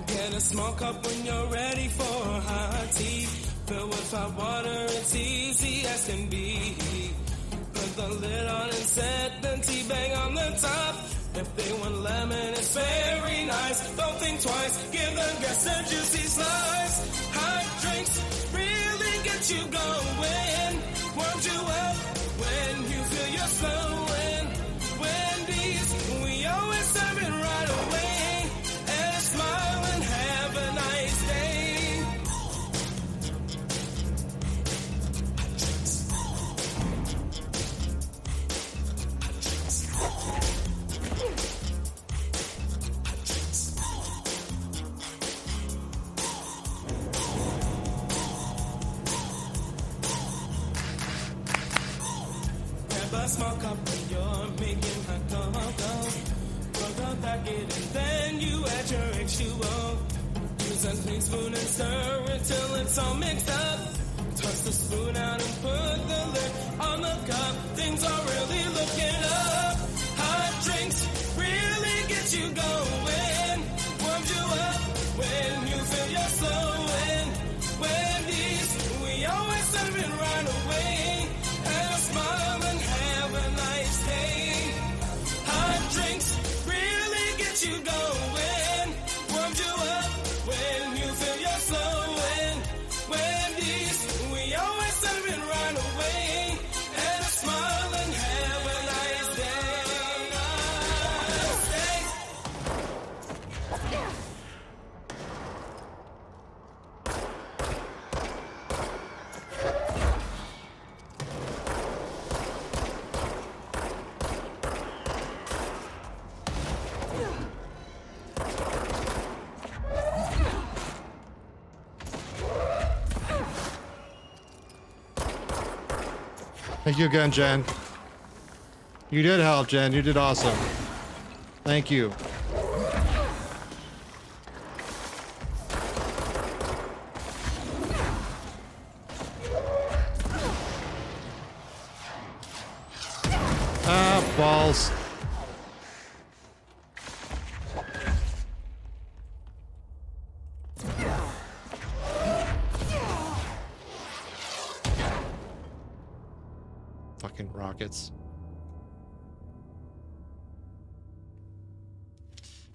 Get a small cup when you're ready for hot tea. Fill with hot water, it's easy as can be. Put the lid on and set the tea bag on the top. If they want lemon, it's very nice. Don't think twice, give the guests a juicy slice. Hot drinks really get you going. Warms you up when you feel you're slowing. Wendy's, we always serve it right away. And smile and have a nice day. A small cup when you're making hot cocoa. Plug up that it and then you add your H2O. Use a clean spoon and stir it till it's all mixed up. Toss the spoon out and put the lid on the cup. Things are really looking up. Hot drinks really get you going. Warms you up when you feel you're slowing. Wendy's, we always serve it right away. And a smile and have a nice day. Hot drinks really get you going. Warms you up when you feel you're slowing. Wendy's, we always serve it right away. And a smile and have a nice day. Thank you again, Jen. You did help, Jen. You did awesome. Thank you. Balls. Fucking rockets.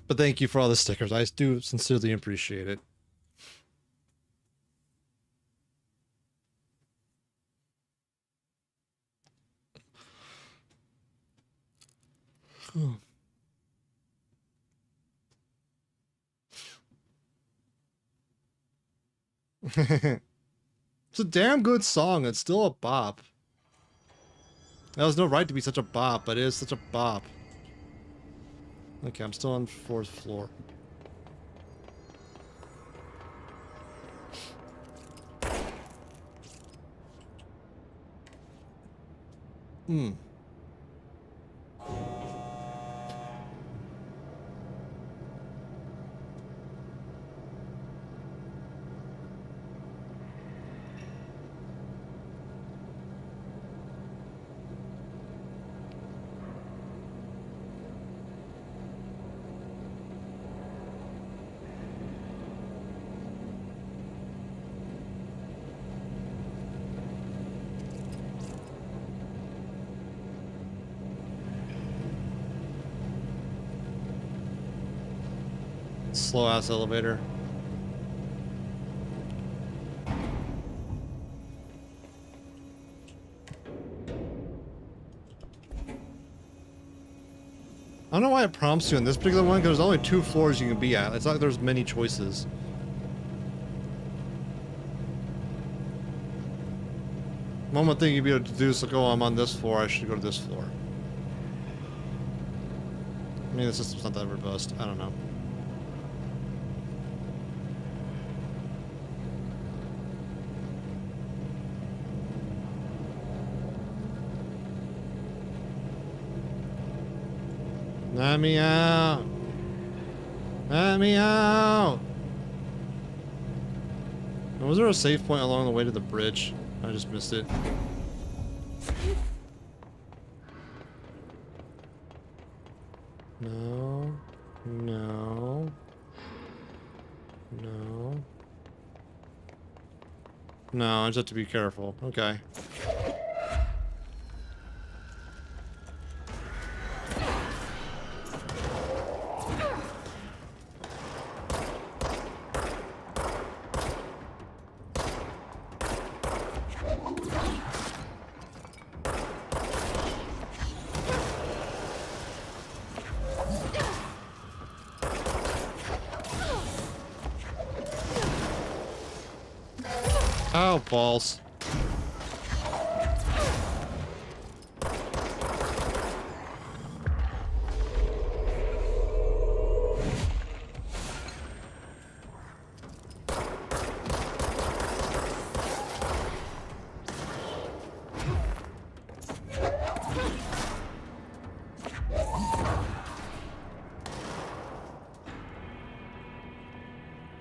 But thank you for all the stickers. I do sincerely appreciate it. It's a damn good song. It's still a bop. That was no right to be such a bop, but it is such a bop. Okay, I'm still on 4th floor. Hmm. Slow ass elevator. I don't know why it prompts you in this particular one, because there's only 2 floors you can be at. It's not like there's many choices. One would think you'd be able to do is like, oh, I'm on this floor, I should go to this floor. I mean, the system's not that robust. I don't know. Let me out! Let me out! Was there a safe point along the way to the bridge? I just missed it. No. No. No. No, I just have to be careful. Okay. Oh, balls.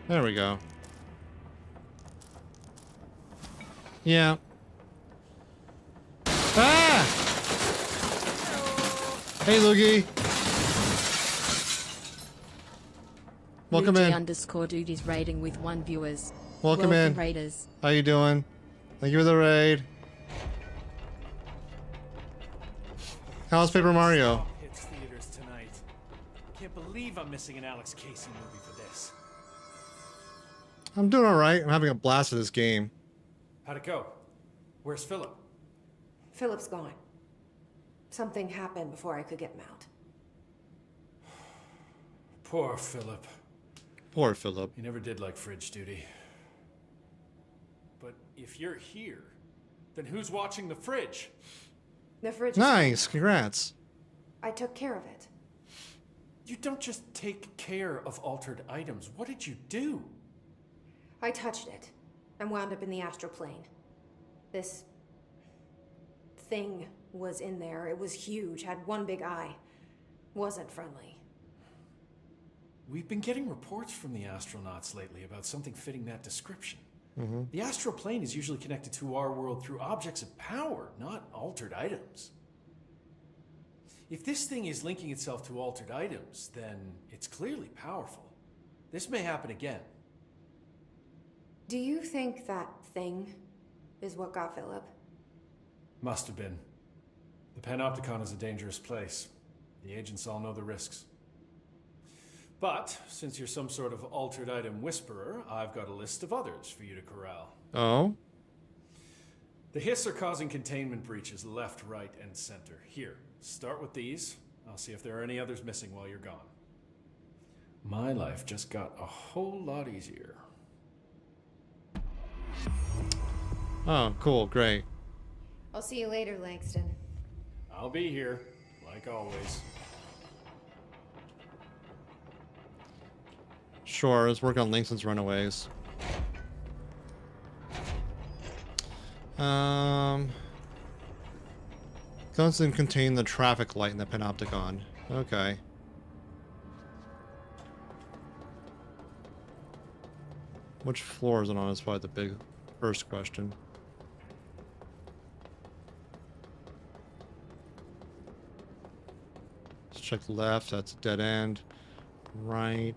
There we go. Yeah. Ah! Hey, Loogie. Welcome in. _duties raiding with 1 viewers. Welcome in. Raiders. How you doing? Thank you for the raid. How's Paper Mario? Hits theaters tonight. Can't believe I'm missing an Alex Casey movie for this. I'm doing alright. I'm having a blast with this game. How'd it go? Where's Philip? Philip's gone. Something happened before I could get him out. Poor Philip. Poor Philip. He never did like fridge duty. But if you're here, then who's watching the fridge? The fridge. Nice. Congrats. I took care of it. You don't just take care of altered items. What did you do? I touched it and wound up in the astral plane. This thing was in there. It was huge, had 1 big eye. Wasn't friendly. We've been getting reports from the astronauts lately about something fitting that description. Mm-hmm. The astral plane is usually connected to our world through objects of power, not altered items. If this thing is linking itself to altered items, then it's clearly powerful. This may happen again. Do you think that thing is what got Philip? Must have been. The Panopticon is a dangerous place. The agents all know the risks. But, since you're some sort of altered item whisperer, I've got a list of others for you to corral. Oh? The Hiss are causing containment breaches left, right, and center. Here, start with these. I'll see if there are any others missing while you're gone. My life just got a whole lot easier. Oh, cool, great. I'll see you later, Langston. I'll be here, like always. Sure, let's work on Langston's runaways. Doesn't contain the traffic light in the Panopticon. Okay. Which floor is it on is probably the big first question. Let's check left, that's a dead end. Right.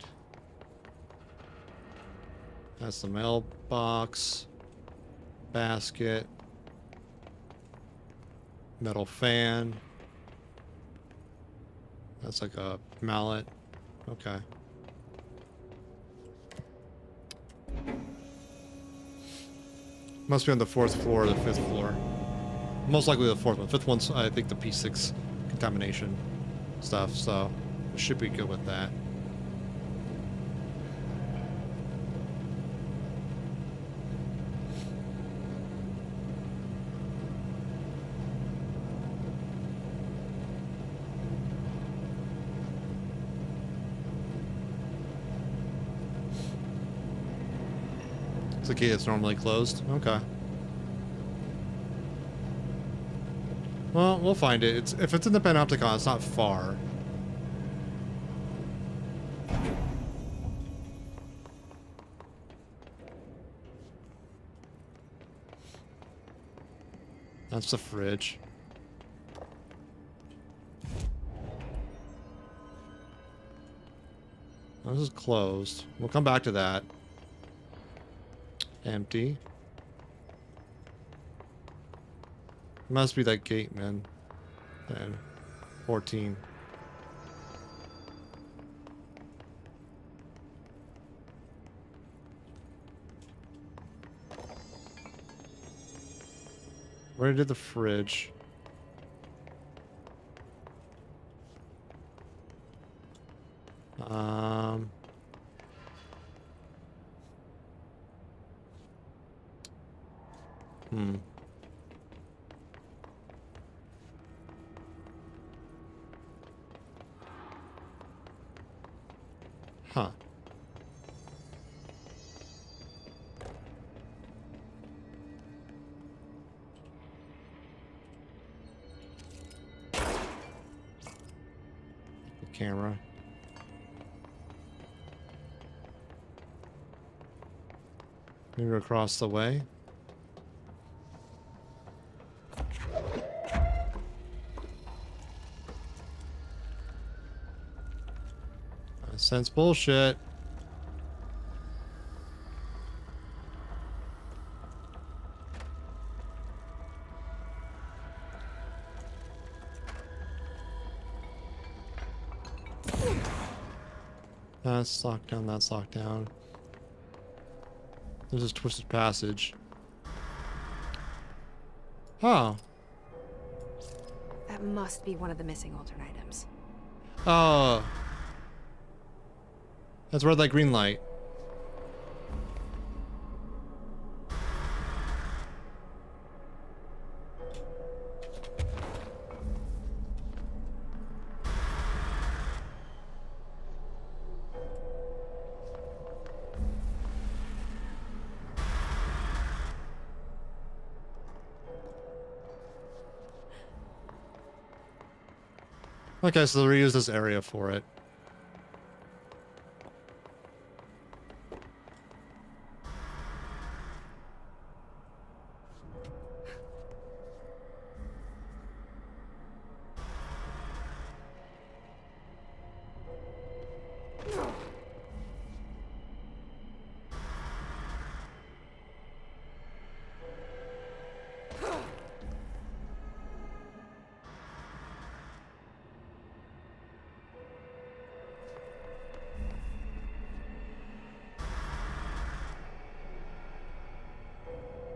That's the mailbox. Basket. Metal fan. That's like a mallet. Okay. Must be on the 4th floor or the 5th floor. Most likely the 4th one. 5th one's, I think, the P6 contamination stuff, so we should be good with that. It's a gate that's normally closed. Okay. Well, we'll find it. If it's in the Panopticon, it's not far. That's the fridge. This is closed. We'll come back to that. Empty. Must be that gate, man. And 14. Where did the fridge? Huh. The camera. Maybe across the way. Sense bullshit. That's locked down, that's locked down. There's this twisted passage. Oh. That must be one of the missing alternate items. Oh. That's red light, green light. Okay, so they'll reuse this area for it.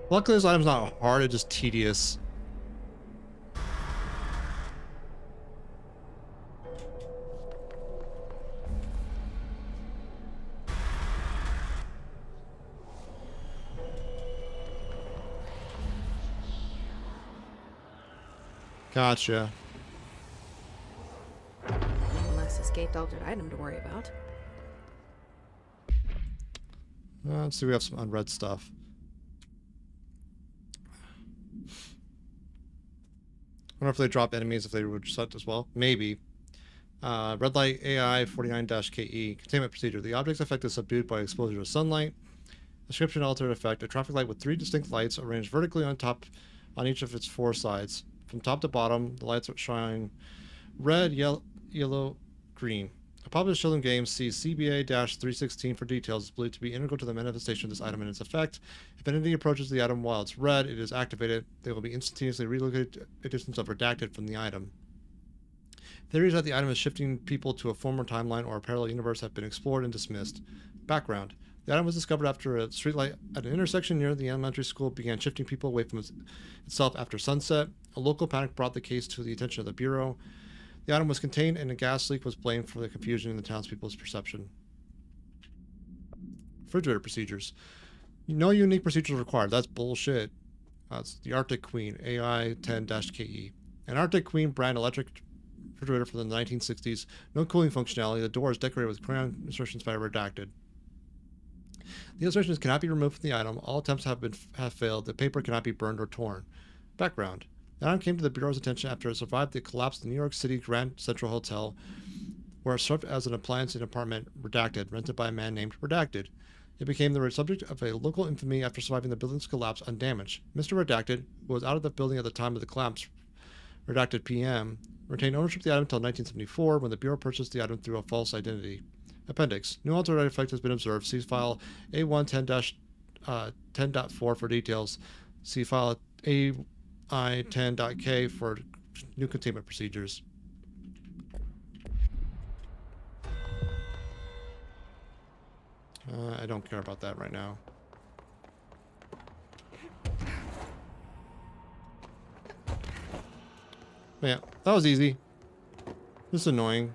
Luckily, this item's not hard, it's just tedious. Gotcha. One less escaped altered item to worry about. Let's see, we have some unread stuff. I wonder if they drop enemies if they were set as well. Maybe. Red light AI 49-KE. Containment procedure. The object's effect is subdued by exposure to sunlight. Description altered effect. A traffic light with 3 distinct lights arranged vertically on each of its 4 sides. From top to bottom, the lights shine red, yellow, green. A popular children's game, see CBA-316 for details, is believed to be integral to the manifestation of this item and its effect. If an entity approaches the item while it's red, it is activated. They will be instantaneously relocated to editions of redacted from the item. Theories that the item is shifting people to a former timeline or a parallel universe have been explored and dismissed. Background. The item was discovered after a streetlight at an intersection near the elementary school began shifting people away from itself after sunset. A local panic brought the case to the attention of the Bureau. The item was contained and a gas leak was blamed for the confusion in the townspeople's perception. Refrigerator procedures. No unique procedures required. That's bullshit. It's the Arctic Queen, AI 10-KE. An Arctic Queen brand electric refrigerator from the 1960s. No cooling functionality. The door is decorated with crayon instructions by redacted. The illustrations cannot be removed from the item. All attempts have failed. The paper cannot be burned or torn. Background. The item came to the Bureau's attention after it survived the collapse of the New York City Grand Central Hotel, where it served as an appliance in an apartment, redacted, rented by a man named Redacted. It became the subject of a local infamy after surviving the building's collapse undamaged. Mr. Redacted, who was out of the building at the time of the collapse, Redacted PM, retained ownership of the item until 1974, when the Bureau purchased the item through a false identity. Appendix. New altered effect has been observed. See file A110-10.4 for details. See file AI10.K for new containment procedures. I don't care about that right now. But yeah, that was easy. Just annoying.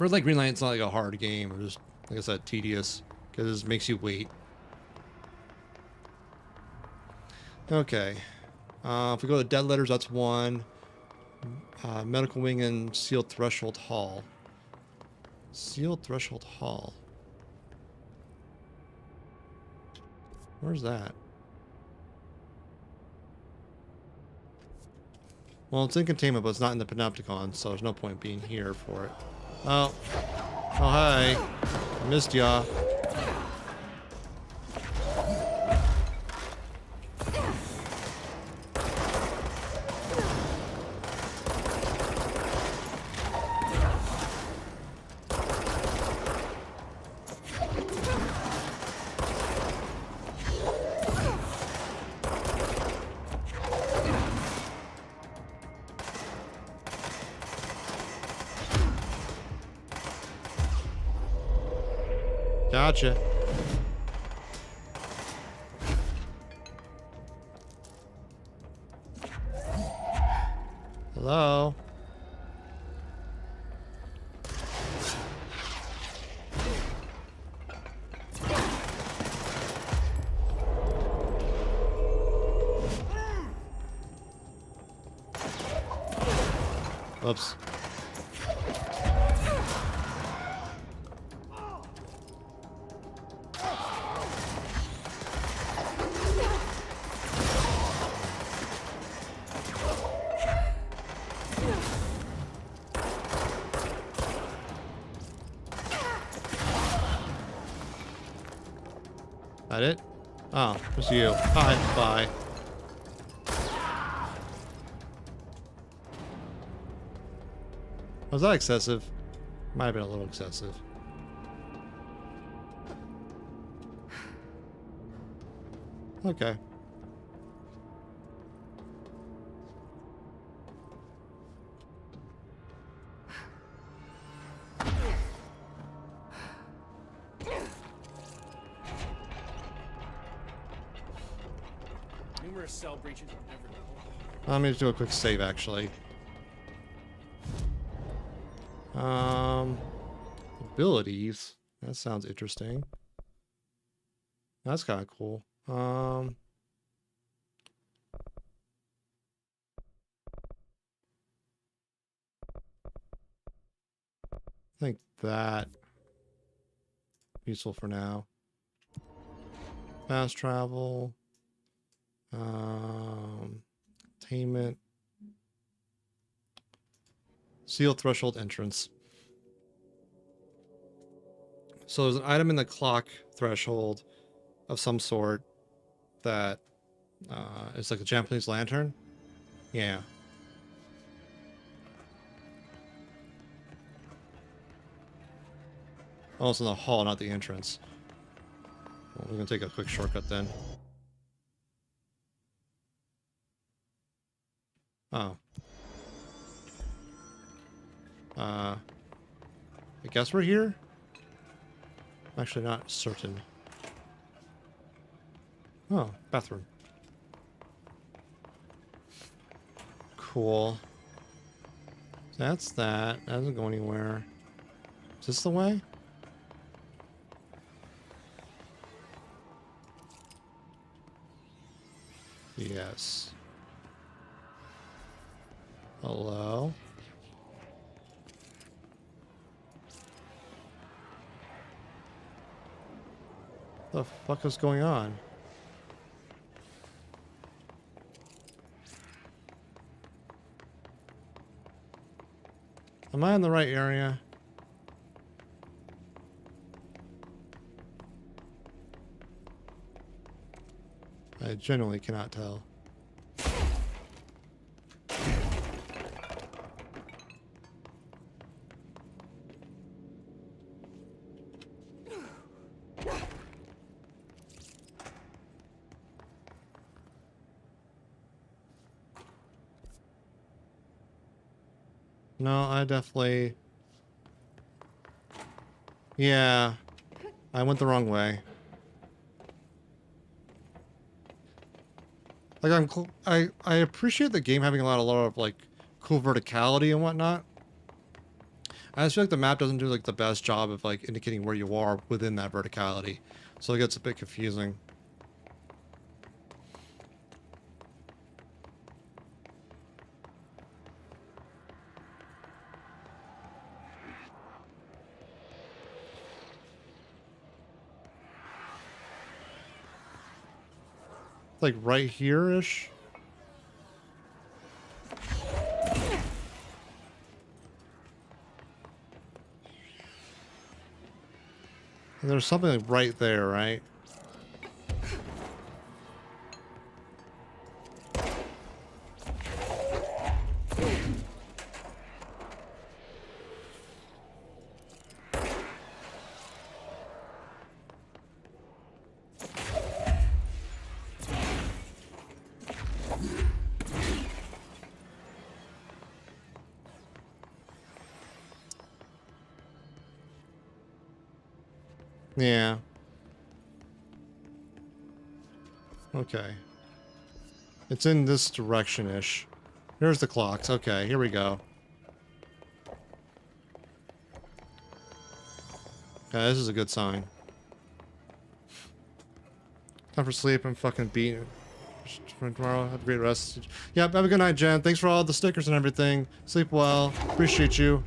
Red Light Green Light, it's not like a hard game, or just, like I said, tedious, because it makes you wait. Okay. If we go to Dead Letters, that's 1. Medical Wing and Sealed Threshold Hall. Sealed Threshold Hall. Where's that? Well, it's in containment, but it's not in the Panopticon, so there's no point being here for it. Oh. Oh, hi. Missed ya. Gotcha. Hello? Oops. That it? Oh, just you. Hi, bye. Was that excessive? Might have been a little excessive. Okay. Numerous cell breaches, you never know. Let me just do a quick save, actually. Abilities. That sounds interesting. That's kind of cool. I think that useful for now. Fast travel. Attainment. Seal threshold entrance. So there's an item in the clock threshold of some sort that is like a Japanese lantern. Yeah. Oh, it's in the hall, not the entrance. Well, we're gonna take a quick shortcut then. Oh. I guess we're here? I'm actually not certain. Oh, bathroom. Cool. That's that. That doesn't go anywhere. Is this the way? Yes. Hello? What the fuck is going on? Am I in the right area? I genuinely cannot tell. No, I definitely... Yeah, I went the wrong way. Like I appreciate the game having a lot of like cool verticality and whatnot. I just feel like the map doesn't do like the best job of like indicating where you are within that verticality, so it gets a bit confusing. Like right here-ish. And there's something like right there, right? Yeah. Okay. It's in this direction-ish. Here's the clocks. Okay, here we go. Okay, this is a good sign. Time for sleep. I'm fucking beat. For tomorrow. Have a great rest. Yep, have a good night, Jen. Thanks for all the stickers and everything. Sleep well. Appreciate you.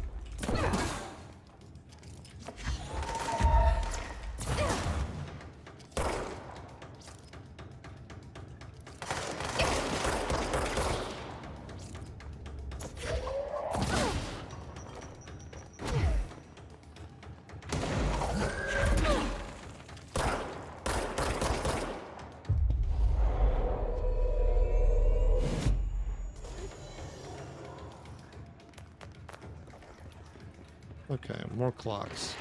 Okay, more clocks.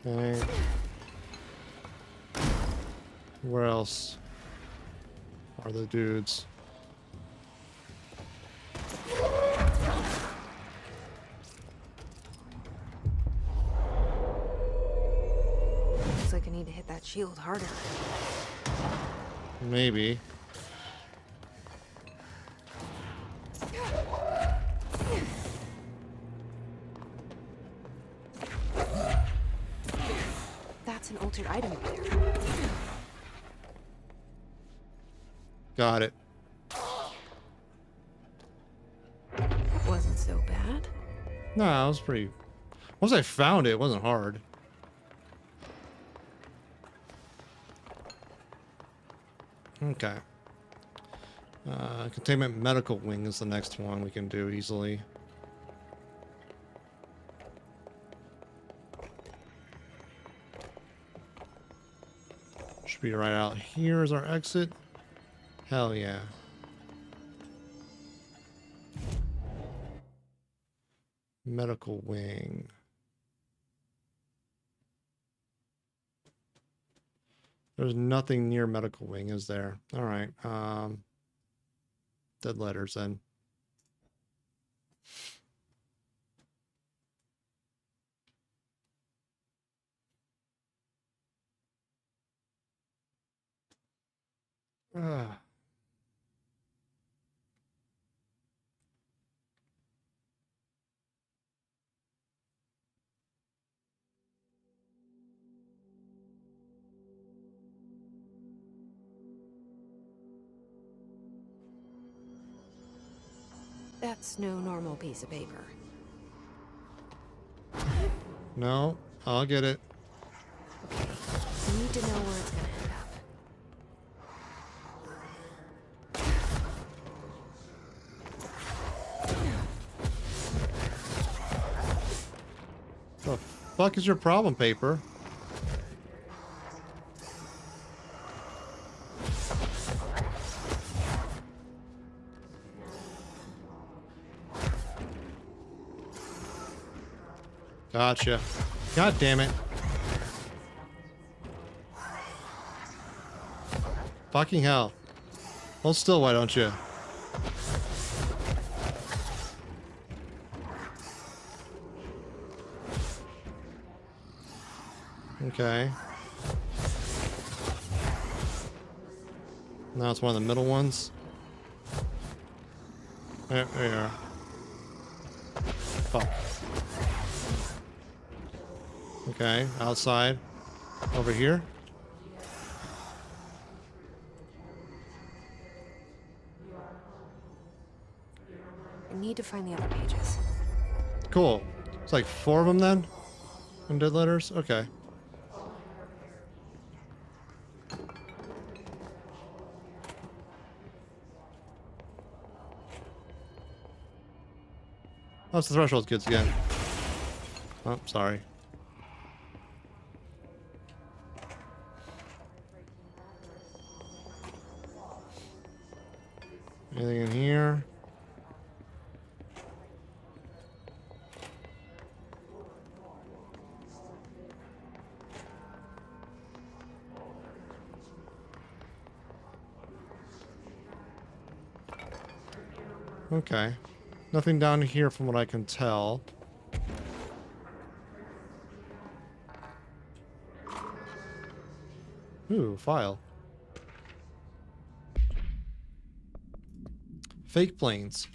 Okay. Where else are the dudes? Looks like I need to hit that shield harder. Maybe. That's an altered item up there. Got it. Wasn't so bad. No, it was pretty... Once I found it, it wasn't hard. Okay. Containment medical wing is the next one we can do easily. Should be right out here is our exit. Hell yeah. Medical wing. There's nothing near medical wing, is there? All right. Dead letters then. Ah. That's no normal piece of paper. No, I'll get it. I need to know where it's gonna end up. The fuck is your problem, paper? Gotcha. God damn it. Fucking hell. Hold still, why don't you? Okay. Now it's one of the middle ones. There you are. Fuck. Okay, outside. Over here. I need to find the other pages. Cool. It's like 4 of them then? In dead letters? Okay. Oh, it's the threshold kids again. Oh, sorry. Anything in here? Okay. Nothing down here from what I can tell. Ooh, file. Fake planes.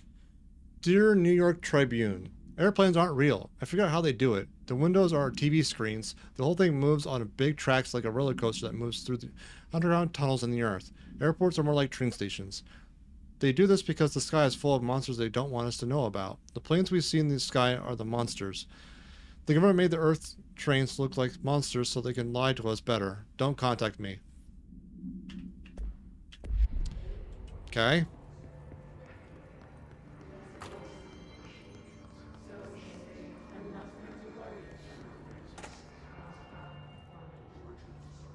Dear New York Tribune, airplanes aren't real. I figured out how they do it. The windows are TV screens. The whole thing moves on big tracks like a roller coaster that moves through the underground tunnels in the earth. Airports are more like train stations. They do this because the sky is full of monsters they don't want us to know about. The planes we see in the sky are the monsters. The government made the Earth trains look like monsters so they can lie to us better. Don't contact me. Okay.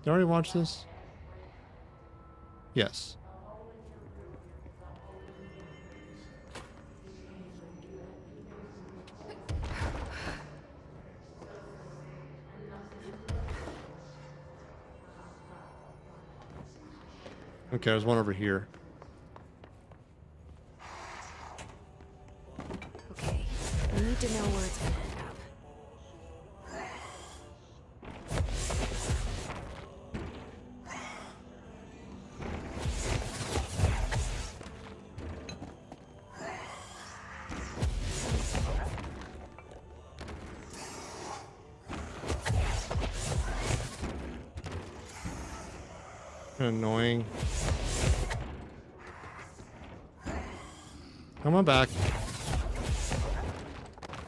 Did I already watch this? Yes. Okay, there's one over here. Okay, I need to know where it's gonna end up. Annoying. Come on back.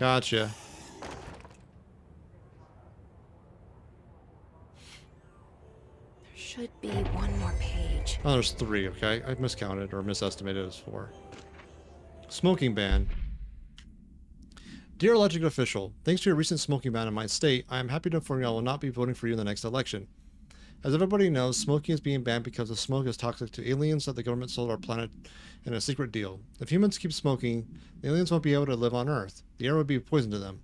Gotcha. There should be one more page. Oh, there's 3, okay. I miscounted or misestimated as 4. Smoking ban. Dear elected official, thanks to your recent smoking ban in my state, I am happy to inform you I will not be voting for you in the next election. As everybody knows, smoking is being banned because the smoke is toxic to aliens that the government sold our planet in a secret deal. If humans keep smoking, the aliens won't be able to live on Earth. The air would be poison to them.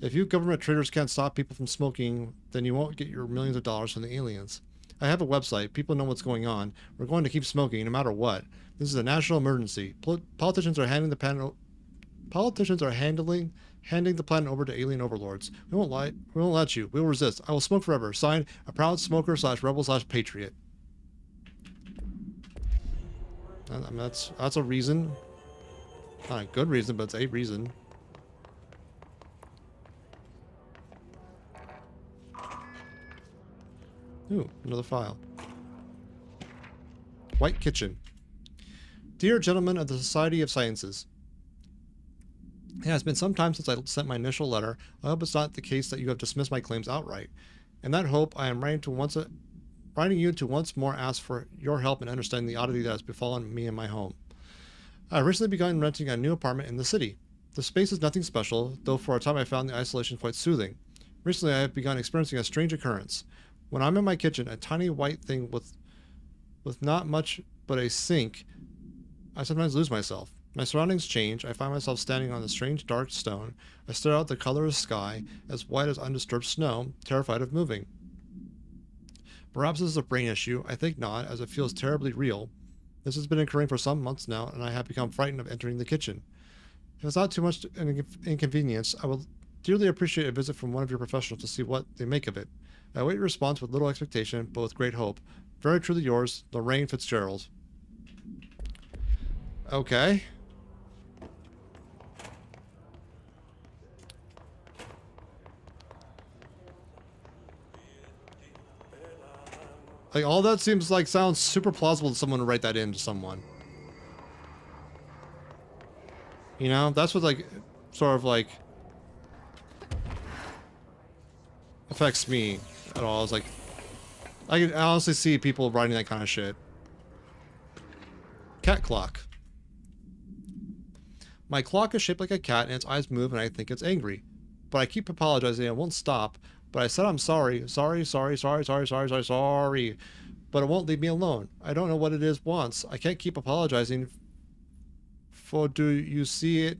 If you government traitors can't stop people from smoking, then you won't get your millions of dollars from the aliens. I have a website. People know what's going on. We're going to keep smoking no matter what. This is a national emergency. Politicians are handing the planet. Politicians are handing the planet over to alien overlords. We won't lie. We won't let you. We will resist. I will smoke forever. Signed, a proud smoker / rebel / patriot. I mean, that's a reason. Not a good reason, but it's a reason. Ooh, another file. White Kitchen. Dear gentlemen of the Society of Sciences. It has been some time since I sent my initial letter. I hope it's not the case that you have dismissed my claims outright. In that hope, I am writing you to once more ask for your help in understanding the oddity that has befallen me in my home. I have recently begun renting a new apartment in the city. The space is nothing special, though for a time I found the isolation quite soothing. Recently, I have begun experiencing a strange occurrence. When I'm in my kitchen, a tiny white thing with not much but a sink, I sometimes lose myself. My surroundings change. I find myself standing on the strange dark stone. I stare out the colorless sky, as white as undisturbed snow, terrified of moving. Perhaps this is a brain issue. I think not, as it feels terribly real. This has been occurring for some months now, and I have become frightened of entering the kitchen. If it's not too much an inconvenience, I will dearly appreciate a visit from one of your professionals to see what they make of it. I await your response with little expectation, but with great hope. Very truly yours, Lorraine Fitzgerald. Okay. Like, all that sounds super plausible to someone to write that in to someone. You know, that's what, like, sort of, like, affects me at all. It's like, I can honestly see people writing that kind of shit. Cat clock. My clock is shaped like a cat and its eyes move and I think it's angry. But I keep apologizing and it won't stop. But I said I'm sorry. Sorry. But it won't leave me alone. I don't know what it is wants. I can't keep apologizing. For do you see it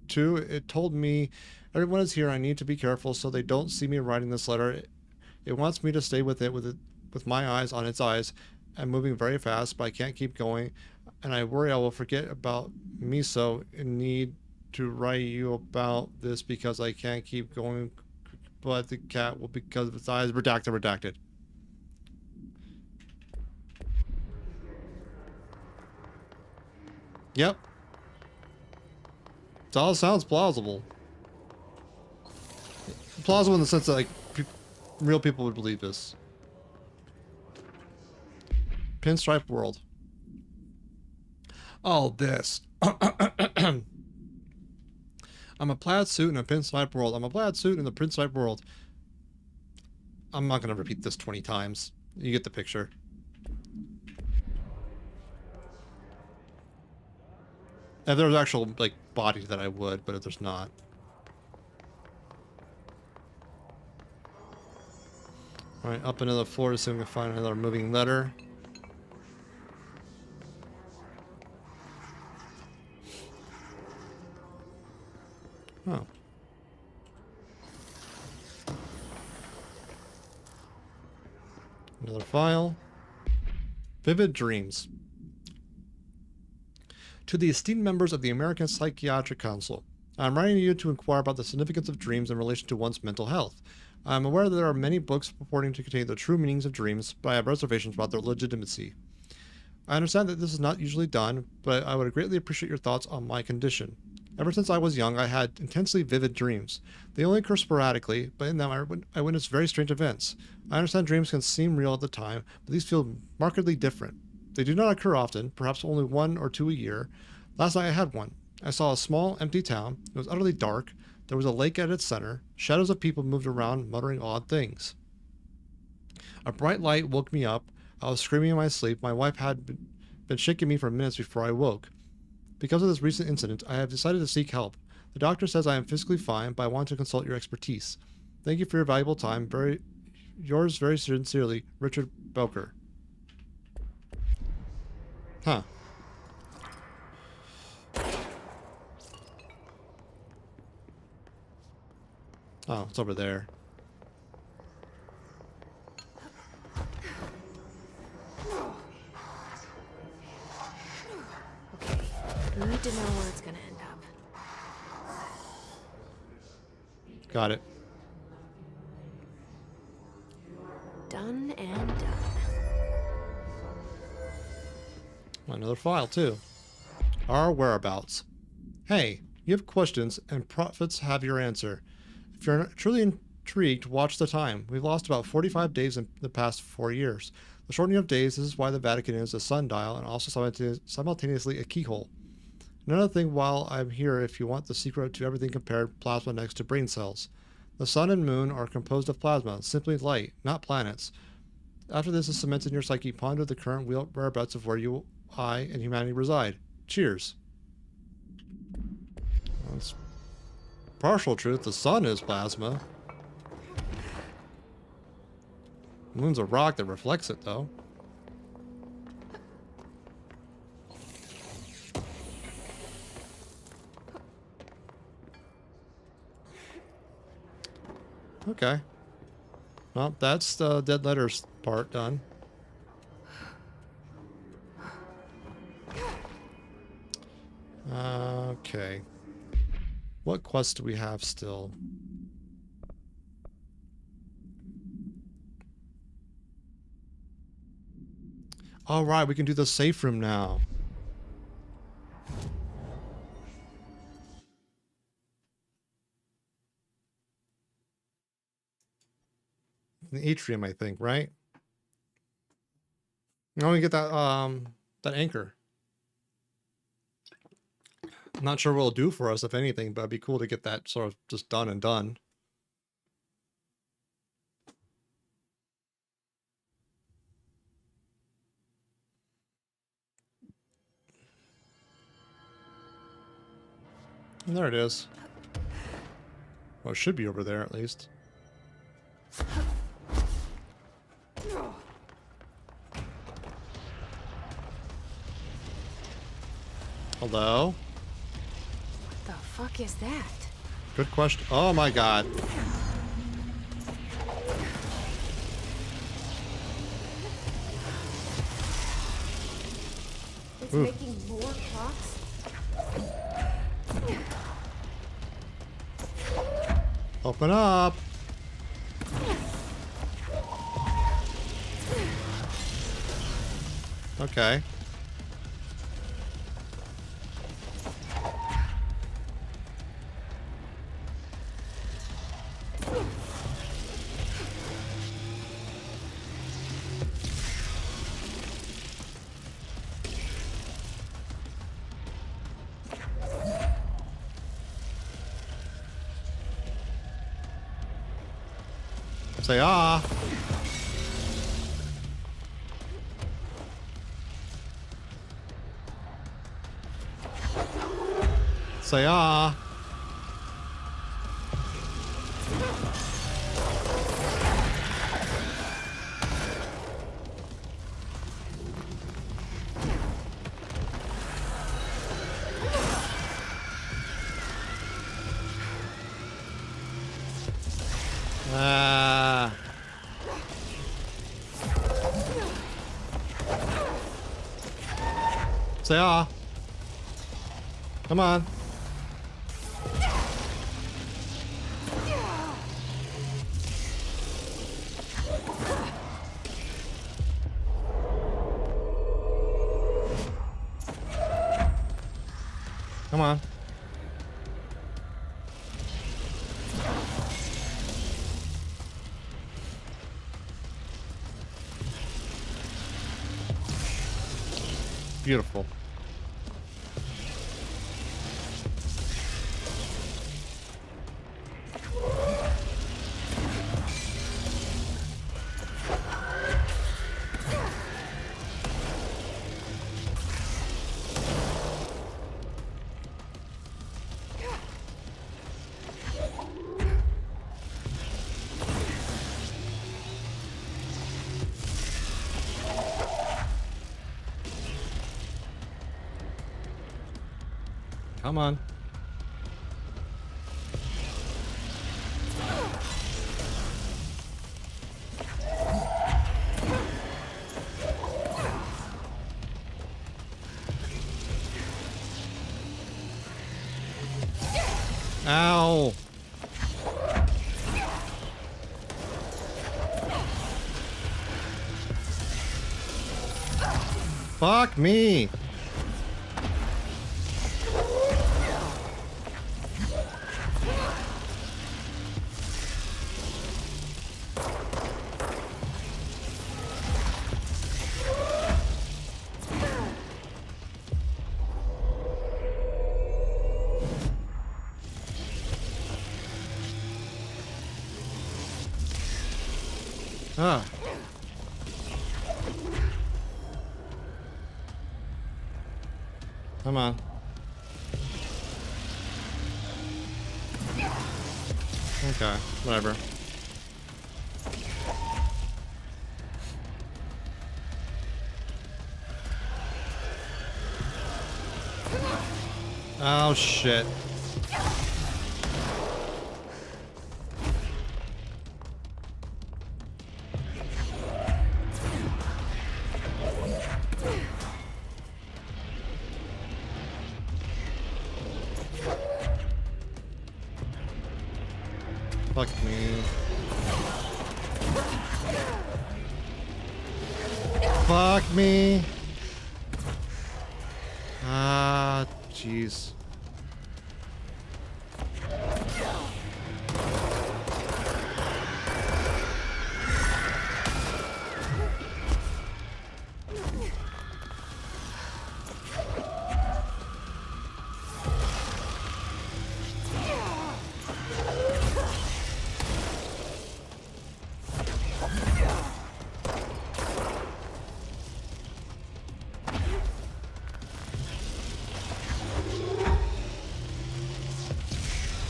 too? It told me everyone is here. I need to be careful so they don't see me writing this letter. It wants me to stay with it with my eyes on its eyes. I'm moving very fast, but I can't keep going. And I worry I will forget about me, so I need to write you about this because I can't keep going. But the cat will, because of its eyes, redacted. Yep. It all sounds plausible. Plausible in the sense that, like, real people would believe this. Pinstripe world. Oh, this. I'm a plaid suit in a pinstripe world. I'm a plaid suit in the pinstripe world. I'm not going to repeat this 20 times. You get the picture. If there was actual, like, body that I would, but if there's not. Alright, up another floor to see if we can find another moving letter. Oh. Another file. Vivid dreams. To the esteemed members of the American Psychiatric Council, I am writing you to inquire about the significance of dreams in relation to one's mental health. I am aware that there are many books purporting to contain the true meanings of dreams, but I have reservations about their legitimacy. I understand that this is not usually done, but I would greatly appreciate your thoughts on my condition. Ever since I was young, I had intensely vivid dreams. They only occur sporadically, but in them I witnessed very strange events. I understand dreams can seem real at the time, but these feel markedly different. They do not occur often, perhaps only 1 or 2 a year. Last night I had one. I saw a small, empty town. It was utterly dark. There was a lake at its center. Shadows of people moved around, muttering odd things. A bright light woke me up. I was screaming in my sleep. My wife had been shaking me for minutes before I woke. Because of this recent incident, I have decided to seek help. The doctor says I am physically fine, but I want to consult your expertise. Thank you for your valuable time. Yours very sincerely, Richard Belker. Huh. Oh, it's over there. We need to know where it's gonna end up. Got it. Done and done. Another file, too. Our whereabouts. Hey, you have questions, and prophets have your answer. If you're truly intrigued, watch the time. We've lost about 45 days in the past 4 years. The shortening of days, this is why the Vatican is a sundial and also simultaneously a keyhole. Another thing while I'm here, if you want the secret to everything compared, plasma next to brain cells. The sun and moon are composed of plasma, simply light, not planets. After this is cemented in your psyche, ponder the current whereabouts of where you, I, and humanity reside. Cheers. That's partial truth. The sun is plasma. The moon's a rock that reflects it, though. Okay. Well, that's the dead letters part done. Okay. What quests do we have still? All right, we can do the safe room now. The atrium, I think, right? Now we get that that anchor. I'm not sure what it'll do for us, if anything, but it'd be cool to get that sort of just done and done. And there it is. Well, it should be over there at least. Hello? What the fuck is that? Good question. Oh my god. It's making more clocks? Open up. Okay. Say ah. Say ah. Say ah. Come on. Come on. Beautiful. Come on. Ow. Fuck me. Ah. Come on. Okay, whatever. Oh shit. Fuck me. Fuck me. Ah, jeez.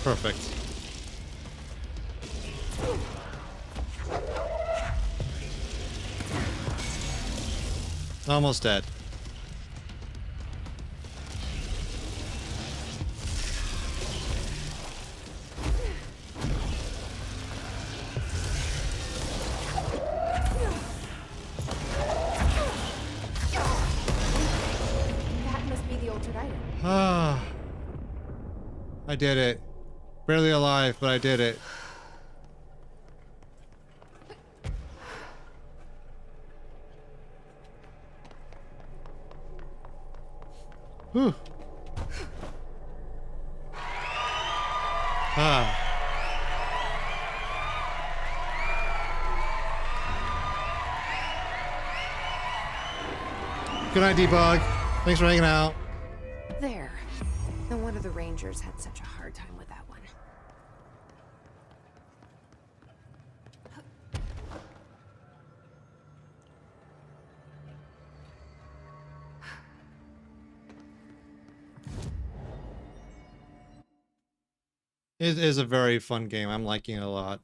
Perfect. Almost dead. That must be the altered item. Ah. I did it. Barely alive, but I did it. Whew. Ah. Good night, Debug. Thanks for hanging out. There. No wonder the Rangers had such a hard time with that one. It is a very fun game. I'm liking it a lot.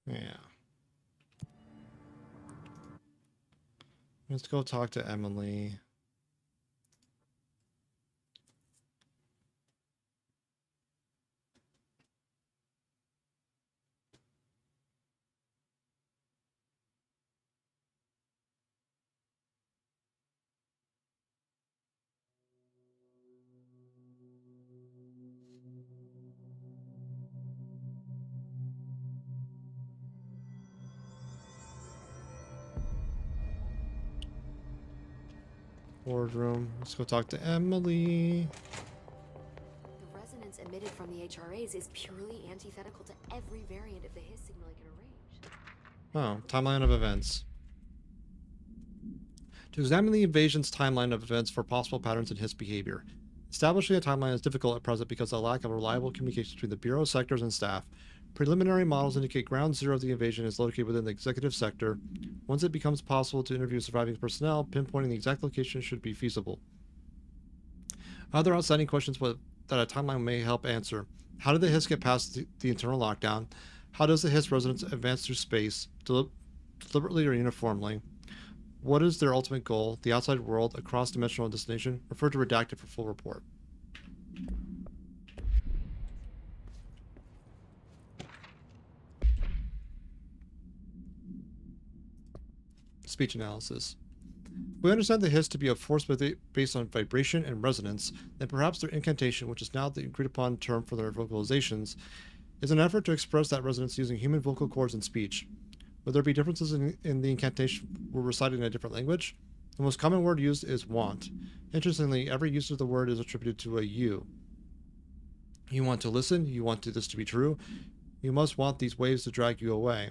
Yeah. Let's go talk to Emily. Boardroom. Let's go talk to Emily. The resonance emitted from the HRAs is purely antithetical to every variant of the Hiss signal I can arrange. Oh, timeline of events. To examine the invasion's timeline of events for possible patterns in Hiss behavior. Establishing a timeline is difficult at present because of the lack of reliable communication between the Bureau sectors and staff. Preliminary models indicate ground zero of the invasion is located within the executive sector. Once it becomes possible to interview surviving personnel, pinpointing the exact location should be feasible. Other outstanding questions that a timeline may help answer. How did the Hiss get past the internal lockdown? How does the Hiss resonance advance through space, deliberately or uniformly? What is their ultimate goal? The outside world, a cross-dimensional destination? Refer to redacted for full report. Speech analysis. We understand the Hiss to be a force based on vibration and resonance, then perhaps their incantation, which is now the agreed-upon term for their vocalizations, is an effort to express that resonance using human vocal cords and speech. Would there be differences in the incantation were recited in a different language? The most common word used is want. Interestingly, every use of the word is attributed to a you. You want to listen, you want this to be true, you must want these waves to drag you away.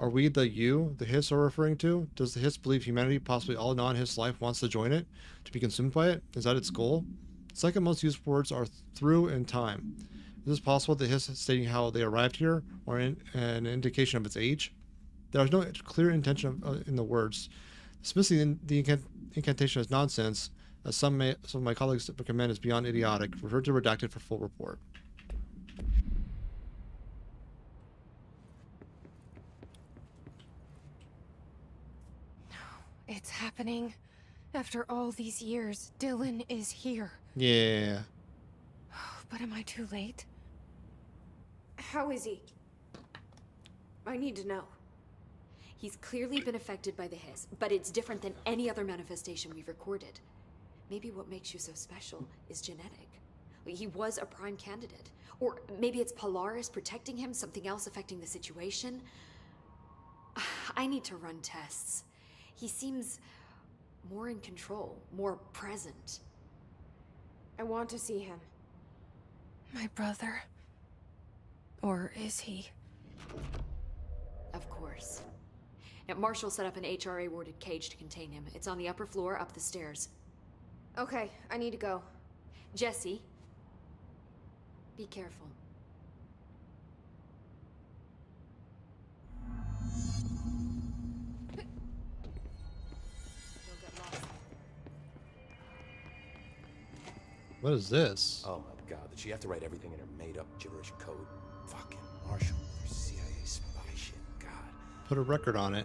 Are we the you the Hiss are referring to? Does the Hiss believe humanity, possibly all non-Hiss life, wants to join it? To be consumed by it? Is that its goal? Second most used words are through and time. Is it possible the Hiss stating how they arrived here, or an indication of its age? There is no clear intention in the words. Dismissing the incantation as nonsense, as some of my colleagues recommend, is beyond idiotic. Refer to redacted for full report. It's happening. After all these years, Dylan is here. Yeah. But am I too late? How is he? I need to know. He's clearly been affected by the Hiss, but it's different than any other manifestation we've recorded. Maybe what makes you so special is genetic. He was a prime candidate. Or maybe it's Polaris protecting him, something else affecting the situation. I need to run tests. He seems more in control, more present. I want to see him. My brother. Or is he? Of course. Now, Marshall set up an HRA-warded cage to contain him. It's on the upper floor, up the stairs. Okay, I need to go. Jesse, be careful. What is this? Oh my god, did she have to write everything in her made-up gibberish code? Fucking Marshall, their CIA spy shit, god. Put a record on it.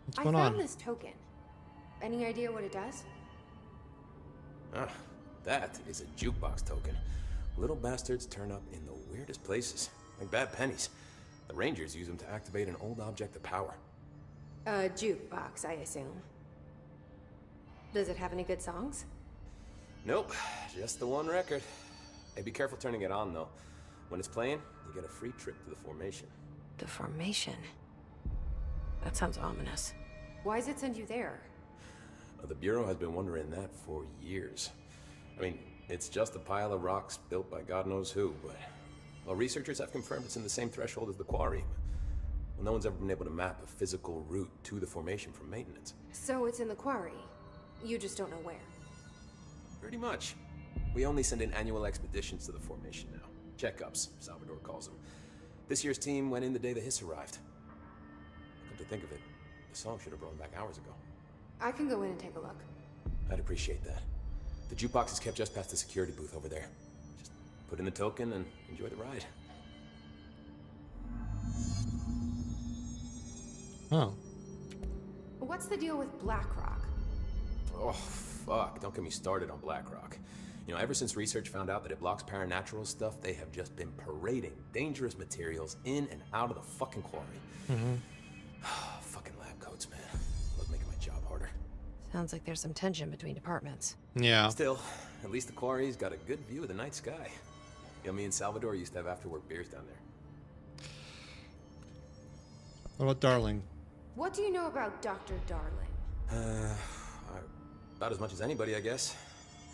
What's going on? I found this token. Any idea what it does? Ah, that is a jukebox token. Little bastards turn up in the weirdest places, like bad pennies. The Rangers use them to activate an old object of power. A jukebox, I assume. Does it have any good songs? Nope, just the one record. Hey, be careful turning it on, though. When it's playing, you get a free trip to the formation. The formation? That sounds ominous. Why does it send you there? The Bureau has been wondering that for years. I mean, it's just a pile of rocks built by God knows who, but... Well, researchers have confirmed it's in the same threshold as the quarry. Well, no one's ever been able to map a physical route to the formation from maintenance. So it's in the quarry. You just don't know where. Pretty much. We only send in annual expeditions to the formation now. Checkups, Salvador calls them. This year's team went in the day the Hiss arrived. Come to think of it, the song should have brought him back hours ago. I can go in and take a look. I'd appreciate that. The jukebox is kept just past the security booth over there. Just put in the token and enjoy the ride. Oh. What's the deal with BlackRock? Oh, fuck. Don't get me started on BlackRock. You know, ever since research found out that it blocks paranatural stuff, they have just been parading dangerous materials in and out of the fucking quarry. Mm-hmm. Fucking lab coats, man. Love making my job harder. Sounds like there's some tension between departments. Yeah. Still, at least the quarry's got a good view of the night sky. You know, me and Salvador used to have after-work beers down there. What about Darling? What do you know about Dr. Darling? About as much as anybody, I guess.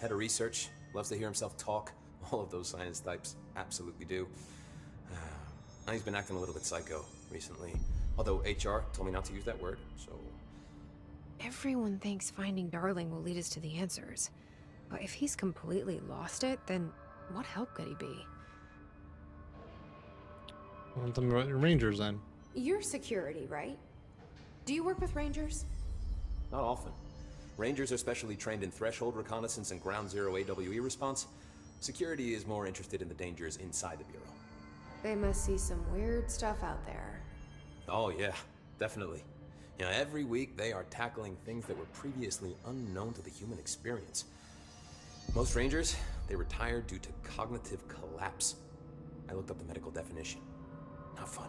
Head of research, loves to hear himself talk. All of those science types absolutely do. He's been acting a little bit psycho recently. Although HR told me not to use that word, so... Everyone thinks finding Darling will lead us to the answers. But if he's completely lost it, then what help could he be? I want them Rangers then. You're security, right? Do you work with Rangers? Not often. Rangers are specially trained in threshold reconnaissance and ground zero AWE response. Security is more interested in the dangers inside the Bureau. They must see some weird stuff out there. Oh yeah, definitely. You know, every week they are tackling things that were previously unknown to the human experience. Most Rangers, they retire due to cognitive collapse. I looked up the medical definition. Not fun.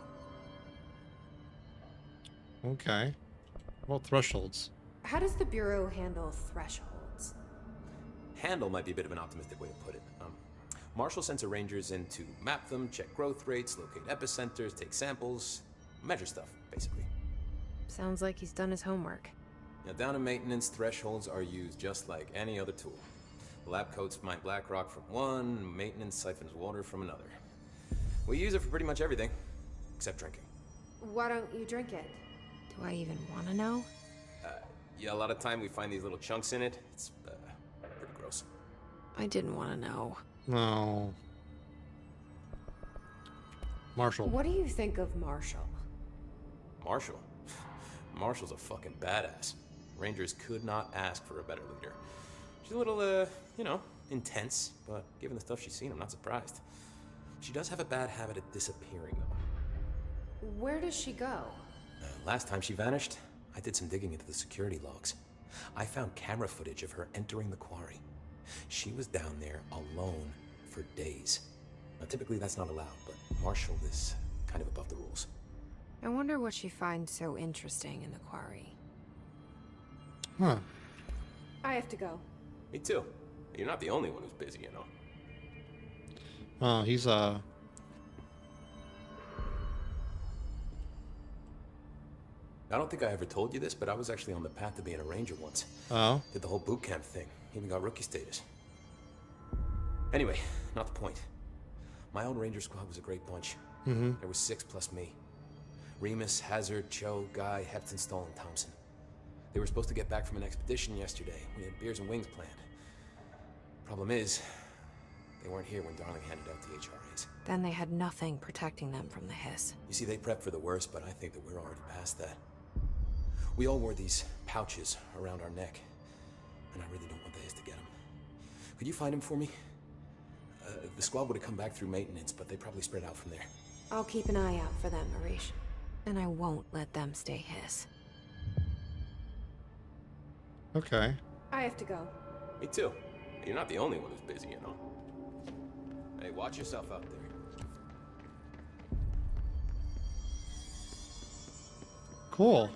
Okay. Well, thresholds. How does the Bureau handle thresholds? Handle might be a bit of an optimistic way to put it. Marshall sends her Rangers in to map them, check growth rates, locate epicenters, take samples, measure stuff, basically. Sounds like he's done his homework. Now, down in maintenance, thresholds are used just like any other tool. The lab coats mine black rock from one, maintenance siphons water from another. We use it for pretty much everything, except drinking. Why don't you drink it? Do I even want to know? Yeah, a lot of time we find these little chunks in it. It's pretty gross. I didn't want to know. No. Marshall. What do you think of Marshall? Marshall? Marshall's a fucking badass. Rangers could not ask for a better leader. She's a little, you know, intense, but given the stuff she's seen, I'm not surprised. She does have a bad habit of disappearing, though. Where does she go? Last time she vanished, I did some digging into the security logs. I found camera footage of her entering the quarry. She was down there alone for days. Now, typically that's not allowed, but Marshall is kind of above the rules. I wonder what she finds so interesting in the quarry. Huh. I have to go. Me too. You're not the only one who's busy, you know. Oh, he's I don't think I ever told you this, but I was actually on the path to being a ranger once. Oh? Did the whole boot camp thing. Even got rookie status. Anyway, not the point. My own ranger squad was a great bunch. Mm-hmm. There was 6 plus me. Remus, Hazard, Cho, Guy, Hepton, Stoll, and Thompson. They were supposed to get back from an expedition yesterday. We had beers and wings planned. Problem is, they weren't here when Darling handed out the HRAs. Then they had nothing protecting them from the hiss. You see, they prepped for the worst, but I think that we're already past that. We all wore these pouches around our neck, and I really don't want the hiss to get them. Could you find him for me? The squad would have come back through maintenance, but they probably spread out from there. I'll keep an eye out for them, Arish. And I won't let them stay hiss. okay. I have to go. Me too. You're not the only one who's busy, you know. Hey, watch yourself out there. Cool.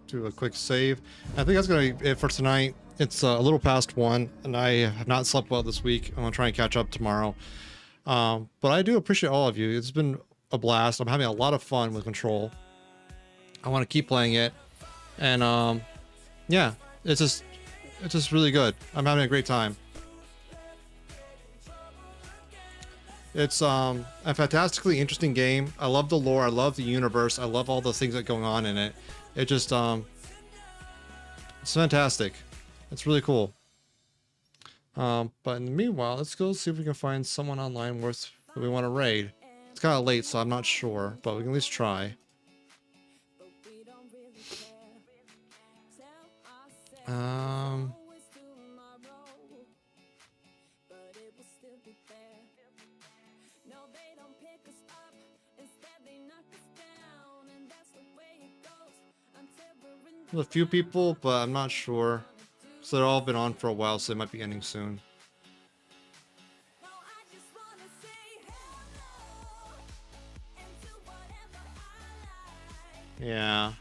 Do a quick save. I think that's gonna be it for tonight. It's a little past 1, and I have not slept well this week. I'm gonna try and catch up tomorrow. But I do appreciate all of you. It's been a blast. I'm having a lot of fun with Control. I want to keep playing it, and yeah, it's just really good. I'm having a great time. It's a fantastically interesting game. I love the lore. I love the universe. I love all the things that are going on in it. It just it's fantastic. It's really cool. But in the meanwhile, let's go see if we can find someone online worth that we want to raid. It's kind of late, so I'm not sure, but we can at least try. A few people, but I'm not sure. So they've all been on for a while, so they might be ending soon. Yeah.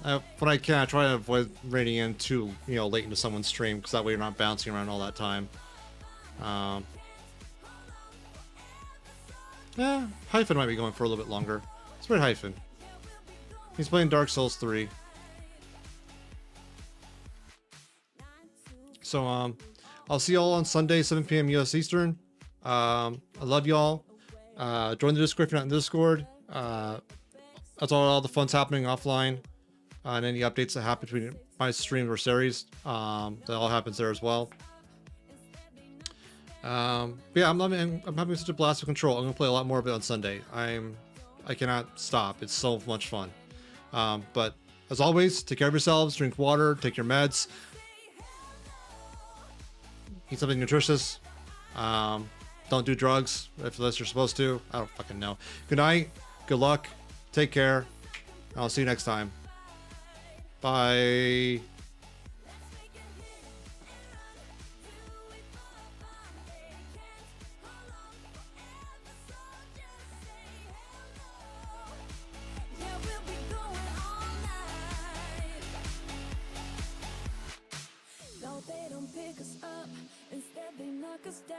when I can, I try to avoid raiding in too, late into someone's stream, because that way you're not bouncing around all that time. Yeah, Hyphen might be going for a little bit longer. Let's raid Hyphen. He's playing Dark Souls 3. So, I'll see y'all on Sunday, 7 p.m. US Eastern. I love y'all. Join the Discord if you're not in the Discord. That's all the fun's happening offline. And any updates that happen between my streams or series, that all happens there as well. But yeah, I'm having such a blast of Control. I'm gonna play a lot more of it on Sunday. I cannot stop. It's so much fun. But as always, take care of yourselves. Drink water. Take your meds. Eat something nutritious. Don't do drugs unless you're supposed to. I don't fucking know. Good night. Good luck. Take care. I'll see you next time. Bye. No, they don't pick us up. Instead, they knock us down.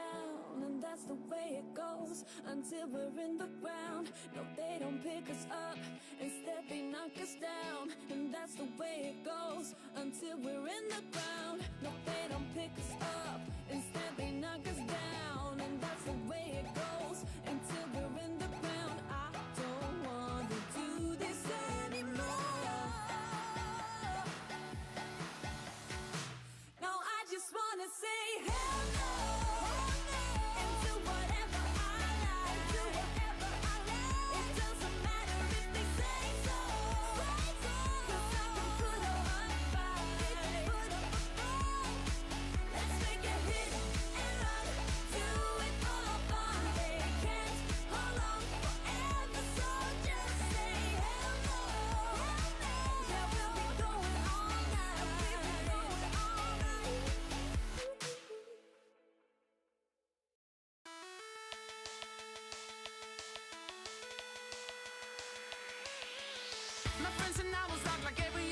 And that's the way it goes until we're in the ground. No, they don't pick us up. Instead, they knock us down. And that's the way it goes until we're in the ground. No, they don't pick us up. Instead, they knock us down. And that's the way it goes until we're in the ground. I don't want to do this anymore. No, I just want to say hell no. And do whatever I like. Do whatever I like. It doesn't matter if they say so. 'Cause I can put up a fight. Let's make a hit and run. Do it for fun. They can't hold on forever, so just say hell no. Yeah, we'll be going all night. We'll be going all night. My friends and I was out like every